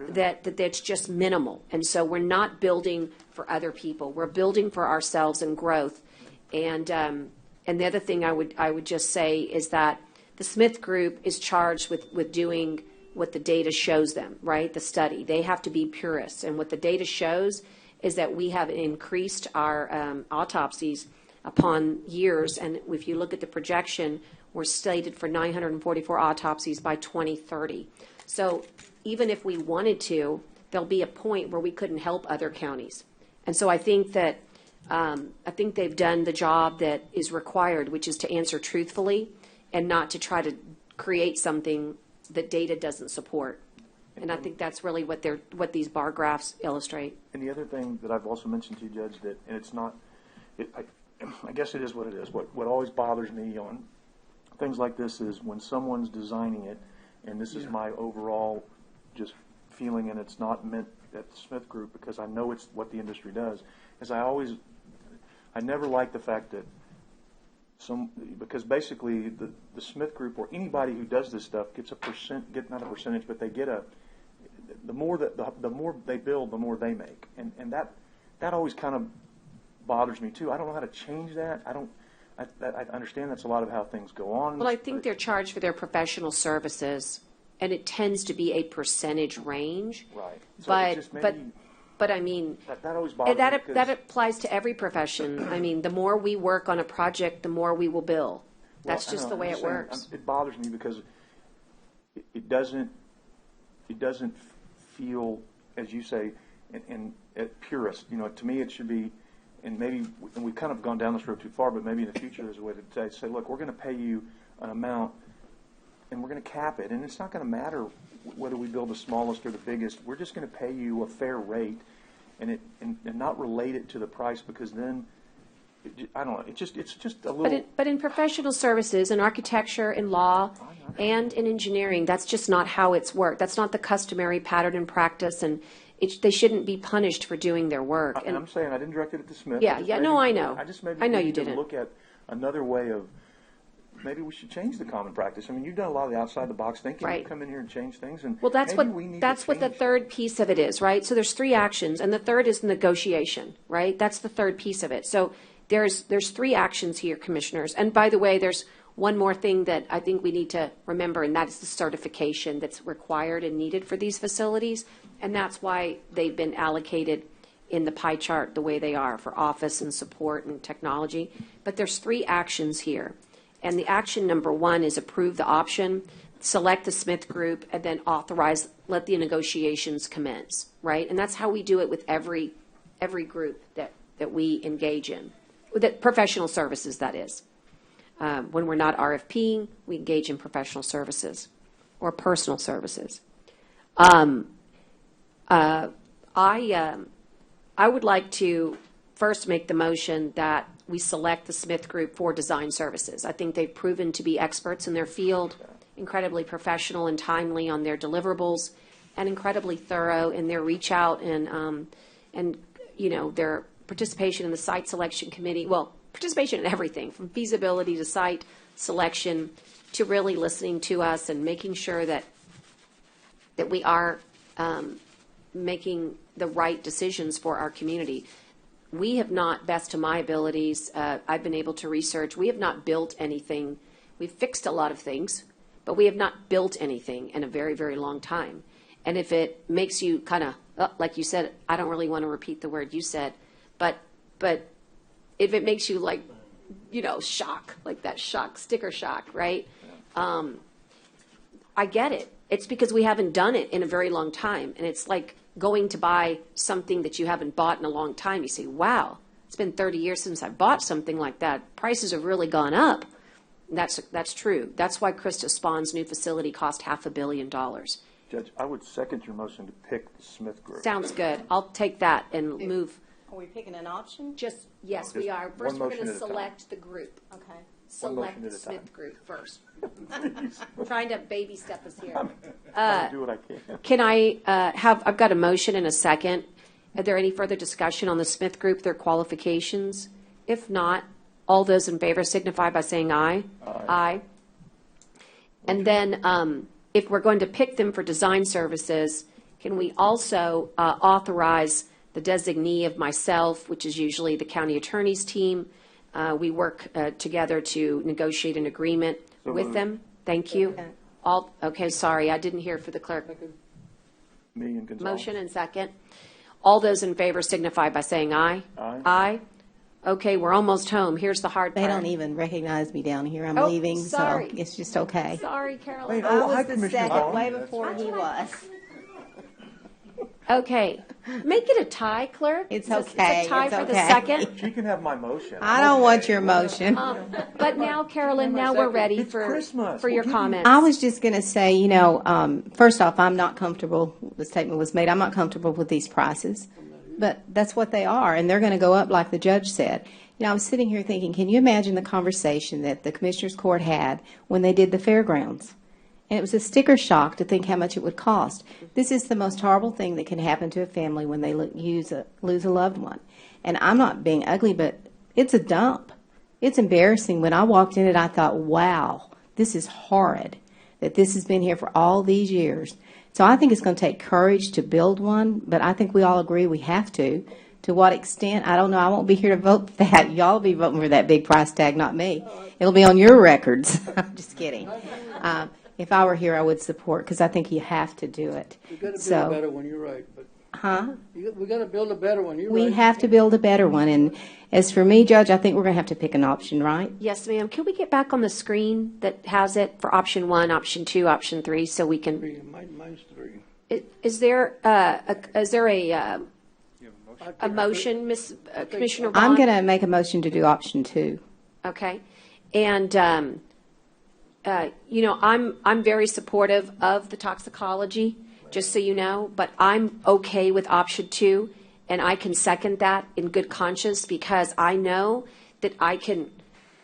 that's just minimal. And so we're not building for other people. We're building for ourselves and growth. And the other thing I would just say is that the Smith Group is charged with doing what the data shows them, right? The study. They have to be purists. And what the data shows is that we have increased our autopsies upon years. And if you look at the projection, we're slated for 944 autopsies by 2030. So even if we wanted to, there'll be a point where we couldn't help other counties. And so I think that they've done the job that is required, which is to answer truthfully and not to try to create something that data doesn't support. And I think that's really what these bar graphs illustrate. And the other thing that I've also mentioned to you, Judge, that, and it's not, I guess it is what it is. What always bothers me on things like this is when someone's designing it, and this is my overall just feeling, and it's not meant at the Smith Group because I know it's what the industry does, is I never like the fact that because basically the Smith Group or anybody who does this stuff gets not a percentage, but they get the more they build, the more they make, and that always kind of bothers me too. I don't know how to change that. I understand that's a lot of how things go on. Well, I think they're charged for their professional services, and it tends to be a percentage range. Right. So but I mean, that always bothers me. That applies to every profession. I mean, the more we work on a project, the more we will bill. That's just the way it works. It bothers me because it doesn't feel, as you say, and at purist. You know, to me it should be, and we've kind of gone down this road too far, but maybe in the future there's a way to say, look, we're going to pay you an amount, and we're going to cap it, and it's not going to matter whether we build the smallest or the biggest. We're just going to pay you a fair rate, and not relate it to the price, because then I don't know. It's just a little. But in professional services, in architecture, in law, and in engineering, that's just not how it's worked. That's not the customary pattern and practice, and they shouldn't be punished for doing their work. And I'm saying I didn't direct it at the Smith. Yeah, no, I know. I know you didn't. Look at another way of. Maybe we should change the common practice. I mean, you've done a lot of the outside the box thinking. Right. You come in here and change things, and well, that's what the third piece of it is, right? So there's 3 actions, and the third is negotiation, right? That's the third piece of it. So there's 3 actions here, commissioners. And by the way, there's one more thing that I think we need to remember, and that is the certification that's required and needed for these facilities, and that's why they've been allocated in the pie chart the way they are for office and support and technology. But there's 3 actions here. And the action number 1 is approve the option, select the Smith Group, and then let the negotiations commence, right? And that's how we do it with every group that we engage in, that professional services, that is. When we're not RFPing, we engage in professional services or personal services. I would like to first make the motion that we select the Smith Group for design services. I think they've proven to be experts in their field, incredibly professional and timely on their deliverables, and incredibly thorough in their reach out and their participation in the site selection committee. Well, participation in everything from feasibility to site selection to really listening to us and making sure that we are making the right decisions for our community. We have not, best to my abilities, I've been able to research, we have not built anything. We've fixed a lot of things, but we have not built anything in a very, very long time. And if it makes you kind of, like you said, I don't really want to repeat the word you said, but if it makes you like, shock, like that shock, sticker shock, right? I get it. It's because we haven't done it in a very long time. And it's like going to buy something that you haven't bought in a long time. You say, wow, it's been 30 years since I bought something like that. Prices have really gone up. That's true. That's why Krista Spawn's new facility cost $500 million. Judge, I would second your motion to pick the Smith Group. Sounds good. I'll take that and move. Are we picking an option? Yes, we are. First, we're going to select the group. Okay. Select the Smith Group first. Trying to baby step us here. Do what I can. Can I I've got a motion and a second. Are there any further discussion on the Smith Group, their qualifications? If not, all those in favor signify by saying aye. Aye. And then if we're going to pick them for design services, can we also authorize the designee of myself, which is usually the county attorney's team? We work together to negotiate an agreement with them. Thank you. Okay, sorry, I didn't hear for the clerk. Me and Gonzalez. Motion and second. All those in favor signify by saying aye. Aye. Aye. Okay, we're almost home. Here's the hard They part. don't even recognize me down here. I'm Oh, leaving, sorry. so it's just okay. Sorry, Carolyn. I was the second, way before he was. Okay, make it a tie, clerk. It's It's okay. a tie It's for the okay. second. She can have my motion. I don't want your motion. But now, Carolyn, now we're ready It's for Christmas. your We'll give you- comments. I was just going to say, first off, I'm not comfortable, the statement was made, I'm not comfortable with these prices. But that's what they are, and they're going to go up like the judge said. I was sitting here thinking, can you imagine the conversation that the Commissioners Court had when they did the fairgrounds? And it was a sticker shock to think how much it would cost. This is the most horrible thing that can happen to a family when they lose a loved one. And I'm not being ugly, but it's a dump. It's embarrassing. When I walked in it, I thought, wow, this is horrid that this has been here for all these years. So I think it's going to take courage to build one, but I think we all agree we have to. To what extent, I don't know. I won't be here to vote for that. Y'all will be voting for that big price tag, not me. It'll be on your records. I'm just kidding. If I were here, I would support, because I think you have to do it. We got to build a better one, you're right. But we got to build a better one, you're right. We have to build a better one. And as for me, Judge, I think we're going to have to pick an option, right? Yes, ma'am. Can we get back on the screen that has it for option 1, option 2, option 3, so we can? Mine's 3. Is there a motion, Miss Commissioner Vaughn? I'm going to make a motion to do option 2. Okay, and I'm very supportive of the toxicology, just so you know. But I'm okay with option 2, and I can second that in good conscience because I know that I can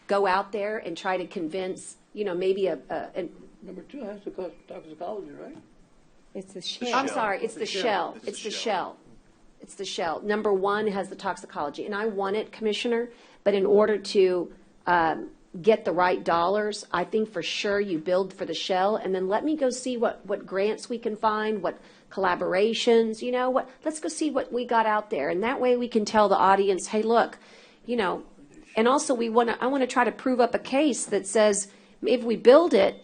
go out there and try to convince, maybe Number 2 has to cost toxicology, right? It's the shell. I'm sorry, it's the shell. It's the shell. It's the shell. Number 1 has the toxicology, and I want it, Commissioner, but in order to get the right dollars, I think for sure you build for the shell, and then let me go see what grants we can find, what collaborations, let's go see what we got out there, and that way we can tell the audience, hey, look, and also I want to try to prove up a case that says if we build it,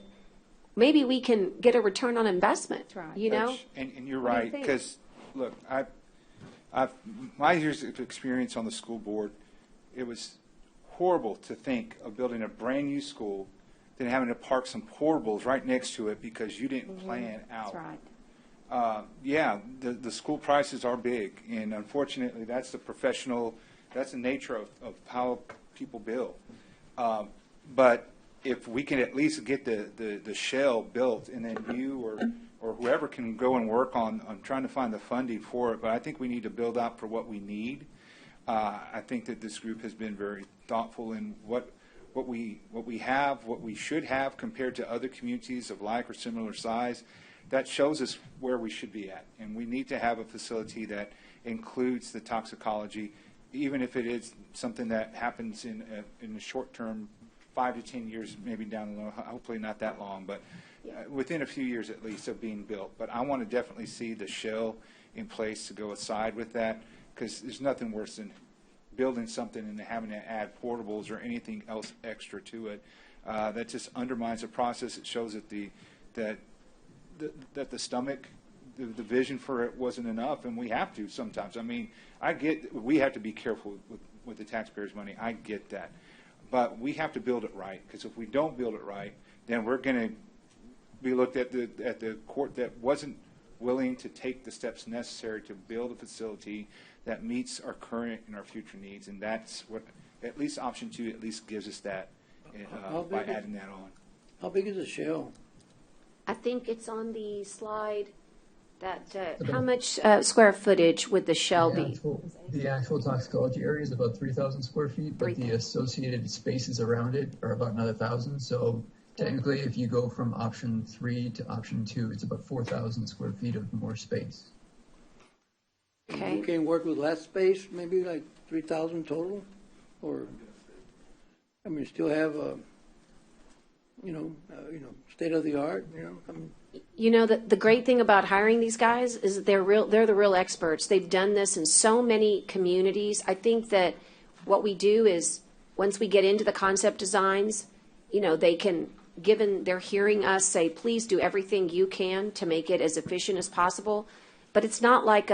maybe we can get a return on investment, Judge, and you're right, because, look, my years of experience on the school board, it was horrible to think of building a brand-new school, then having to park some portables right next to it because you didn't plan out. That's right. The school prices are big, and unfortunately, that's the nature of how people build. But if we can at least get the shell built, and then you or whoever can go and work on trying to find the funding for it, but I think we need to build out for what we need. I think that this group has been very thoughtful in what we have, what we should have compared to other communities of like or similar size. That shows us where we should be at, and we need to have a facility that includes the toxicology, even if it is something that happens in the short term, 5 to 10 years, maybe down the road, hopefully not that long, but within a few years at least of being built. But I want to definitely see the shell in place to go aside with that, because there's nothing worse than building something and having to add portables or anything else extra to it. That just undermines the process. It shows that the stomach, the vision for it wasn't enough, and we have to sometimes. I mean, I get we have to be careful with with the taxpayers' money. I get that. But we have to build it right, because if we don't build it right, then we're going to be looked at the court that wasn't willing to take the steps necessary to build a facility that meets our current and our future needs. And that's what, at least option 2 at least gives us that by adding that on. How big is the shell? I think it's on the slide that, how much square footage would the shell be? The actual toxicology area is about 3,000 square feet, but the associated spaces around it are about another 1,000. So technically, if you go from option 3 to option 2, it's about 4,000 square feet of more space. Okay. You can work with less space, maybe like 3,000 total, or I mean, still have state of the art. I mean, You know, the great thing about hiring these guys is that they're the real experts. They've done this in so many communities. I think that what we do is, once we get into the concept designs, they can, given they're hearing us say, please do everything you can to make it as efficient as possible. But it's not like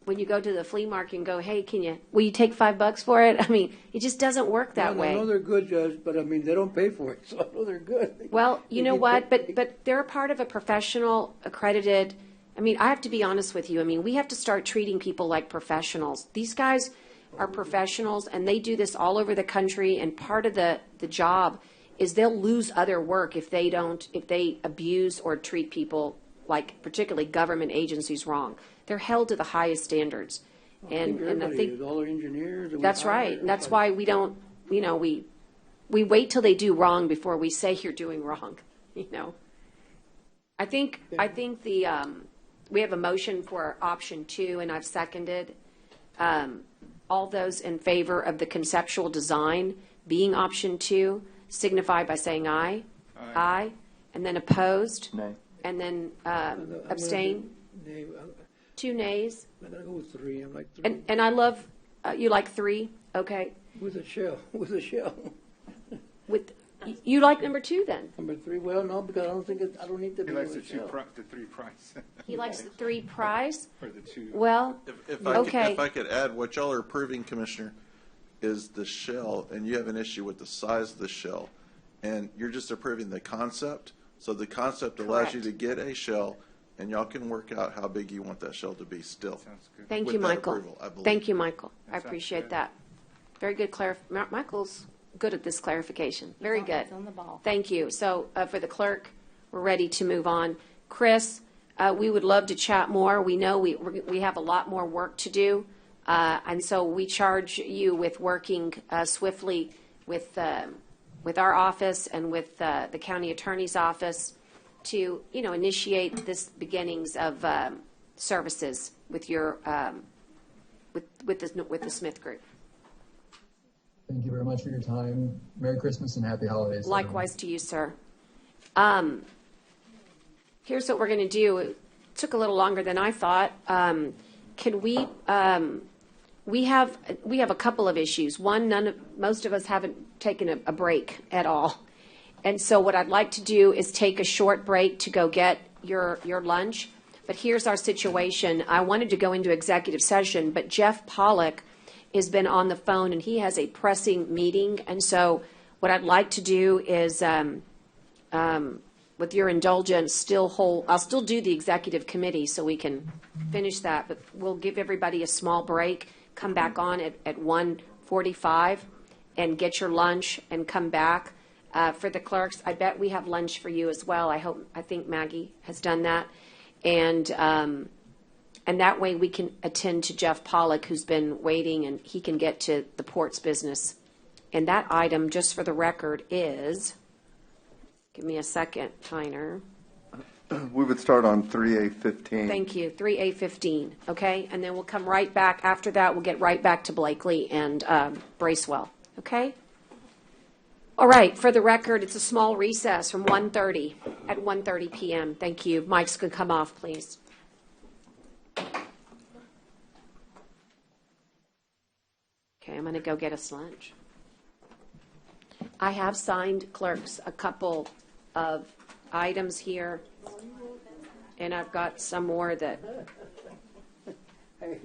when you go to the flea market and go, hey, will you take $5 for it? I mean, it just doesn't work that way. I know they're good, Judge, but I mean, they don't pay for it, so I know they're good. Well, you know what? But they're a part of a professional, accredited. I mean, I have to be honest with you. I mean, we have to start treating people like professionals. These guys are professionals, and they do this all over the country. And part of the job is they'll lose other work if they abuse or treat people, like particularly government agencies, wrong. They're held to the highest standards. And I think all our engineers. That's right. And that's why we don't, we wait till they do wrong before we say you're doing wrong. I think we have a motion for option 2, and I've seconded. All those in favor of the conceptual design being option 2 signify by saying aye. Aye. And then opposed. Nay. And then abstain. Nay. 2 nays. I'm going to go with 3. I'm like 3. And I love, you like 3? Okay. With a shell. You like number 2 then? Number 3, well, no, because I don't need to be He likes with the a shell. 3 price. He likes the 3 prize? Or the 2. Well, If okay. I could add, what y'all are approving, Commissioner, is the shell, and you have an issue with the size of the shell. And you're just approving the concept. So the concept allows you to get a shell, and y'all can work out how big you want that shell to be still. Sounds good. Thank With you, that Michael. approval, I believe. Thank you, Michael. I That sounds appreciate good. that. Very good Michael's good at this clarification. Very good. He's on the ball. Thank you. So for the clerk, we're ready to move on. Chris, we would love to chat more. We know we have a lot more work to do. And so we charge you with working swiftly with our office and with the county attorney's office to, initiate this beginnings of services with your with the Smith Group. Thank you very much for your time. Merry Christmas and happy holidays. Likewise to you, sir. Here's what we're going to do. It took a little longer than I thought. Can we? We have a couple of issues. One, most of us haven't taken a break at all, and so what I'd like to do is take a short break to go get your lunch. But here's our situation. I wanted to go into executive session, but Jeff Pollock has been on the phone and he has a pressing meeting. And so what I'd like to do is, with your indulgence, I'll still do the executive committee so we can finish that, but we'll give everybody a small break, come back on at 1:45 and get your lunch and come back. For the clerks, I bet we have lunch for you as well. I think Maggie has done that. And that way we can attend to Jeff Pollock, who's been waiting, and he can get to the port's business. And that item, just for the record, is, give me a second, Tyner. We would start on 3A15. Thank you, 3A15, okay? And then we'll come right back. After that, we'll get right back to Blakely and Bracewell, okay? All right, for the record, it's a small recess from 1:30 at 1:30 p.m. Thank you. Mike's going to come off, please. Okay, I'm going to go get us lunch. I have signed, clerks, a couple of items here, and I've got some more that... Hey,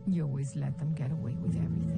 You always let them get away with everything.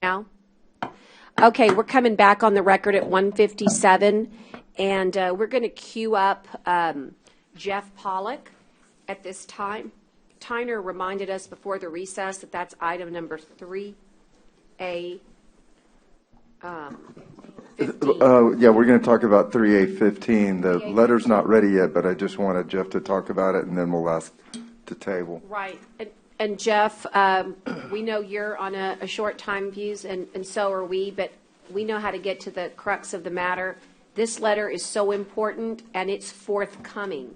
Now? Okay, we're coming back on the record at 1:57, and we're going to queue up Jeff Pollock at this time. Tyner reminded us before the recess that that's item number 3A. 15. Yeah, we're going to talk about 3A15. The letter's not ready yet, but I just wanted Jeff to talk about it, and then we'll ask to table. Right. And Jeff, we know you're on a short time fuse, and so are we, but we know how to get to the crux of the matter. This letter is so important, and it's forthcoming.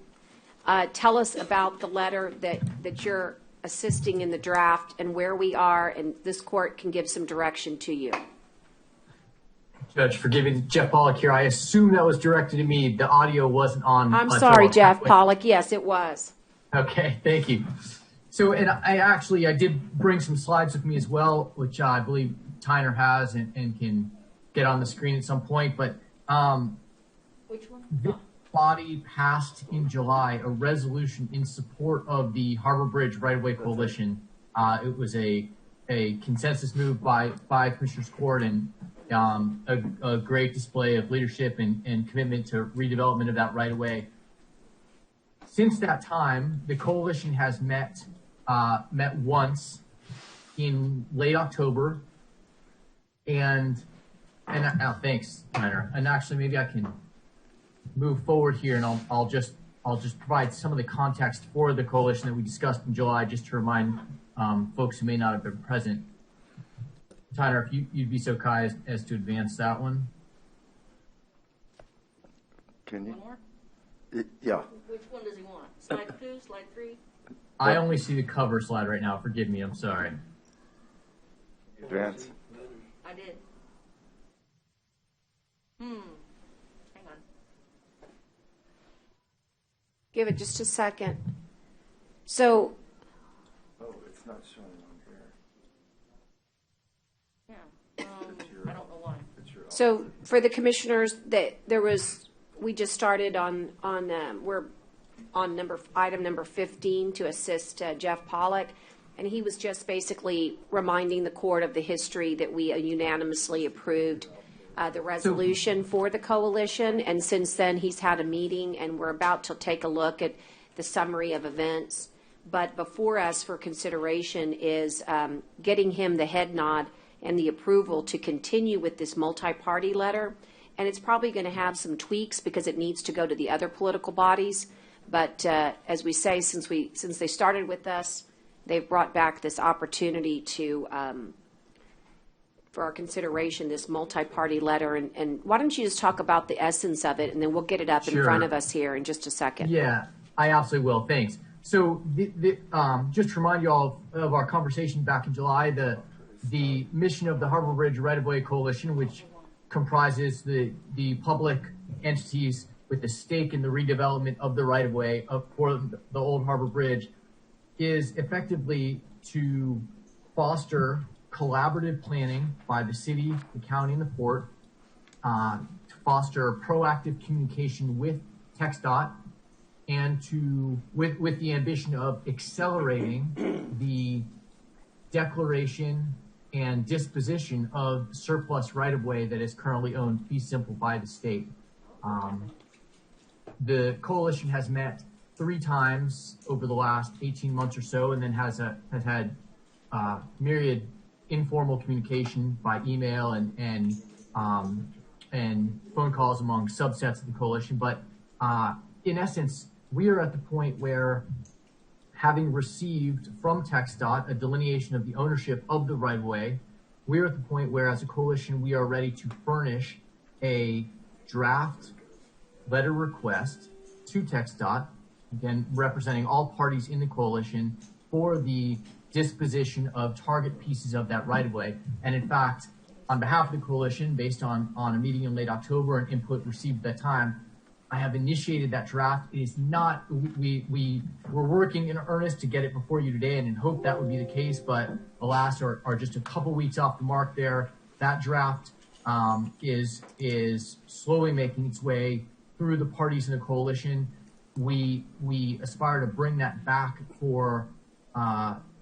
Tell us about the letter that you're assisting in the draft and where we are, and this court can give some direction to you. Judge, forgive me, Jeff Pollock here. I assume that was directed to me. The audio wasn't on. I'm sorry, Jeff Pollock. Yes, it was. Okay, thank you. So, and I did bring some slides with me as well, which I believe Tyner has and can get on the screen at some point. But which one? This body passed in July a resolution in support of the Harbor Bridge Right-of-Way Coalition. It was a consensus move by Commissioners Court and a great display of leadership and commitment to redevelopment of that right-of-way. Since that time, the coalition has met once in late October, and thanks, Tyner. And actually, maybe I can move forward here, and I'll just provide some of the context for the coalition that we discussed in July, just to remind folks who may not have been present. Tyner, if you'd be so kind as to advance that one. Can you? One more? Yeah. Which one does he want? Slide 2, slide 3? I only see the cover slide right now. Forgive me. I'm sorry. Advance. I did. Hang on. Give it just a second. So. Oh, it's not showing on here. Yeah. I don't know why. So for the commissioners, we just started we're on item number 15 to assist Jeff Pollock, and he was just basically reminding the court of the history that we unanimously approved the resolution for the coalition, and since then he's had a meeting, and we're about to take a look at the summary of events. But before us for consideration is getting him the head nod and the approval to continue with this multi-party letter. And it's probably going to have some tweaks because it needs to go to the other political bodies. But as we say, since they started with us, they've brought back this opportunity to, for our consideration, this multi-party letter. And why don't you just talk about the essence of it, and then we'll get it up in front of us here in just a second. Yeah, I absolutely will. Thanks. So just to remind you all of our conversation back in July, the mission of the Harbor Bridge Right-of-Way Coalition, which comprises the public entities with a stake in the redevelopment of the right-of-way for the Old Harbor Bridge, is effectively to foster collaborative planning by the city, the county, and the port, to foster proactive communication with TxDOT, and with the ambition of accelerating the declaration and disposition of surplus right-of-way that is currently owned fee simple by the state. The coalition has met 3 times over the last 18 months or so, and then has had myriad informal communication by email and phone calls among subsets of the coalition. But in essence, we are at the point where, having received from TxDOT a delineation of the ownership of the right-of-way, we're at the point where, as a coalition, we are ready to furnish a draft letter request to TxDOT, again, representing all parties in the coalition, for the disposition of target pieces of that right-of-way. And in fact, on behalf of the coalition, based on a meeting in late October and input received at that time, I have initiated that draft. It is not, we're working in earnest to get it before you today, and in hope that would be the case, but alas, are just a couple weeks off the mark there. That draft is slowly making its way through the parties in the coalition. We aspire to bring that back for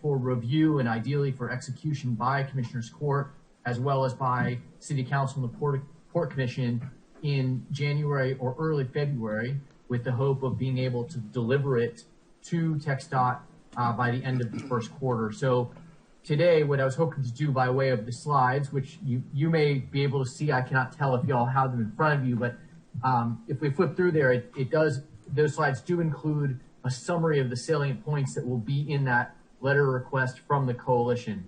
review and ideally for execution by Commissioners Court, as well as by City Council and the Port Commission in January or early February, with the hope of being able to deliver it to TxDOT by the end of the first quarter. So today, what I was hoping to do by way of the slides, which you may be able to see, I cannot tell if you all have them in front of you, but if we flip through there, those slides do include a summary of the salient points that will be in that letter request from the coalition,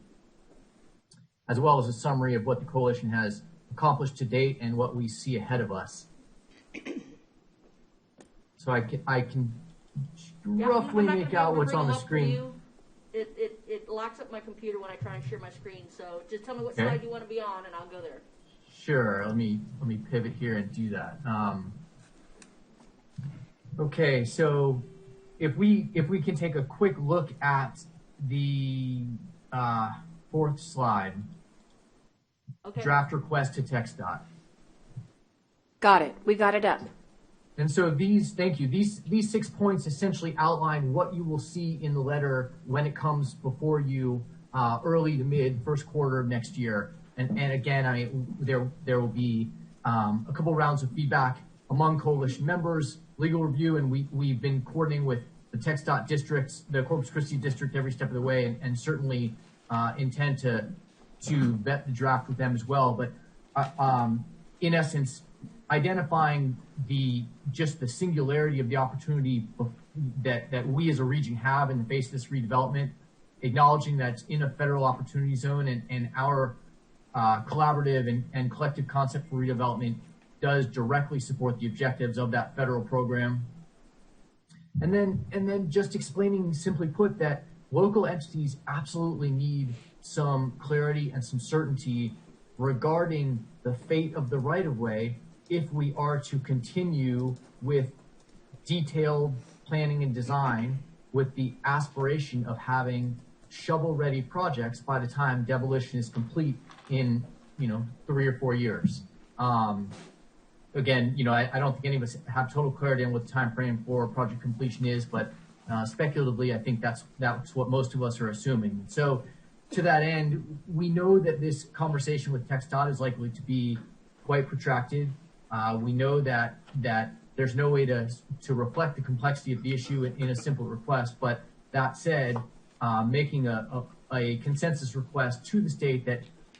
as well as a summary of what the coalition has accomplished to date and what we see ahead of us. So I can roughly make out what's on the screen. It locks up my computer when I try and share my screen. So just tell me what slide you want to be on, and I'll go there. Sure. Let me pivot here and do that. Okay. So if we can take a quick look at the 4th slide. Okay. Draft request to TxDOT. Got it. We got it up. And so these 6 points essentially outline what you will see in the letter when it comes before you early to mid first quarter of next year. And again, I mean, there will be a couple rounds of feedback among coalition members, legal review, and we've been coordinating with the TxDOT districts, the Corpus Christi district, every step of the way, and certainly intend to vet the draft with them as well. But in essence, identifying the singularity of the opportunity that we as a region have in the face of this redevelopment, acknowledging that it's in a federal opportunity zone, and our collaborative and collective concept for redevelopment does directly support the objectives of that federal program. And then just explaining, simply put, that local entities absolutely need some clarity and some certainty regarding the fate of the right-of-way if we are to continue with detailed planning and design with the aspiration of having shovel-ready projects by the time demolition is complete in 3 or 4 years. Again, I don't think any of us have total clarity on what the time frame for project completion is, but speculatively, I think that's what most of us are assuming. So to that end, we know that this conversation with TxDOT is likely to be quite protracted. We know that there's no way to reflect the complexity of the issue in a simple request. But that said, making a consensus request to the state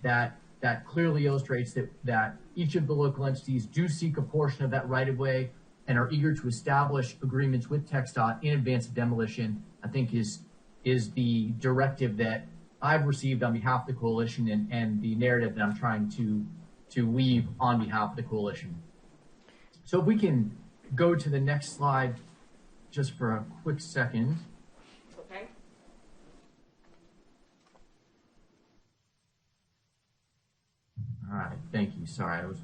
that clearly illustrates that each of the local entities do seek a portion of that right-of-way and are eager to establish agreements with TxDOT in advance of demolition, I think is the directive that I've received on behalf of the coalition and the narrative that I'm trying to weave on behalf of the coalition. So if we can go to the next slide just for a quick second. Okay. All right, thank you. Sorry, I was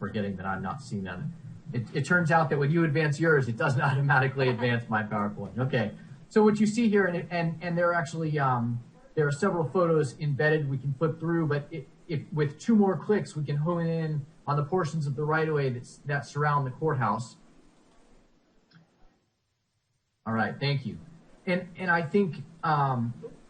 forgetting that I'm not seeing them. It turns out that when you advance yours, it doesn't automatically advance my PowerPoint. Okay, so what you see here, and there are actually there are several photos embedded we can flip through, but if with 2 more clicks, we can hone in on the portions of the right-of-way that surround the courthouse. All right, thank you. And I think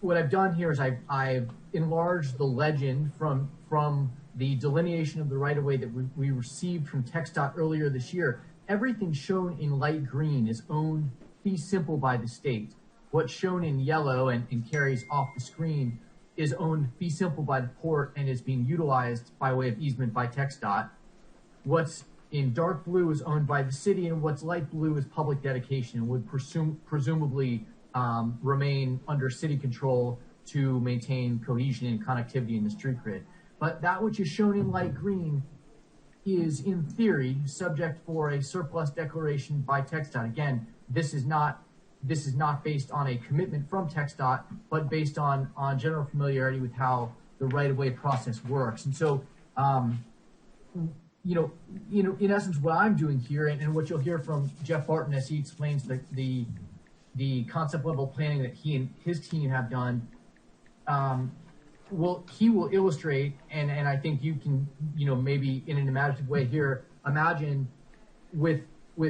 what I've done here is I've enlarged the legend from the delineation of the right-of-way that we received from TxDOT earlier this year. Everything shown in light green is owned fee simple by the state. What's shown in yellow and carries off the screen is owned fee simple by the port and is being utilized by way of easement by TxDOT. What's in dark blue is owned by the city, and what's light blue is public dedication and would presumably remain under city control to maintain cohesion and connectivity in the street grid. But that which is shown in light green is, in theory, subject for a surplus declaration by TxDOT. Again, this is not based on a commitment from TxDOT, but based on general familiarity with how the right-of-way process works. And so, in essence, what I'm doing here, and what you'll hear from Jeff Barton as he explains the concept level planning that he and his team have done, he will illustrate, and I think you can, maybe in an imaginative way here, imagine with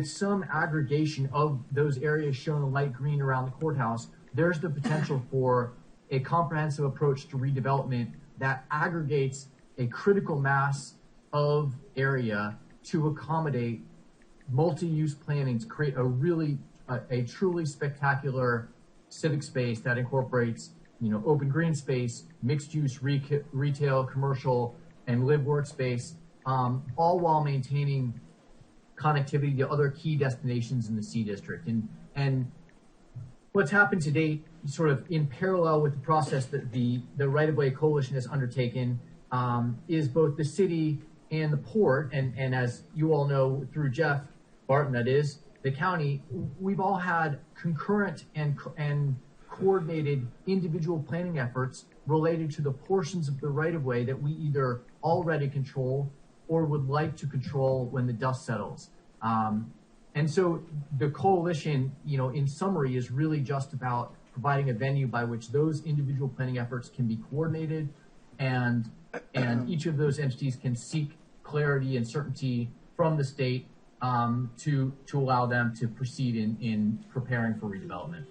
some aggregation of those areas shown in light green around the courthouse, there's the potential for a comprehensive approach to redevelopment that aggregates a critical mass of area to accommodate multi-use planning to create a truly spectacular civic space that incorporates, open green space, mixed-use retail, commercial, and live workspace, all while maintaining connectivity to other key destinations in the C District. And what's happened to date, sort of in parallel with the process that the Right-of-Way Coalition has undertaken, is both the city and the port, and as you all know through Jeff Barton, that is, the county, we've all had concurrent and coordinated individual planning efforts related to the portions of the right-of-way that we either already control or would like to control when the dust settles. And so the coalition, in summary, is really just about providing a venue by which those individual planning efforts can be coordinated, and each of those entities can seek clarity and certainty from the state to allow them to proceed in preparing for redevelopment.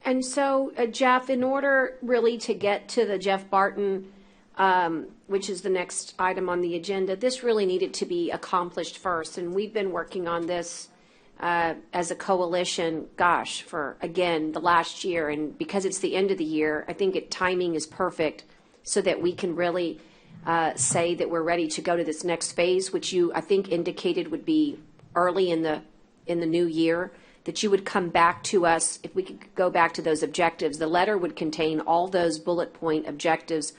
And so, Jeff, in order really to get to the Jeff Barton, which is the next item on the agenda, this really needed to be accomplished first. And we've been working on this as a coalition, for, again, the last year. And because it's the end of the year, I think timing is perfect so that we can really say that we're ready to go to this next phase, which you, I think, indicated would be early in the new year, that you would come back to us. If we could go back to those objectives, the letter would contain all those bullet point objectives,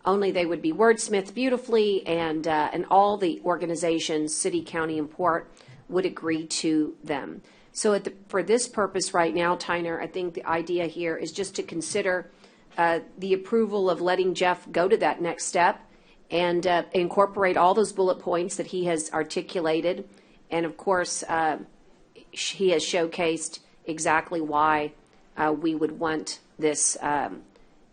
only they would be wordsmithed beautifully, and all the organizations, city, county, and port, would agree to them. So for this purpose right now, Tyner, I think the idea here is just to consider the approval of letting Jeff go to that next step and incorporate all those bullet points that he has articulated. And of course, he has showcased exactly why we would want this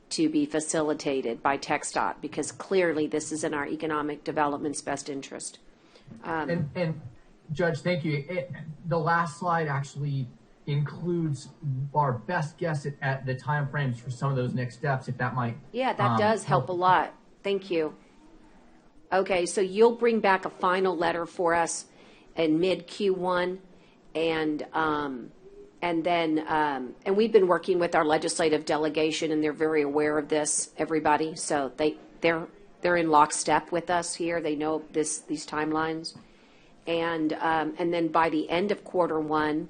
to be facilitated by TxDOT, because clearly this is in our economic development's best interest. And Judge, thank you. The last slide actually includes our best guess at the time frames for some of those next steps, if that might. Yeah, that does help a lot. Thank you. Okay, so you'll bring back a final letter for us in mid Q1, and then we've been working with our legislative delegation, and they're very aware of this, everybody. So they're in lockstep with us here. They know these timelines, and then by the end of Q1,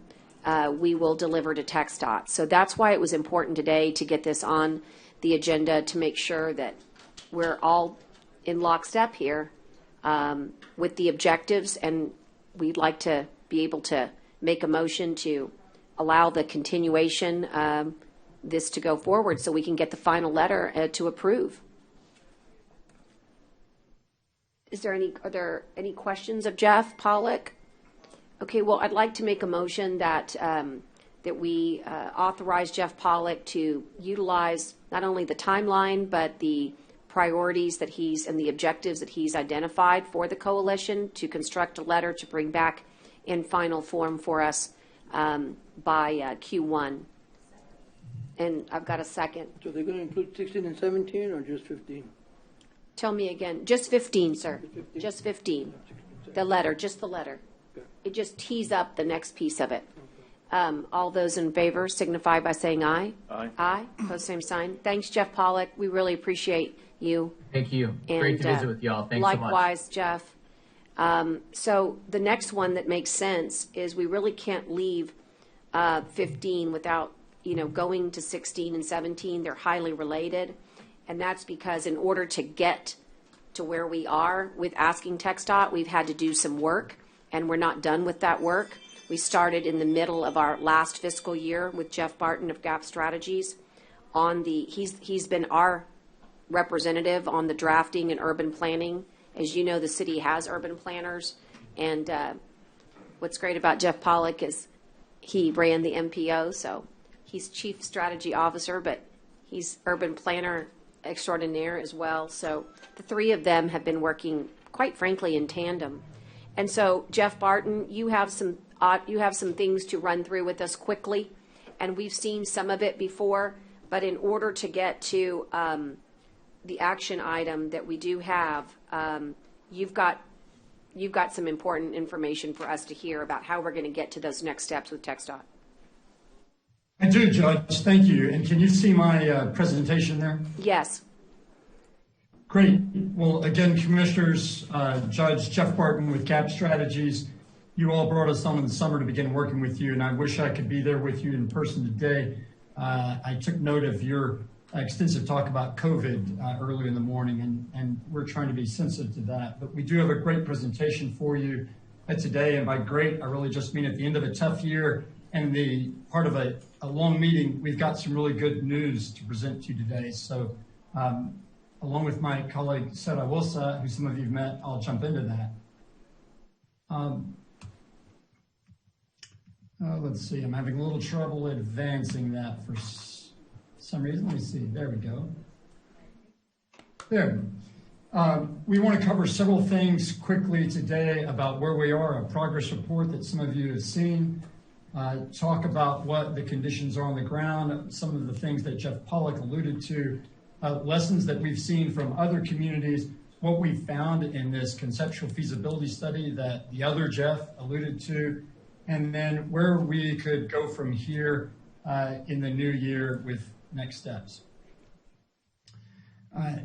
we will deliver to TxDOT. So that's why it was important today to get this on the agenda, to make sure that we're all in lockstep here with the objectives, and we'd like to be able to make a motion to allow the continuation this to go forward so we can get the final letter to approve. Are there any questions of Jeff Pollock? Okay, well, I'd like to make a motion that, that we authorize Jeff Pollock to utilize not only the timeline, but the priorities that and the objectives that he's identified for the coalition to construct a letter to bring back in final form for us by Q1. And I've got a second. So they're going to include 16 and 17 or just 15? Tell me again. Just 15, sir. Just 15. The letter, just the letter. It just tees up the next piece of it. All those in favor signify by saying aye. Aye. Aye. Pose same sign. Thanks, Jeff Pollock. We really appreciate you. Thank you. And, Great to visit with y'all. Thanks so much. Likewise, Jeff. So the next one that makes sense is we really can't leave 15 without, going to 16 and 17. They're highly related. And that's because in order to get to where we are with asking TxDOT, we've had to do some work, and we're not done with that work. We started in the middle of our last fiscal year with Jeff Barton of Gap Strategies. He's been our representative on the drafting and urban planning. As you know, the city has urban planners, and what's great about Jeff Pollock is he ran the MPO, so he's chief strategy officer, but he's urban planner extraordinaire as well. So the three of them have been working, quite frankly, in tandem. And so, Jeff Barton, you have some things to run through with us quickly, and we've seen some of it before. But in order to get to the action item that we do have, you've got some important information for us to hear about how we're going to get to those next steps with TxDOT. I do, Judge. Thank you. And can you see my presentation there? Yes. Great. Well, again, Commissioners, Judge Jeff Barton with Gap Strategies, you all brought us on in the summer to begin working with you, and I wish I could be there with you in person today. I took note of your extensive talk about COVID early in the morning, and we're trying to be sensitive to that. But we do have a great presentation for you today, and by great, I really just mean at the end of a tough year and the part of a long meeting, we've got some really good news to present to you today. So along with my colleague Sarah Wosa, who some of you have met, I'll jump into that. Let's see, I'm having a little trouble advancing that for some reason. Let me see, there we go. There. We want to cover several things quickly today about where we are, a progress report that some of you have seen, talk about what the conditions are on the ground, some of the things that Jeff Pollock alluded to, lessons that we've seen from other communities, what we found in this conceptual feasibility study that the other Jeff alluded to, and then where we could go from here in the new year with next steps.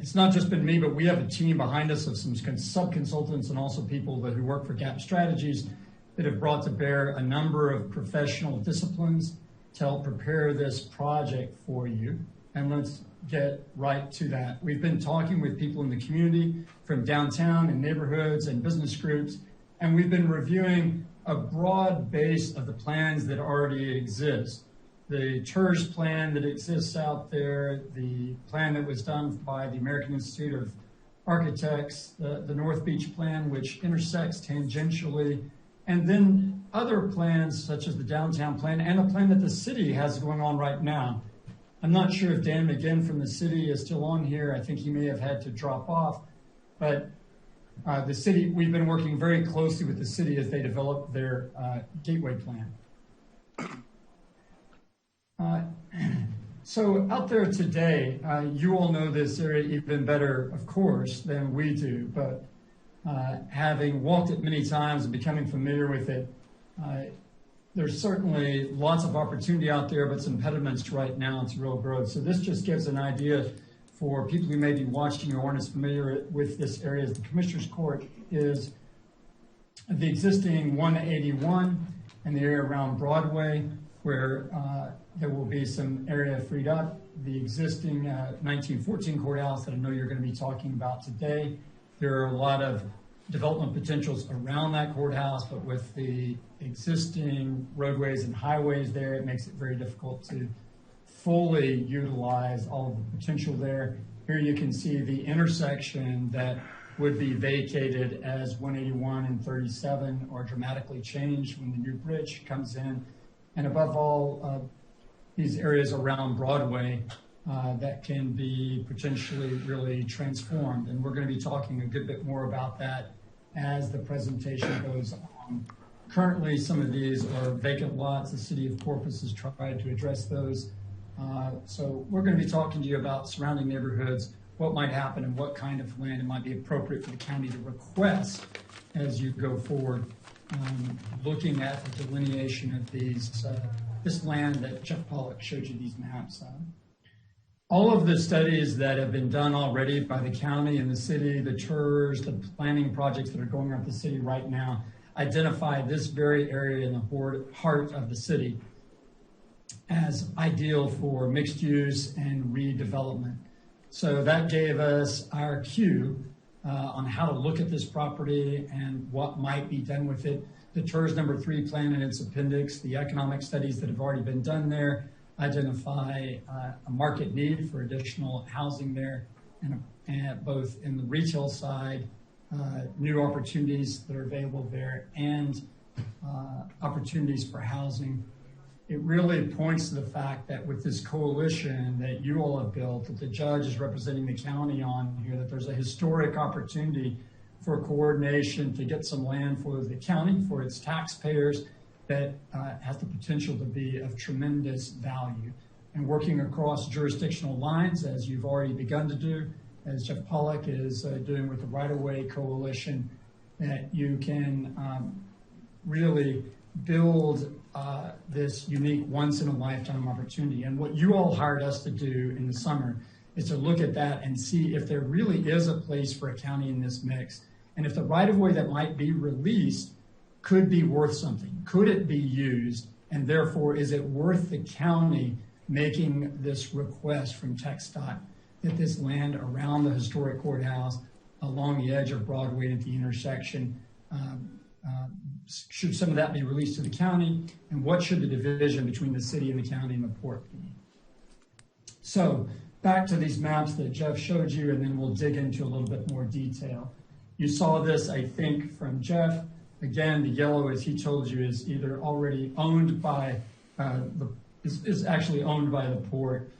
It's not just been me, but we have a team behind us of some sub-consultants and also people who work for Gap Strategies that have brought to bear a number of professional disciplines to help prepare this project for you. And let's get right to that. We've been talking with people in the community from downtown and neighborhoods and business groups, and we've been reviewing a broad base of the plans that already exist. The TERS plan that exists out there, the plan that was done by the American Institute of Architects, the North Beach plan, which intersects tangentially, and then other plans such as the downtown plan and a plan that the city has going on right now. I'm not sure if Dan McGinn from the city is still on here. I think he may have had to drop off, but the city, we've been working very closely with the city as they develop their gateway plan. So out there today, you all know this area even better, of course, than we do, but having walked it many times and becoming familiar with it, there's certainly lots of opportunity out there, but some impediments right now to real growth. So this just gives an idea for people who may be watching or aren't as familiar with this area. The Commissioner's Court is the existing 181 and the area around Broadway, where there will be some area freed up. The existing 1914 courthouse that I know you're going to be talking about today. There are a lot of development potentials around that courthouse, but with the existing roadways and highways there, it makes it very difficult to fully utilize all of the potential there. Here you can see the intersection that would be vacated as 181 and 37 are dramatically changed when the new bridge comes in. And above all, these areas around Broadway that can be potentially really transformed. And we're going to be talking a good bit more about that as the presentation goes on. Currently, some of these are vacant lots. The city of Corpus has tried to address those. So we're going to be talking to you about surrounding neighborhoods, what might happen and what kind of land it might be appropriate for the county to request as you go forward, looking at the delineation of these, this land that Jeff Pollock showed you these maps on. All of the studies that have been done already by the county and the city, the TERS, the planning projects that are going on at the city right now, identify this very area in the heart of the city as ideal for mixed use and redevelopment. So that gave us our cue on how to look at this property and what might be done with it. The TERS number 3 plan and its appendix, the economic studies that have already been done there, identify a market need for additional housing there, and both in the retail side, new opportunities that are available there, and opportunities for housing. It really points to the fact that with this coalition that you all have built, that the judge is representing the county on here, that there's a historic opportunity for coordination to get some land for the county, for its taxpayers, that has the potential to be of tremendous value. And working across jurisdictional lines, as you've already begun to do, as Jeff Pollock is doing with the Right-of-Way Coalition, that you can really build this unique once-in-a-lifetime opportunity. And what you all hired us to do in the summer is to look at that and see if there really is a place for a county in this mix. And if the right-of-way that might be released could be worth something. Could it be used? And therefore, is it worth the county making this request from TxDOT that this land around the historic courthouse, along the edge of Broadway at the intersection, should some of that be released to the county? And what should the division between the city and the county and the port be? So back to these maps that Jeff showed you, and then we'll dig into a little bit more detail. You saw this, I think, from Jeff. Again, the yellow, as he told you, is either already owned by, is actually owned by the port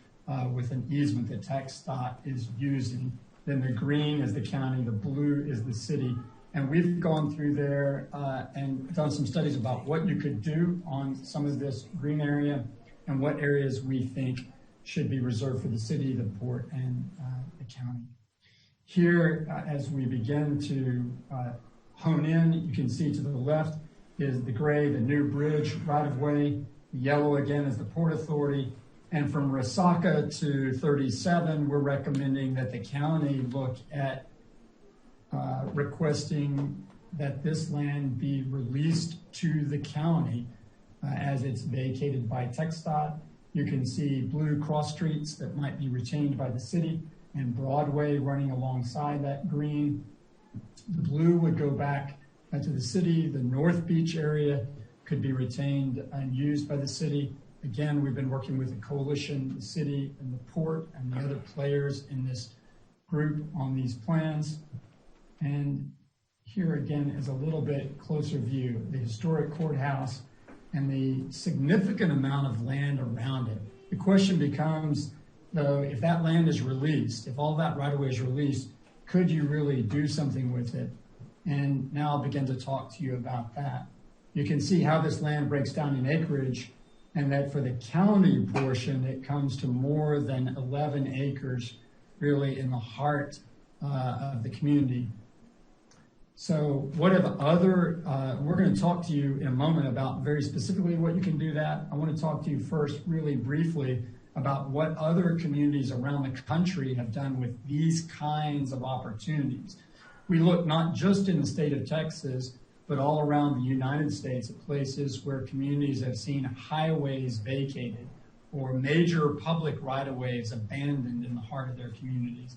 with an easement that TxDOT is using. Then the green is the county, the blue is the city. And we've gone through there and done some studies about what you could do on some of this green area and what areas we think should be reserved for the city, the port, and the county. Here, as we begin to hone in, you can see to the left is the gray, the new bridge right-of-way. The yellow, again, is the Port Authority. And from Resaca to 37, we're recommending that the county look at requesting that this land be released to the county as it's vacated by TxDOT. You can see blue cross streets that might be retained by the city and Broadway running alongside that green. The blue would go back to the city. The North Beach area could be retained and used by the city. Again, we've been working with the coalition, the city, and the port, and the other players in this group on these plans. And here again is a little bit closer view, the historic courthouse and the significant amount of land around it. The question becomes, though, if that land is released, if all that right-of-way is released, could you really do something with it? And now I'll begin to talk to you about that. You can see how this land breaks down in acreage, and that for the county portion, it comes to more than 11 acres, really in the heart of the community. So what have other, we're going to talk to you in a moment about very specifically what you can do that. I want to talk to you first really briefly about what other communities around the country have done with these kinds of opportunities. We look not just in the state of Texas, but all around the United States at places where communities have seen highways vacated or major public right-of-ways abandoned in the heart of their communities.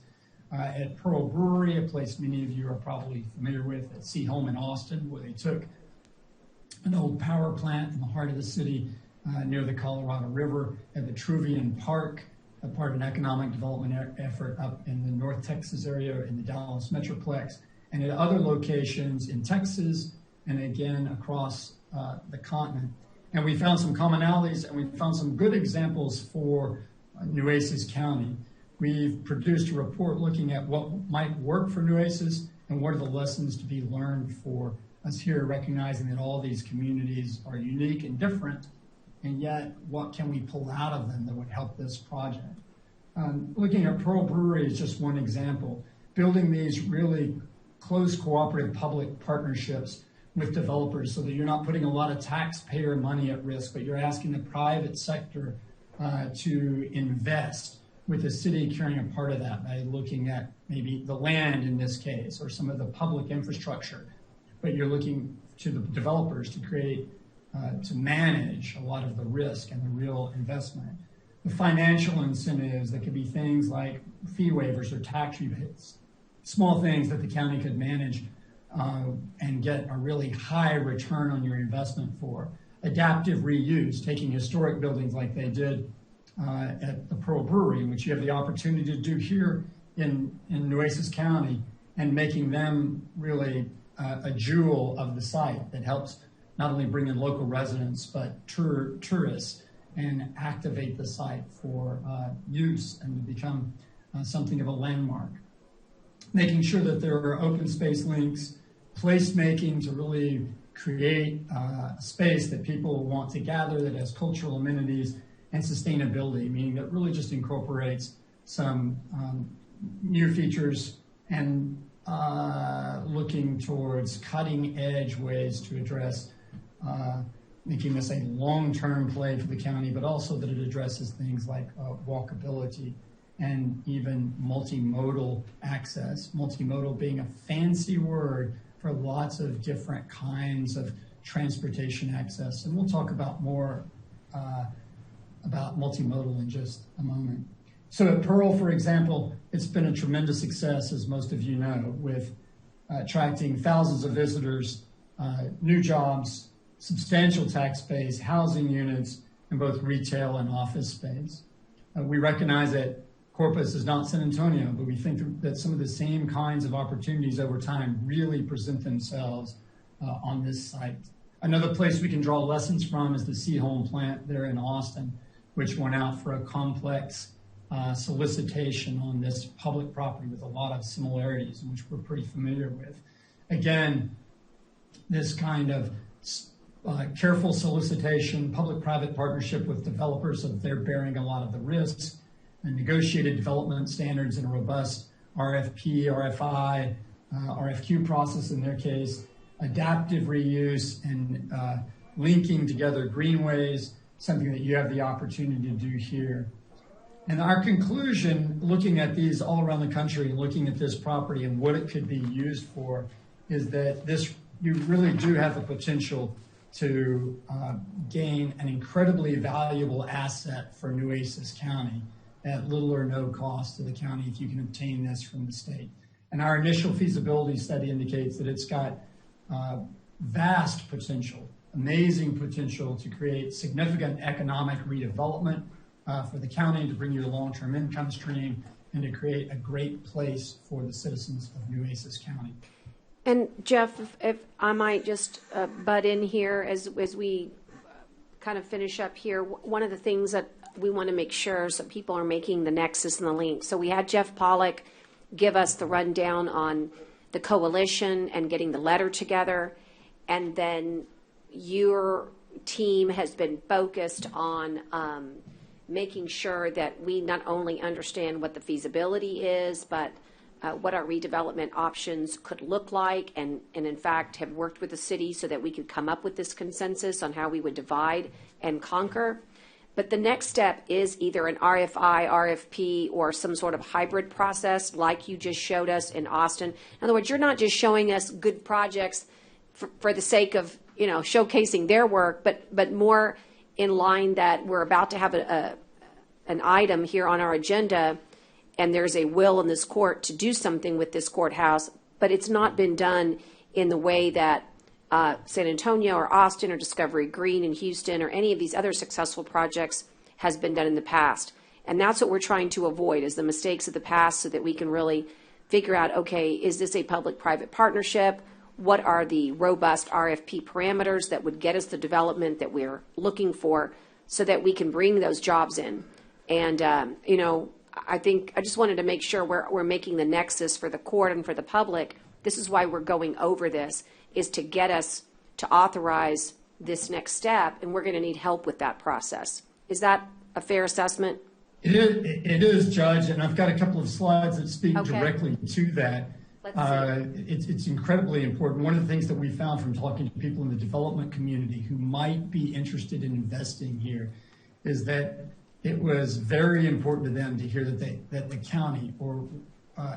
At Pearl Brewery, a place many of you are probably familiar with, at Seaholm in Austin, where they took an old power plant in the heart of the city near the Colorado River, at the Vitruvian Park, a part of an economic development effort up in the North Texas area in the Dallas Metroplex, and at other locations in Texas and again across the continent. And we found some commonalities, and we found some good examples for Nueces County. We've produced a report looking at what might work for Nueces and what are the lessons to be learned for us here, recognizing that all these communities are unique and different, and yet what can we pull out of them that would help this project? Looking at Pearl Brewery is just one example. Building these really close cooperative public partnerships with developers so that you're not putting a lot of taxpayer money at risk, but you're asking the private sector to invest, with the city carrying a part of that by looking at maybe the land in this case or some of the public infrastructure. But you're looking to the developers to create, to manage a lot of the risk and the real investment. The financial incentives that could be things like fee waivers or tax rebates, small things that the county could manage and get a really high return on your investment for. Adaptive reuse, taking historic buildings like they did at the Pearl Brewery, which you have the opportunity to do here in Nueces County, and making them really a jewel of the site that helps not only bring in local residents, but tourists, and activate the site for use and to become something of a landmark. Making sure that there are open space links, placemaking to really create a space that people want to gather that has cultural amenities, and sustainability, meaning that really just incorporates some new features and looking towards cutting edge ways to address making this a long-term play for the county, but also that it addresses things like walkability and even multimodal access. Multimodal being a fancy word for lots of different kinds of transportation access. And we'll talk about more about multimodal in just a moment. So at Pearl, for example, it's been a tremendous success, as most of you know, with attracting thousands of visitors, new jobs, substantial tax base, housing units, and both retail and office space. We recognize that Corpus is not San Antonio, but we think that some of the same kinds of opportunities over time really present themselves on this site. Another place we can draw lessons from is the Seaholm plant there in Austin, which went out for a complex solicitation on this public property with a lot of similarities, which we're pretty familiar with. Again, this kind of careful solicitation, public-private partnership with developers so that they're bearing a lot of the risks, and negotiated development standards and a robust RFP, RFI, RFQ process in their case, adaptive reuse, and linking together greenways, something that you have the opportunity to do here. And our conclusion, looking at these all around the country, looking at this property and what it could be used for, is that you really do have the potential to gain an incredibly valuable asset for Nueces County at little or no cost to the county if you can obtain this from the state. And our initial feasibility study indicates that it's got vast potential, amazing potential to create significant economic redevelopment for the county, to bring you a long-term income stream, and to create a great place for the citizens of Nueces County. And Jeff, if I might just butt in here as we kind of finish up here, one of the things that we want to make sure is that people are making the nexus and the link. So we had Jeff Pollack give us the rundown on the coalition and getting the letter together, and then your team has been focused on making sure that we not only understand what the feasibility is, but what our redevelopment options could look like, and in fact have worked with the city so that we could come up with this consensus on how we would divide and conquer. But the next step is either an RFI, RFP, or some sort of hybrid process like you just showed us in Austin. In other words, you're not just showing us good projects for the sake of, showcasing their work, but more in line that we're about to have an item here on our agenda, and there's a will in this court to do something with this courthouse, but it's not been done in the way that San Antonio or Austin or Discovery Green in Houston or any of these other successful projects has been done in the past. And that's what we're trying to avoid, is the mistakes of the past, so that we can really figure out, okay, is this a public-private partnership? What are the robust RFP parameters that would get us the development that we're looking for so that we can bring those jobs in? And, I think, I just wanted to make sure we're making the nexus for the court and for the public. This is why we're going over this, is to get us to authorize this next step, and we're going to need help with that process. Is that a fair assessment? It is, Judge, and I've got a couple of slides that speak directly to that. It's incredibly important. One of the things that we found from talking to people in the development community who might be interested in investing here is that it was very important to them to hear that the county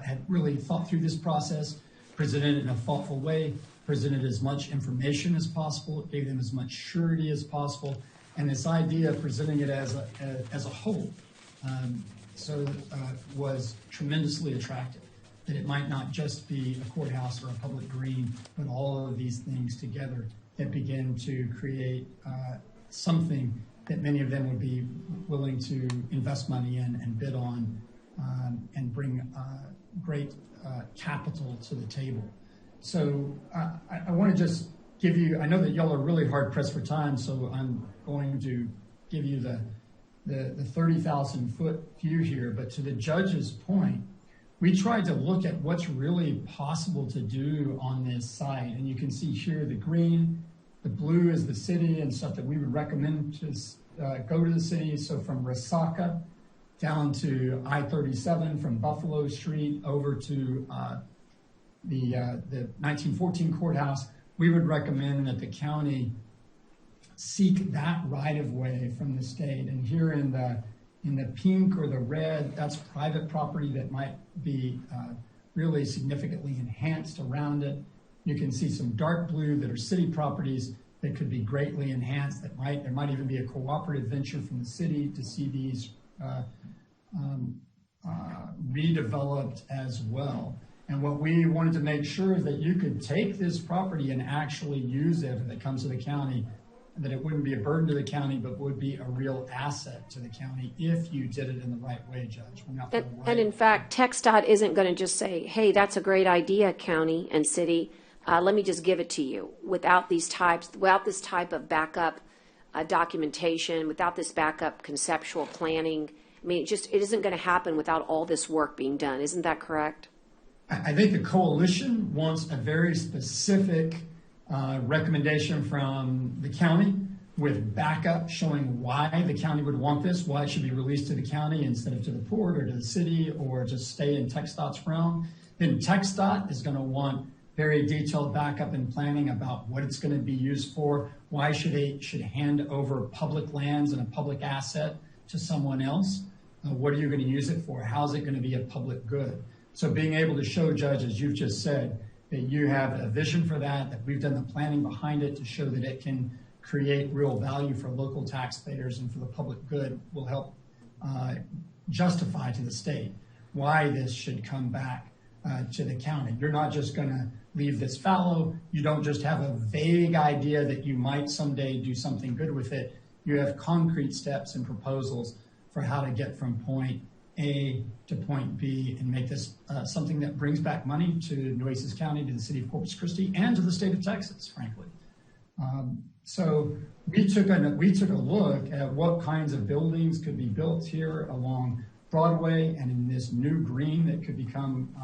had really thought through this process, presented it in a thoughtful way, presented as much information as possible, gave them as much surety as possible, and this idea of presenting it as a whole was tremendously attractive. That it might not just be a courthouse or a public green, but all of these things together that begin to create something that many of them would be willing to invest money in and bid on and bring great capital to the table. So I want to just give you, I know that y'all are really hard pressed for time, so I'm going to give you the 30,000 foot view here, but to the judge's point, we tried to look at what's really possible to do on this site. And you can see here the green, the blue is the city and stuff that we would recommend to go to the city. So from Resaca down to I-37, from Buffalo Street over to the 1914 courthouse, we would recommend that the county seek that right-of-way from the state. And here in the pink or the red, that's private property that might be really significantly enhanced around it. You can see some dark blue that are city properties that could be greatly enhanced. There might even be a cooperative venture from the city to see these redeveloped as well. And what we wanted to make sure is that you could take this property and actually use it if it comes to the county, that it wouldn't be a burden to the county, but would be a real asset to the county if you did it in the right way, Judge. And in fact, TxDOT isn't going to just say, hey, that's a great idea, county and city. Let me just give it to you. Without this type of backup documentation, without this backup conceptual planning, I mean, it isn't going to happen without all this work being done. Isn't that correct? I think the coalition wants a very specific recommendation from the county with backup showing why the county would want this, why it should be released to the county instead of to the port or to the city or just stay in TxDOT's realm. Then TxDOT is going to want very detailed backup and planning about what it's going to be used for, why should hand over public lands and a public asset to someone else, what are you going to use it for, how is it going to be a public good. So being able to show, Judge, as you've just said, that you have a vision for that we've done the planning behind it to show that it can create real value for local taxpayers and for the public good will help justify to the state why this should come back to the county. You're not just going to leave this fallow. You don't just have a vague idea that you might someday do something good with it. You have concrete steps and proposals for how to get from point A to point B and make this something that brings back money to Nueces County, to the city of Corpus Christi, and to the state of Texas, frankly. So we took a look at what kinds of buildings could be built here along Broadway and in this new green that could become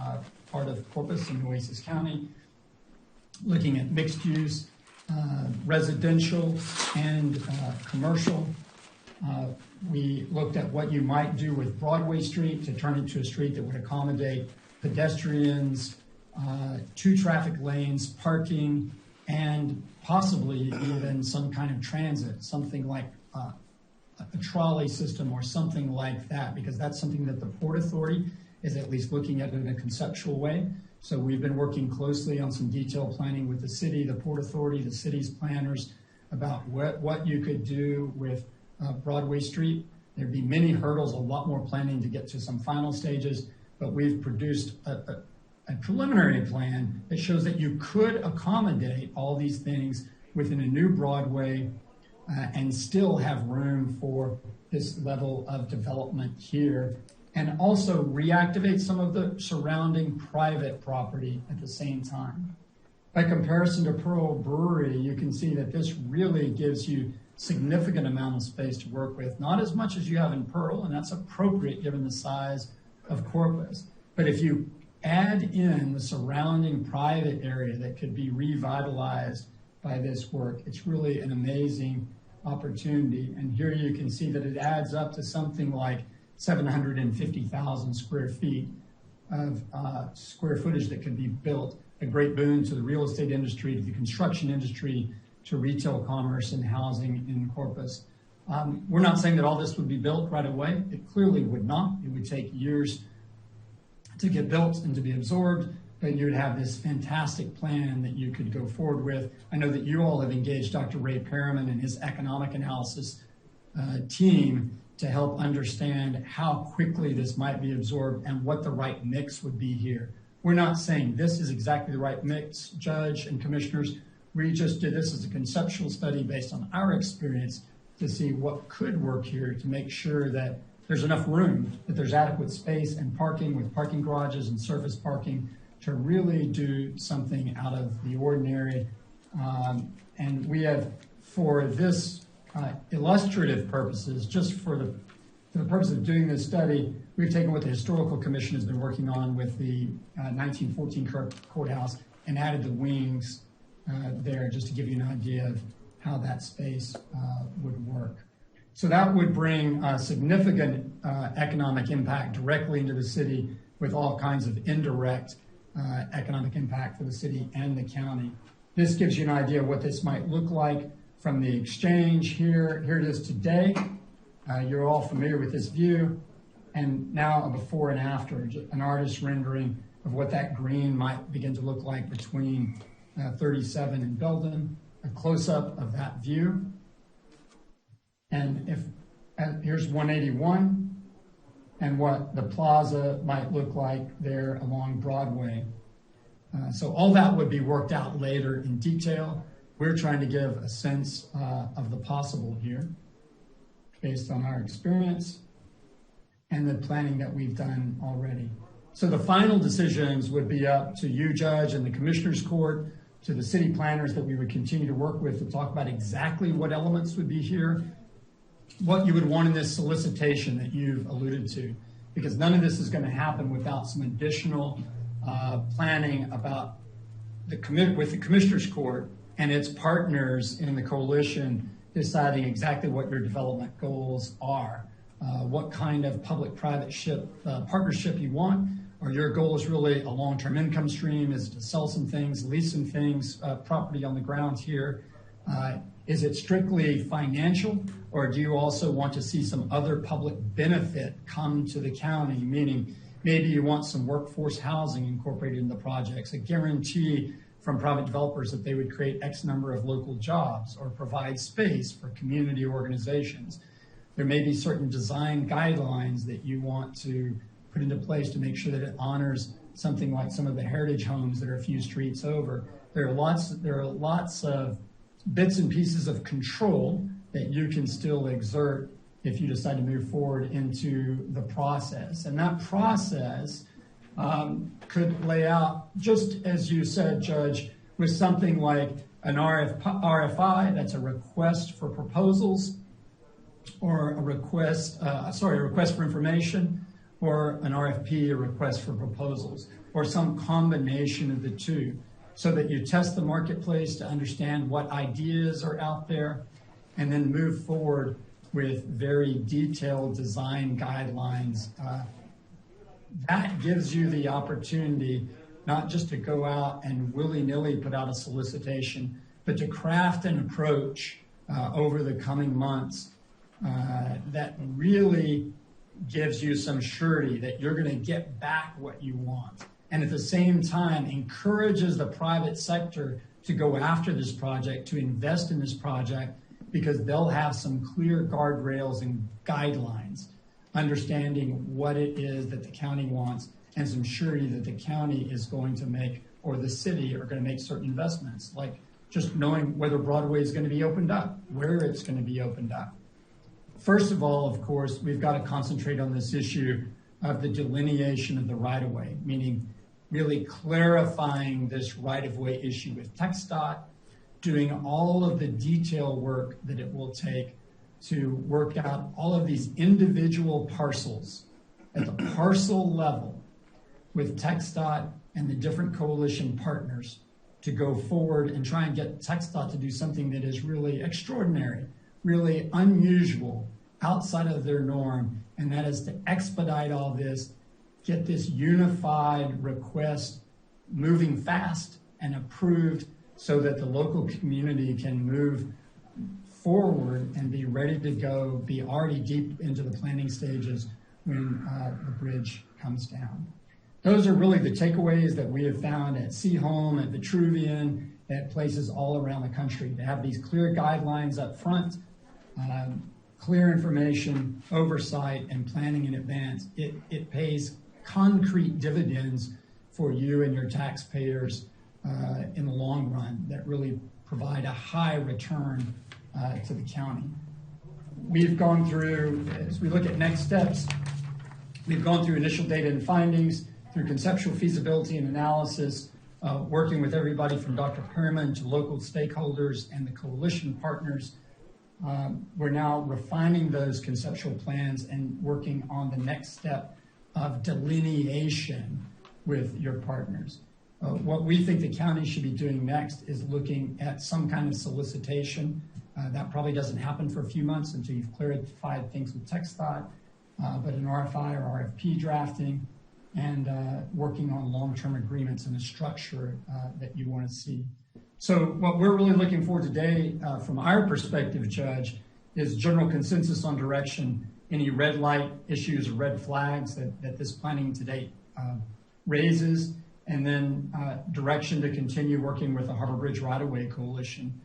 part of Corpus and Nueces County, looking at mixed use, residential, and commercial. We looked at what you might do with Broadway Street to turn it to a street that would accommodate pedestrians, 2 traffic lanes, parking, and possibly even some kind of transit, something like a trolley system or something like that, because that's something that the Port Authority is at least looking at in a conceptual way. So we've been working closely on some detailed planning with the city, the Port Authority, the city's planners about what you could do with Broadway Street. There'd be many hurdles, a lot more planning to get to some final stages, but we've produced a preliminary plan that shows that you could accommodate all these things within a new Broadway and still have room for this level of development here and also reactivate some of the surrounding private property at the same time. By comparison to Pearl Brewery, you can see that this really gives you significant amount of space to work with, not as much as you have in Pearl, and that's appropriate given the size of Corpus. But if you add in the surrounding private area that could be revitalized by this work, it's really an amazing opportunity. And here you can see that it adds up to something like 750,000 square feet of square footage that could be built, a great boon to the real estate industry, to the construction industry, to retail commerce and housing in Corpus. We're not saying that all this would be built right away. It clearly would not. It would take years to get built and to be absorbed, but you would have this fantastic plan that you could go forward with. I know that you all have engaged Dr. Ray Perriman and his economic analysis team to help understand how quickly this might be absorbed and what the right mix would be here. We're not saying this is exactly the right mix, Judge and Commissioners. We just did this as a conceptual study based on our experience to see what could work here to make sure that there's enough room, that there's adequate space and parking with parking garages and surface parking to really do something out of the ordinary. And we have, for this illustrative purposes, just for the purpose of doing this study, we've taken what the Historical Commission has been working on with the 1914 courthouse and added the wings there just to give you an idea of how that space would work. So that would bring significant economic impact directly into the city with all kinds of indirect economic impact for the city and the county. This gives you an idea of what this might look like from the exchange here. Here it is today. You're all familiar with this view. And now a before and after, an artist's rendering of what that green might begin to look like between 37 and Belden, a close-up of that view. And here's 181 and what the plaza might look like there along Broadway. So all that would be worked out later in detail. We're trying to give a sense of the possible here based on our experience and the planning that we've done already. So the final decisions would be up to you, Judge, and the Commissioners Court, to the city planners that we would continue to work with to talk about exactly what elements would be here, what you would want in this solicitation that you've alluded to, because none of this is going to happen without some additional planning about with the Commissioners Court and its partners in the coalition deciding exactly what your development goals are, what kind of public-private partnership you want. Or your goal is really a long-term income stream, is to sell some things, lease some things, property on the ground here. Is it strictly financial, or do you also want to see some other public benefit come to the county, meaning maybe you want some workforce housing incorporated in the projects, a guarantee from private developers that they would create X number of local jobs or provide space for community organizations. There may be certain design guidelines that you want to put into place to make sure that it honors something like some of the heritage homes that are a few streets over. There are lots of bits and pieces of control that you can still exert if you decide to move forward into the process. And that process could lay out, just as you said, Judge, with something like an RFI, that's a request for proposals, or a request for information, or an RFP, a request for proposals, or some combination of the two, so that you test the marketplace to understand what ideas are out there, and then move forward with very detailed design guidelines. That gives you the opportunity not just to go out and willy-nilly put out a solicitation, but to craft an approach over the coming months that really gives you some surety that you're going to get back what you want. And at the same time, encourages the private sector to go after this project, to invest in this project, because they'll have some clear guardrails and guidelines, understanding what it is that the county wants, and some surety that the county is going to make, or the city are going to make certain investments, like just knowing whether Broadway is going to be opened up, where it's going to be opened up. First of all, of course, we've got to concentrate on this issue of the delineation of the right-of-way, meaning really clarifying this right-of-way issue with TxDOT, doing all of the detail work that it will take to work out all of these individual parcels at the parcel level with TxDOT and the different coalition partners to go forward and try and get TxDOT to do something that is really extraordinary, really unusual, outside of their norm, and that is to expedite all this, get this unified request moving fast and approved so that the local community can move forward and be ready to go, be already deep into the planning stages when the bridge comes down. Those are really the takeaways that we have found at Seaholm, at Vitruvian, at places all around the country, to have these clear guidelines up front, clear information, oversight, and planning in advance. It pays concrete dividends for you and your taxpayers in the long run that really provide a high return to the county. We've gone through, as we look at next steps, we've gone through initial data and findings, through conceptual feasibility and analysis, working with everybody from Dr. Perman to local stakeholders and the coalition partners. We're now refining those conceptual plans and working on the next step of delineation with your partners. What we think the county should be doing next is looking at some kind of solicitation. That probably doesn't happen for a few months until you've clarified things with TxDOT, but an RFI or RFP drafting and working on long-term agreements and a structure that you want to see. So what we're really looking for today from our perspective, Judge, is general consensus on direction, any red light issues or red flags that this planning to date raises, and then direction to continue working with the Harbor Bridge Right-of-Way Coalition.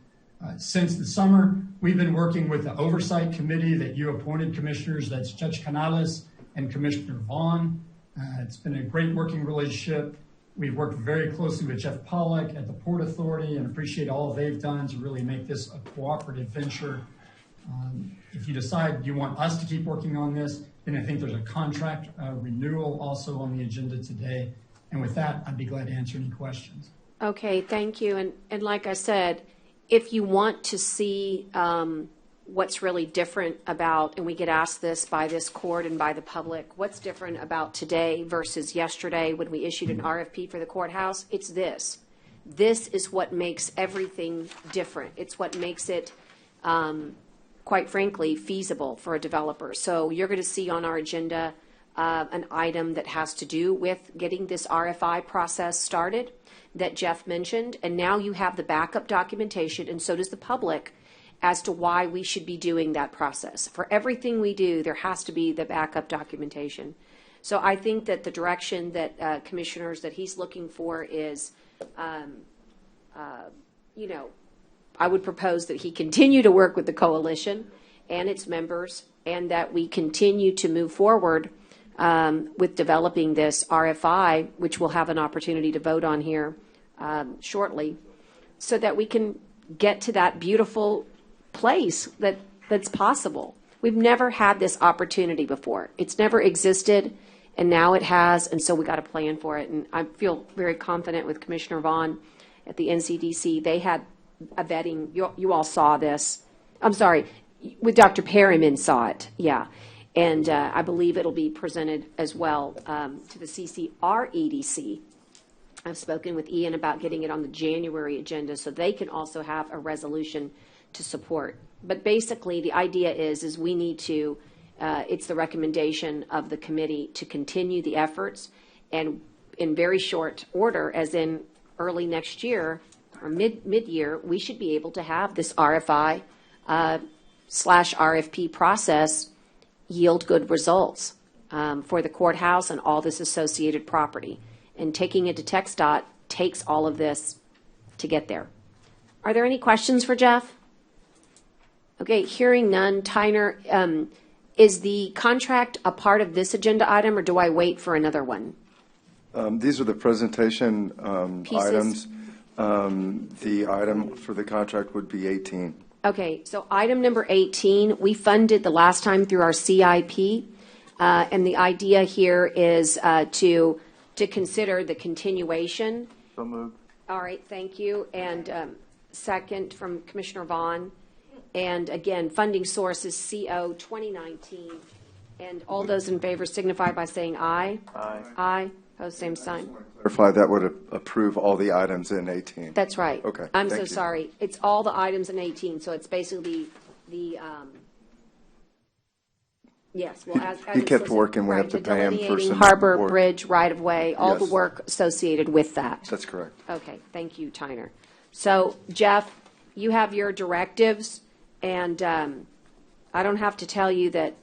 Since the summer, we've been working with the oversight committee that you appointed, commissioners. That's Judge CANALES and Commissioner Vaughn. It's been a great working relationship. We've worked very closely with Jeff Pollack at the Port Authority and appreciate all they've done to really make this a cooperative venture. If you decide you want us to keep working on this, then I think there's a contract renewal also on the agenda today. And with that, I'd be glad to answer any questions. Okay, thank you. And like I said, if you want to see what's really different about, and we get asked this by this court and by the public, what's different about today versus yesterday when we issued an RFP for the courthouse, it's this. This is what makes everything different. It's what makes it, quite frankly, feasible for a developer. So you're going to see on our agenda an item that has to do with getting this RFI process started that Jeff mentioned, and now you have the backup documentation, and so does the public, as to why we should be doing that process. For everything we do, there has to be the backup documentation. So I think that the direction that commissioners that he's looking for is, I would propose that he continue to work with the coalition and its members, and that we continue to move forward with developing this RFI, which we'll have an opportunity to vote on here shortly, so that we can get to that beautiful place that's possible. We've never had this opportunity before. It's never existed, and now it has, and so we got to plan for it. And I feel very confident with Commissioner Vaughn at the NCDC. They had a vetting. You all saw this. I'm sorry, with Dr. Perryman saw it, yeah. And I believe it'll be presented as well to the CCREDC. I've spoken with Ian about getting it on the January agenda so they can also have a resolution to support. But basically, the idea is we need to, it's the recommendation of the committee to continue the efforts, and in very short order, as in early next year or mid-year, we should be able to have this RFI / RFP process yield good results for the courthouse and all this associated property. And taking it to TxDOT takes all of this to get there. Are there any questions for Jeff? Okay, hearing none. Tyner, is the contract a part of this agenda item, or do I wait for another one? These are the presentation Pieces. items. The item for the contract would be 18. Okay, so item number 18, we funded the last time through our CIP And the idea here is to consider the continuation. So moved. All right, thank you. And second from Commissioner Vaughn. And again, funding source is CO 2019. And all those in favor signify by saying aye. Aye. Aye. Pose same sign. Clarify, that would approve all the items in 18. That's right. Okay, I'm thank so you. sorry. It's all the items in 18, so it's basically the yes. Well, as He it's kept listed, working. We right, have to the pay him for delineating some Harbor work. Bridge right of way, all the Yes. work associated with that. That's correct. Okay, thank you, Tyner. So, Jeff, you have your directives, and I don't have to tell you that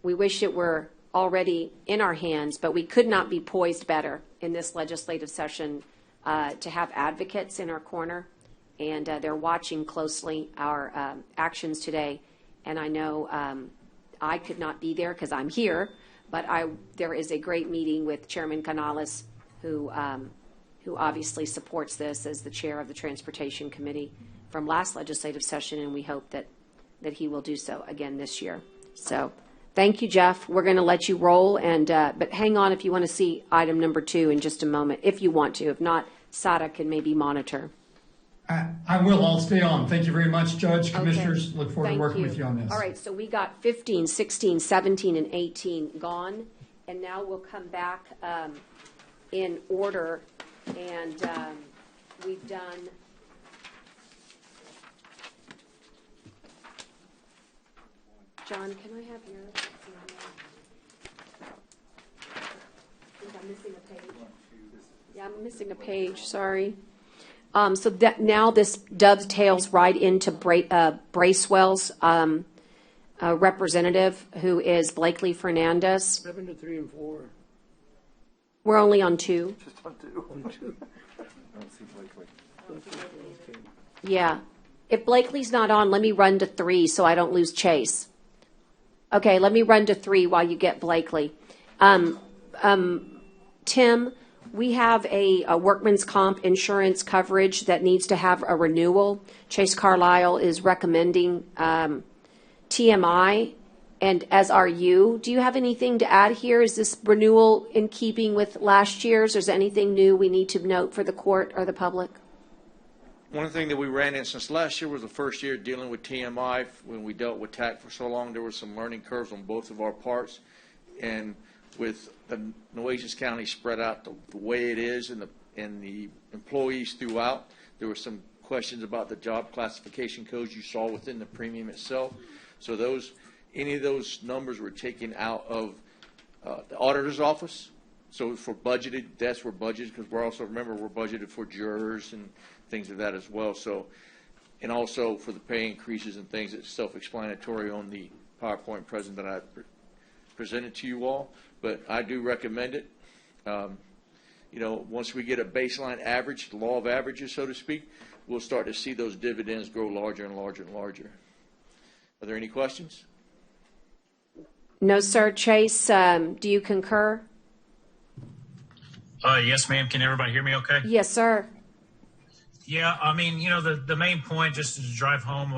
we wish it were already in our hands, but we could not be poised better in this legislative session to have advocates in our corner, and they're watching closely our actions today. And I know I could not be there because I'm here, but there is a great meeting with Chairman CANALES, who obviously supports this as the chair of the Transportation Committee from last legislative session, and we hope that he will do so again this year. So thank you, Jeff. We're going to let you roll, and but hang on if you want to see item number 2 in just a moment, if you want to. If not, Sada can maybe monitor. I will. I'll stay on. Thank you very much, Judge, Commissioners. Okay. Look forward Thank to working with you on this. All right, so we got 15, 16, 17, and 18 gone, and now we'll come back in order, and we've done. John, can I have yours? I think I'm missing a page. Yeah, I'm missing a page, sorry. So that now this dovetails right into Bracewell's representative, who is Blakely Fernandez. 7 to 3 and 4. We're only on 2. Just on 2. On 2. I don't see Blakely. Okay. Yeah. If Blakely's not on, let me run to 3 so I don't lose Chase. Okay, let me run to 3 while you get Blakely. Tim, we have a workman's comp insurance coverage that needs to have a renewal. Chase Carlisle is recommending TMI, and as are you. Do you have anything to add here? Is this renewal in keeping with last year's, or is there anything new we need to note for the court or the public? One thing that we ran in since last year was the first year dealing with TMI. When we dealt with TAC for so long, there were some learning curves on both of our parts. And with the Nueces County spread out the way it is and the employees throughout, there were some questions about the job classification codes you saw within the premium itself. So any of those numbers were taken out of the auditor's office. So for budgeted, that's where budgeted, because we're budgeted for jurors and things of that as well. So, and also for the pay increases and things, it's self-explanatory on the PowerPoint present that I presented to you all. But I do recommend it. Once we get a baseline average, the law of averages, so to speak, we'll start to see those dividends grow larger and larger and larger. Are there any questions? No, sir. Chase, do you concur? Yes, ma'am. Can everybody hear me okay? Yes, sir. Yeah, I mean, the main point, just to drive home,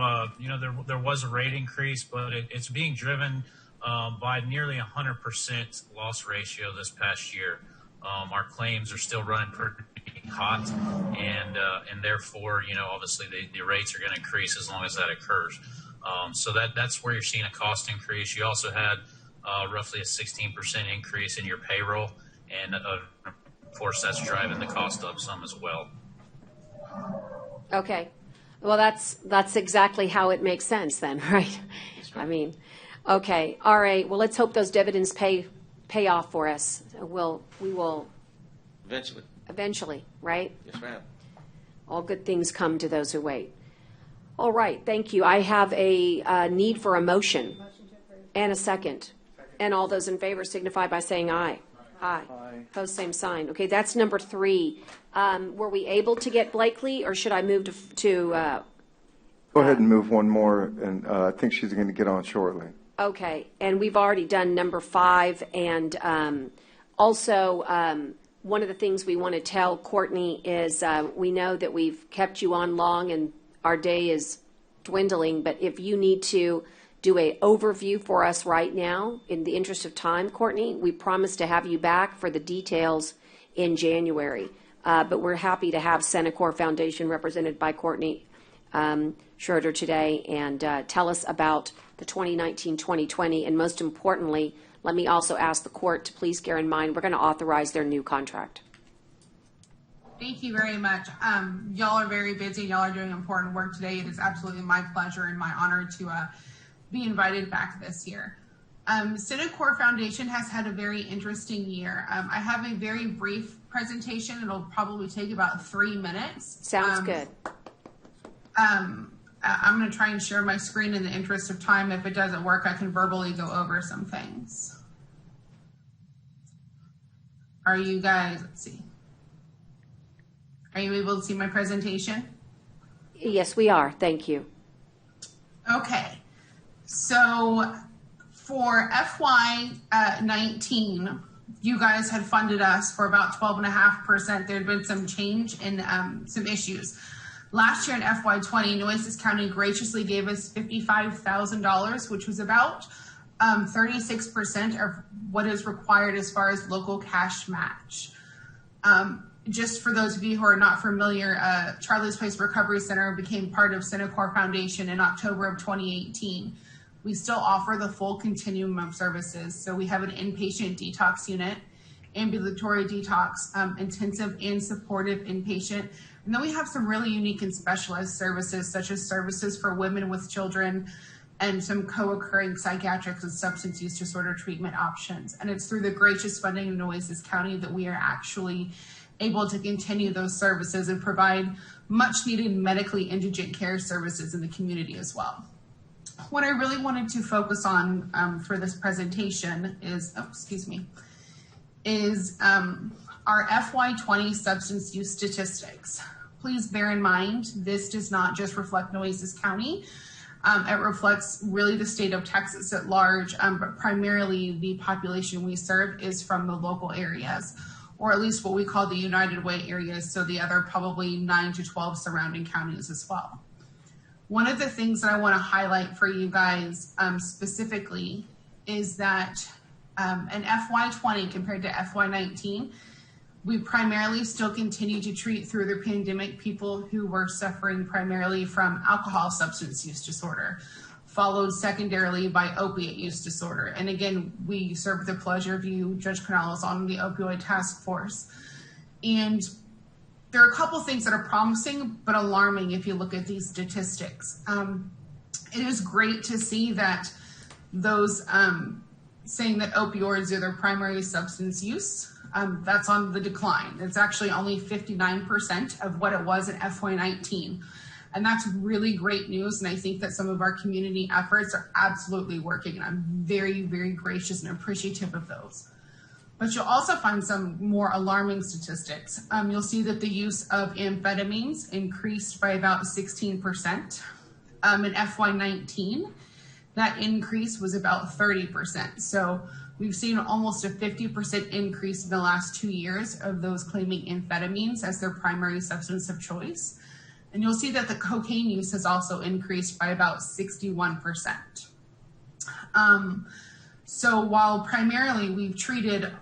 there was a rate increase, but it's being driven by nearly 100% loss ratio this past year. Our claims are still running pretty hot, and therefore, obviously the rates are going to increase as long as that occurs. So that's where you're seeing a cost increase. You also had roughly a 16% increase in your payroll, and of course, that's driving the cost up some as well. Okay. Well, that's exactly how it makes sense then, right? I mean, okay. All right. Well, let's hope those dividends pay off for us. We will eventually, right? Yes, ma'am. All good things come to those who wait. All right. Thank you. I have a need for a motion and a second. And all those in favor signify by saying aye. Aye. Opposed, same sign. Okay, that's number 3. Were we able to get Blakely, or should I move to Go ahead and move one more, and I think she's going to get on shortly. okay, and we've already done number 5, and also one of the things we want to tell Courtney is we know that we've kept you on long and our day is dwindling, but if you need to do a overview for us right now. In the interest of time, Courtney, we promise to have you back for the details in January. But we're happy to have Senacor Foundation represented by Courtney Schroeder today and tell us about the 2019-2020. And most importantly, let me also ask the court to please bear in mind, we're going to authorize their new contract. Thank you very much. Y'all are very busy. Y'all are doing important work today. It is absolutely my pleasure and my honor to be invited back this year. Senacor Foundation has had a very interesting year. I have a very brief presentation. It'll probably take about 3 minutes. Sounds good. I'm going to try and share my screen in the interest of time. If it doesn't work, I can verbally go over some things. Are you guys, let's see. Are you able to see my presentation? Yes, we are. Thank you. Okay. So for FY19, you guys had funded us for about 12.5%. There had been some change in some issues. Last year in FY20, Nueces County graciously gave us $55,000, which was about 36% of what is required as far as local cash match. Just for those of you who are not familiar, Charlie's Place Recovery Center became part of Senacor Foundation in October of 2018. We still offer the full continuum of services. So we have an inpatient detox unit, ambulatory detox, intensive and supportive inpatient. And then we have some really unique and specialized services, such as services for women with children and some co-occurring psychiatric and substance use disorder treatment options. And it's through the gracious funding of Nueces County that we are actually able to continue those services and provide much needed medically indigent care services in the community as well. What I really wanted to focus on for this presentation is, our FY20 substance use statistics. Please bear in mind, this does not just reflect Nueces County. It reflects really the state of Texas at large, but primarily the population we serve is from the local areas, or at least what we call the United Way areas, so the other probably 9 to 12 surrounding counties as well. One of the things that I want to highlight for you guys specifically is that in FY20 compared to FY19, we primarily still continue to treat through the pandemic people who were suffering primarily from alcohol substance use disorder, followed secondarily by opiate use disorder. And again, we serve the pleasure of you, Judge CANALES, on the opioid task force. And there are a couple things that are promising but alarming if you look at these statistics. It is great to see that those saying that opioids are their primary substance use, that's on the decline. It's actually only 59% of what it was in FY19. And that's really great news. And I think that some of our community efforts are absolutely working. And I'm very, very gracious and appreciative of those. But you'll also find some more alarming statistics. You'll see that the use of amphetamines increased by about 16%. In FY19, that increase was about 30%. So we've seen almost a 50% increase in the last 2 years of those claiming amphetamines as their primary substance of choice. And you'll see that the cocaine use has also increased by about 61%. So while primarily we've treated,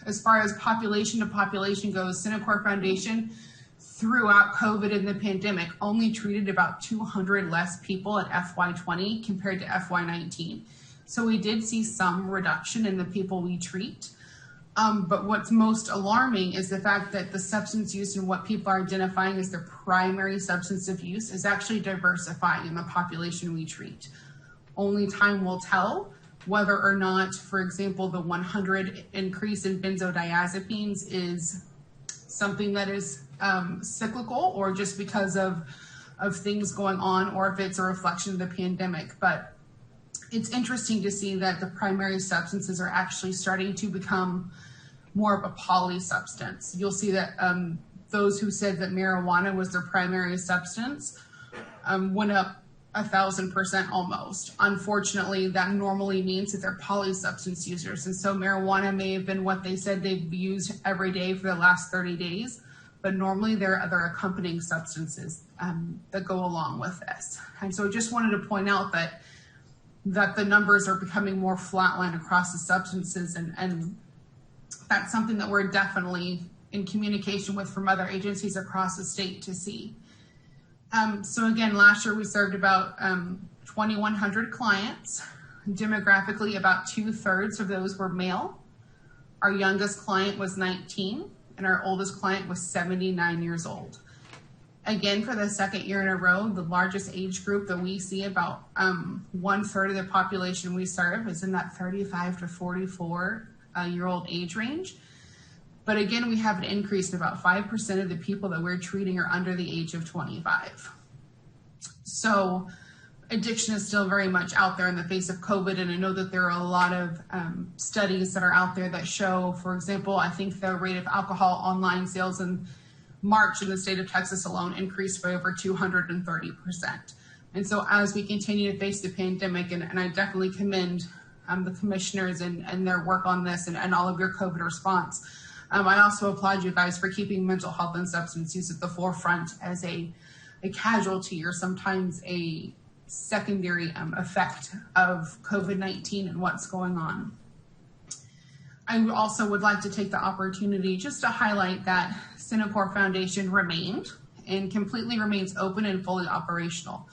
as far as population to population goes, Senacor Foundation throughout COVID and the pandemic only treated about 200 less people at FY20 compared to FY19. So we did see some reduction in the people we treat. But what's most alarming is the fact that the substance use and what people are identifying as their primary substance of use is actually diversifying in the population we treat. Only time will tell whether or not, for example, the 100 increase in benzodiazepines is something that is cyclical or just because of things going on, or if it's a reflection of the pandemic. But it's interesting to see that the primary substances are actually starting to become more of a polysubstance. You'll see that those who said that marijuana was their primary substance went up 1,000% almost. Unfortunately, that normally means that they're polysubstance users. And so marijuana may have been what they said they've used every day for the last 30 days, but normally there are other accompanying substances that go along with this. And so I just wanted to point out that that the numbers are becoming more flatline across the substances, and that's something that we're definitely in communication with from other agencies across the state to see. So again, last year we served about 2,100 clients. Demographically, about 2/3 of those were male. Our youngest client was 19, and our oldest client was 79 years old. Again, for the second year in a row, the largest age group that we see, about 1/3 of the population we serve, is in that 35 to 44-year-old age range. But again, we have an increase in about 5% of the people that we're treating are under the age of 25. So addiction is still very much out there in the face of COVID, and I know that there are a lot of studies that are out there that show, for example, I think the rate of alcohol online sales in March in the state of Texas alone increased by over 230%. And so as we continue to face the pandemic, and I definitely commend the commissioners and their work on this and all of your COVID response, I also applaud you guys for keeping mental health and substance use at the forefront as a casualty or sometimes a secondary effect of COVID-19 and what's going on. I also would like to take the opportunity just to highlight that Synacor Foundation remained and completely remains open and fully operational.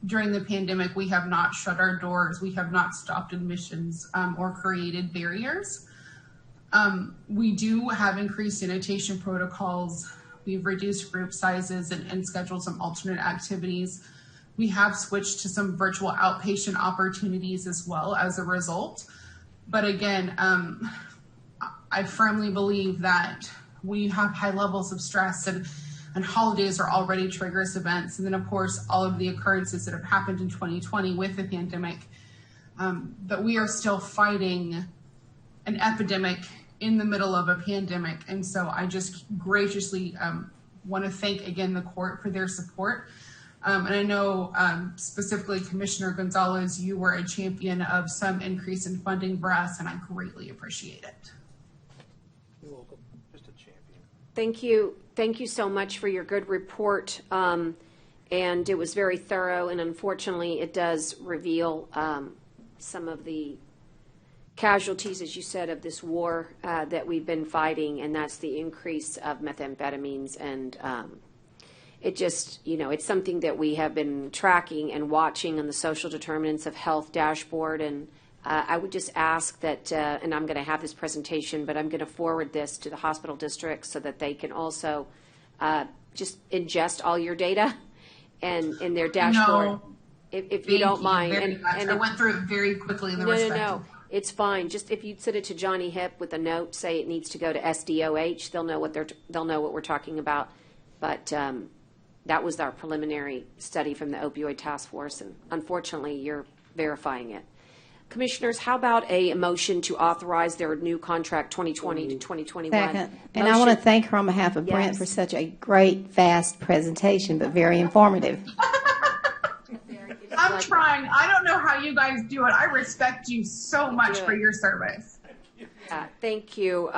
During the pandemic, we have not shut our doors. We have not stopped admissions or created barriers. We do have increased sanitation protocols. We've reduced group sizes and scheduled some alternate activities. We have switched to some virtual outpatient opportunities as well as a result. But again, I firmly believe that we have high levels of stress, and holidays are already triggerous events. And then, of course, all of the occurrences that have happened in 2020 with the pandemic, that we are still fighting an epidemic in the middle of a pandemic. And so I just graciously want to thank, again, the court for their support. And I know specifically Commissioner Gonzalez, you were a champion of some increase in funding for us, and I greatly appreciate it. You're welcome. Just a champion. Thank you. Thank you so much for your good report. And it was very thorough, and unfortunately it does reveal some of the casualties, as you said, of this war that we've been fighting, and that's the increase of methamphetamines. And it just, it's something that we have been tracking and watching on the social determinants of health dashboard. And I would just ask that, and I'm going to have this presentation, but I'm going to forward this to the hospital district so that they can also just ingest all your data and in their dashboard, if you don't mind. And I went through it very quickly in the respective. No. It's fine. Just if you'd send it to Johnny Hip with a note, say it needs to go to SDOH, they'll know what we're talking about. But that was our preliminary study from the opioid task force, and unfortunately, you're verifying it. Commissioners, how about a motion to authorize their new contract 2020 to 2021? Second. And I want to thank her on behalf of Brent for such a great, fast presentation, but very informative. I'm trying. I don't know how you guys do it. I respect you so much for your service. Thank you.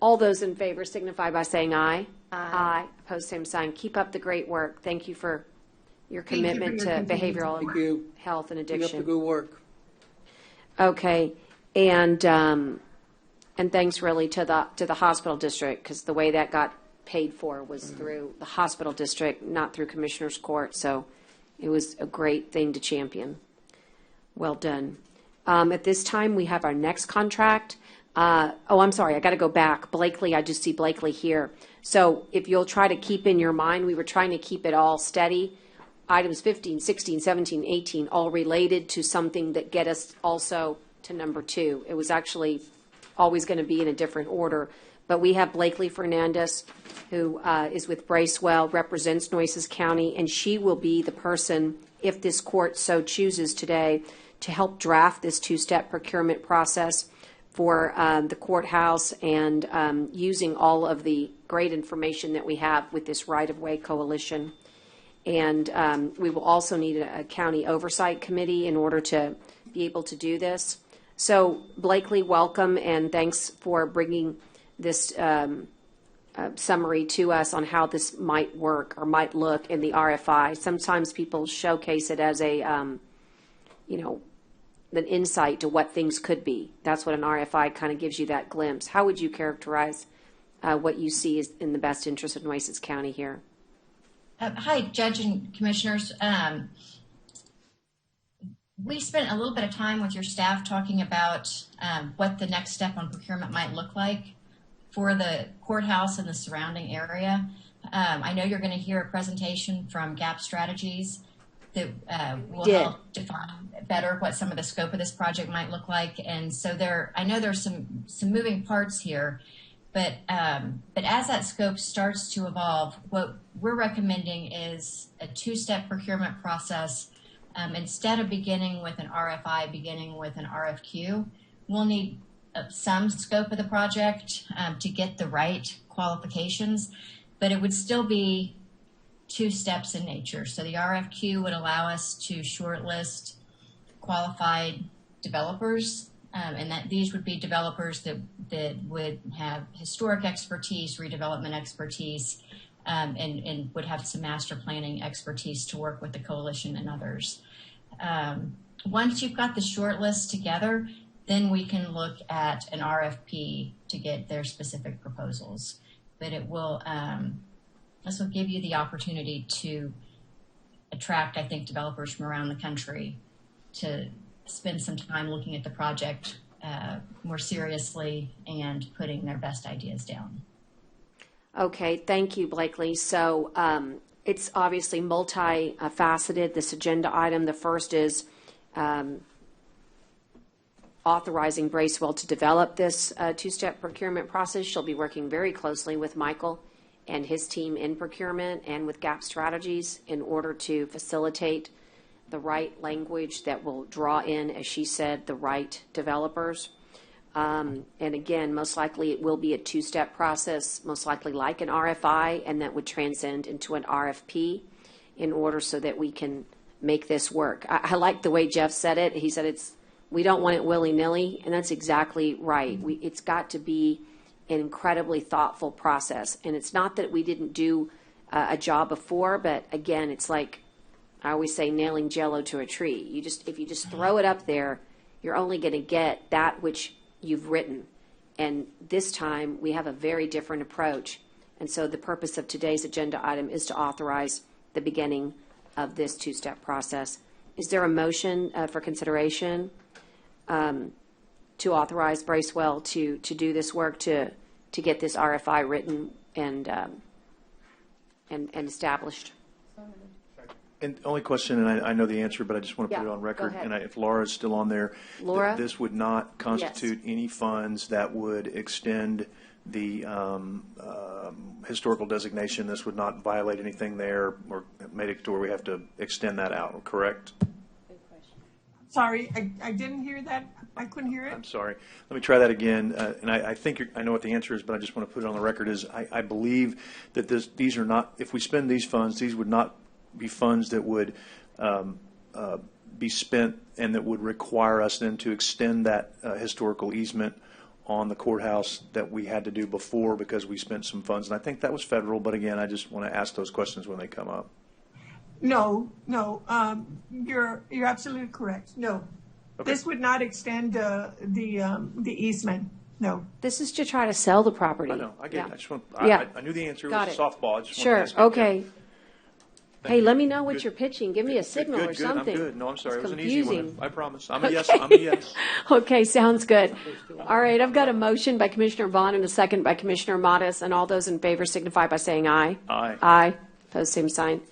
All those in favor signify by saying aye. Aye. Opposed, same sign. Keep up the great work. Thank you for your commitment to behavioral health and addiction. Keep up the good work. Okay, and thanks really to the hospital district, because the way that got paid for was through the hospital district, not through Commissioner's Court. So it was a great thing to champion. Well done. At this time, we have our next contract. I'm sorry, I got to go back. Blakely, I just see Blakely here. So if you'll try to keep in your mind, we were trying to keep it all steady. Items 15, 16, 17, 18, all related to something that get us also to number 2. It was actually always going to be in a different order. But we have Blakely Fernandez, who is with Bracewell, represents Nueces County, and she will be the person, if this court so chooses today, to help draft this 2-step procurement process for the courthouse, and using all of the great information that we have with this right-of-way coalition. And we will also need a county oversight committee in order to be able to do this. So Blakely, welcome, and thanks for bringing this summary to us on how this might work or might look in the RFI. Sometimes people showcase it as a, an insight to what things could be. That's what an RFI kind of gives you, that glimpse. How would you characterize what you see is in the best interest of Nueces County here? Hi, Judge and Commissioners. We spent a little bit of time with your staff talking about what the next step on procurement might look like for the courthouse and the surrounding area. I know you're going to hear a presentation from Gap Strategies that will help define better what some of the scope of this project might look like. And so I know there's some moving parts here, but as that scope starts to evolve, what we're recommending is a two-step procurement process. Instead of beginning with an RFI, beginning with an RFQ, we'll need some scope of the project to get the right qualifications, but it would still be two steps in nature. So the RFQ would allow us to shortlist qualified developers, and that these would be developers that would have historic expertise, redevelopment expertise, and would have some master planning expertise to work with the coalition and others. Once you've got the short list together, then we can look at an RFP to get their specific proposals. But it will, this will give you the opportunity to attract, I think, developers from around the country to spend some time looking at the project more seriously and putting their best ideas down. Okay, thank you, Blakely. So it's obviously multifaceted, this agenda item. The first is authorizing Bracewell to develop this two-step procurement process. She'll be working very closely with Michael and his team in procurement and with Gap Strategies in order to facilitate the right language that will draw in, as she said, the right developers. And again, most likely it will be a two-step process, most likely like an RFI, and that would transcend into an RFP in order so that we can make this work. I like the way Jeff said it. He said we don't want it willy-nilly, and that's exactly right. It's got to be an incredibly thoughtful process. And it's not that we didn't do a job before, but again, it's like I always say, nailing Jell-O to a tree. If you just throw it up there, you're only going to get that which you've written. And this time, we have a very different approach. And so the purpose of today's agenda item is to authorize the beginning of this two-step process. Is there a motion for consideration to authorize Bracewell to do this work, to get this RFI written and established? And only question, and I know the answer, but I just want to put it on record. Go ahead. And if Laura's still on there, Laura? This would not constitute any funds that would extend the historical designation. This would not violate anything there or make it to where we have to extend that out, correct? Sorry, I didn't hear that. I couldn't hear it. I'm sorry. Let me try that again. And I think I know what the answer is, but I just want to put it on the record. I believe that these are not, if we spend these funds, these would not be funds that would be spent and that would require us then to extend that historical easement on the courthouse that we had to do before because we spent some funds. And I think that was federal, but again, I just want to ask those questions when they come up. No, you're absolutely correct. No, okay. This would not extend the easement. No. This is to try to sell the property. I know. I get it. I just want. Yeah. I knew the answer. Got was it. a softball. I just sure. Want to ask Okay. it. Hey, let me know what you're pitching. Give me a signal good, or something. I'm good. No, I'm sorry. It's it was an easy confusing. one. I promise. I'm a yes. I'm a yes. Okay, sounds good. All right, I've got a motion by Commissioner Vaughn and a second by Commissioner Modis, and all those in favor signify by saying aye. Aye. Aye. Opposed, same sign.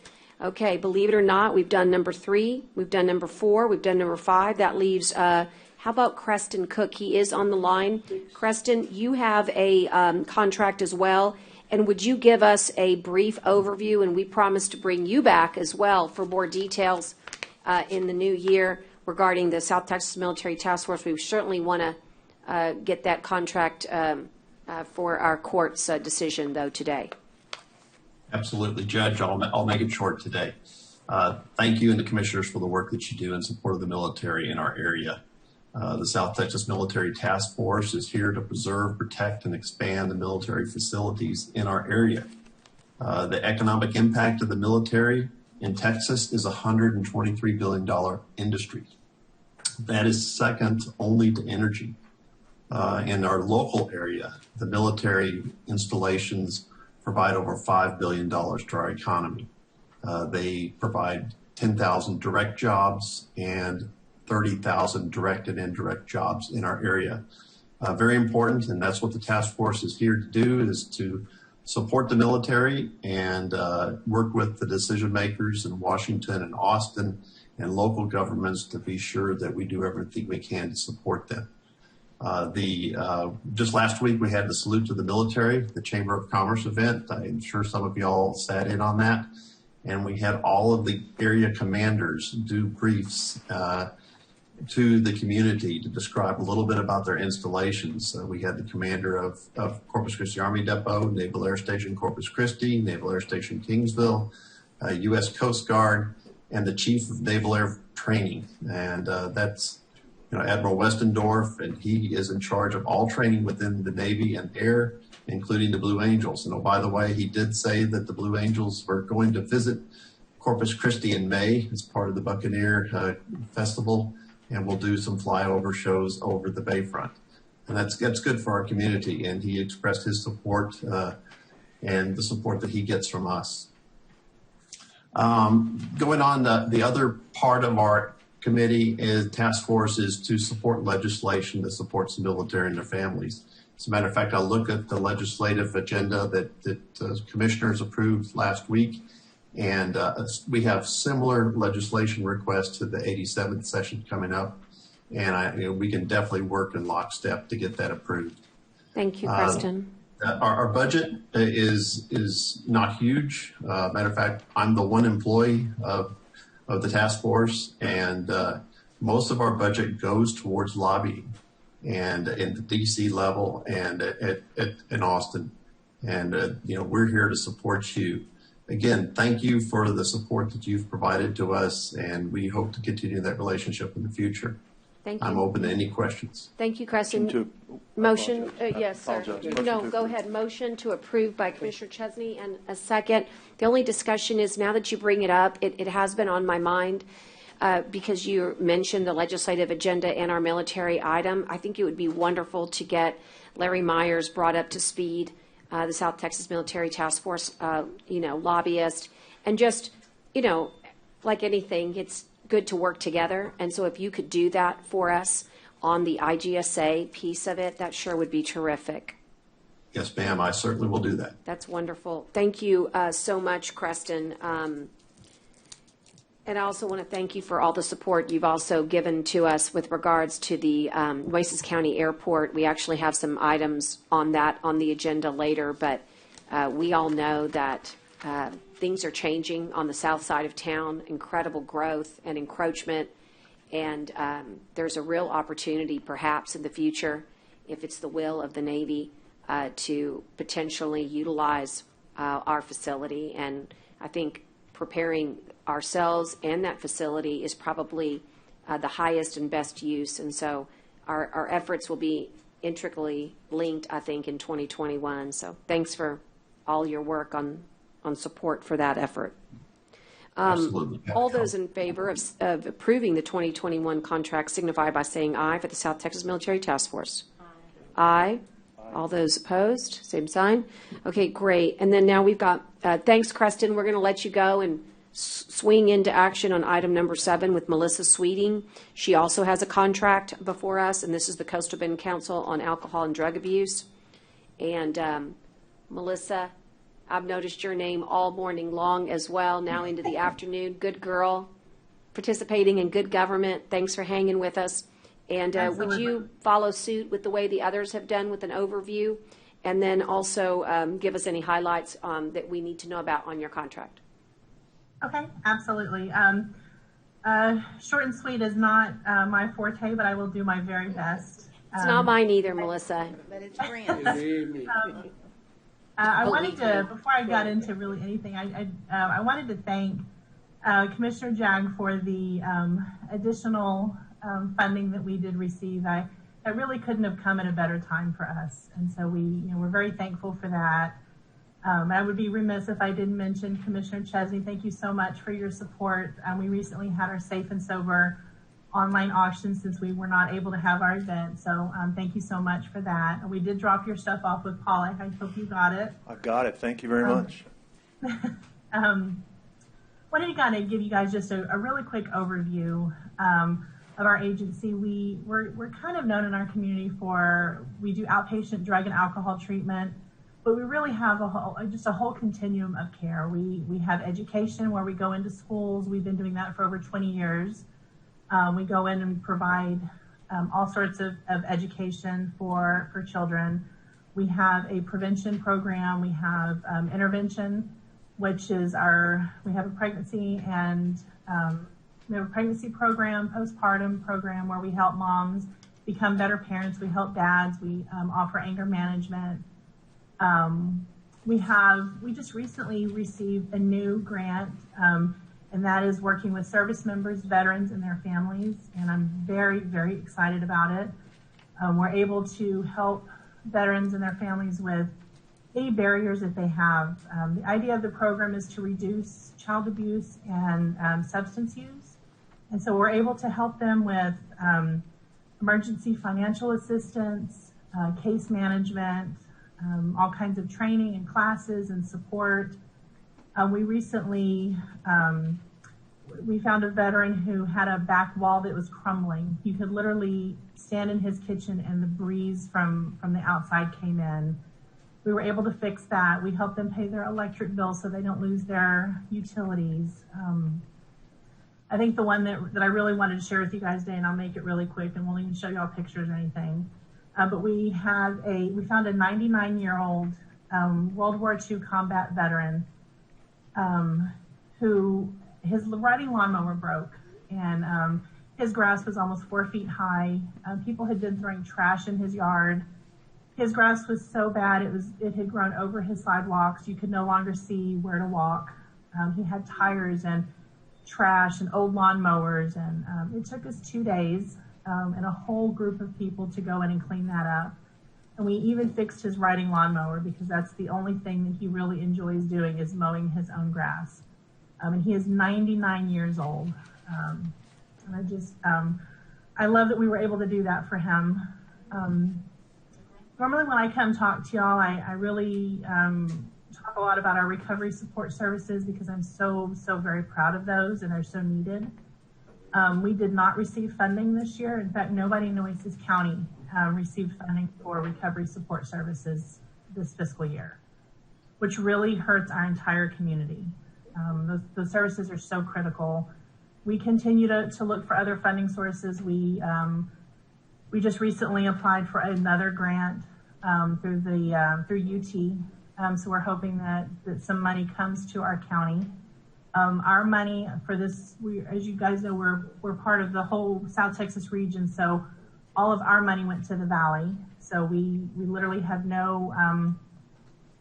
Okay, believe it or not, we've done number 3, we've done number 4, we've done number 5. That leaves, how about Creston Cook? He is on the line. Creston, you have a contract as well. And would you give us a brief overview? And we promise to bring you back as well for more details in the new year regarding the South Texas Military Task Force. We certainly want to get that contract for our court's decision, though, today. Absolutely, Judge. I'll make it short today. Thank you and the commissioners for the work that you do in support of the military in our area. The South Texas Military Task Force is here to preserve, protect, and expand the military facilities in our area. The economic impact of the military in Texas is a $123 billion industry. That is second only to energy. In our local area, the military installations provide over $5 billion to our economy. They provide 10,000 direct jobs and 30,000 direct and indirect jobs in our area. Very important, and that's what the task force is here to do, is to support the military and work with the decision makers in Washington and Austin and local governments to be sure that we do everything we can to support them. Just last week we had the Salute to the Military, the Chamber of Commerce event. I'm sure some of y'all sat in on that. And we had all of the area commanders do briefs to the community to describe a little bit about their installations. We had the commander of Corpus Christi Army Depot, Naval Air Station Corpus Christi, Naval Air Station Kingsville, U.S. Coast Guard, and the Chief of Naval Air Training. And that's Admiral Westendorf, and he is in charge of all training within the Navy and Air, including the Blue Angels. And by the way, he did say that the Blue Angels were going to visit Corpus Christi in May as part of the Buccaneer Festival, and we'll do some flyover shows over the Bayfront. And that's good for our community, and he expressed his support and the support that he gets from us. Going on, the other part of our committee task force is to support legislation that supports the military and their families. As a matter of fact, I look at the legislative agenda that commissioners approved last week, and we have similar legislation requests to the 87th session coming up, and we can definitely work in lockstep to get that approved. Thank you, Preston. Our budget is not huge. Matter of fact, I'm the one employee of the task force, and most of our budget goes towards lobbying and in the DC level and in Austin. And we're here to support you. Again, thank you for the support that you've provided to us, and we hope to continue that relationship in the future. Thank you. I'm open to any questions. Thank you, Preston. Motion, yes, sir. Apologize. No, go ahead. Motion to approve by Commissioner Chesney, and a second. The only discussion is, now that you bring it up, it has been on my mind because you mentioned the legislative agenda and our military item. I think it would be wonderful to get Larry Myers brought up to speed, the South Texas Military Task Force, lobbyist, and just, like anything, it's good to work together. And so if you could do that for us on the IGSA piece of it, that sure would be terrific. Yes, ma'am, I certainly will do that. That's wonderful. Thank you so much, Creston. And I also want to thank you for all the support you've also given to us with regards to the Nueces County Airport. We actually have some items on that on the agenda later, but we all know that things are changing on the south side of town, incredible growth and encroachment, and there's a real opportunity perhaps in the future, if it's the will of the Navy, to potentially utilize our facility. And I think preparing ourselves and that facility is probably the highest and best use. And so our efforts will be intricately linked, I think, in 2021. So thanks for all your work on support for that effort. Absolutely. All those in favor of approving the 2021 contract signify by saying aye for the South Texas Military Task Force. Aye. All those opposed, same sign. Okay, great. And then now we've got, thanks, Creston. We're going to let you go and swing into action on item number 7 with Melissa Sweeting. She also has a contract before us, and this is the Coastal Bend Council on Alcohol and Drug Abuse. And Melissa, I've noticed your name all morning long as well, now into the afternoon. Good girl, participating in good government. Thanks for hanging with us. And would you follow suit with the way the others have done with an overview, and then also give us any highlights that we need to know about on your contract? Okay, absolutely. Short and sweet is not my forte, but I will do my very best. It's not mine either, Melissa. But it's grand. I wanted to, before I got into really anything, I wanted to thank Commissioner Jag for the additional funding that we did receive. That really couldn't have come at a better time for us, and so we're very thankful for that. I would be remiss if I didn't mention Commissioner Chesney. Thank you so much for your support. We recently had our Safe and Sober online auction since we were not able to have our event. So thank you so much for that. We did drop your stuff off with Paul. I hope you got it. I got it. Thank you very much. Wanted to kind of give you guys just a really quick overview of our agency. We're kind of known in our community for, we do outpatient drug and alcohol treatment, but we really have just a whole continuum of care. We have education where we go into schools. We've been doing that for over 20 years. We go in and provide all sorts of education for children. We have a prevention program. We have intervention, which is we have a pregnancy and we have a pregnancy program, postpartum program where we help moms become better parents. We help dads. We offer anger management. We just recently received a new grant, and that is working with service members, veterans, and their families. And I'm very, very excited about it. We're able to help veterans and their families with any barriers that they have. The idea of the program is to reduce child abuse and substance use. And so we're able to help them with emergency financial assistance, case management, all kinds of training and classes and support. We recently, we found a veteran who had a back wall that was crumbling. You could literally stand in his kitchen and the breeze from the outside came in. We were able to fix that. We helped them pay their electric bill so they don't lose their utilities. I think the one that I really wanted to share with you guys today, and I'll make it really quick and won't even show y'all pictures or anything, but we found a 99-year-old World War II combat veteran who his riding lawnmower broke, and his grass was almost 4 feet high. People had been throwing trash in his yard. His grass was so bad it had grown over his sidewalks. You could no longer see where to walk. He had tires and trash and old lawnmowers, and it took us 2 days and a whole group of people to go in and clean that up. And we even fixed his riding lawnmower because that's the only thing that he really enjoys doing is mowing his own grass. And he is 99 years old. And I love that we were able to do that for him. Normally when I come talk to y'all, I really talk a lot about our recovery support services because I'm so very proud of those and they're so needed. We did not receive funding this year. In fact, nobody in Nueces County received funding for recovery support services this fiscal year, which really hurts our entire community. Those services are so critical. We continue to look for other funding sources. We just recently applied for another grant through UT. So we're hoping that some money comes to our county. Our money for this, as you guys know, we're part of the whole South Texas region. So all of our money went to the Valley. So we literally have no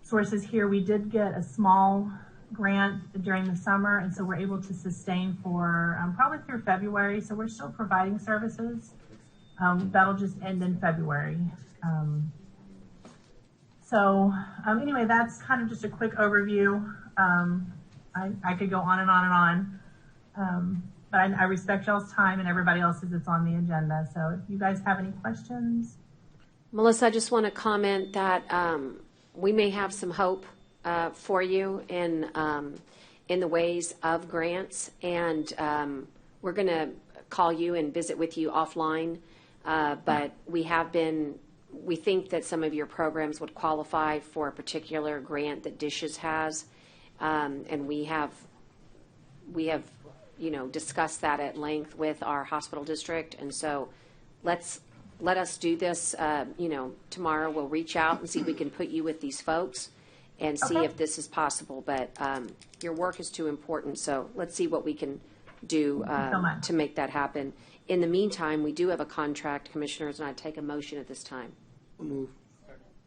sources here. We did get a small grant during the summer, and so we're able to sustain for probably through February. So we're still providing services. That'll just end in February. Anyway, that's kind of just a quick overview. I could go on and on and on, but I respect y'all's time and everybody else's that's on the agenda. So if you guys have any questions. Melissa, I just want to comment that we may have some hope for you in the ways of grants, and we're going to call you and visit with you offline. But we think that some of your programs would qualify for a particular grant that Dishes has, and we have discussed that at length with our hospital district. And so let us do this. Tomorrow we'll reach out and see if we can put you with these folks and see if this is possible. But your work is too important, so let's see what we can do to make that happen. In the meantime, we do have a contract, Commissioners, and I'd take a motion at this time. Move.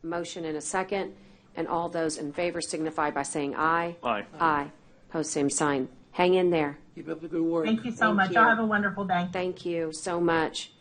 Motion and a second, and all those in favor signify by saying aye. Aye. Aye. Post same sign. Hang in there. Keep up the good work. Thank you so much. Y'all have a wonderful day. Thank you so much.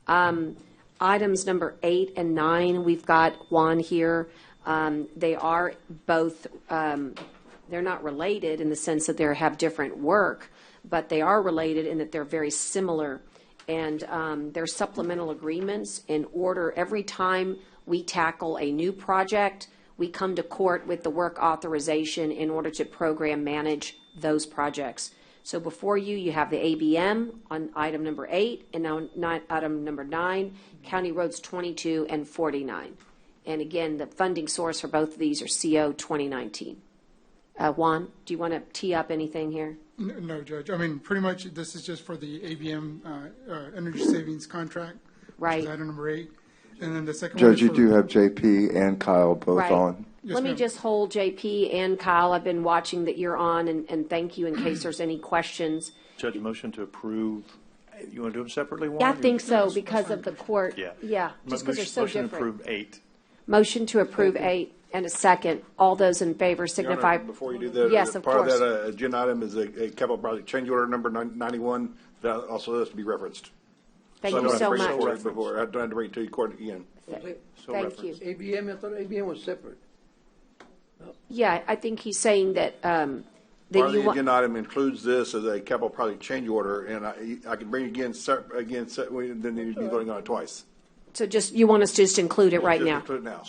Items number 8 and 9, we've got Juan here. They are both, they're not related in the sense that they have different work, but they are related in that they're very similar And there's supplemental agreements in order. Every time we tackle a new project, we come to court with the work authorization in order to program manage those projects. So before you, you have the ABM on item number 8, and now item number 9, County Roads 22 and 49. And again, the funding source for both of these are CO 2019. Juan, do you want to tee up anything here? No, Judge. I mean, pretty much this is just for the ABM energy savings contract, right? Which is item number 8, and then the second Judge, one you do have JP and Kyle both right. on. Yes, Let me ma'am. just hold JP and Kyle. I've been watching that you're on, and thank you in case there's any questions. Judge, motion to approve. You want to do them separately, Juan? Yeah, I think so because of the court. Yeah. Just because they're so motion different. to approve 8. Motion to approve 8 and a second. All those in favor signify. Your Honor, before you do that, yes, of part course. of that agenda item is a capital project change order number 91 that also has to be referenced. Thank I you don't so have to bring it much. forward before. I don't have to bring it to you court again. Thank you. ABM, I thought ABM was separate. Yeah, I think he's saying that Part that of you the want. agenda item includes this as a capital project change order, and I can bring it again, then you'd be voting on it twice. So just you want us to just include it right Just now. include it now.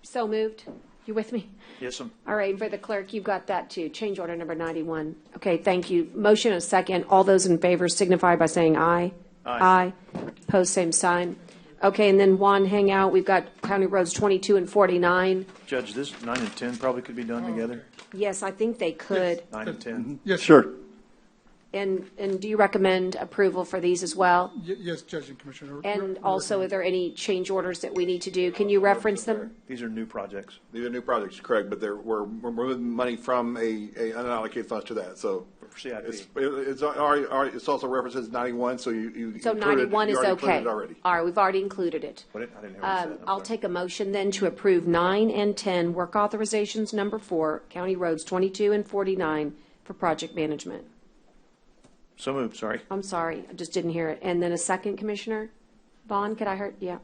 So moved. You with me? Yes, ma'am. All right, for the clerk, you've got that too. Change order number 91. Okay, thank you. Motion and a second. All those in favor signify by saying aye. Aye. Pose same sign. Okay, and then Juan, hang out. We've got County Roads 22 and 49. Judge, this 9 and 10 probably could be done together. Yes, I think they could. 9 and 10. Yes, Sure. And do you recommend approval for these as well? Yes, Judge and Commissioner. And also, are there any change orders that we need to do? Can you reference them? These are new projects. These are new projects, correct, but we're moving money from a unallocated funds to that, so. For CIP. It's also references 91, so you. So included- 91 you is already okay. included it already. All right, we've already included it. I didn't hear what you said. I'm I'll sorry. take a motion then to approve 9 and 10, work authorizations number 4, County Roads 22 and 49 for project management. So moved, sorry. I'm sorry, I just didn't hear it. And then a second, Commissioner Vaughn, could I hear? Yeah.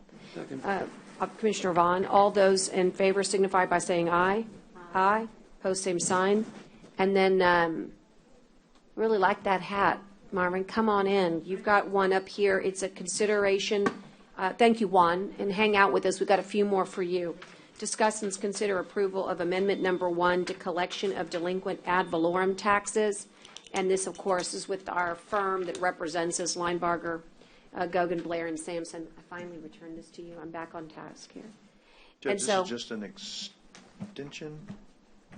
Commissioner Vaughn, all those in favor signify by saying aye. Aye. Post same sign. And then, really like that hat, Marvin. Come on in. You've got one up here. It's a consideration. Thank you, Juan. And hang out with us. We've got a few more for you. Discuss and consider approval of amendment number 1 to collection of delinquent ad valorem taxes. And this, of course, is with our firm that represents us, Linebarger, Gogan, Blair, and Sampson. I finally returned this to you. I'm back on task here. Judge, And this so- is just an extension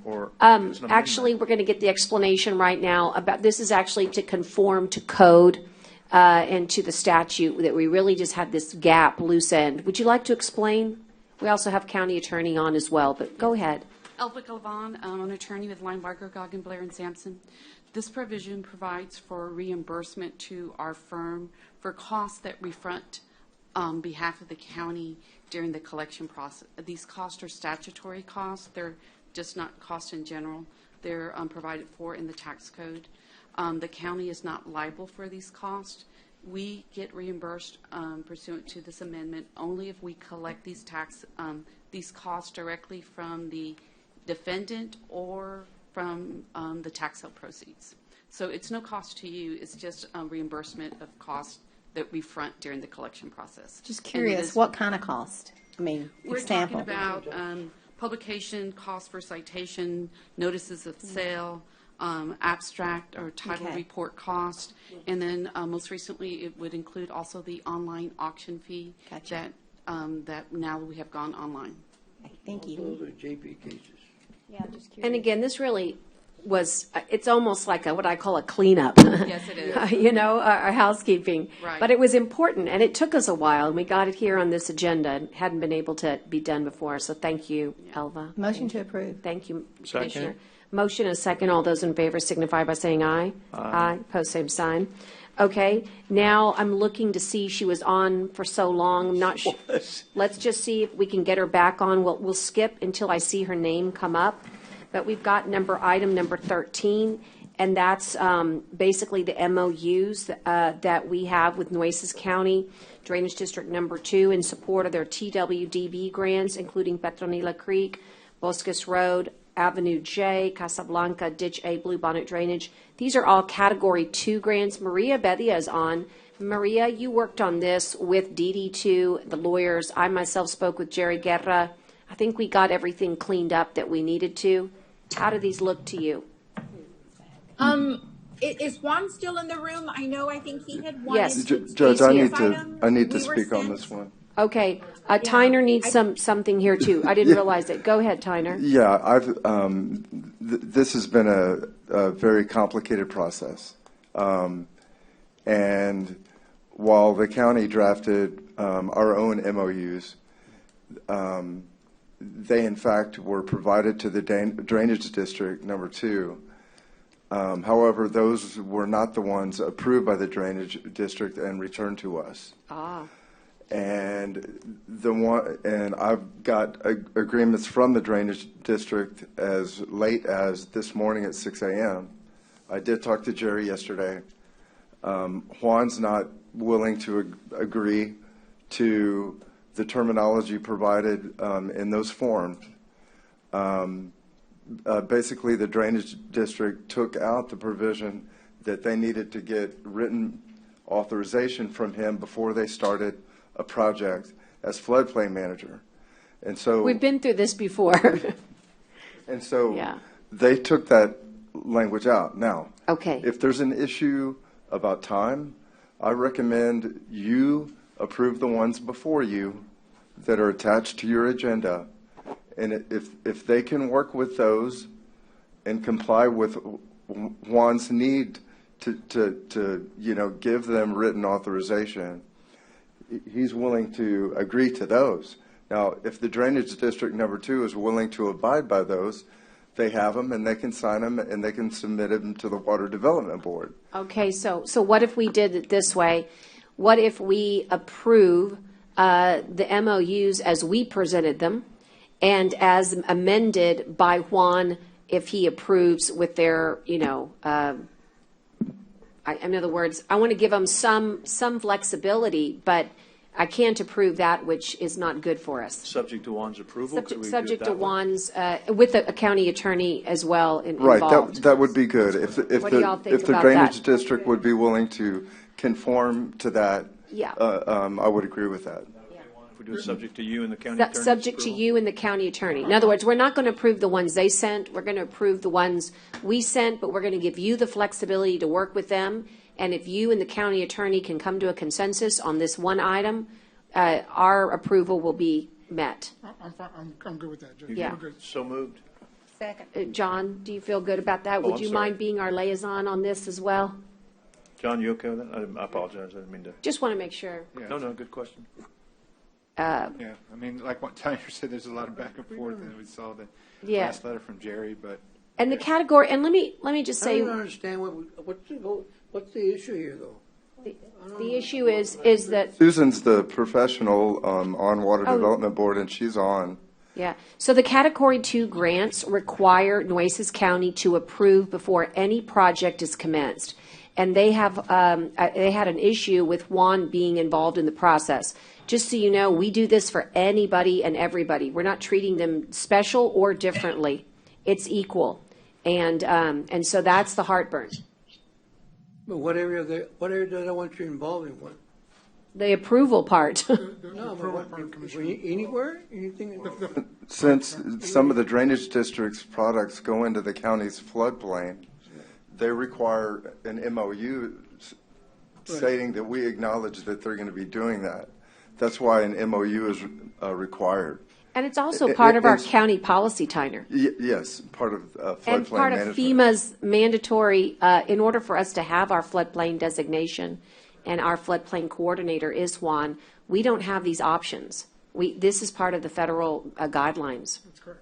or? it's an amendment? Actually, we're going to get the explanation right now about, this is actually to conform to code and to the statute, that we really just had this gap, loose end. Would you like to explain? We also have county attorney on as well, but go ahead. Elva Galvan, I'm an attorney with Linebarger, Goggin, Blair, and Sampson. This provision provides for reimbursement to our firm for costs that we front on behalf of the county during the collection process. These costs are statutory costs. They're just not costs in general. They're provided for in the tax code. The county is not liable for these costs. We get reimbursed pursuant to this amendment only if we collect these costs directly from the defendant or from the tax sale proceeds. So it's no cost to you. It's just a reimbursement of costs that we front during the collection process. Just curious, what kind of cost? I mean, We're example. talking about publication, cost for citation, notices of sale, abstract or title Okay. report cost, and then most recently it would include also the online auction fee that now we have gone online. Thank you. Those are JP cases. Yeah, just curious. And again, this really was, it's almost like what I call a cleanup. Yes, it is. You know, our housekeeping. Right. But it was important, and it took us a while, and we got it here on this agenda. It hadn't been able to be done before, so thank you, Elva. Motion to approve. Thank you, Second. Commissioner. Motion and a second. All those in favor signify by saying aye. Aye. Post same sign. Okay, now I'm looking to see, she was on for so long, I'm not sure. Let's just see if we can get her back on. We'll skip until I see her name come up. But we've got item number 13, and that's basically the MOUs that we have with Nueces County Drainage District number 2 in support of their TWDB grants, including Petronila Creek, Bosques Road, Avenue J, Casablanca, Ditch A, Bluebonnet Drainage. These are all Category 2 grants. Maria Bedia is on. Maria, you worked on this with DD2, the lawyers. I myself spoke with Jerry Guerra. I think we got everything cleaned up that we needed to. How do these look to you? Is Juan still in the room? I think he had wanted Yes. to Judge, I need to We were speak on sent- this one. Okay, Tyner needs something here too. I didn't realize it. Go ahead, Tyner. Yeah, this has been a very complicated process. And while the county drafted our own MOUs, they in fact were provided to the Drainage District number 2. However, those were not the ones approved by the Drainage District and returned to us. And I've got agreements from the Drainage District as late as this morning at 6 a.m. I did talk to Jerry yesterday. Juan's not willing to agree to the terminology provided in those forms. Basically, the Drainage District took out the provision that they needed to get written authorization from him before they started a project as floodplain manager. And so We've been through this before. and so Yeah. they took that language out. Now, Okay. if there's an issue about time, I recommend you approve the ones before you that are attached to your agenda. And if they can work with those and comply with Juan's need to give them written authorization, he's willing to agree to those. Now, if the Drainage District number 2 is willing to abide by those, they have them and they can sign them and they can submit them to the Water Development Board. Okay, so what if we did it this way? What if we approve the MOUs as we presented them and as amended by Juan if he approves with their, in other words, I want to give them some flexibility, but I can't approve that which is not good for us. Subject to Juan's approval? Could we do it Subject to that way? Juan's, with a county attorney as well Right, involved. that would be good. What do y'all think If the about Drainage that? District would be willing to conform to that, Yeah. I would agree with that. If we do it subject to you and the county attorney? Subject to you and the county attorney. In other words, we're not going to approve the ones they sent. We're going to approve the ones we sent, but we're going to give you the flexibility to work with them. And if you and the county attorney can come to a consensus on this one item, our approval will be met. I'm good with that, Judge. Yeah. We're good. So moved. Second. John, do you feel good about that? Oh, Would I'm you sorry. mind being our liaison on this as well? John, you okay with that? I apologize. I didn't mean to. Just want to make sure. No, good question. Yeah, I mean, like what Tyler said, there's a lot of back and forth, and we saw the Yeah. last letter from Jerry, but And the category, and let me just I say, don't understand what's the issue here, though? the issue is that Susan's the professional on Water Oh. Development Board, and she's on. Yeah, so the Category 2 grants require Nueces County to approve before any project is commenced. And they had an issue with Juan being involved in the process. Just so you know, we do this for anybody and everybody. We're not treating them special or differently. It's equal. And so that's the heartburn. But what area do they want you involved in? What? The approval part. No, but what, anywhere? Anything? Since some of the Drainage District's products go into the county's floodplain, they require an MOU stating that we acknowledge that they're going to be doing that. That's why an MOU is required. And it's also part of our It's- county policy, Tyner. Yes, part of floodplain And part of management. FEMA's mandatory, in order for us to have our floodplain designation, and our floodplain coordinator is Juan, we don't have these options. This is part of the federal guidelines. That's correct.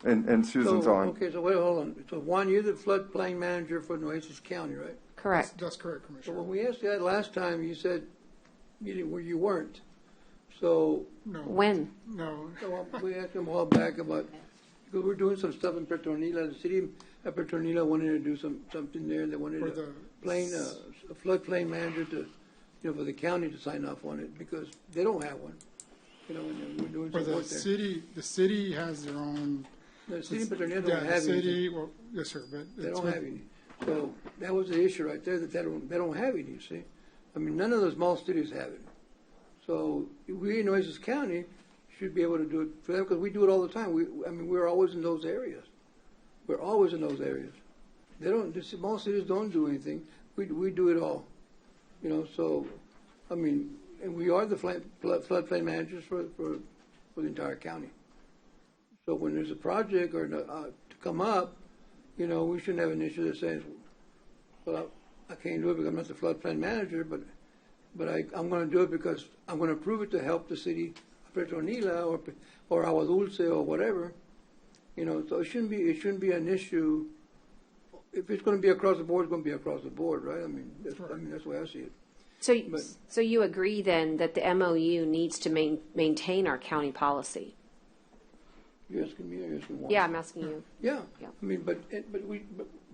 And Susan's on. Okay, so wait, hold on. So Juan, you're the floodplain manager for Nueces County, right? Correct. That's correct, So Commissioner. when we asked you that last time, you said you weren't. So. No. When? No. So we asked him a while back about, because we're doing some stuff in Petronila. The city of Petronila wanted to do something there. They wanted For a floodplain manager to, for the county to sign off on it because they don't have one. And we're doing For some the work there. city has their own The city Petronila Yeah, don't the have city, any. well, yes, sir, but. They it's don't with- have any. So that was the issue right there, that they don't have any, you see. I mean, none of the small cities have it. So we in Nueces County should be able to do it for them, because we do it all the time. We're always in those areas. We're always in those areas. The small cities don't do anything. We do it all. You know, so, I mean, and we are the floodplain managers for the entire county. So when there's a project or to come up, you know, we shouldn't have an issue that says, well, I can't do it because I'm not the floodplain manager, but I'm going to do it because I'm going to approve it to help the city of Petronila or Agua Dulce or whatever. You know, so it shouldn't be an issue. If it's going to be across the board, it's going to be across the board, right? I mean, that's the way I see it. So you agree then that the MOU needs to maintain our county policy? You're asking me or you're asking Juan? Yeah, I'm asking you. Yeah. I mean, but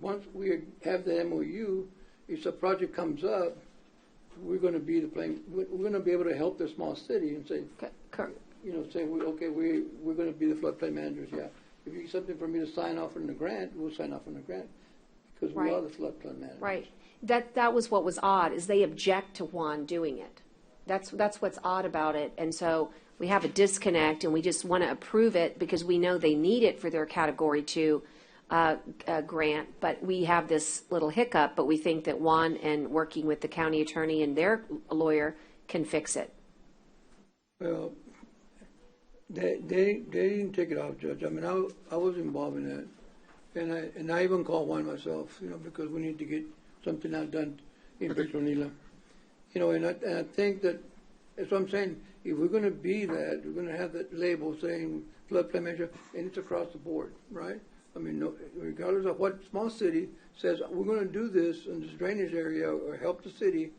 once we have the MOU, if a project comes up, we're going to be we're going to be able to help the small city and say, you know, say, we're going to be the floodplain managers, yeah. If you get something for me to sign off on the grant, we'll sign off on the grant, because we are the floodplain managers. Right. That was what was odd, is they object to Juan doing it. That's what's odd about it. And so we have a disconnect, and we just want to approve it because we know they need it for their Category 2 grant, but we have this little hiccup, but we think that Juan and working with the county attorney and their lawyer can fix it. Well, they didn't take it out, Judge. I mean, I was involved in that, and I even called Juan myself, you know, because we need to get something out done in Petronila. You know, and I think that, that's what I'm saying, if we're going to be that, we're going to have that label saying floodplain manager, and it's across the board, right? I mean, no, regardless of what small city says, we're going to do this in this drainage area or help the city,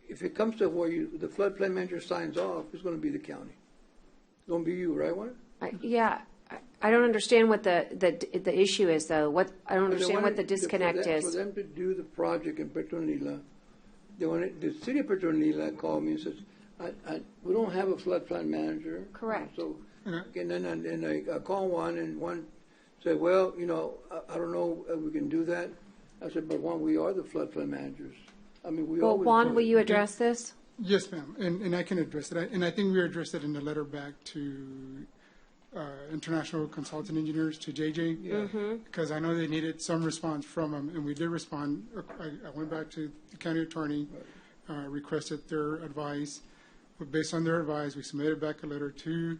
if it comes to where the floodplain manager signs off, it's going to be the county. It's going to be you, right, Juan? I don't understand what the issue is, though. I don't understand what the disconnect is. For them to do the project in Petronila, the city of Petronila called me and says, we don't have a floodplain manager. Correct. So, and then I called Juan, and Juan said, well, you know, I don't know if we can do that. I said, but Juan, we are the floodplain managers. I mean, we always. Juan, will you address this? Yes, ma'am, and I can address it. And I think we addressed it in the letter back to International Consultant Engineers, to JJ, because I know they needed some response from them, and we did respond. I went back to the county attorney, requested their advice. But based on their advice, we submitted back a letter to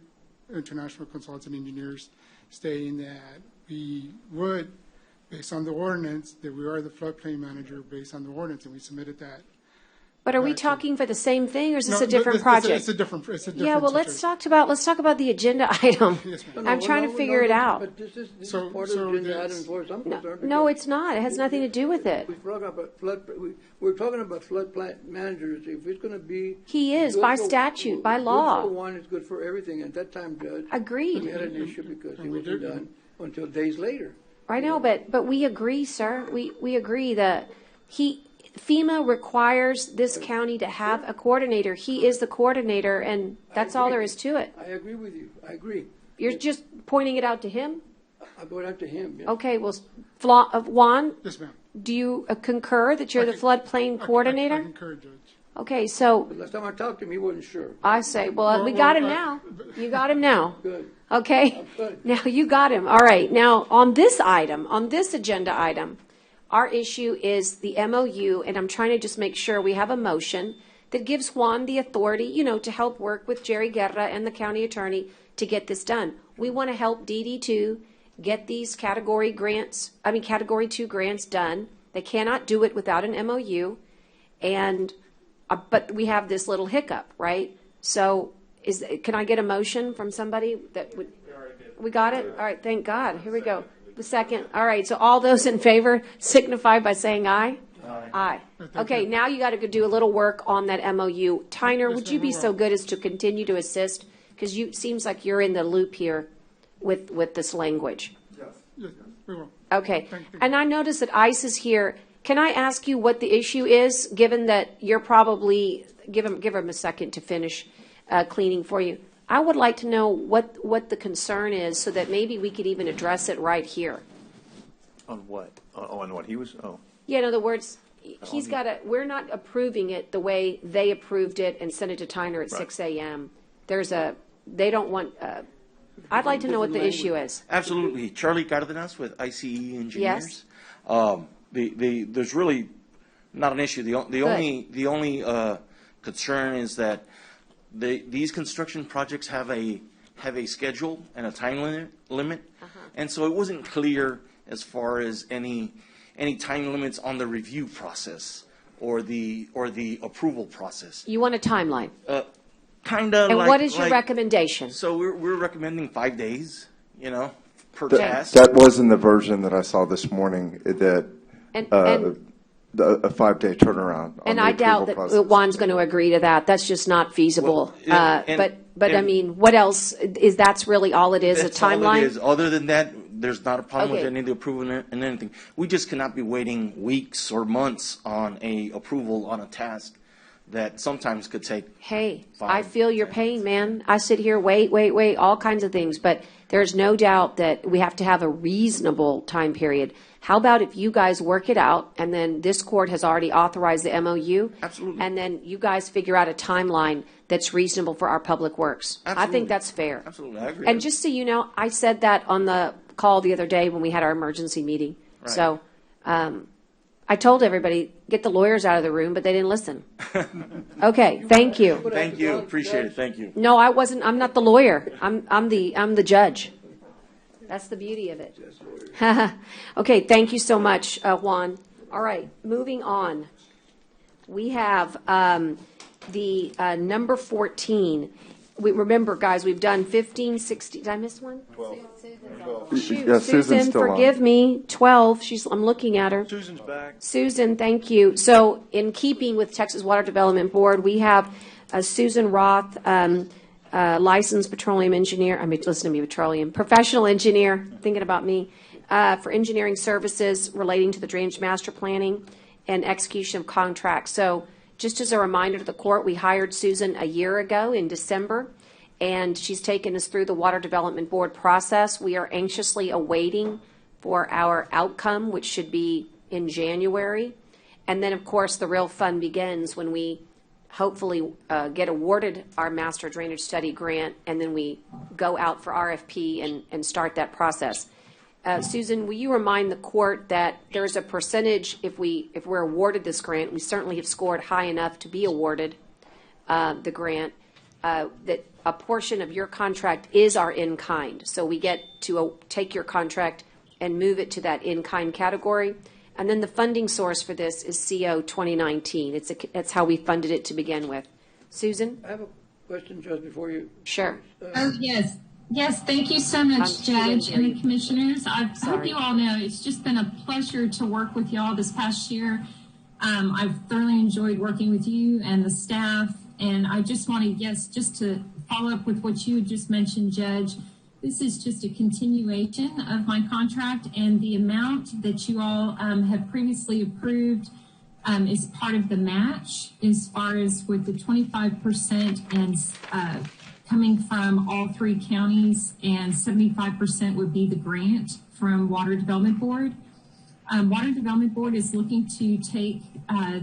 International Consultant Engineers stating that we would, based on the ordinance, that we are the floodplain manager based on the ordinance, and we submitted that. But are we talking for the same thing, or is this a different project? It's a different. Yeah, well, let's talk about the agenda item. Yes, ma'am. I'm trying to figure it out. But this is part of the agenda item as far as I'm concerned. No, it's not. It has nothing to do with it. We're talking about floodplain managers. If it's going to be. He is, by statute, by law. Good for one is good for everything. At that time, Judge. Agreed. We had an issue because it wasn't done until days later. I know, but we agree, sir. We agree that FEMA requires this county to have a coordinator. He is the coordinator, and that's all there is to it. I agree with you. I agree. You're just pointing it out to him? I go out to him. Yes. Okay, well, Juan? Yes, ma'am. Do you concur that you're the floodplain coordinator? I concur, Judge. Okay, so. The last time I talked to him, he wasn't sure. I say, well, we got him now. You got him now. Good. Okay? Now you got him. All right. Now, on this item, on this agenda item, our issue is the MOU, and I'm trying to just make sure we have a motion that gives Juan the authority, you know, to help work with Jerry Guerra and the county attorney to get this done. We want to help DD2 get these Category 2 grants done. They cannot do it without an MOU, and but we have this little hiccup, right? So, can I get a motion from somebody that would? We got it? All right, thank God. Here we go. The second. All right, so all those in favor signify by saying aye. Aye. Okay, now you got to do a little work on that MOU. Tyner, would you be so good as to continue to assist? Because it seems like you're in the loop here with this language. Yes, we will. Okay, and I notice that ICE is here. Can I ask you what the issue is, given that you're probably, give him a second to finish cleaning for you. I would like to know what the concern is so that maybe we could even address it right here. On what? On what he was, oh. Yeah, in other words, he's got to, we're not approving it the way they approved it and sent it to Tyner at 6 a.m. They don't want, I'd like to know what the issue is. Absolutely. Charlie Cardenas with ICE Engineers. Yes. There's really not an issue. The only concern is that these construction projects have a schedule and a time limit, and so it wasn't clear as far as any time limits on the review process or the approval process. You want a timeline? Kind of. And what is your recommendation? So we're recommending 5 days, per Th- task. That was in the version that I saw this morning, that a 5-day turnaround. And I doubt that Juan's going to agree to that. That's just not feasible. But I mean, what else is? That's really all it is. A timeline. All it is. Other than that, there's not a problem with Okay. any of the approval and anything. We just cannot be waiting weeks or months on a approval on a task that sometimes could take. Hey, I feel your pain, man. I sit here, wait, all kinds of things. But there's no doubt that we have to have a reasonable time period. How about if you guys work it out, and then this court has already authorized the MOU? Absolutely. And then you guys figure out a timeline that's reasonable for our public works. Absolutely. I think that's fair. Absolutely, I agree. And just so you know, I said that on the call the other day when we had our emergency meeting. Right. So I told everybody, get the lawyers out of the room, but they didn't listen. Okay, thank you. Thank you. Appreciate it. Thank you. No, I wasn't. I'm not the lawyer. I'm the judge. That's the beauty of it. Okay, thank you so much, Juan. All right, moving on. We have the number 14. Remember, guys, we've done 15, 16. Did I miss one? 12. Shoot, Yeah, Susan's Susan, still on. forgive me. 12. I'm looking at her. Susan's back. Susan, thank you. So, in keeping with Texas Water Development Board, we have Susan Roth, licensed petroleum engineer. I mean, listen to me, petroleum professional engineer. Thinking about me for engineering services relating to the drainage master planning and execution of contracts. So, just as a reminder to the court, we hired Susan a year ago in December, and she's taken us through the Water Development Board process. We are anxiously awaiting for our outcome, which should be in January. And then, of course, the real fun begins when we hopefully get awarded our master drainage study grant, and then we go out for RFP and start that process. Susan, will you remind the court that there's a percentage, if we're awarded this grant, we certainly have scored high enough to be awarded the grant, that a portion of your contract is our in-kind. So we get to take your contract and move it to that in-kind category. And then the funding source for this is CO 2019. It's how we funded it to begin with. Susan? I have a question just before you. Sure. Yes. Yes, thank you so much, Judge and the commissioners. I hope you all know it's just been a pleasure to work with y'all this past year. I've thoroughly enjoyed working with you and the staff, and I just want to, just to follow up with what you just mentioned, Judge, this is just a continuation of my contract, and the amount that you all have previously approved is part of the match as far as with the 25% and coming from all 3 counties, and 75% would be the grant from Water Development Board. Water Development Board is looking to take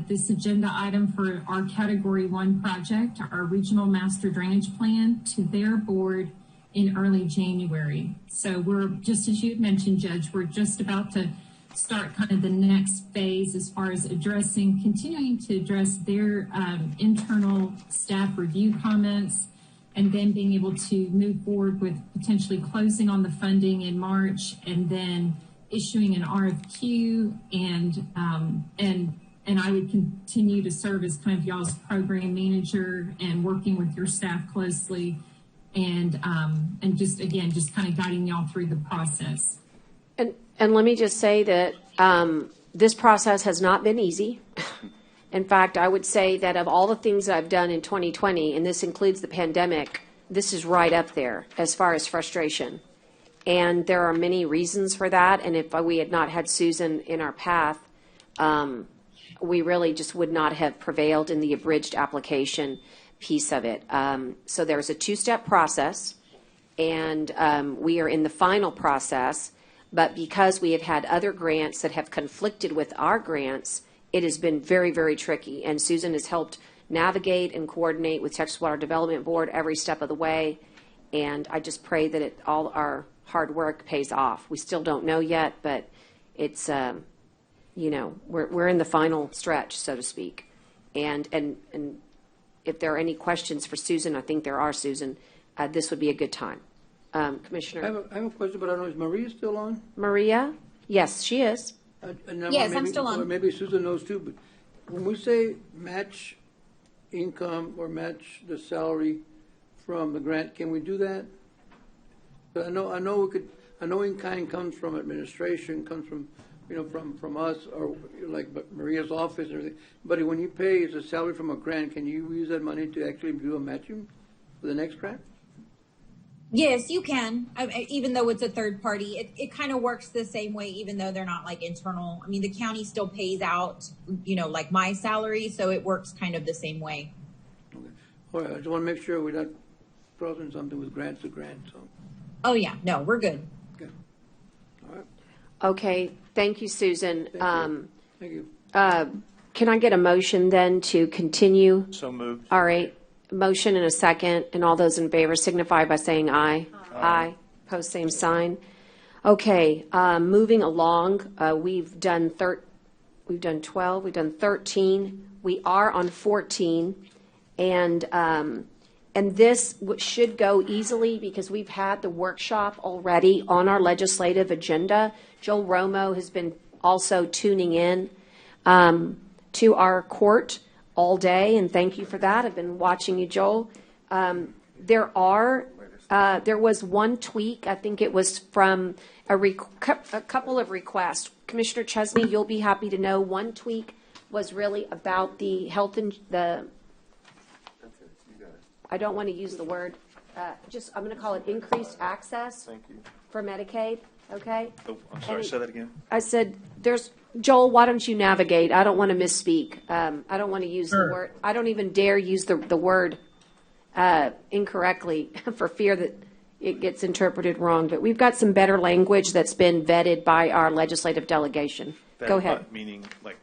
this agenda item for our Category 1 project, our Regional Master Drainage Plan, to their board in early January. So we're, just as you had mentioned, Judge, we're just about to start kind of the next phase as far as continuing to address their internal staff review comments, and then being able to move forward with potentially closing on the funding in March, and then issuing an RFQ, and I would continue to serve as kind of y'all's program manager and working with your staff closely, and just kind of guiding y'all through the process. And let me just say that this process has not been easy. In fact, I would say that of all the things that I've done in 2020, and this includes the pandemic, this is right up there as far as frustration. And there are many reasons for that. And if we had not had Susan in our path, we really just would not have prevailed in the abridged application. piece of it. So there's a two-step process, and we are in the final process. But because we have had other grants that have conflicted with our grants, it has been very, very tricky. And Susan has helped navigate and coordinate with Texas Water Development Board every step of the way. And I just pray that all our hard work pays off. We still don't know yet, but it's, we're in the final stretch, so to speak. And if there are any questions for Susan, I think there are, Susan, this would be a good time. Commissioner? I have a question, but I don't know, is Maria still on? Maria? Yes, she is. Yes, I'm still on. Or maybe Susan knows too, but when we say match income or match the salary from the grant, can we do that? But I know we could, I know in-kind comes from administration, comes from, from us, or like Maria's office and everything. But when you pay as a salary from a grant, can you use that money to actually do a matching for the next grant? Yes, you can. Even though it's a third party, it kind of works the same way, even though they're not like internal. I mean, the county still pays out, like my salary, so it works kind of the same way. Okay. All right, I just want to make sure we're not crossing something with grant to grant, so. Oh, yeah. No, we're good. Okay. All right. Okay. Thank you, Susan. Thank you. Can I get a motion then to continue? So moved. All right. Motion and a second, and all those in favor signify by saying aye. Aye. Post same sign. Okay, moving along, we've done 12, we've done 13. We are on 14, and this should go easily because we've had the workshop already on our legislative agenda. Joel Romo has been also tuning in to our court all day, and thank you for that. I've been watching you, Joel. There was one tweak. I think it was from a couple of requests. Commissioner Chesney, you'll be happy to know one tweak was really about the health and I don't want to use the word, I'm going to call it increased access for Medicaid, okay? Oh, I'm sorry, say that again. I said, Joel, why don't you navigate? I don't want to misspeak. I don't want to use the word. I don't even dare use the word incorrectly for fear that it gets interpreted wrong. But we've got some better language that's been vetted by our legislative delegation. Go ahead. Meaning like.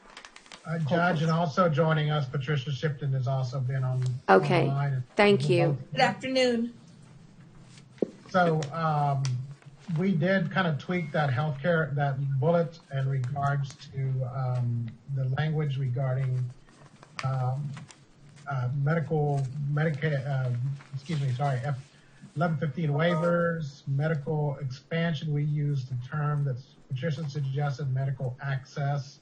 Judge, and also joining us, Patricia Shipton has also been on. Okay. Online. Thank you. Good afternoon. So we did kind of tweak that healthcare, that bullet in regards to the language regarding Medicaid, 1115 waivers, medical expansion. We used the term that Patricia suggested, medical access,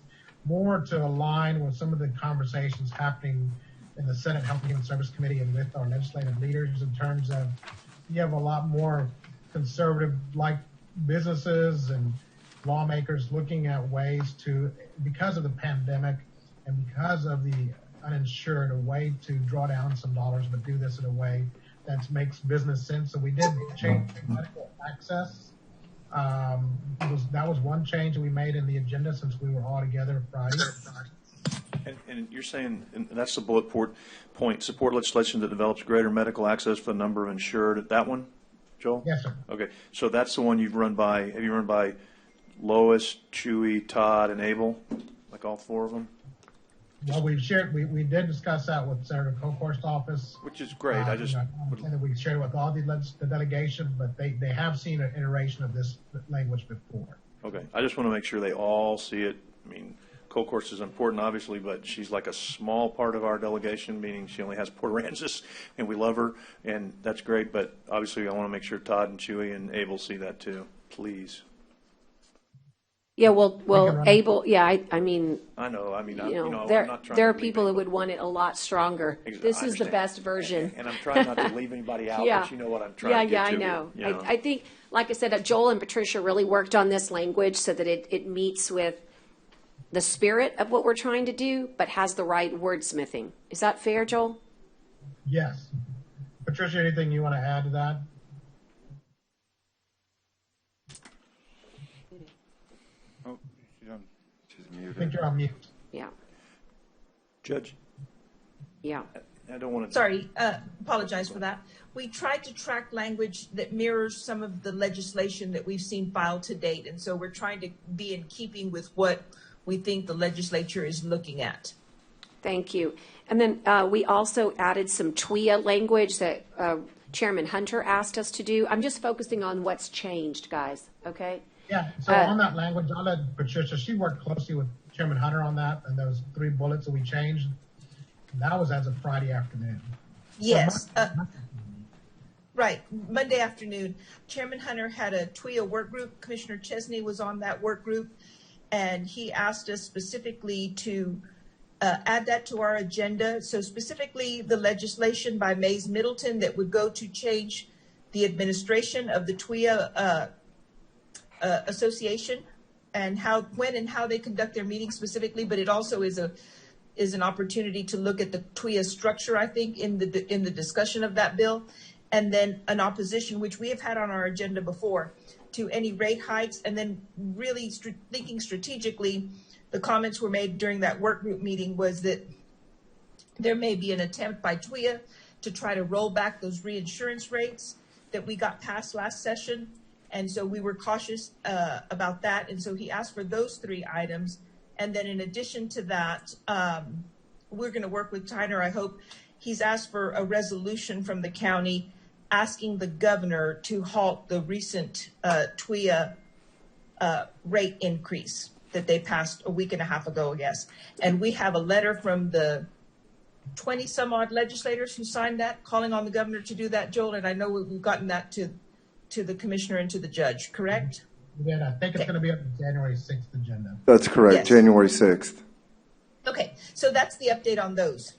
more to align with some of the conversations happening in the Senate Health and Human Service Committee and with our legislative leaders in terms of you have a lot more conservative-like businesses and lawmakers looking at ways to, because of the pandemic and because of the uninsured, a way to draw down some dollars, but do this in a way that makes business sense. So we did change medical access. That was one change that we made in the agenda since we were all together Friday. And you're saying, and that's the bullet point, support legislation that develops greater medical access for the number of insured. That one, Joel? Yes, sir. Okay, so that's the one you've run by. Have you run by Lois, Chewy, Todd, and Abel, like all four of them? Well, we did discuss that with Senator Cokhorst's office, which is great. And we shared it with all the delegation, but they have seen an iteration of this language before. Okay, I just want to make sure they all see it. I mean, Cokhorst is important, obviously, but she's like a small part of our delegation, meaning she only has Port Aransas, and we love her, and that's great. But obviously, I want to make sure Todd and Chewy and Abel see that too, please. Yeah, well, Abel. Yeah, I mean. I know. I mean, I'm not trying. There are people who would want it a lot stronger. This is the best version. And I'm trying not to leave anybody out, yeah. But you know what I'm trying to get to. I know. You know. I think, like I said, Joel and Patricia really worked on this language so that it meets with the spirit of what we're trying to do, but has the right wordsmithing. Is that fair, Joel? Yes. Patricia, anything you want to add to that? I think you're on mute. Yeah. Judge? Yeah. I don't want to. Sorry, apologize for that. We tried to track language that mirrors some of the legislation that we've seen filed to date. And so we're trying to be in keeping with what we think the legislature is looking at. Thank you. And then we also added some TWIA language that Chairman Hunter asked us to do. I'm just focusing on what's changed, guys, okay? Yeah, so on that language, I'll let Patricia, she worked closely with Chairman Hunter on that, and those 3 bullets that we changed, and that was as of Friday afternoon. Yes. Right, Monday afternoon. Chairman Hunter had a TWIA work group. Commissioner Chesney was on that work group, and he asked us specifically to add that to our agenda. So specifically the legislation by Mays Middleton that would go to change the administration of the TWIA association and when and how they conduct their meetings specifically, but it also is an opportunity to look at the TWIA structure, I think, in the discussion of that bill. And then an opposition, which we have had on our agenda before, to any rate hikes. And then really thinking strategically, the comments were made during that work group meeting was that there may be an attempt by TWIA to try to roll back those reinsurance rates that we got passed last session. And so we were cautious about that. And so he asked for those 3 items. And then in addition to that, we're going to work with Tyner. I hope he's asked for a resolution from the county asking the governor to halt the recent TWIA rate increase that they passed a week and a half ago, I guess. And we have a letter from the 20 some odd legislators who signed that, calling on the governor to do that, Joel. And I know we've gotten that to the commissioner and to the judge, correct? Yeah, I think it's going to be on the January 6th agenda. That's correct, Yes. January 6th. Okay, so that's the update on those.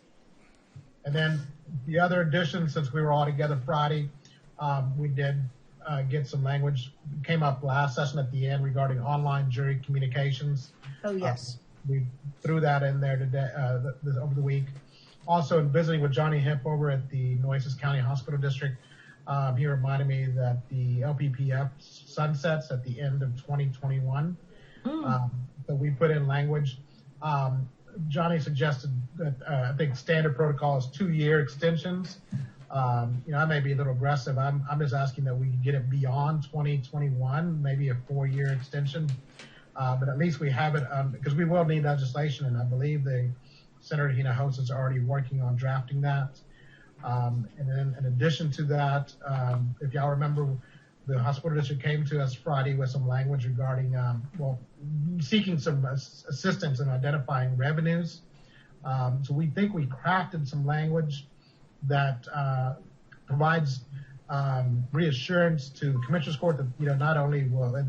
And then the other addition, since we were all together Friday, we did get some language, came up last session at the end regarding online jury communications. Oh, yes. We threw that in there today, over the week. Also, in visiting with Johnny Hip over at the Nueces County Hospital District, he reminded me that the LPPF sunsets at the end of 2021. So we put in language. Johnny suggested that I think standard protocol is 2-year extensions. I may be a little aggressive. I'm just asking that we get it beyond 2021, maybe a 4-year extension. But at least we have it because we will need legislation, and I believe the Senator Hinojosa is already working on drafting that. And then in addition to that, if y'all remember, the hospital district came to us Friday with some language regarding, seeking some assistance in identifying revenues. So we think we crafted some language that provides reassurance to the Commissioner's Court that, not only will it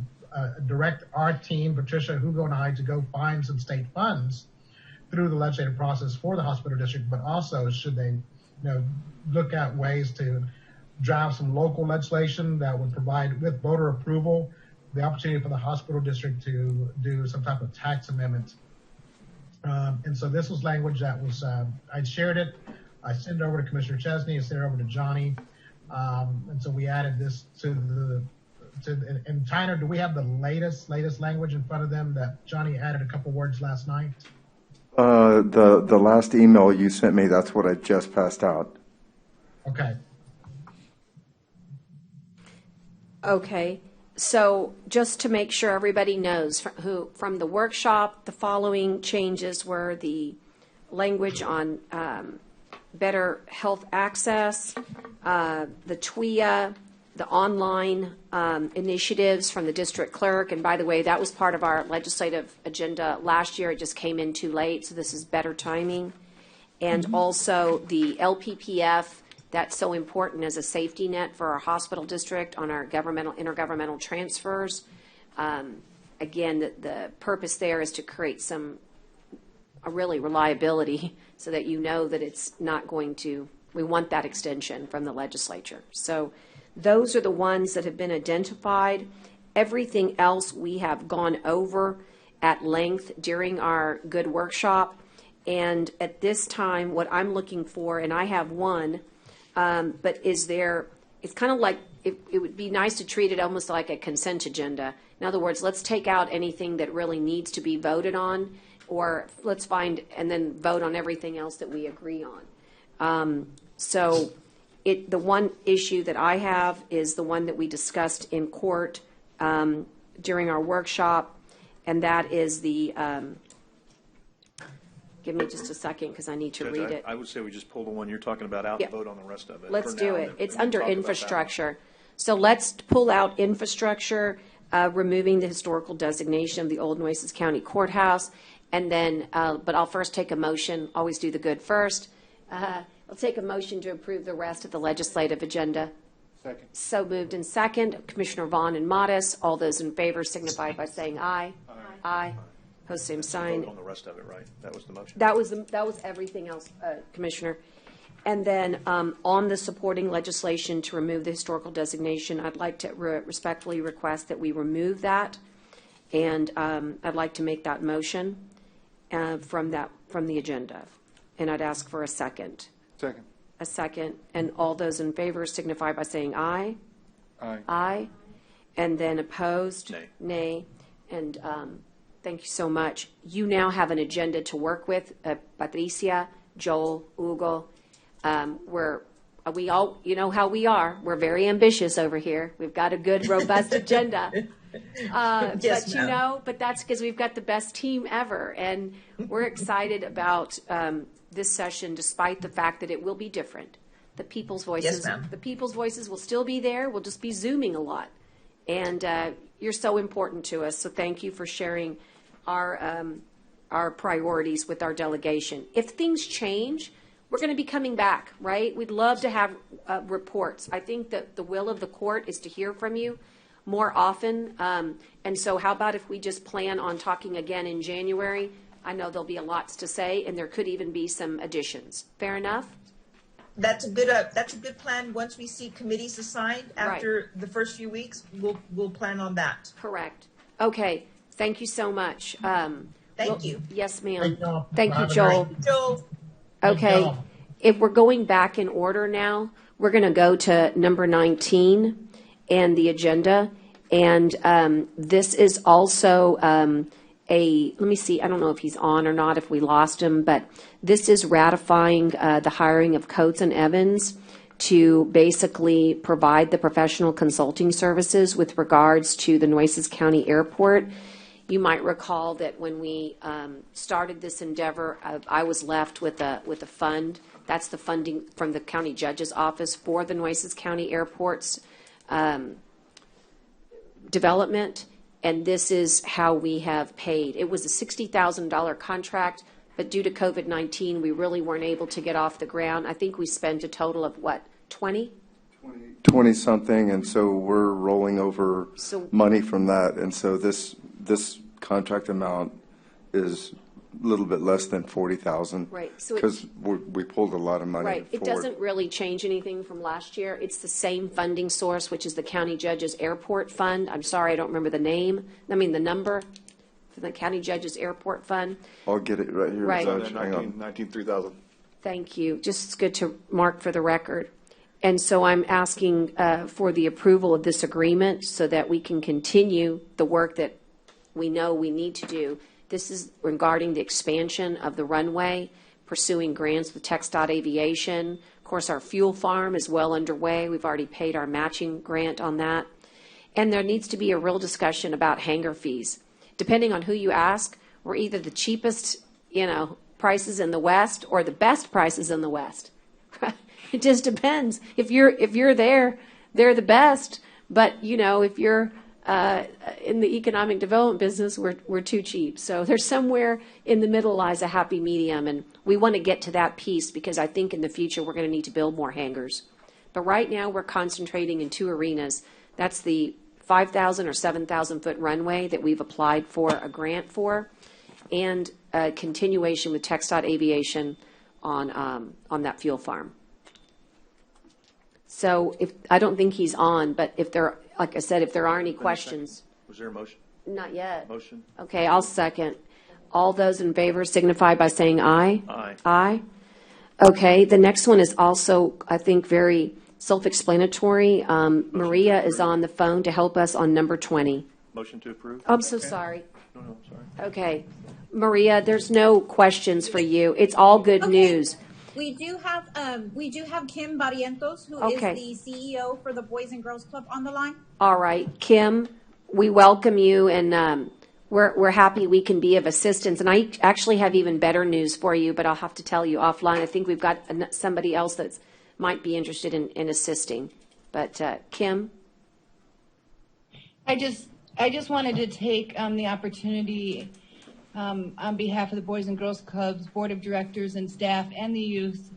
direct our team, Patricia, Hugo, and I, to go find some state funds through the legislative process for the hospital district, but also should they, look at ways to draft some local legislation that would provide, with voter approval, the opportunity for the hospital district to do some type of tax amendment. And so this was language that was, I shared it. I sent it over to Commissioner Chesney, I sent it over to Johnny. And so we added this and Tyner, do we have the latest language in front of them that Johnny added a couple words last night? The last email you sent me, that's what I just passed out. Okay. Okay, so just to make sure everybody knows, from the workshop, the following changes were the language on better health access, the TWIA, the online initiatives from the district clerk. And by the way, that was part of our legislative agenda last year. It just came in too late, so this is better timing. And also the LPPF, that's so important as a safety net for our hospital district on our intergovernmental transfers. Again, the purpose there is to create a really reliability so that that it's not going to, we want that extension from the legislature. So those are the ones that have been identified. Everything else we have gone over at length during our good workshop. And at this time, what I'm looking for, and I have one, but it's kind of like, it would be nice to treat it almost like a consent agenda. In other words, let's take out anything that really needs to be voted on, or let's find and then vote on everything else that we agree on. So the one issue that I have is the one that we discussed in court during our workshop, and that is the, give me just a second because I need to Judge, read it. I would say we just pull the one you're talking about out Yeah. and vote on the rest of it. Let's for do now, it. and It's then under talk about that one. infrastructure. So let's pull out infrastructure, removing the historical designation of the old Nueces County Courthouse. And then, but I'll first take a motion, always do the good first. I'll take a motion to approve the rest of the legislative agenda. Second. So moved in second. Commissioner Vaughn and Modis. All those in favor signify by saying aye. Aye. Post same sign. Vote on the rest of it, right? That was the motion. That was everything else, Commissioner. And then on the supporting legislation to remove the historical designation, I'd like to respectfully request that we remove that. And I'd like to make that motion from the agenda. And I'd ask for a second. Second. A second. And all those in favor signify by saying aye. Aye. Aye. And then opposed? Nay. Nay. And thank you so much. You now have an agenda to work with, Patricia, Joel, Hugo. We all, you know how we are. We're very ambitious over here. We've got a good, robust agenda. Yes, but ma'am. but that's because we've got the best team ever, and we're excited about this session, despite the fact that it will be different. The people's voices, ma'am. the people's voices will still be there. We'll just be zooming a lot, and you're so important to us. So thank you for sharing our priorities with our delegation. If things change, we're going to be coming back, right? We'd love to have reports. I think that the will of the court is to hear from you more often. And so how about if we just plan on talking again in January? I know there'll be a lots to say, and there could even be some additions. Fair enough? That's a good plan. Once we see committees assigned after the first few weeks, we'll plan on that. Correct. Okay. Thank you so much. Thank you. Yes, ma'am. Thank y'all. Thank you, Have a Joel. great- Joel. Okay, y'all. if we're going back in order now, we're going to go to number 19 and the agenda. And this is also let me see, I don't know if he's on or not, if we lost him, but this is ratifying the hiring of Coates and Evans to basically provide the professional consulting services with regards to the Nueces County Airport. You might recall that when we started this endeavor, I was left with a fund. That's the funding from the county judge's office for the Nueces County Airport's development, and this is how we have paid. It was a $60,000 contract, but due to COVID-19, we really weren't able to get off the ground. I think we spent a total of, what, 20? 20-something, and so we're rolling over So- money from that. And so this contract amount is a little bit less than 40,000. Right, so it- Because we pulled a lot of money Right. It forward. doesn't really change anything from last year. It's the same funding source, which is the county judge's airport fund. I'm sorry, I don't remember the number for the county judge's airport fund. I'll get it right here, Right. Judge. Hang on. 19,300. Thank you. Just it's good to mark for the record. And so I'm asking for the approval of this agreement so that we can continue the work that we know we need to do. This is regarding the expansion of the runway, pursuing grants with TxDOT Aviation. Of course, our fuel farm is well underway. We've already paid our matching grant on that. And there needs to be a real discussion about hangar fees. Depending on who you ask, we're either the cheapest, prices in the West or the best prices in the West. It just depends. If you're there, they're the best. But, if you're in the economic development business, we're too cheap. So there's somewhere in the middle lies a happy medium, and we want to get to that piece because I think in the future we're going to need to build more hangars. But right now we're concentrating in two arenas. That's the 5,000 or 7,000 foot runway that we've applied for a grant for, and a continuation with TxDOT Aviation on that fuel farm. So I don't think he's on, but like I said, if there are any questions. Was there a motion? Not yet. Motion? Okay, I'll second. All those in favor signify by saying aye. Aye. Aye. Okay, the next one is also, I think, very self-explanatory. Maria is on the phone to help us on number 20. Motion to approve? I'm so sorry. No, sorry. Okay. Maria, there's no questions for you. It's all good news. We do have Kim Barrientos, who Okay. is the CEO for the Boys and Girls Club, on the line. All right, Kim, we welcome you, and we're happy we can be of assistance. And I actually have even better news for you, but I'll have to tell you offline. I think we've got somebody else that might be interested in assisting. But Kim? I just wanted to take the opportunity on behalf of the Boys and Girls Clubs, Board of Directors and staff and the youth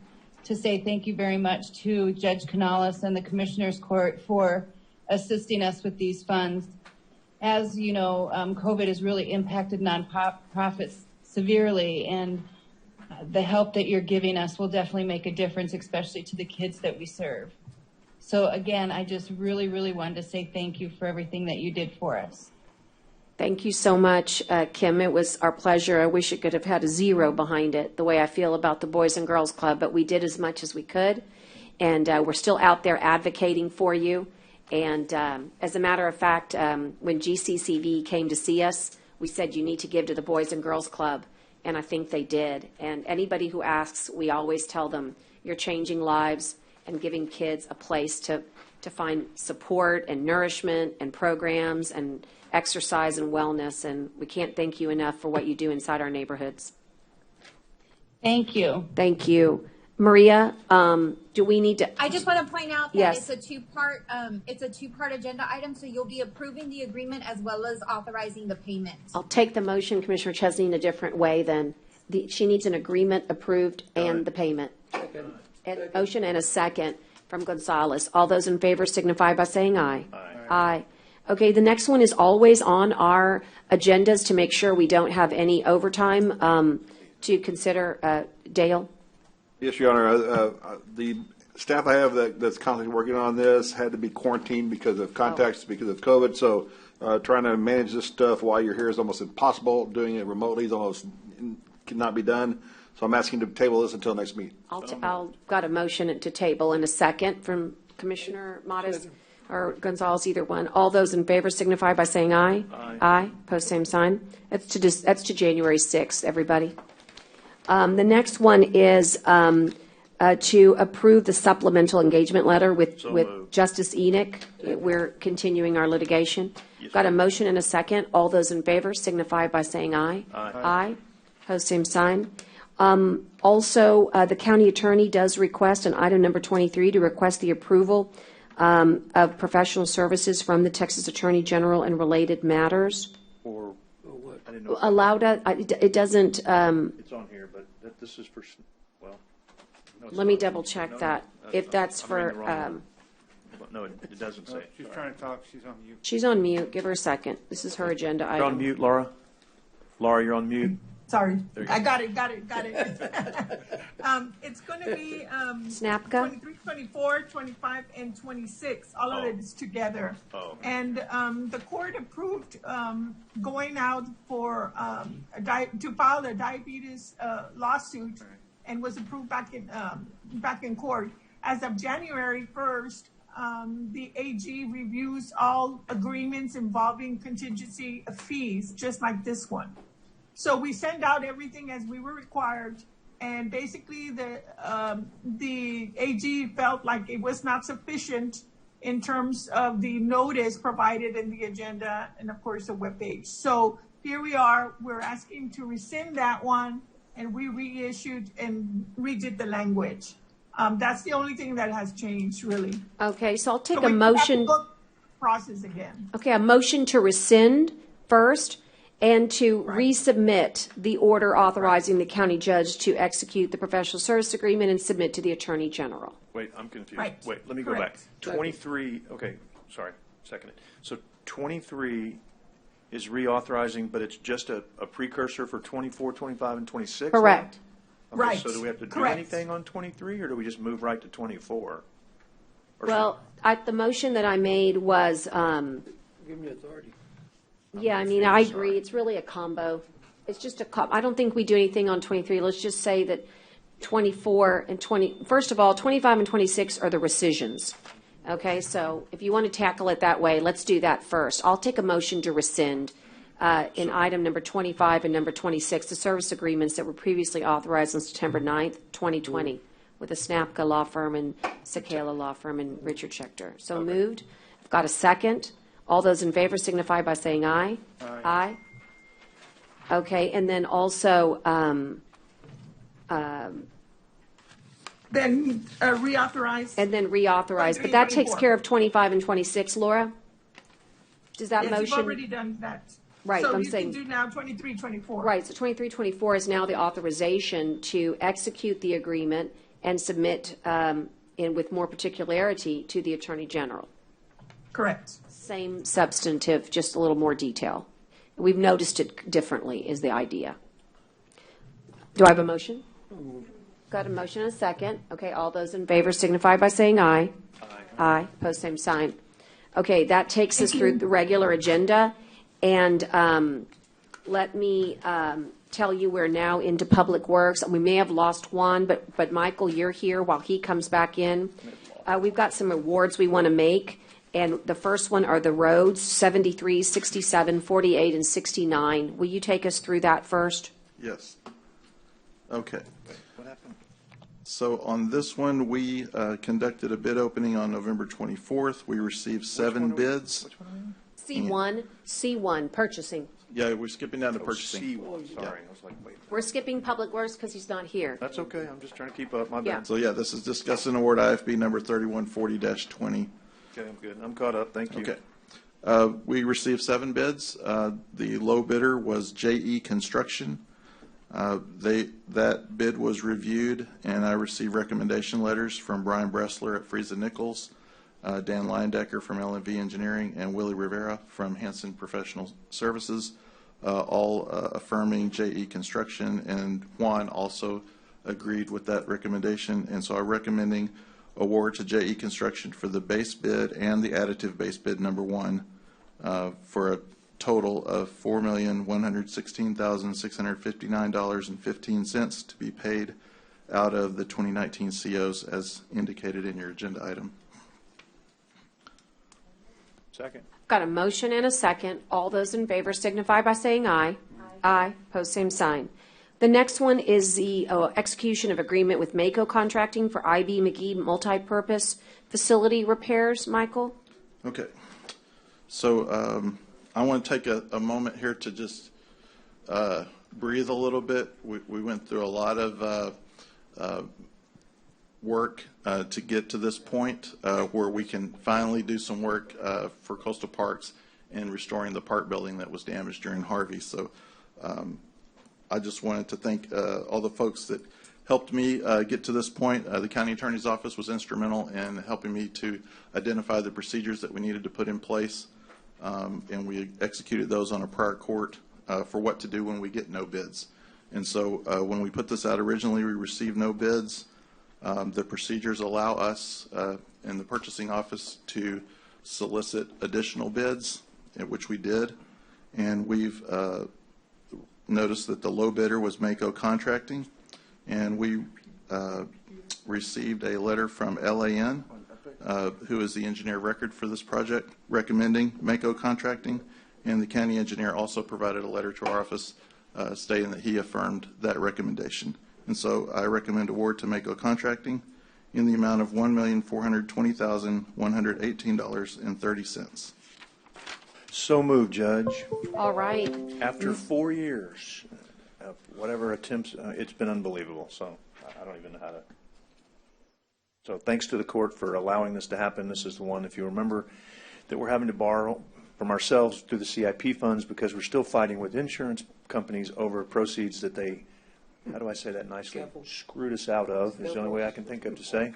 to say thank you very much to Judge CANALES and the Commissioners Court for assisting us with these funds. As you know, COVID has really impacted nonprofits severely, and the help that you're giving us will definitely make a difference, especially to the kids that we serve. So again, I just really, really wanted to say thank you for everything that you did for us. Thank you so much, Kim. It was our pleasure. I wish it could have had a zero behind it, the way I feel about the Boys and Girls Club, but we did as much as we could, and we're still out there advocating for you. And as a matter of fact, when GCCV came to see us, we said you need to give to the Boys and Girls Club, and I think they did. And anybody who asks, we always tell them, you're changing lives and giving kids a place to find support and nourishment and programs and exercise and wellness, and we can't thank you enough for what you do inside our neighborhoods. Thank you. Thank you. Maria, do we need to? I just want to point out that Yes. it's a two-part agenda item, so you'll be approving the agreement as well as authorizing the payment. I'll take the motion, Commissioner Chesney, in a different way then. She needs an agreement approved and the payment. A motion and a second from Gonzalez. All those in favor signify by saying aye. Aye. Okay, the next one is always on our agendas to make sure we don't have any overtime to consider. Dale? Yes, Your Honor. The staff I have that's constantly working on this had to be quarantined because of contacts, because of COVID. So trying to manage this stuff while you're here is almost impossible. Doing it remotely is almost cannot be done. So I'm asking to table this until next meeting. I'll got a motion to table in a second from Commissioner Modis or Gonzalez, either one. All those in favor signify by saying aye. Aye. Aye. Post same sign. That's to January 6th, everybody. The next one is to approve the supplemental engagement letter with Justice Enoch. We're continuing our litigation. Got a motion and a second. All those in favor signify by saying aye. Aye. Aye. Post same sign. Also, the county attorney does request, on item number 23, to request the approval of professional services from the Texas Attorney General and related matters. Or what? I didn't know. Allowed, it doesn't. It's on here, but this is for, well. No, Let me double check that. If that's for. No, it doesn't say. She's trying to talk. She's on mute. She's on mute. Give her a second. This is her agenda item. You're on mute, Laura. Laura, you're on mute. Sorry, I got it. It's going to be Snapka? 23, 24, 25, and 26. All of it is together. Oh. And the court approved going out for to file a diabetes lawsuit, and was approved back in court. As of January 1st, the AG reviews all agreements involving contingency fees, just like this one. So we send out everything as we were required, and basically the AG felt like it was not sufficient in terms of the notice provided in the agenda and of course the webpage. So here we are. We're asking to rescind that one, and we reissued and redid the language. That's the only thing that has changed, really. Okay, so I'll take So a we motion. have to go process again. Okay, a motion to rescind first and to resubmit the order authorizing the county judge to execute the professional service agreement and submit to the Attorney General. Wait, I'm confused. Right. Wait, let me Correct. go back. 23, okay, sorry, second it. So 23 is reauthorizing, but it's just a precursor for 24, 25, and 26? Correct. Okay, Right. So do we have to do Correct. anything on 23, or do we just move right to 24? Or Well, the motion that I made was, Give me authority. yeah, I mean, I agree. It's really a combo. It's just I don't think we do anything on 23. Let's just say that 24 and 20, first of all, 25 and 26 are the rescissions. Okay, so if you want to tackle it that way, let's do that first. I'll take a motion to rescind in item number 25 and number 26, the service agreements that were previously authorized on September 9th, 2020, with the Snapka Law Firm and Sakala Law Firm and Richard Schechter. So moved. I've got a second. All those in favor signify by saying aye. Aye. Okay, and then also, Then reauthorize. and then reauthorize, but that takes 23, care of 25 and 26, Laura? Does that Yes, motion? you've already done that. Right, So I'm you saying- can do now 23, 24. Right, so 2324 is now the authorization to execute the agreement and submit with more particularity to the Attorney General. Correct. Same substantive, just a little more detail. We've noticed it differently is the idea. Do I have a motion? Got a motion and a second. Okay, all those in favor signify by saying aye. Aye. Post same sign. Okay, that takes us through the regular agenda. And let me tell you, we're now into Public Works. We may have lost Juan, but Michael, you're here while he comes back in. We've got some awards we want to make. And the first one are the roads, 73, 67, 48, and 69. Will you take us through that first? Yes. Okay. So on this one, we conducted a bid opening on November 24th. We received 7 bids. C1, purchasing. Yeah, we're skipping down to purchasing. Sorry, I was like, wait. We're skipping Public Works because he's not here. That's okay. I'm just trying to keep up. My Yeah. bad. So yeah, this is discuss and award IFB number 3140-20. Okay, I'm good. I'm caught up. Thank you. Okay. We received 7 bids. The low bidder was JE Construction. That bid was reviewed, and I received recommendation letters from Brian Bressler at Friesen Nichols, Dan Leindecker from LNV Engineering, and Willie Rivera from Hanson Professional Services, all affirming JE Construction, and Juan also agreed with that recommendation, and so I'm recommending award to JE Construction for the base bid and the additive base bid number 1 for a total of $4,116,659.15 to be paid out of the 2019 COs as indicated in your agenda item. Second. Got a motion and a second. All those in favor signify by saying aye. Aye. Post same sign. The next one is the execution of agreement with Mako Contracting for IB McGee multi-purpose facility repairs. Michael? Okay. So I want to take a moment here to just breathe a little bit. We went through a lot of work to get to this point where we can finally do some work for Coastal Parks in restoring the park building that was damaged during Harvey. So I just wanted to thank all the folks that helped me get to this point. The county attorney's office was instrumental in helping me to identify the procedures that we needed to put in place, and we executed those on a prior court for what to do when we get no bids. And so when we put this out originally, we received no bids. The procedures allow us in the purchasing office to solicit additional bids, which we did, and we've noticed that the low bidder was Mako Contracting, and we received a letter from LAN, who is the engineer of record for this project, recommending Mako Contracting, and the county engineer also provided a letter to our office stating that he affirmed that recommendation. And so I recommend award to Mako Contracting in the amount of $1,420,118.30. So moved, Judge. All right. After 4 years, whatever attempts, it's been unbelievable. So I don't even know how to. So thanks to the court for allowing this to happen. This is the one, if you remember, that we're having to borrow from ourselves through the CIP funds because we're still fighting with insurance companies over proceeds that they, how do I say that nicely, screwed us out of, is the only way I can think of to say,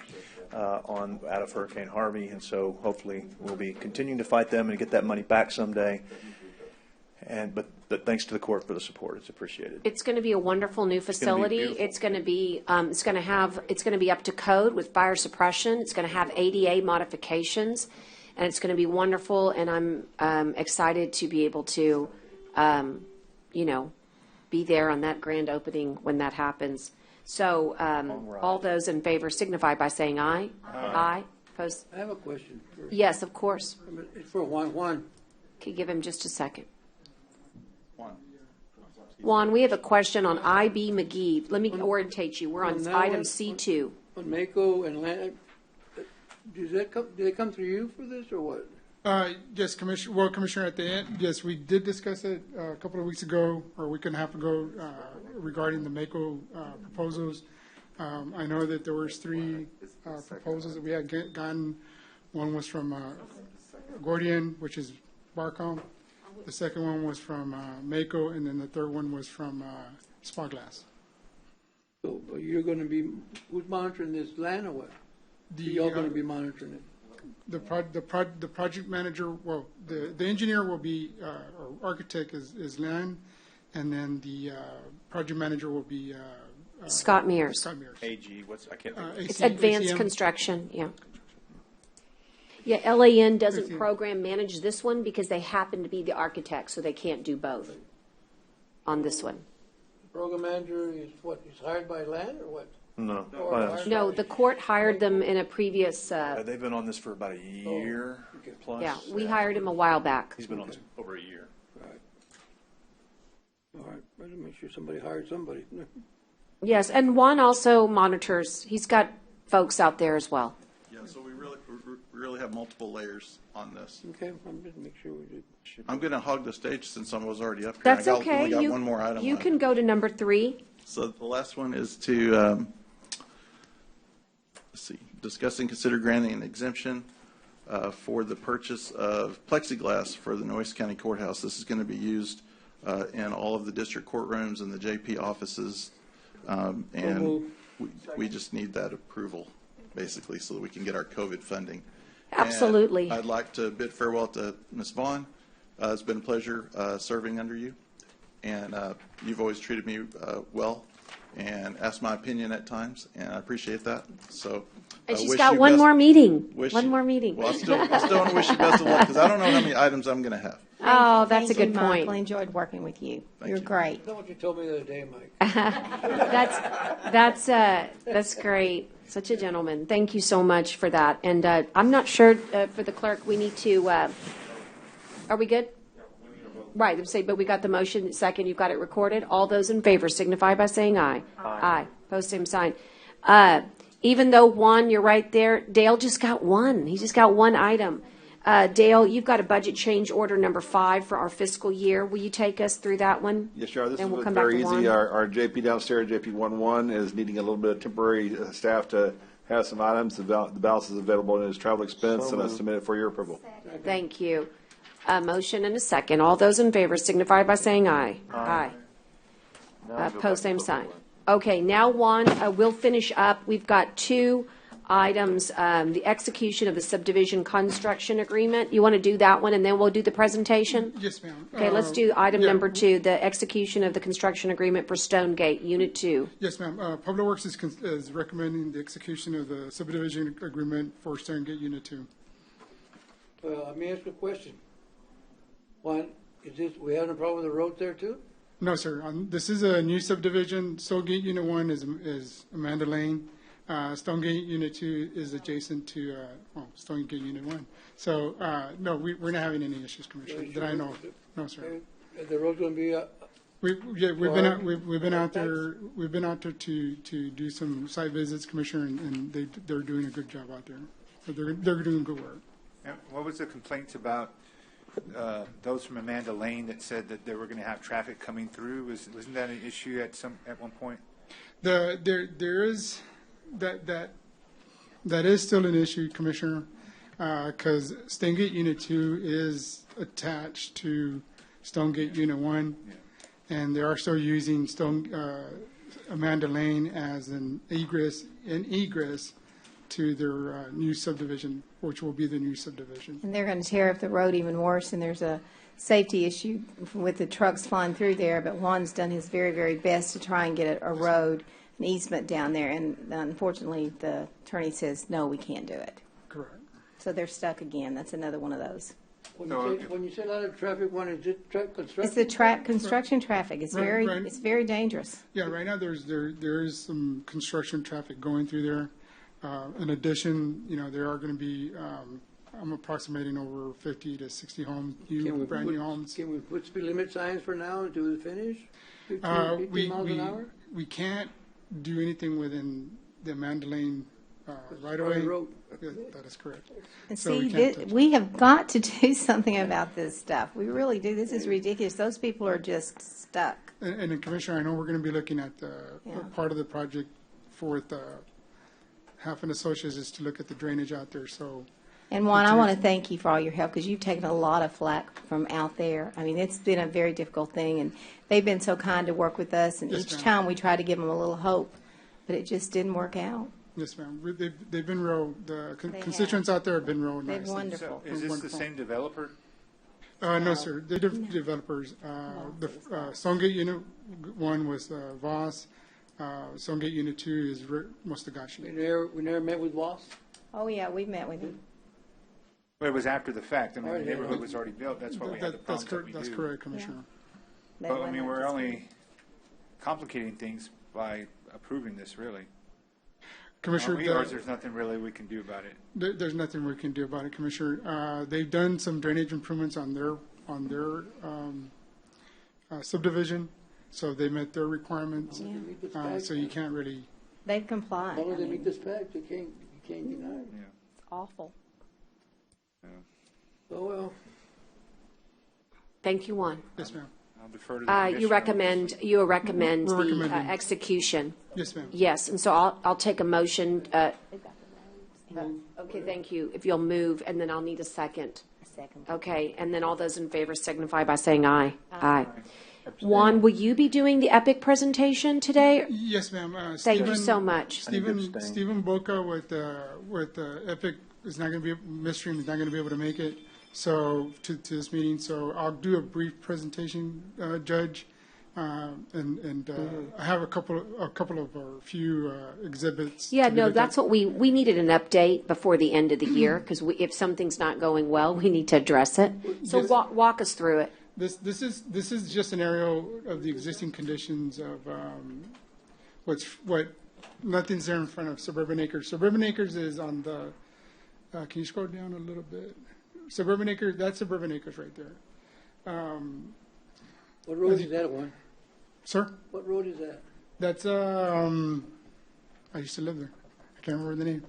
out of Hurricane Harvey. And so hopefully we'll be continuing to fight them and get that money back someday. But thanks to the court for the support. It's appreciated. It's going to be a wonderful new facility. It's going to be it's going to be up to code with fire suppression. It's going to have ADA modifications, and it's going to be wonderful. And I'm excited to be able to, be there on that grand opening when that happens. So all those in favor signify by saying aye. Aye. Opposed? I have a question. Yes, of course. It's for Juan. Can you give him just a second? Juan, we have a question on IB McGee. Let me orientate you. We're on that item one, C2. On Mako and land, do they come through you for this or what? Yes, Commissioner. Well, Commissioner, at the end, yes, we did discuss it a couple of weeks ago, or a week and a half ago, regarding the Mako proposals. I know that there was 3 proposals that we had gotten. One was from Gordian, which is Barcom. The second one was from Mako, and then the third one was from Spyglass. So you're going to be, who's monitoring this land or what? You're going to be monitoring it? The project manager, well, the engineer will be, or architect is Lan, and then the project manager will be Scott Mears. Scott Mears. AG, I can't think of it. It's Advanced Construction, yeah. Yeah, LAN doesn't program manage this one because they happen to be the architect, so they can't do both on this one. The program manager is what, he's hired by land or what? No. No, the court hired them in a previous, They've been on this for about a year plus. yeah, we hired him a while back. He's been on this over a year. All right, better make sure somebody hired somebody. Yes, and Juan also monitors, he's got folks out there as well. Yeah, so we really have multiple layers on this. Okay, I'm just make sure we do. I'm going to hog the stage since I was already up here. That's I okay. only got one more item You left. can go to number 3. So the last one is to, let's see, discuss and consider granting an exemption for the purchase of plexiglass for the Nueces County Courthouse. This is going to be used in all of the district courtrooms and the JP offices. And we just need that approval, basically, so that we can get our COVID funding. Absolutely. And I'd like to bid farewell to Ms. Vaughn. It's been a pleasure serving under you. And you've always treated me well and asked my opinion at times, and I appreciate that. So, And she's got one more meeting. One more meeting. Well, I still want to wish you best of luck because I don't know how many items I'm going to have. Oh, that's a Thank you, good point. Michael. I enjoyed working with you. You're you. great. That's what you told me the other day, Mike. That's great. Such a gentleman. Thank you so much for that. And I'm not sure for the clerk, we need to, are we good? Right, I'm saying, but we got the motion, second, you've got it recorded. All those in favor signify by saying aye. Aye. Post same sign. Even though Juan, you're right there, Dale just got one. He just got one item. Dale, you've got a budget change order number 5 for our fiscal year. Will you take us through that one? Yes, sure. This Then we'll is come back very to easy. Juan. Our JP downstairs, JP11, is needing a little bit of temporary staff to have some items. The balance is available in his travel expense, and I submit it for your approval. Thank you. A motion and a second. All those in favor signify by saying aye. Aye. Post same sign. Okay, now Juan, we'll finish up. We've got 2 items. The execution of the subdivision construction agreement. You want to do that one and then we'll do the presentation? Yes, ma'am. Okay, let's do item yeah. number 2, the execution of the construction agreement for Stonegate, Unit 2. Yes, ma'am. Public Works is recommending the execution of the subdivision agreement for Stonegate Unit 2. Let me ask you a question. One, is this, we having a problem with the road there too? No, sir. This is a new subdivision. Stonegate Unit 1 is Amanda Lane. Stonegate Unit 2 is adjacent to Stonegate Unit 1. So, no, we're not having any issues, Commissioner, that I know of. No, sir. The road's going to be We've been out there to do some site visits, Commissioner, and they're doing a good job out there. So they're doing good work. And what was the complaints about those from Amanda Lane that said that they were going to have traffic coming through? Wasn't that an issue at one point? There is that is still an issue, Commissioner, because Stonegate Unit 2 is attached to Stonegate Unit 1, and they are still using Amanda Lane as an egress to their new subdivision, which will be the new subdivision. And they're going to tear up the road even worse, and there's a safety issue with the trucks flying through there, but Juan's done his very, very best to try and get a road, an easement down there, and unfortunately, the attorney says, no, we can't do it. Correct. So they're stuck again. That's another one of those. When you say a lot of traffic, one is it construction? It's the construction traffic. It's it's very dangerous. Yeah, right now there is some construction traffic going through there. In addition, there are going to be, I'm approximating over 50 to 60 homes, brand new homes. Can we put speed limit signs for now until we finish? 15 miles an hour? We can't do anything within the Amanda Lane right Private away. road. Yeah, that is correct. And So we see, can't touch it. we have got to do something about this stuff. We really do. This is ridiculous. Those people are just stuck. And Commissioner, I know we're going to be looking at Yeah. part of the project for the Half and Associates is to look at the drainage out there. So, And Juan, I want to thank you for all your help because you've taken a lot of flack from out there. I mean, it's been a very difficult thing, and they've been so kind to work with us. And Yes, each ma'am. time we try to give them a little hope, but it just didn't work out. yes, ma'am. They've been real. The They have. constituents out there have been real They're nice. wonderful. So is this the Wonderful. same developer? No, sir. They're developers. The Songate Unit 1 was Voss. Songate Unit 2 is Mostagashi. We never met with Voss? Oh, yeah, we've met with him. Well, it was after the fact. I mean, the Alright. neighborhood was already built. That's why we had the That's problems that correct. we That's do. correct, Commissioner. But I mean, we're only complicating things by approving this, really. Commissioner, Aren't we? Or is there's nothing really we can do about it? there's nothing we can do about it, Commissioner. They've done some drainage improvements on their subdivision, so they met their requirements. So you can't really. They've complied. As long as they I mean, meet the specs, you can't deny it. It's awful. Oh, well. Thank you, Juan. Yes, ma'am. I'll defer to the You recommend We're the recommending. execution? Yes, ma'am. Yes, and so I'll take a motion. Okay, thank you. If you'll move, and then I'll need a second. Second. Okay, and then all those in favor signify by saying aye. Aye. Juan, will you be doing the EPIC presentation today? Yes, ma'am. Thank you so much. Stephen Boca with Epic is not going to be Midstream is not going to be able to make it. So to this meeting, so I'll do a brief presentation, Judge, and I have a couple of or a few exhibits. Yeah, to be no, looked that's at. what we needed an update before the end of the year, because if something's not going well, we need to address it. So Yes. walk us through it. This is just an aerial of the existing conditions of what nothing's there in front of Suburban Acres. Suburban Acres is on the. Can you scroll down a little bit? Suburban Acres. That's Suburban Acres right there. What road is that one? Sir, What road is that? that's I used to live there. I can't remember the name.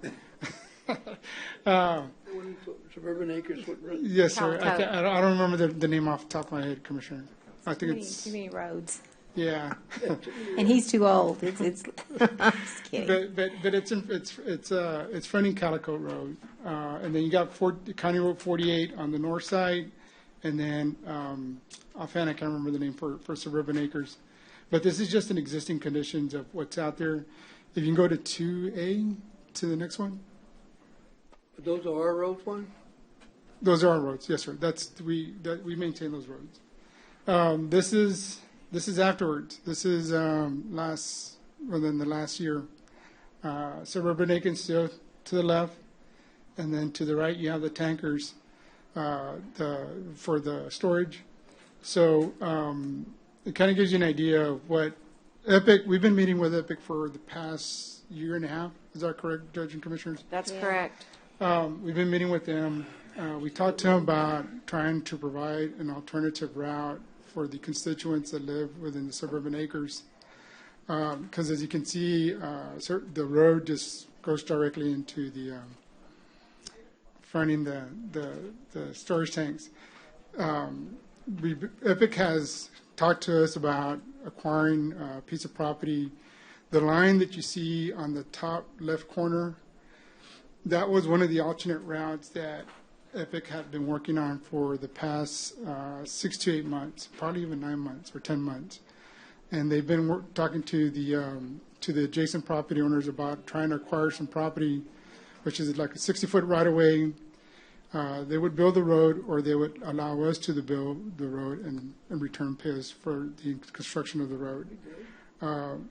Suburban Acres, what road? Yes, sir. Calico. I don't remember the name off the top of my head, Commissioner. I think it's Too many roads. yeah. And he's too old. It's I'm just kidding. But it's fronting Calico Road, and then you got County Road 48 on the north side, and then offhand I can't remember the name for Suburban Acres, but this is just an existing conditions of what's out there. If you can go to 2A to the next one, Those are our roads, one? those are our roads. Yes, sir. We maintain those roads. This is afterwards. This is within the last year. Suburban Acres still to the left, and then to the right you have the tankers for the storage. So it kind of gives you an idea of what Epic. We've been meeting with Epic for the past year and a half. Is that correct, Judge and Commissioners? That's correct. We've been meeting with them. We talked to them about trying to provide an alternative route for the constituents that live within the Suburban Acres. Because as you can see, the road just goes directly into the fronting the storage tanks. Epic has talked to us about acquiring a piece of property. The line that you see on the top left corner, that was one of the alternate routes that Epic had been working on for the past 6 to 8 months, probably even 9 months or 10 months. And they've been talking to the adjacent property owners about trying to acquire some property, which is like a 60-foot right-of-way. They would build the road, or they would allow us to build the road and return pay us for the construction of the road.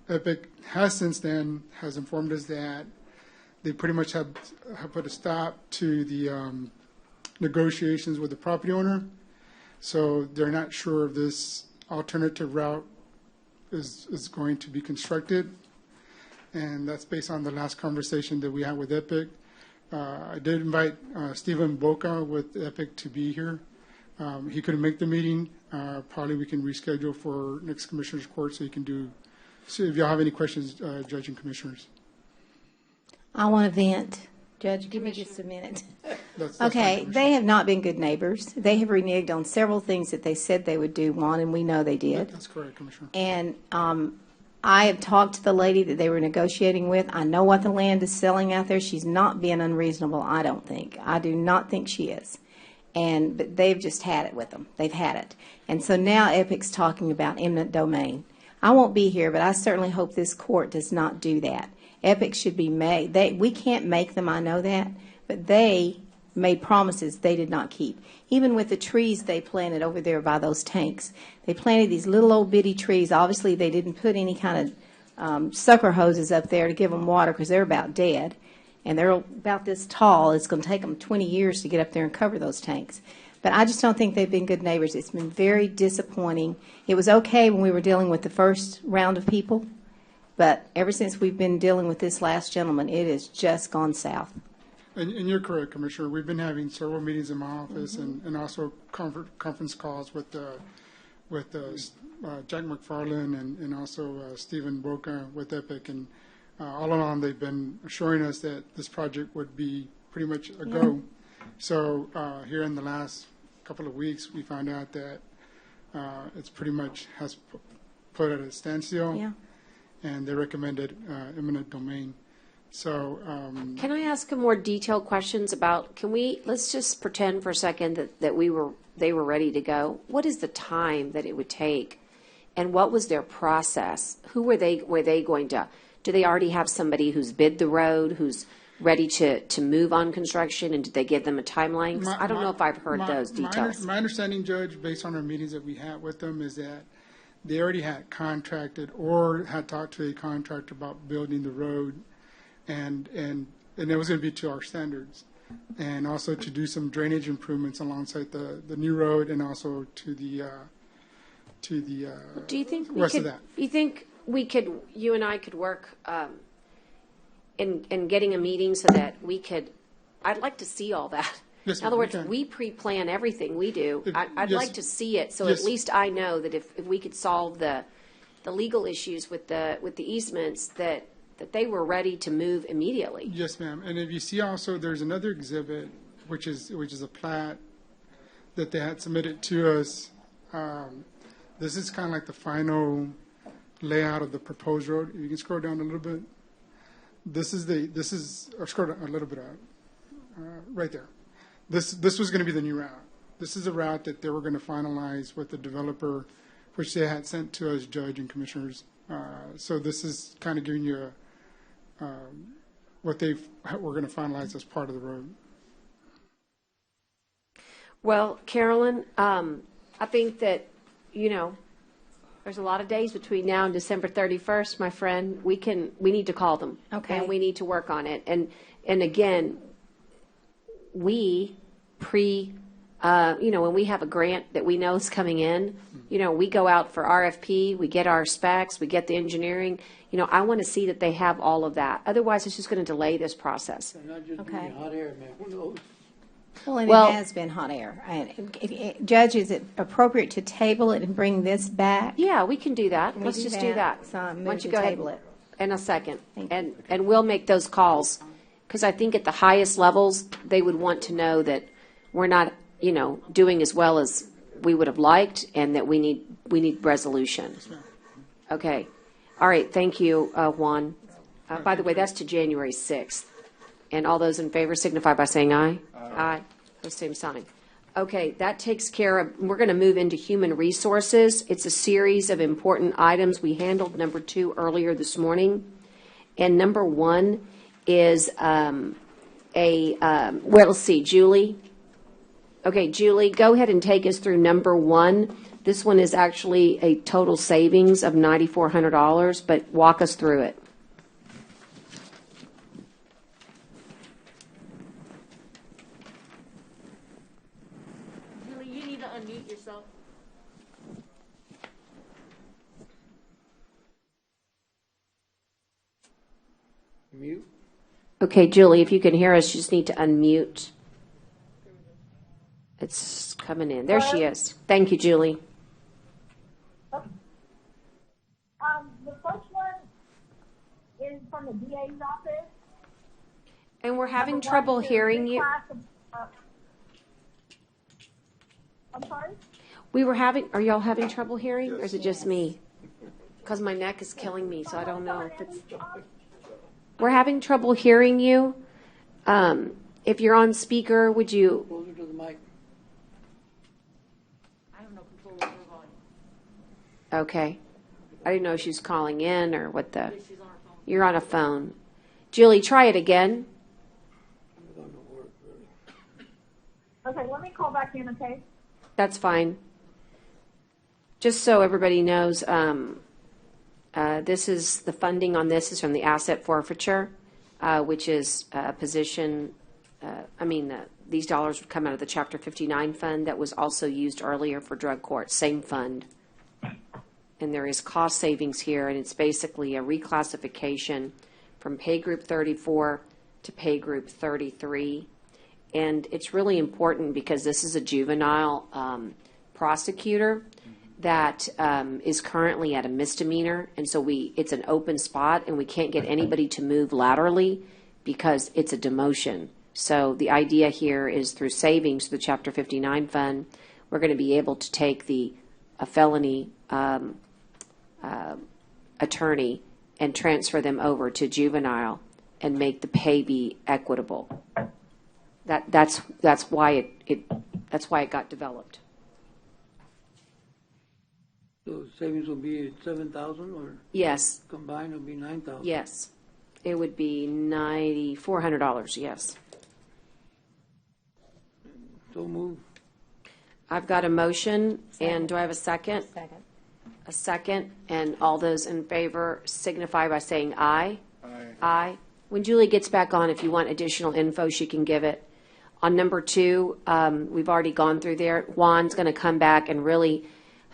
Epic has since then has informed us that they pretty much have put a stop to the negotiations with the property owner. So they're not sure if this alternative route is going to be constructed. And that's based on the last conversation that we had with Epic. I did invite Stephen Boca with Epic to be here He couldn't make the meeting. Probably we can reschedule for next Commissioners Court so he can do. So if y'all have any questions, Judge and Commissioners. I want to vent. Judge, give me just a minute. That's Okay, fine, they have not been good neighbors. They have reneged on several things that they said they would do, Juan, and we know they did. That's correct, Commissioner. And I have talked to the lady that they were negotiating with. I know what the land is selling out there. She's not being unreasonable, I don't think. I do not think she is. But they've just had it with them. They've had it. And so now Epic's talking about eminent domain. I won't be here, but I certainly hope this court does not do that. Epic should be made. We can't make them, I know that, but they made promises they did not keep. Even with the trees they planted over there by those tanks. They planted these little old bitty trees. Obviously, they didn't put any kind of sucker hoses up there to give them water because they're about dead. And they're about this tall. It's going to take them 20 years to get up there and cover those tanks. But I just don't think they've been good neighbors. It's been very disappointing. It was okay when we were dealing with the first round of people, but ever since we've been dealing with this last gentleman, it has just gone south. And you're correct, Commissioner. We've been having several meetings in my office and also conference calls with Jack McFarland and also Stephen Boca with Epic. And all along they've been assuring us that this project would be pretty much a go. So here in the last couple of weeks, we found out that it's pretty much has put at a standstill. Yeah. And they recommended eminent domain. So Can I ask a more detailed questions about, let's just pretend for a second that they were ready to go. What is the time that it would take? And what was their process? Who were they going to, do they already have somebody who's bid the road, who's ready to move on construction, and did they give them a timeline? I don't know if I've heard those details. My understanding, Judge, based on our meetings that we had with them, is that they already had contracted or had talked to a contractor about building the road, and it was going to be to our standards, and also to do some drainage improvements alongside the new road and also to the Do you think rest of that. You think you and I could work in getting a meeting so that we could, I'd like to see all that. Yes, in other words, can. we pre-plan everything we do. I'd yes. like to see it, so Yes. at least I know that if we could solve the legal issues with the easements, that they were ready to move immediately. Yes, ma'am. And if you see also, there's another exhibit, which is a plat that they had submitted to us. This is kind of like the final layout of the proposed road. You can scroll down a little bit. Or scroll down a little bit out, right there. This was going to be the new route. This is a route that they were going to finalize with the developer, which they had sent to us, Judge and Commissioners. So this is kind of giving you what we're going to finalize as part of the road. Well, Carolyn, I think that, there's a lot of days between now and December 31st, my friend. We need to call them. Okay. And we need to work on it. And again, we when we have a grant that we know is coming in, we go out for RFP, we get our specs, we get the engineering. I want to see that they have all of that. Otherwise, it's just going to delay this process. Not just Okay. be hot air, man. Who knows? Well, and Well- it has been hot air. And Judge, is it appropriate to table it and bring this back? Yeah, we can do that. Can we Let's do just do that. So I move Why don't you to go ahead table it. in a second, Thank you. and we'll make those calls, because I think at the highest levels they would want to know that we're not, doing as well as we would have liked, and that we need resolution. Okay, all right. Thank you, Juan. By the way, that's to January 6th, and all those in favor signify by saying aye. Aye. Pose same sign. Okay, that takes care of, we're going to move into human resources. It's a series of important items. We handled number 2 earlier this morning. And number 1 is let's see, Julie. Okay, Julie, go ahead and take us through number 1. This one is actually a total savings of $9,400, but walk us through it. You need to unmute yourself. Mute. Okay, Julie, if you can hear us, you just need to unmute. It's coming in. There she is. Thank you, Julie. The first one is from the DA's office. And we're having trouble hearing you. I'm sorry? Are y'all having trouble hearing, or is it just me? Because my neck is killing me, so I don't know if it's... We're having trouble hearing you. If you're on speaker, would you... Closer to the mic. I have no control over her volume. Okay. I didn't know if she was calling in or what the... You're on a phone. Julie, try it again. Okay, let me call back in, okay? That's fine. Just so everybody knows, this is, the funding on this is from the asset forfeiture, which is a position, these dollars would come out of the Chapter 59 fund that was also used earlier for drug court, same fund. And there is cost savings here, and it's basically a reclassification from pay group 34 to pay group 33. And it's really important because this is a juvenile prosecutor that is currently at a misdemeanor, and so it's an open spot, and we can't get anybody to move laterally because it's a demotion. So the idea here is through savings to the Chapter 59 fund, we're going to be able to take a felony attorney and transfer them over to juvenile and make the pay be equitable. That's why it got developed. So savings will be 7,000 or? Yes. Combined will be 9,000? Yes. It would be $400, yes. So move. I've got a motion, and do I have a second? Second. A second, and all those in favor signify by saying aye. Aye. Aye. When Julie gets back on, if you want additional info, she can give it. On number 2, we've already gone through there. Juan's going to come back and really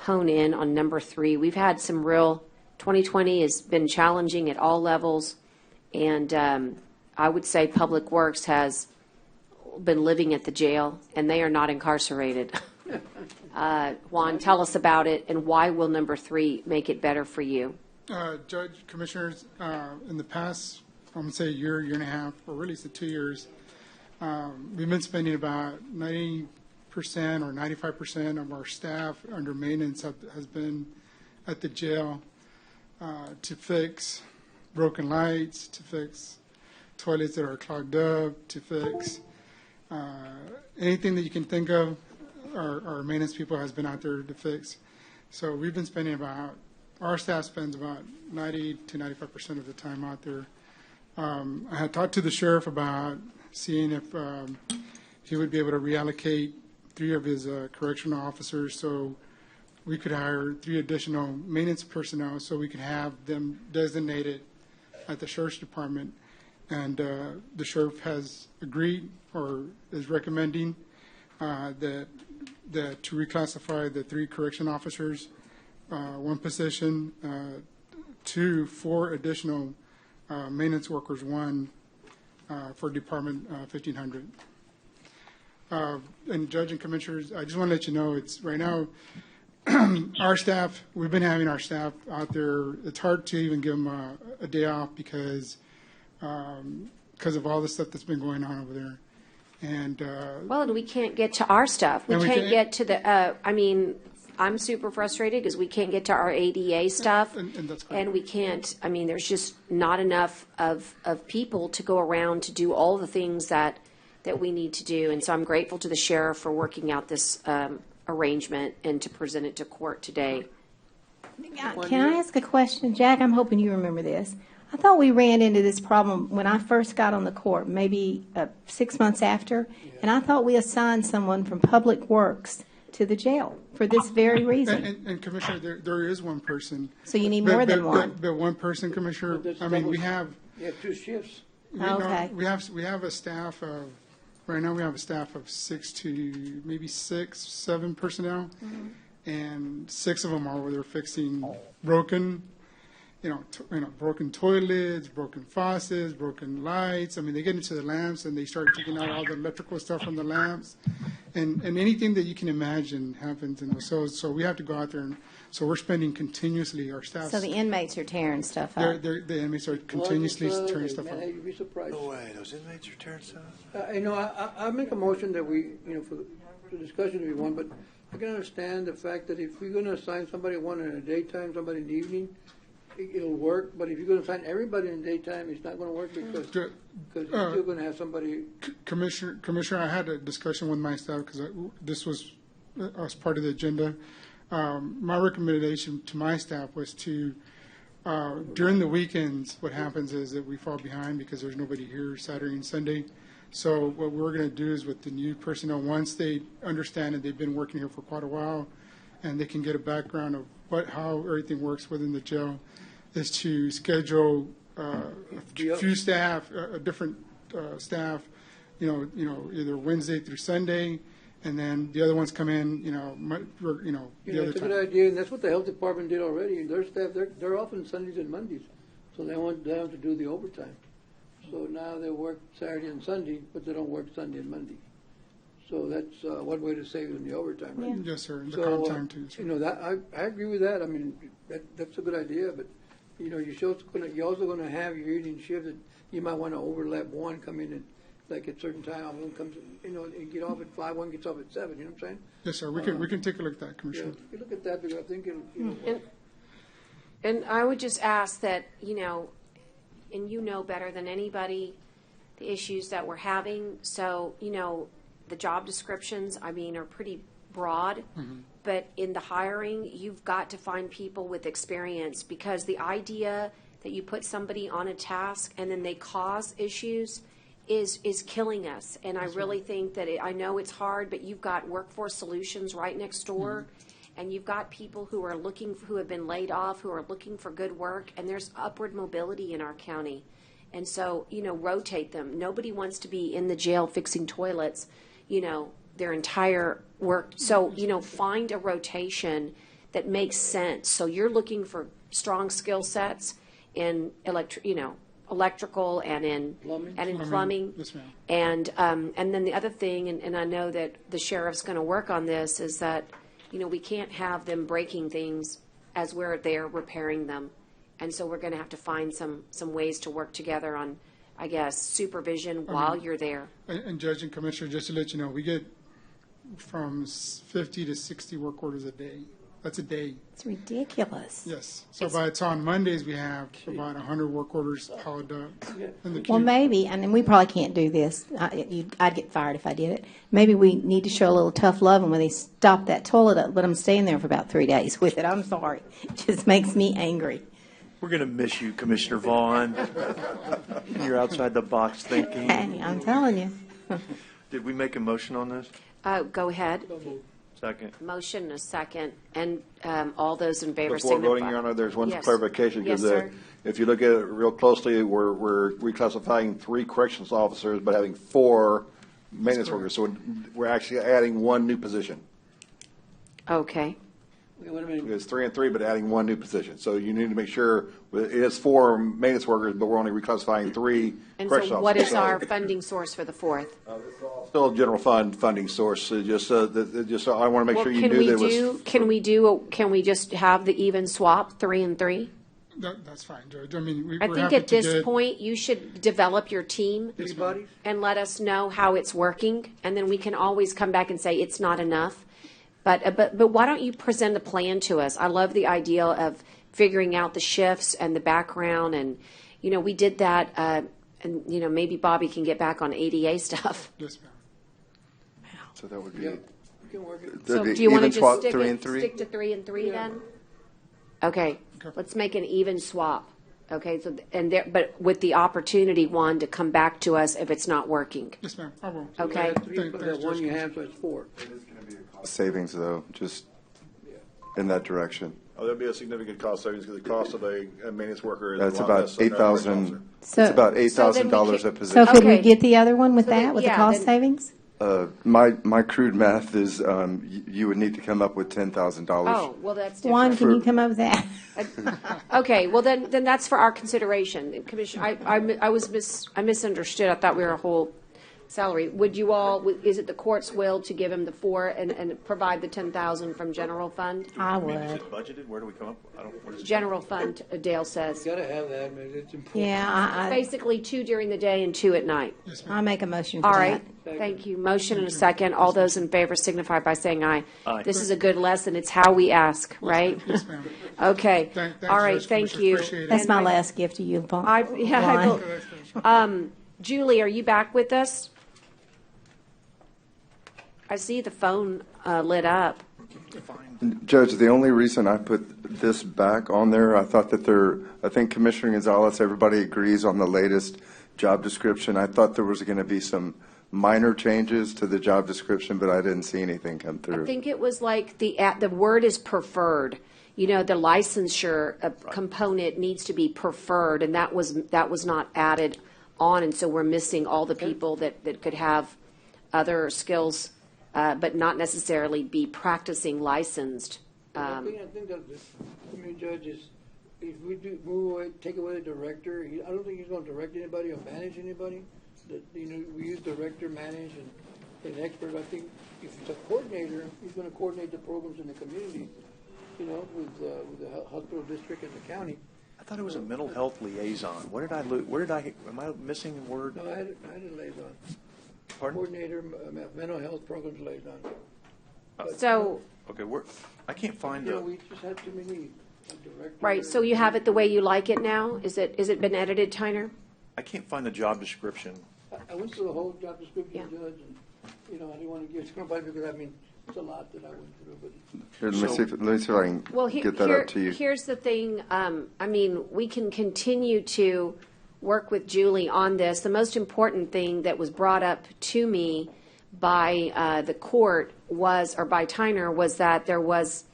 hone in on number 3. We've had some 2020 has been challenging at all levels, and I would say Public Works has been living at the jail, and they are not incarcerated. Juan, tell us about it, and why will number 3 make it better for you? Judge, Commissioners, in the past, I'm going to say year and a half, or really it's 2 years, we've been spending about 90% or 95% of our staff under maintenance has been at the jail to fix broken lights, to fix toilets that are clogged up, to fix anything that you can think of. Our maintenance people has been out there to fix. So we've been spending our staff spends about 90 to 95% of the time out there. I had talked to the sheriff about seeing if he would be able to reallocate 3 of his correctional officers so we could hire 3 additional maintenance personnel so we could have them designated at the sheriff's department. And the sheriff has agreed or is recommending that to reclassify the 3 correction officers, 1 position, 4 additional maintenance workers, 1 for Department 1500. And Judge and Commissioners, I just want to let you know, it's right now, our staff, we've been having our staff out there. It's hard to even give them a day off because of all the stuff that's been going on over there. And and we can't get to our stuff. We can't get to the, I'm super frustrated because we can't get to our ADA stuff. And that's correct. And we can't, there's just not enough of people to go around to do all the things that we need to do. And so I'm grateful to the sheriff for working out this arrangement and to present it to court today. Can I ask a question? Jack, I'm hoping you remember this. I thought we ran into this problem when I first got on the court, maybe 6 months after, and I thought we assigned someone from Public Works to the jail for this very reason. And Commissioner, there is 1 person. So you need more than 1. But 1 person, Commissioner. We have. You have 2 shifts. Okay. We have a staff of. Right now, we have a staff of 6 to maybe 7 personnel, and 6 of them are where they're fixing broken broken toilets, broken faucets, broken lights. I mean, they get into the lamps and they start taking out all the electrical stuff from the lamps. And anything that you can imagine happens. So we have to go out there. And so we're spending continuously, our staff. So the inmates are tearing stuff up. The inmates are continuously tearing stuff up. You'd be surprised. No way, those inmates are tearing stuff up? I make a motion that we, for the discussion if you want, but I can understand the fact that if we're going to assign somebody one in the daytime, somebody in the evening, it'll work. But if you're going to assign everybody in the daytime, it's not going to work because you're still going to have somebody. Commissioner, I had a discussion with my staff because this was as part of the agenda. My recommendation to my staff was to, during the weekends, what happens is that we fall behind because there's nobody here Saturday and Sunday. So what we're going to do is with the new personnel, once they understand and they've been working here for quite a while, and they can get a background of how everything works within the jail, is to schedule a few staff, a different staff, either Wednesday through Sunday, and then the other ones come in, the other That's a time. good idea, and that's what the health department did already. Their staff, they're off on Sundays and Mondays, so they want them to do the overtime. So now they work Saturday and Sunday, but they don't work Sunday and Monday. So that's one way to save in the overtime, right? Yeah. Yes, sir. And the So, comp time too. Sir. that I agree with that. I mean, that's a good idea, but you're also going to have your evening shift that you might want to overlap one, come in at a certain time, one comes, and get off at 5, one gets off at 7. You know what I'm saying? Yes, sir. We can take a look at that, Commissioner. Yeah, you look at that because I think it'll. And I would just ask that, and you know better than anybody the issues that we're having. So, the job descriptions, are pretty broad. Mm-hmm. But in the hiring, you've got to find people with experience, because the idea that you put somebody on a task and then they cause issues is killing us. And I really think that I know it's hard, but you've got Workforce Solutions right next door. Mm-hmm. And you've got people who have been laid off, who are looking for good work, and there's upward mobility in our county. And so, rotate them. Nobody wants to be in the jail fixing toilets, their entire work. So, find a rotation that makes sense. So you're looking for strong skill sets in electrical and in plumbing. Yes, ma'am. And then the other thing, and I know that the sheriff's going to work on this, is that we can't have them breaking things as we're there repairing them. And so we're going to have to find some ways to work together on, I guess, supervision while you're there. And Judge and Commissioner, just to let you know, we get from 50 to 60 work orders a day. That's a day. It's ridiculous. Yes. So on Mondays, we have about 100 work orders piled up in the queue. Well, maybe, and we probably can't do this. I'd get fired if I did it. Maybe we need to show a little tough love when they stop that toilet up, but I'm staying there for about 3 days with it. I'm sorry. It just makes me angry. We're going to miss you, Commissioner Vaughn. You're outside the box thinking. Hey, I'm telling you. Did we make a motion on this? Go ahead. Second. Motion and a second, and all those in favor Before signify. voting, Your Honor, there's one Yes. clarification. Yes, Because sir. if you look at it real closely, we're reclassifying 3 corrections officers, but having 4 maintenance workers. So we're actually adding 1 new position. Okay. Wait a minute. It's 3 and 3, but adding 1 new position. So you need to make sure, it is 4 maintenance workers, but we're only reclassifying 3 And corrections so what officers. is our funding source for the 4th? Still a general fund funding source. I want to make sure you knew that it was. Can we just have the even swap, 3 and 3? That's fine, Judge. I mean, we're I think happy at to this get- point, you should develop your team and let us know how it's working, and then we can always come back and say it's not enough. But why don't you present a plan to us? I love the idea of figuring out the shifts and the background, and we did that, and maybe Bobby can get back on ADA stuff. Yes, ma'am. So that would be. Yeah, we can work it. So do you want to just swap stick 3 and 3? stick to 3 and 3 then? Okay, let's make an even swap. Okay, so but with the opportunity, one, to come back to us if it's not working. Yes, ma'am. I will. Okay. 3 for that one you have, so it's 4. Savings, though, just in that direction. Oh, there'll be a significant cost savings because the cost of a maintenance worker is That's a lot about less than a corrections officer. $8,000. It's about So then we $8,000 a So position. could we Okay. get the other one with So then- that, with the yeah, cost then- savings? My crude math is you would need to come up with $10,000. Oh, well, that's different. Juan, can you come up with that? Okay, well, then that's for our consideration. Commissioner, I misunderstood. I thought we were a whole salary. Would you all, is it the court's will to give him the 4 and provide the 10,000 from general fund? I Is would. it budgeted? Where do we come up? What is it? General fund, Dale says. You gotta have that, man. It's important. Yeah, Basically 2 during the day and 2 at night. I make a motion for All that. right, thank you. Motion and a second. All those in favor signify by saying aye. Aye. This is a good lesson. It's how we ask, right? Yes, ma'am. Okay. Thanks, All right, Judge, thank Commissioner. you. Appreciate it. That's my last gift to you, Juan. Julie, are you back with us? I see the phone lit up. Judge, the only reason I put this back on there, I thought that I think Commissioner Gonzalez, everybody agrees on the latest job description. I thought there was going to be some minor changes to the job description, but I didn't see anything come through. I think it was like the word is preferred. You know, the licensure component needs to be preferred, and that was not added on, and so we're missing all the people that could have other skills, but not necessarily be practicing licensed. I think that Judge, is if we do move away, take away the director, I don't think he's going to direct anybody or manage anybody. We use director, manage, and an expert. I think if he's a coordinator, he's going to coordinate the programs in the community, with the hospital district and the county. I thought it was a mental health liaison. What did I lose? Am I missing a word? No, I had a liaison. Pardon? Coordinator, mental health programs liaison. So. Okay, I can't find we just had too many directors. Right, so you have it the way you like it now? Is it been edited, Tyner? I can't find the job description. I went through the whole job description, Judge, and, I didn't want to give it to nobody because, it's a lot that I went through, but. Here, let me see if I can get that up to you. Here's the thing, we can continue to work with Julie on this. The most important thing that was brought up to me by the court by Tyner, was that there was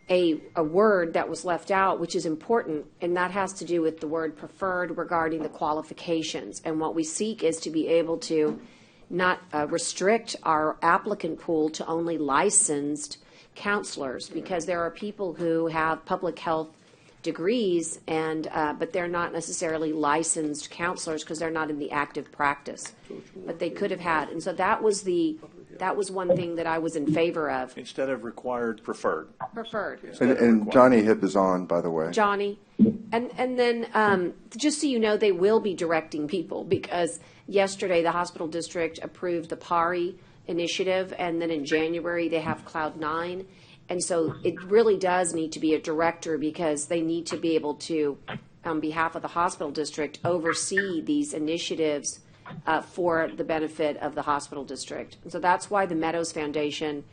a word that was left out, which is important, and that has to do with the word preferred regarding the qualifications. And what we seek is to be able to not restrict our applicant pool to only licensed counselors, because there are people who have public health degrees, but they're not necessarily licensed counselors because they're not in the active practice. But they could have had, and so that was one thing that I was in favor of. Instead of required, preferred. Preferred. And Johnny Hip is on, by the way. Johnny. And then, just so you know, they will be directing people, because yesterday the hospital district approved the PARI initiative, and then in January they have Cloud 9. And so it really does need to be a director, because they need to be able to, on behalf of the hospital district, oversee these initiatives for the benefit of the hospital district. And so that's why the Meadows Foundation,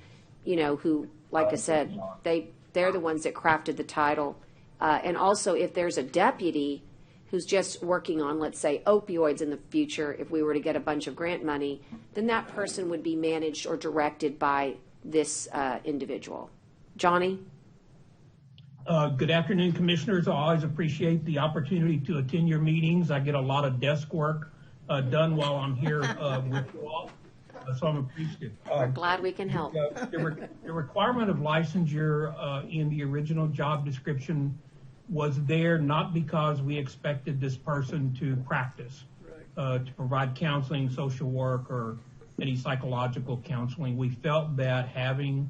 who, like I said, they're the ones that crafted the title. And also, if there's a deputy who's just working on, let's say, opioids in the future, if we were to get a bunch of grant money, then that person would be managed or directed by this individual. Johnny? Good afternoon, Commissioners. I always appreciate the opportunity to attend your meetings. I get a lot of desk work done while I'm here with you all, so I'm appreciative. We're glad we can help. The requirement of licensure in the original job description was there not because we expected this person to practice, to provide counseling, social work, or any psychological counseling. We felt that having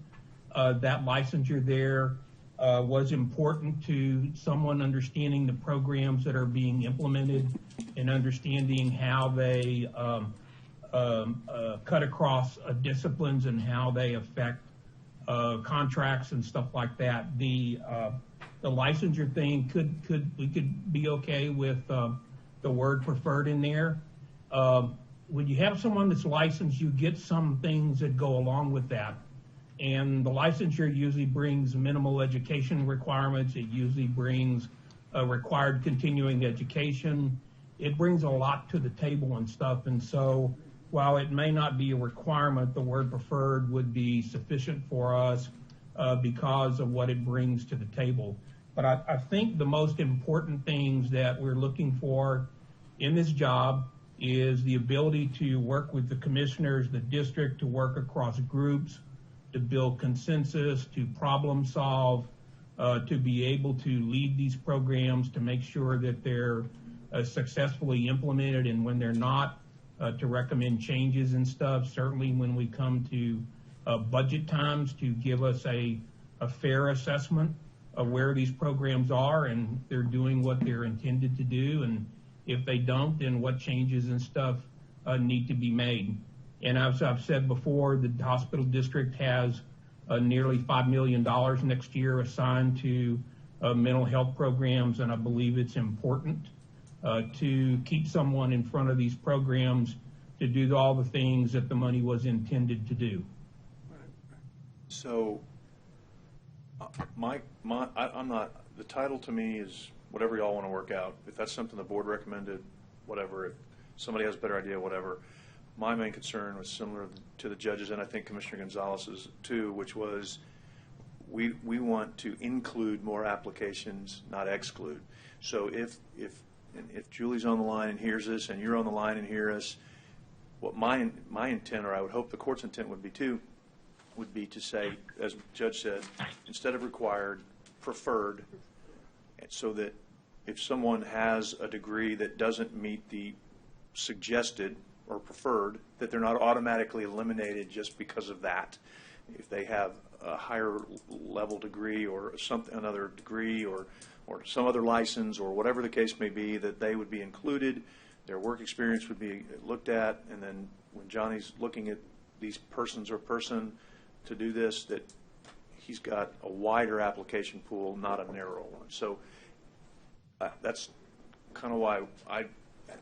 that licensure there was important to someone understanding the programs that are being implemented and understanding how they cut across disciplines and how they affect contracts and stuff like that. The licensure thing we could be okay with the word preferred in there. When you have someone that's licensed, you get some things that go along with that. And the licensure usually brings minimal education requirements. It usually brings required continuing education. It brings a lot to the table and stuff. And so while it may not be a requirement, the word preferred would be sufficient for us because of what it brings to the table. But I think the most important things that we're looking for in this job is the ability to work with the commissioners, the district, to work across groups, to build consensus, to problem solve, to be able to lead these programs, to make sure that they're successfully implemented, and when they're not, to recommend changes and stuff. Certainly when we come to budget times, to give us a fair assessment of where these programs are and they're doing what they're intended to do, and if they don't, then what changes and stuff need to be made. And as I've said before, the hospital district has nearly $5 million next year assigned to mental health programs, and I believe it's important to keep someone in front of these programs to do all the things that the money was intended to do. So, I'm not, the title to me is whatever y'all want to work out. If that's something the board recommended, whatever. If somebody has a better idea, whatever. My main concern was similar to the judges, and I think Commissioner Gonzalez's too, which was we want to include more applications, not exclude. So if Julie's on the line and hears this, and you're on the line and hear us, what my intent, or I would hope the court's intent would be too, would be to say, as the judge said, instead of required, preferred, so that if someone has a degree that doesn't meet the suggested or preferred, that they're not automatically eliminated just because of that. If they have a higher level degree or another degree or some other license or whatever the case may be, that they would be included, their work experience would be looked at, and then when Johnny's looking at these persons or person to do this, that he's got a wider application pool, not a narrow one. So that's kind of why I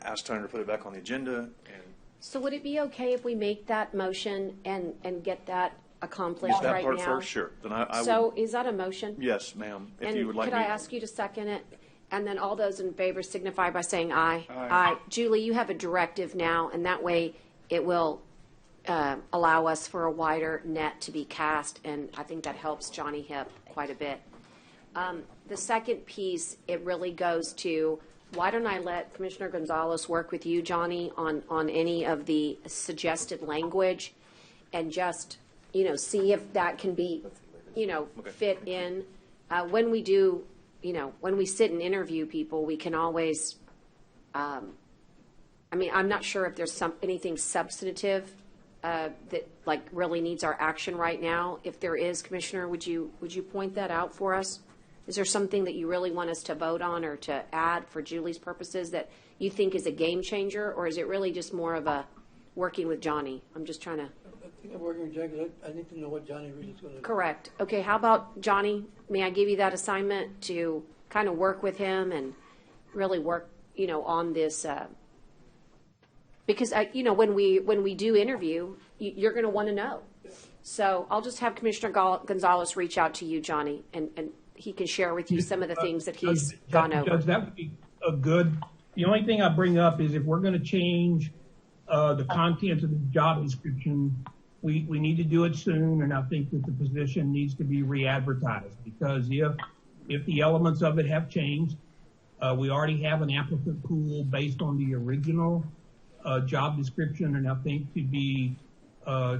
asked Tyner to put it back on the agenda. And So would it be okay if we make that motion and get that accomplished that right part now? first, sure. Then I So would, is that a motion? yes, ma'am. If And you would like could me, I ask you to second it? And then all those in favor signify by saying aye. Aye. Julie, you have a directive now, and that way it will allow us for a wider net to be cast, and I think that helps Johnny Hip quite a bit. The second piece, it really goes to, why don't I let Commissioner Gonzalez work with you, Johnny, on any of the suggested language, and just, see if that can be, fit in. When we do, when we sit and interview people, we can always, I'm not sure if there's anything substantive that really needs our action right now. If there is, Commissioner, would you point that out for us? Is there something that you really want us to vote on or to add for Julie's purposes that you think is a game changer, or is it really just more of a working with Johnny? I'm just trying to. I think I'm working with Johnny because I need to know what Johnny really is going to do. Correct. Okay, how about Johnny? May I give you that assignment to kind of work with him and really work, on this? Because when we do interview, you're going to want to know. So I'll just have Commissioner Gonzalez reach out to you, Johnny, and he can share with you some of the things that he's gone over. Judge, that would be a good. The only thing I bring up is if we're going to change the contents of the job description, we need to do it soon, and I think that the position needs to be re-advertised, because if the elements of it have changed, we already have an applicant pool based on the original job description, and I think to be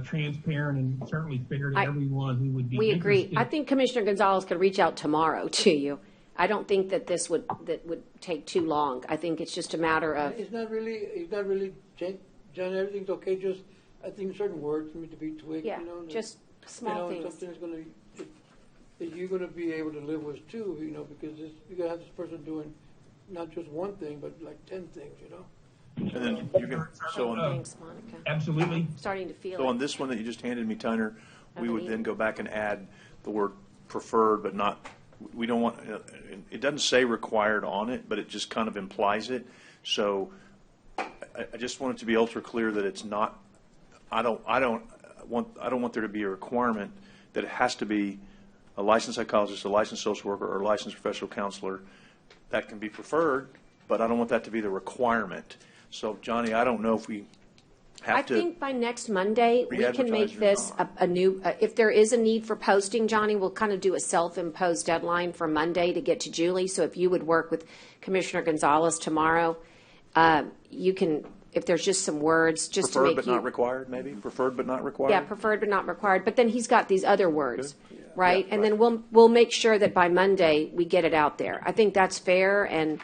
transparent and certainly fair to everyone who would be We agree. interested. I think Commissioner Gonzalez could reach out tomorrow to you. I don't think that this would take too long. I think it's just a matter of. It's not really changed. John, everything's okay. Just I think certain words need to be tweaked. Yeah, just small things. Something's going to that you're going to be able to live with too. Because you're going to have this person doing not just one thing, but like 10 things. and then you can. So on, Thanks, Monica. Absolutely. Starting to feel so it. on this one that you just handed me, Tyner, we would Ebony. then go back and add the word preferred, but not. We don't want. It doesn't say required on it, but it just kind of implies it. So I just want it to be ultra clear that it's not. I don't want there to be a requirement that it has to be a licensed psychologist, a licensed social worker, or a licensed professional counselor. That can be preferred, but I don't want that to be the requirement. So, Johnny, I don't know if we have to. I think by next Monday, we can re-advertise make or this not. a new, if there is a need for posting, Johnny, we'll kind of do a self-imposed deadline for Monday to get to Julie. So if you would work with Commissioner Gonzalez tomorrow, you can if there's just some words, just to Preferred make but you. not required, maybe? Preferred but not required? Yeah, preferred but not required, but then he's got these other words, right? Yeah, And then we'll make sure that by Monday, we get it out there. I think that's fair, and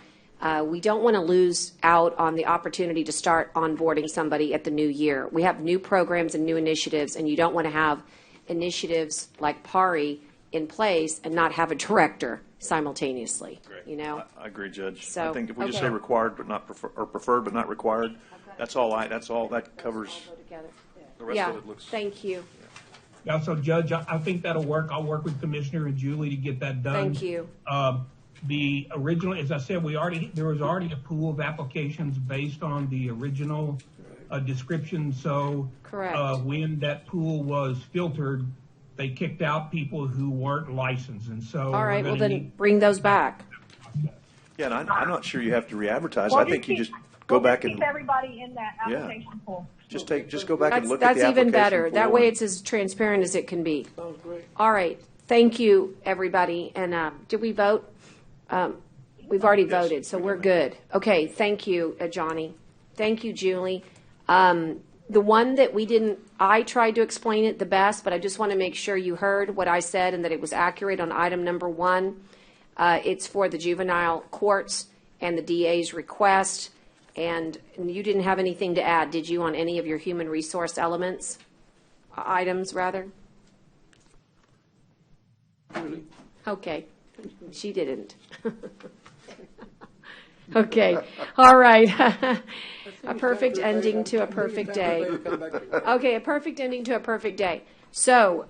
we don't want to lose out on the opportunity to start onboarding somebody at the new year. We have new programs and new initiatives, and you don't want to have initiatives like PARI in place and not have a director simultaneously, you know? I agree, Judge. So, I think if we just okay. say required but not or preferred but not required, that's all that covers. The rest Yeah, of it looks. thank you. Yeah, so Judge, I think that'll work. I'll work with Commissioner and Julie to get that done. Thank you. The original, as I said, there was already a pool of applications based on the original description. So Correct. When that pool was filtered, they kicked out people who weren't licensed, and so All right, well then bring those back. Yeah, and I'm not sure you have to re-advertise. Well, I think you just go back and keep everybody in that application pool. just go back and look at That's the even application better. That way form. it's as transparent as it can be. Sounds great. All right, thank you, everybody. And did we vote? We've already voted, so we're good. Okay, thank you, Johnny. Thank you, Julie. The one that I tried to explain it the best, but I just want to make sure you heard what I said and that it was accurate on item number 1. It's for the juvenile courts and the DA's request. And you didn't have anything to add, did you, on any of your human resource items, rather? Really? Okay, she didn't. Okay, all right. A perfect ending to a perfect day. Okay, a perfect ending to a perfect day. So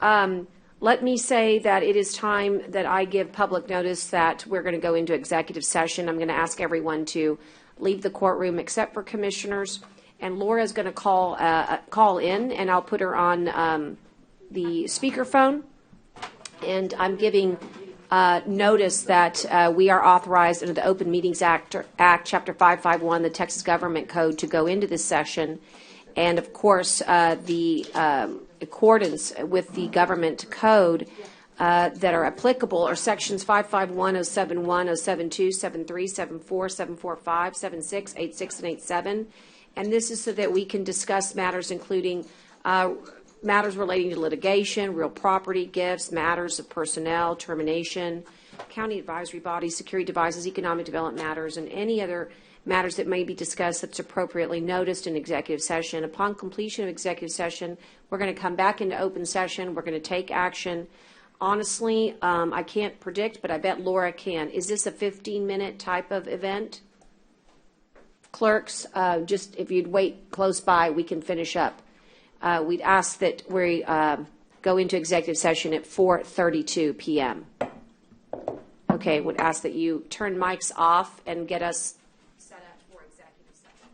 let me say that it is time that I give public notice that we're going to go into executive session. I'm going to ask everyone to leave the courtroom except for commissioners. And Laura's going to call in, and I'll put her on the speakerphone. And I'm giving notice that we are authorized under the Open Meetings Act, Chapter 551, the Texas Government Code, to go into this session. And, of course, the accordance with the government code that are applicable are sections 551, 071, 072, 73, 74, 745, 76, 86, and 87. And this is so that we can discuss matters including matters relating to litigation, real property, gifts, matters of personnel, termination, county advisory bodies, security devices, economic development matters, and any other matters that may be discussed that's appropriately noticed in executive session. Upon completion of executive session, we're going to come back into open session. We're going to take action. Honestly, I can't predict, but I bet Laura can. Is this a 15-minute type of event? Clerks, just if you'd wait close by, we can finish up. We'd ask that we go into executive session at 4:32 p.m. Okay, would ask that you turn mics off and get us set up for executive session.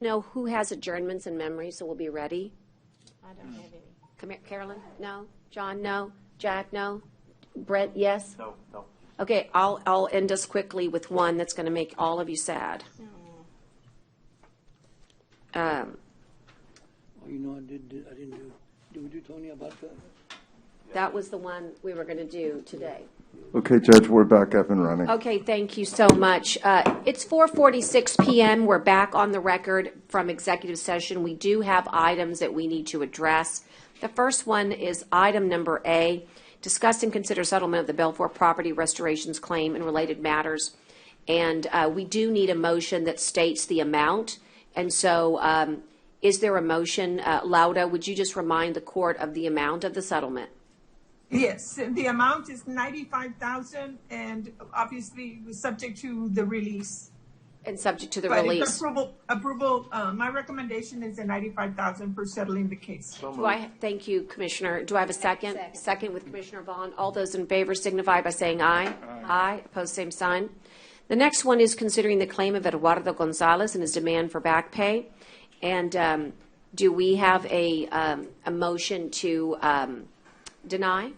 know who has adjournments in memory, so we'll be ready. I don't have any. Come here, Carolyn? No? John? No? Jack? No? Brent? Yes? No. Okay, I'll end us quickly with one that's going to make all of you sad. Oh, you know, I didn't do. Did we do Tony about that? That was the one we were going to do today. Okay, Judge, we're back up and running. Okay, thank you so much. It's 4:46 p.m. We're back on the record from executive session. We do have items that we need to address. The first one is item number A, discuss and consider settlement of the Belfour property restorations claim and related matters. And we do need a motion that states the amount. And so is there a motion? Lauda, would you just remind the court of the amount of the settlement? Yes, the amount is $95,000, and obviously subject to the release. And subject to the But release. if approval, my recommendation is the $95,000 for settling the case. Thank you, Commissioner. Do I have a second? Second with Commissioner Vaughn. All those in favor signify by saying aye. Aye. Opposed, same sign. The next one is considering the claim of Eduardo Gonzalez and his demand for back pay. And do we have a motion to deny?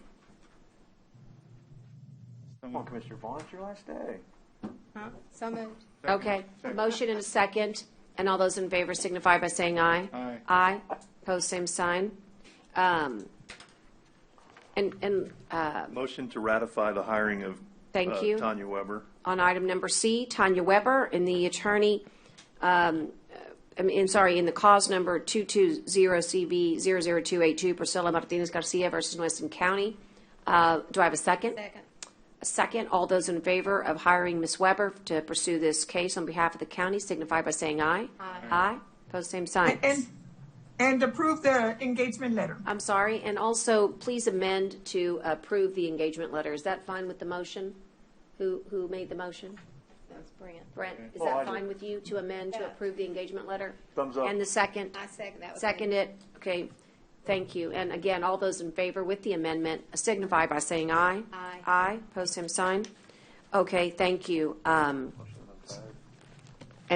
Come on, Commissioner Vaughn, it's your last day. So moved. Okay, a motion and a second, and all those in favor signify by saying aye. Aye. Aye, opposed, same sign. Motion to ratify the hiring of Thank you. Tanya Weber. On item number C, Tanya Weber, and the attorney, in the cause number 220CV00282, Priscilla Martinez Garcia versus Nueces County. Do I have a second? Second. A second. All those in favor of hiring Ms. Weber to pursue this case on behalf of the county signify by saying aye. Aye. Aye. Opposed, same sign. And approve the engagement letter. I'm sorry, and also please amend to approve the engagement letter. Is that fine with the motion? Who made the motion? That's Brent. Brent, is Oh, that I fine with you to amend to approve the engagement letter? Thumbs up. And the second? I second that. Second it? Okay, thank you. And again, all those in favor with the amendment signify by saying aye. Aye. Aye, post same sign. Okay, thank you. And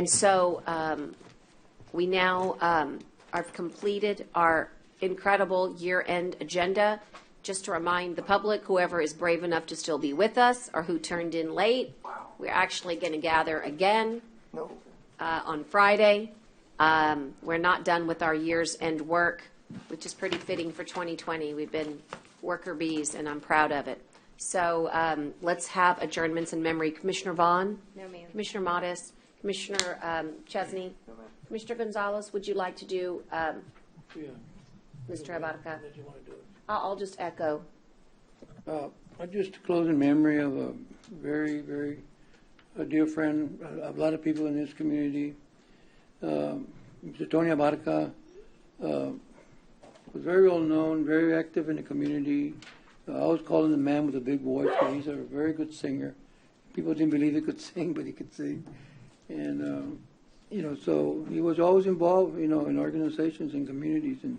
so we now have completed our incredible year-end agenda. Just to remind the public, whoever is brave enough to still be with us or who turned in late, we're actually going to gather again on Friday. We're not done with our year's end work, which is pretty fitting for 2020. We've been worker bees, and I'm proud of it. So let's have adjournments in memory. Commissioner Vaughn? No, ma'am. Commissioner Modis? Commissioner Chesney? Commissioner Gonzalez, would you like to do Mr. Abarca? I'll just echo. Just to close in memory of a very, very dear friend, a lot of people in this community. Mr. Tony Abarca was very well known, very active in the community. I always call him the man with a big voice because he's a very good singer. People didn't believe he could sing, but he could sing. And, so he was always involved, in organizations and communities and,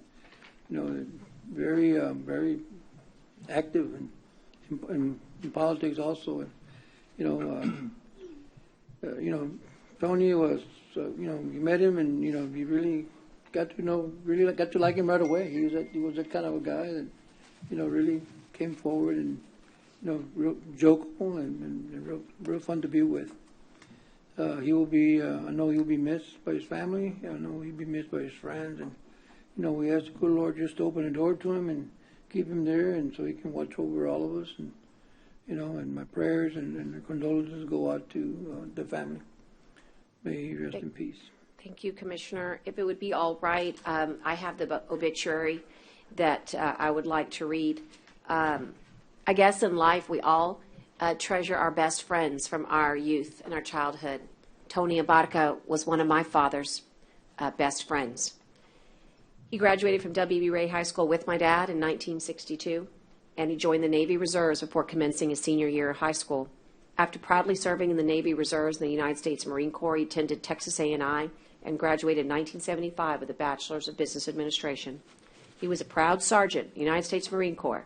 very, very active in politics also. And, Tony was, you met him and, you really got to like him right away. He was that kind of a guy that, really came forward and, real jokeable and real fun to be with. He will be, I know he'll be missed by his family. I know he'll be missed by his friends. And, we ask the good Lord just to open the door to him and keep him there and so he can watch over all of us. And, and my prayers and condolences go out to the family. May he rest in peace. Thank you, Commissioner. If it would be all right, I have the obituary that I would like to read. I guess in life we all treasure our best friends from our youth and our childhood. Tony Abarca was one of my father's best friends. He graduated from W.B. Ray High School with my dad in 1962, and he joined the Navy Reserves before commencing his senior year of high school. After proudly serving in the Navy Reserves in the United States Marine Corps, he attended Texas A&I and graduated in 1975 with a Bachelor's of Business Administration. He was a proud sergeant, United States Marine Corps,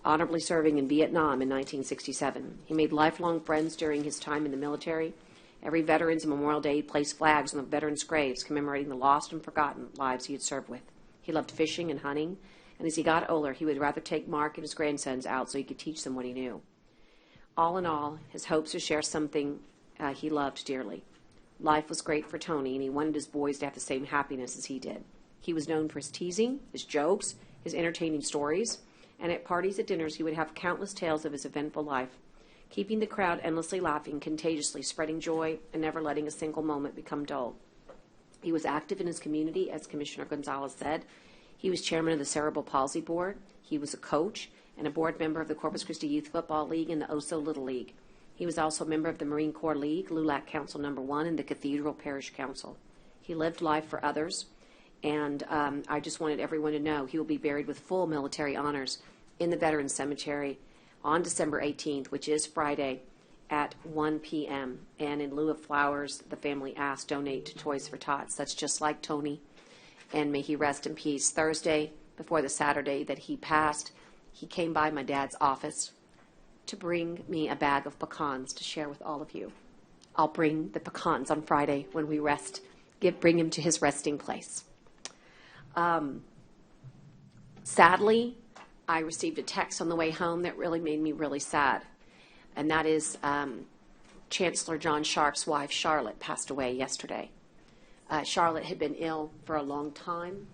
honorably serving in Vietnam in 1967. He made lifelong friends during his time in the military Every Veterans Memorial Day, he placed flags on the veterans' graves commemorating the lost and forgotten lives he had served with. He loved fishing and hunting, and as he got older, he would rather take Mark and his grandsons out so he could teach them what he knew. All in all, his hopes to share something he loved dearly. Life was great for Tony, and he wanted his boys to have the same happiness as he did. He was known for his teasing, his jokes, his entertaining stories, and at parties and dinners he would have countless tales of his eventful life, keeping the crowd endlessly laughing, contagiously spreading joy, and never letting a single moment become dull. He was active in his community, as Commissioner Gonzalez said. He was chairman of the Cerebral Palsy Board. He was a coach and a board member of the Corpus Christi Youth Football League and the Oso Little League. He was also a member of the Marine Corps League, LULAC Council No. 1, and the Cathedral Parish Council. He lived life for others, and I just wanted everyone to know he will be buried with full military honors in the Veterans Cemetery on December 18th, which is Friday, at 1 p.m. And in lieu of flowers, the family asked, donate to Toys for Tots. That's just like Tony, and may he rest in peace. Thursday, before the Saturday that he passed, he came by my dad's office to bring me a bag of pecans to share with all of you. I'll bring the pecans on Friday when we rest, bring him to his resting place. Sadly, I received a text on the way home that really made me really sad, and that is Chancellor John Sharp's wife, Charlotte, passed away yesterday. Charlotte had been ill for a long time,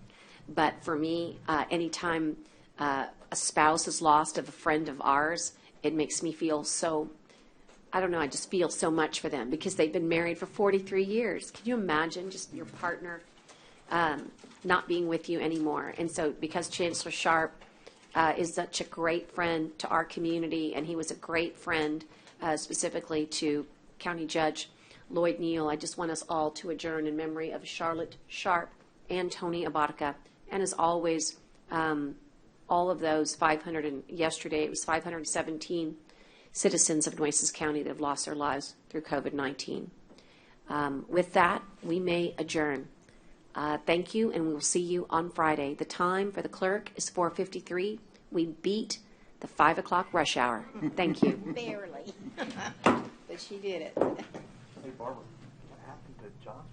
but for me, anytime a spouse is lost of a friend of ours, it makes me feel so, I don't know, I just feel so much for them because they've been married for 43 years. Can you imagine just your partner not being with you anymore? And so because Chancellor Sharp is such a great friend to our community, and he was a great friend specifically to County Judge Lloyd Neal, I just want us all to adjourn in memory of Charlotte Sharp and Tony Abarca, and as always, all of those 500, and yesterday it was 517 citizens of Nueces County that have lost their lives through COVID-19. With that, we may adjourn. Thank you, and we will see you on Friday. The time for the clerk is 4:53. We beat the 5 o'clock rush hour. Thank you. Barely. But she did it. Hey, Barbara, what happened to John's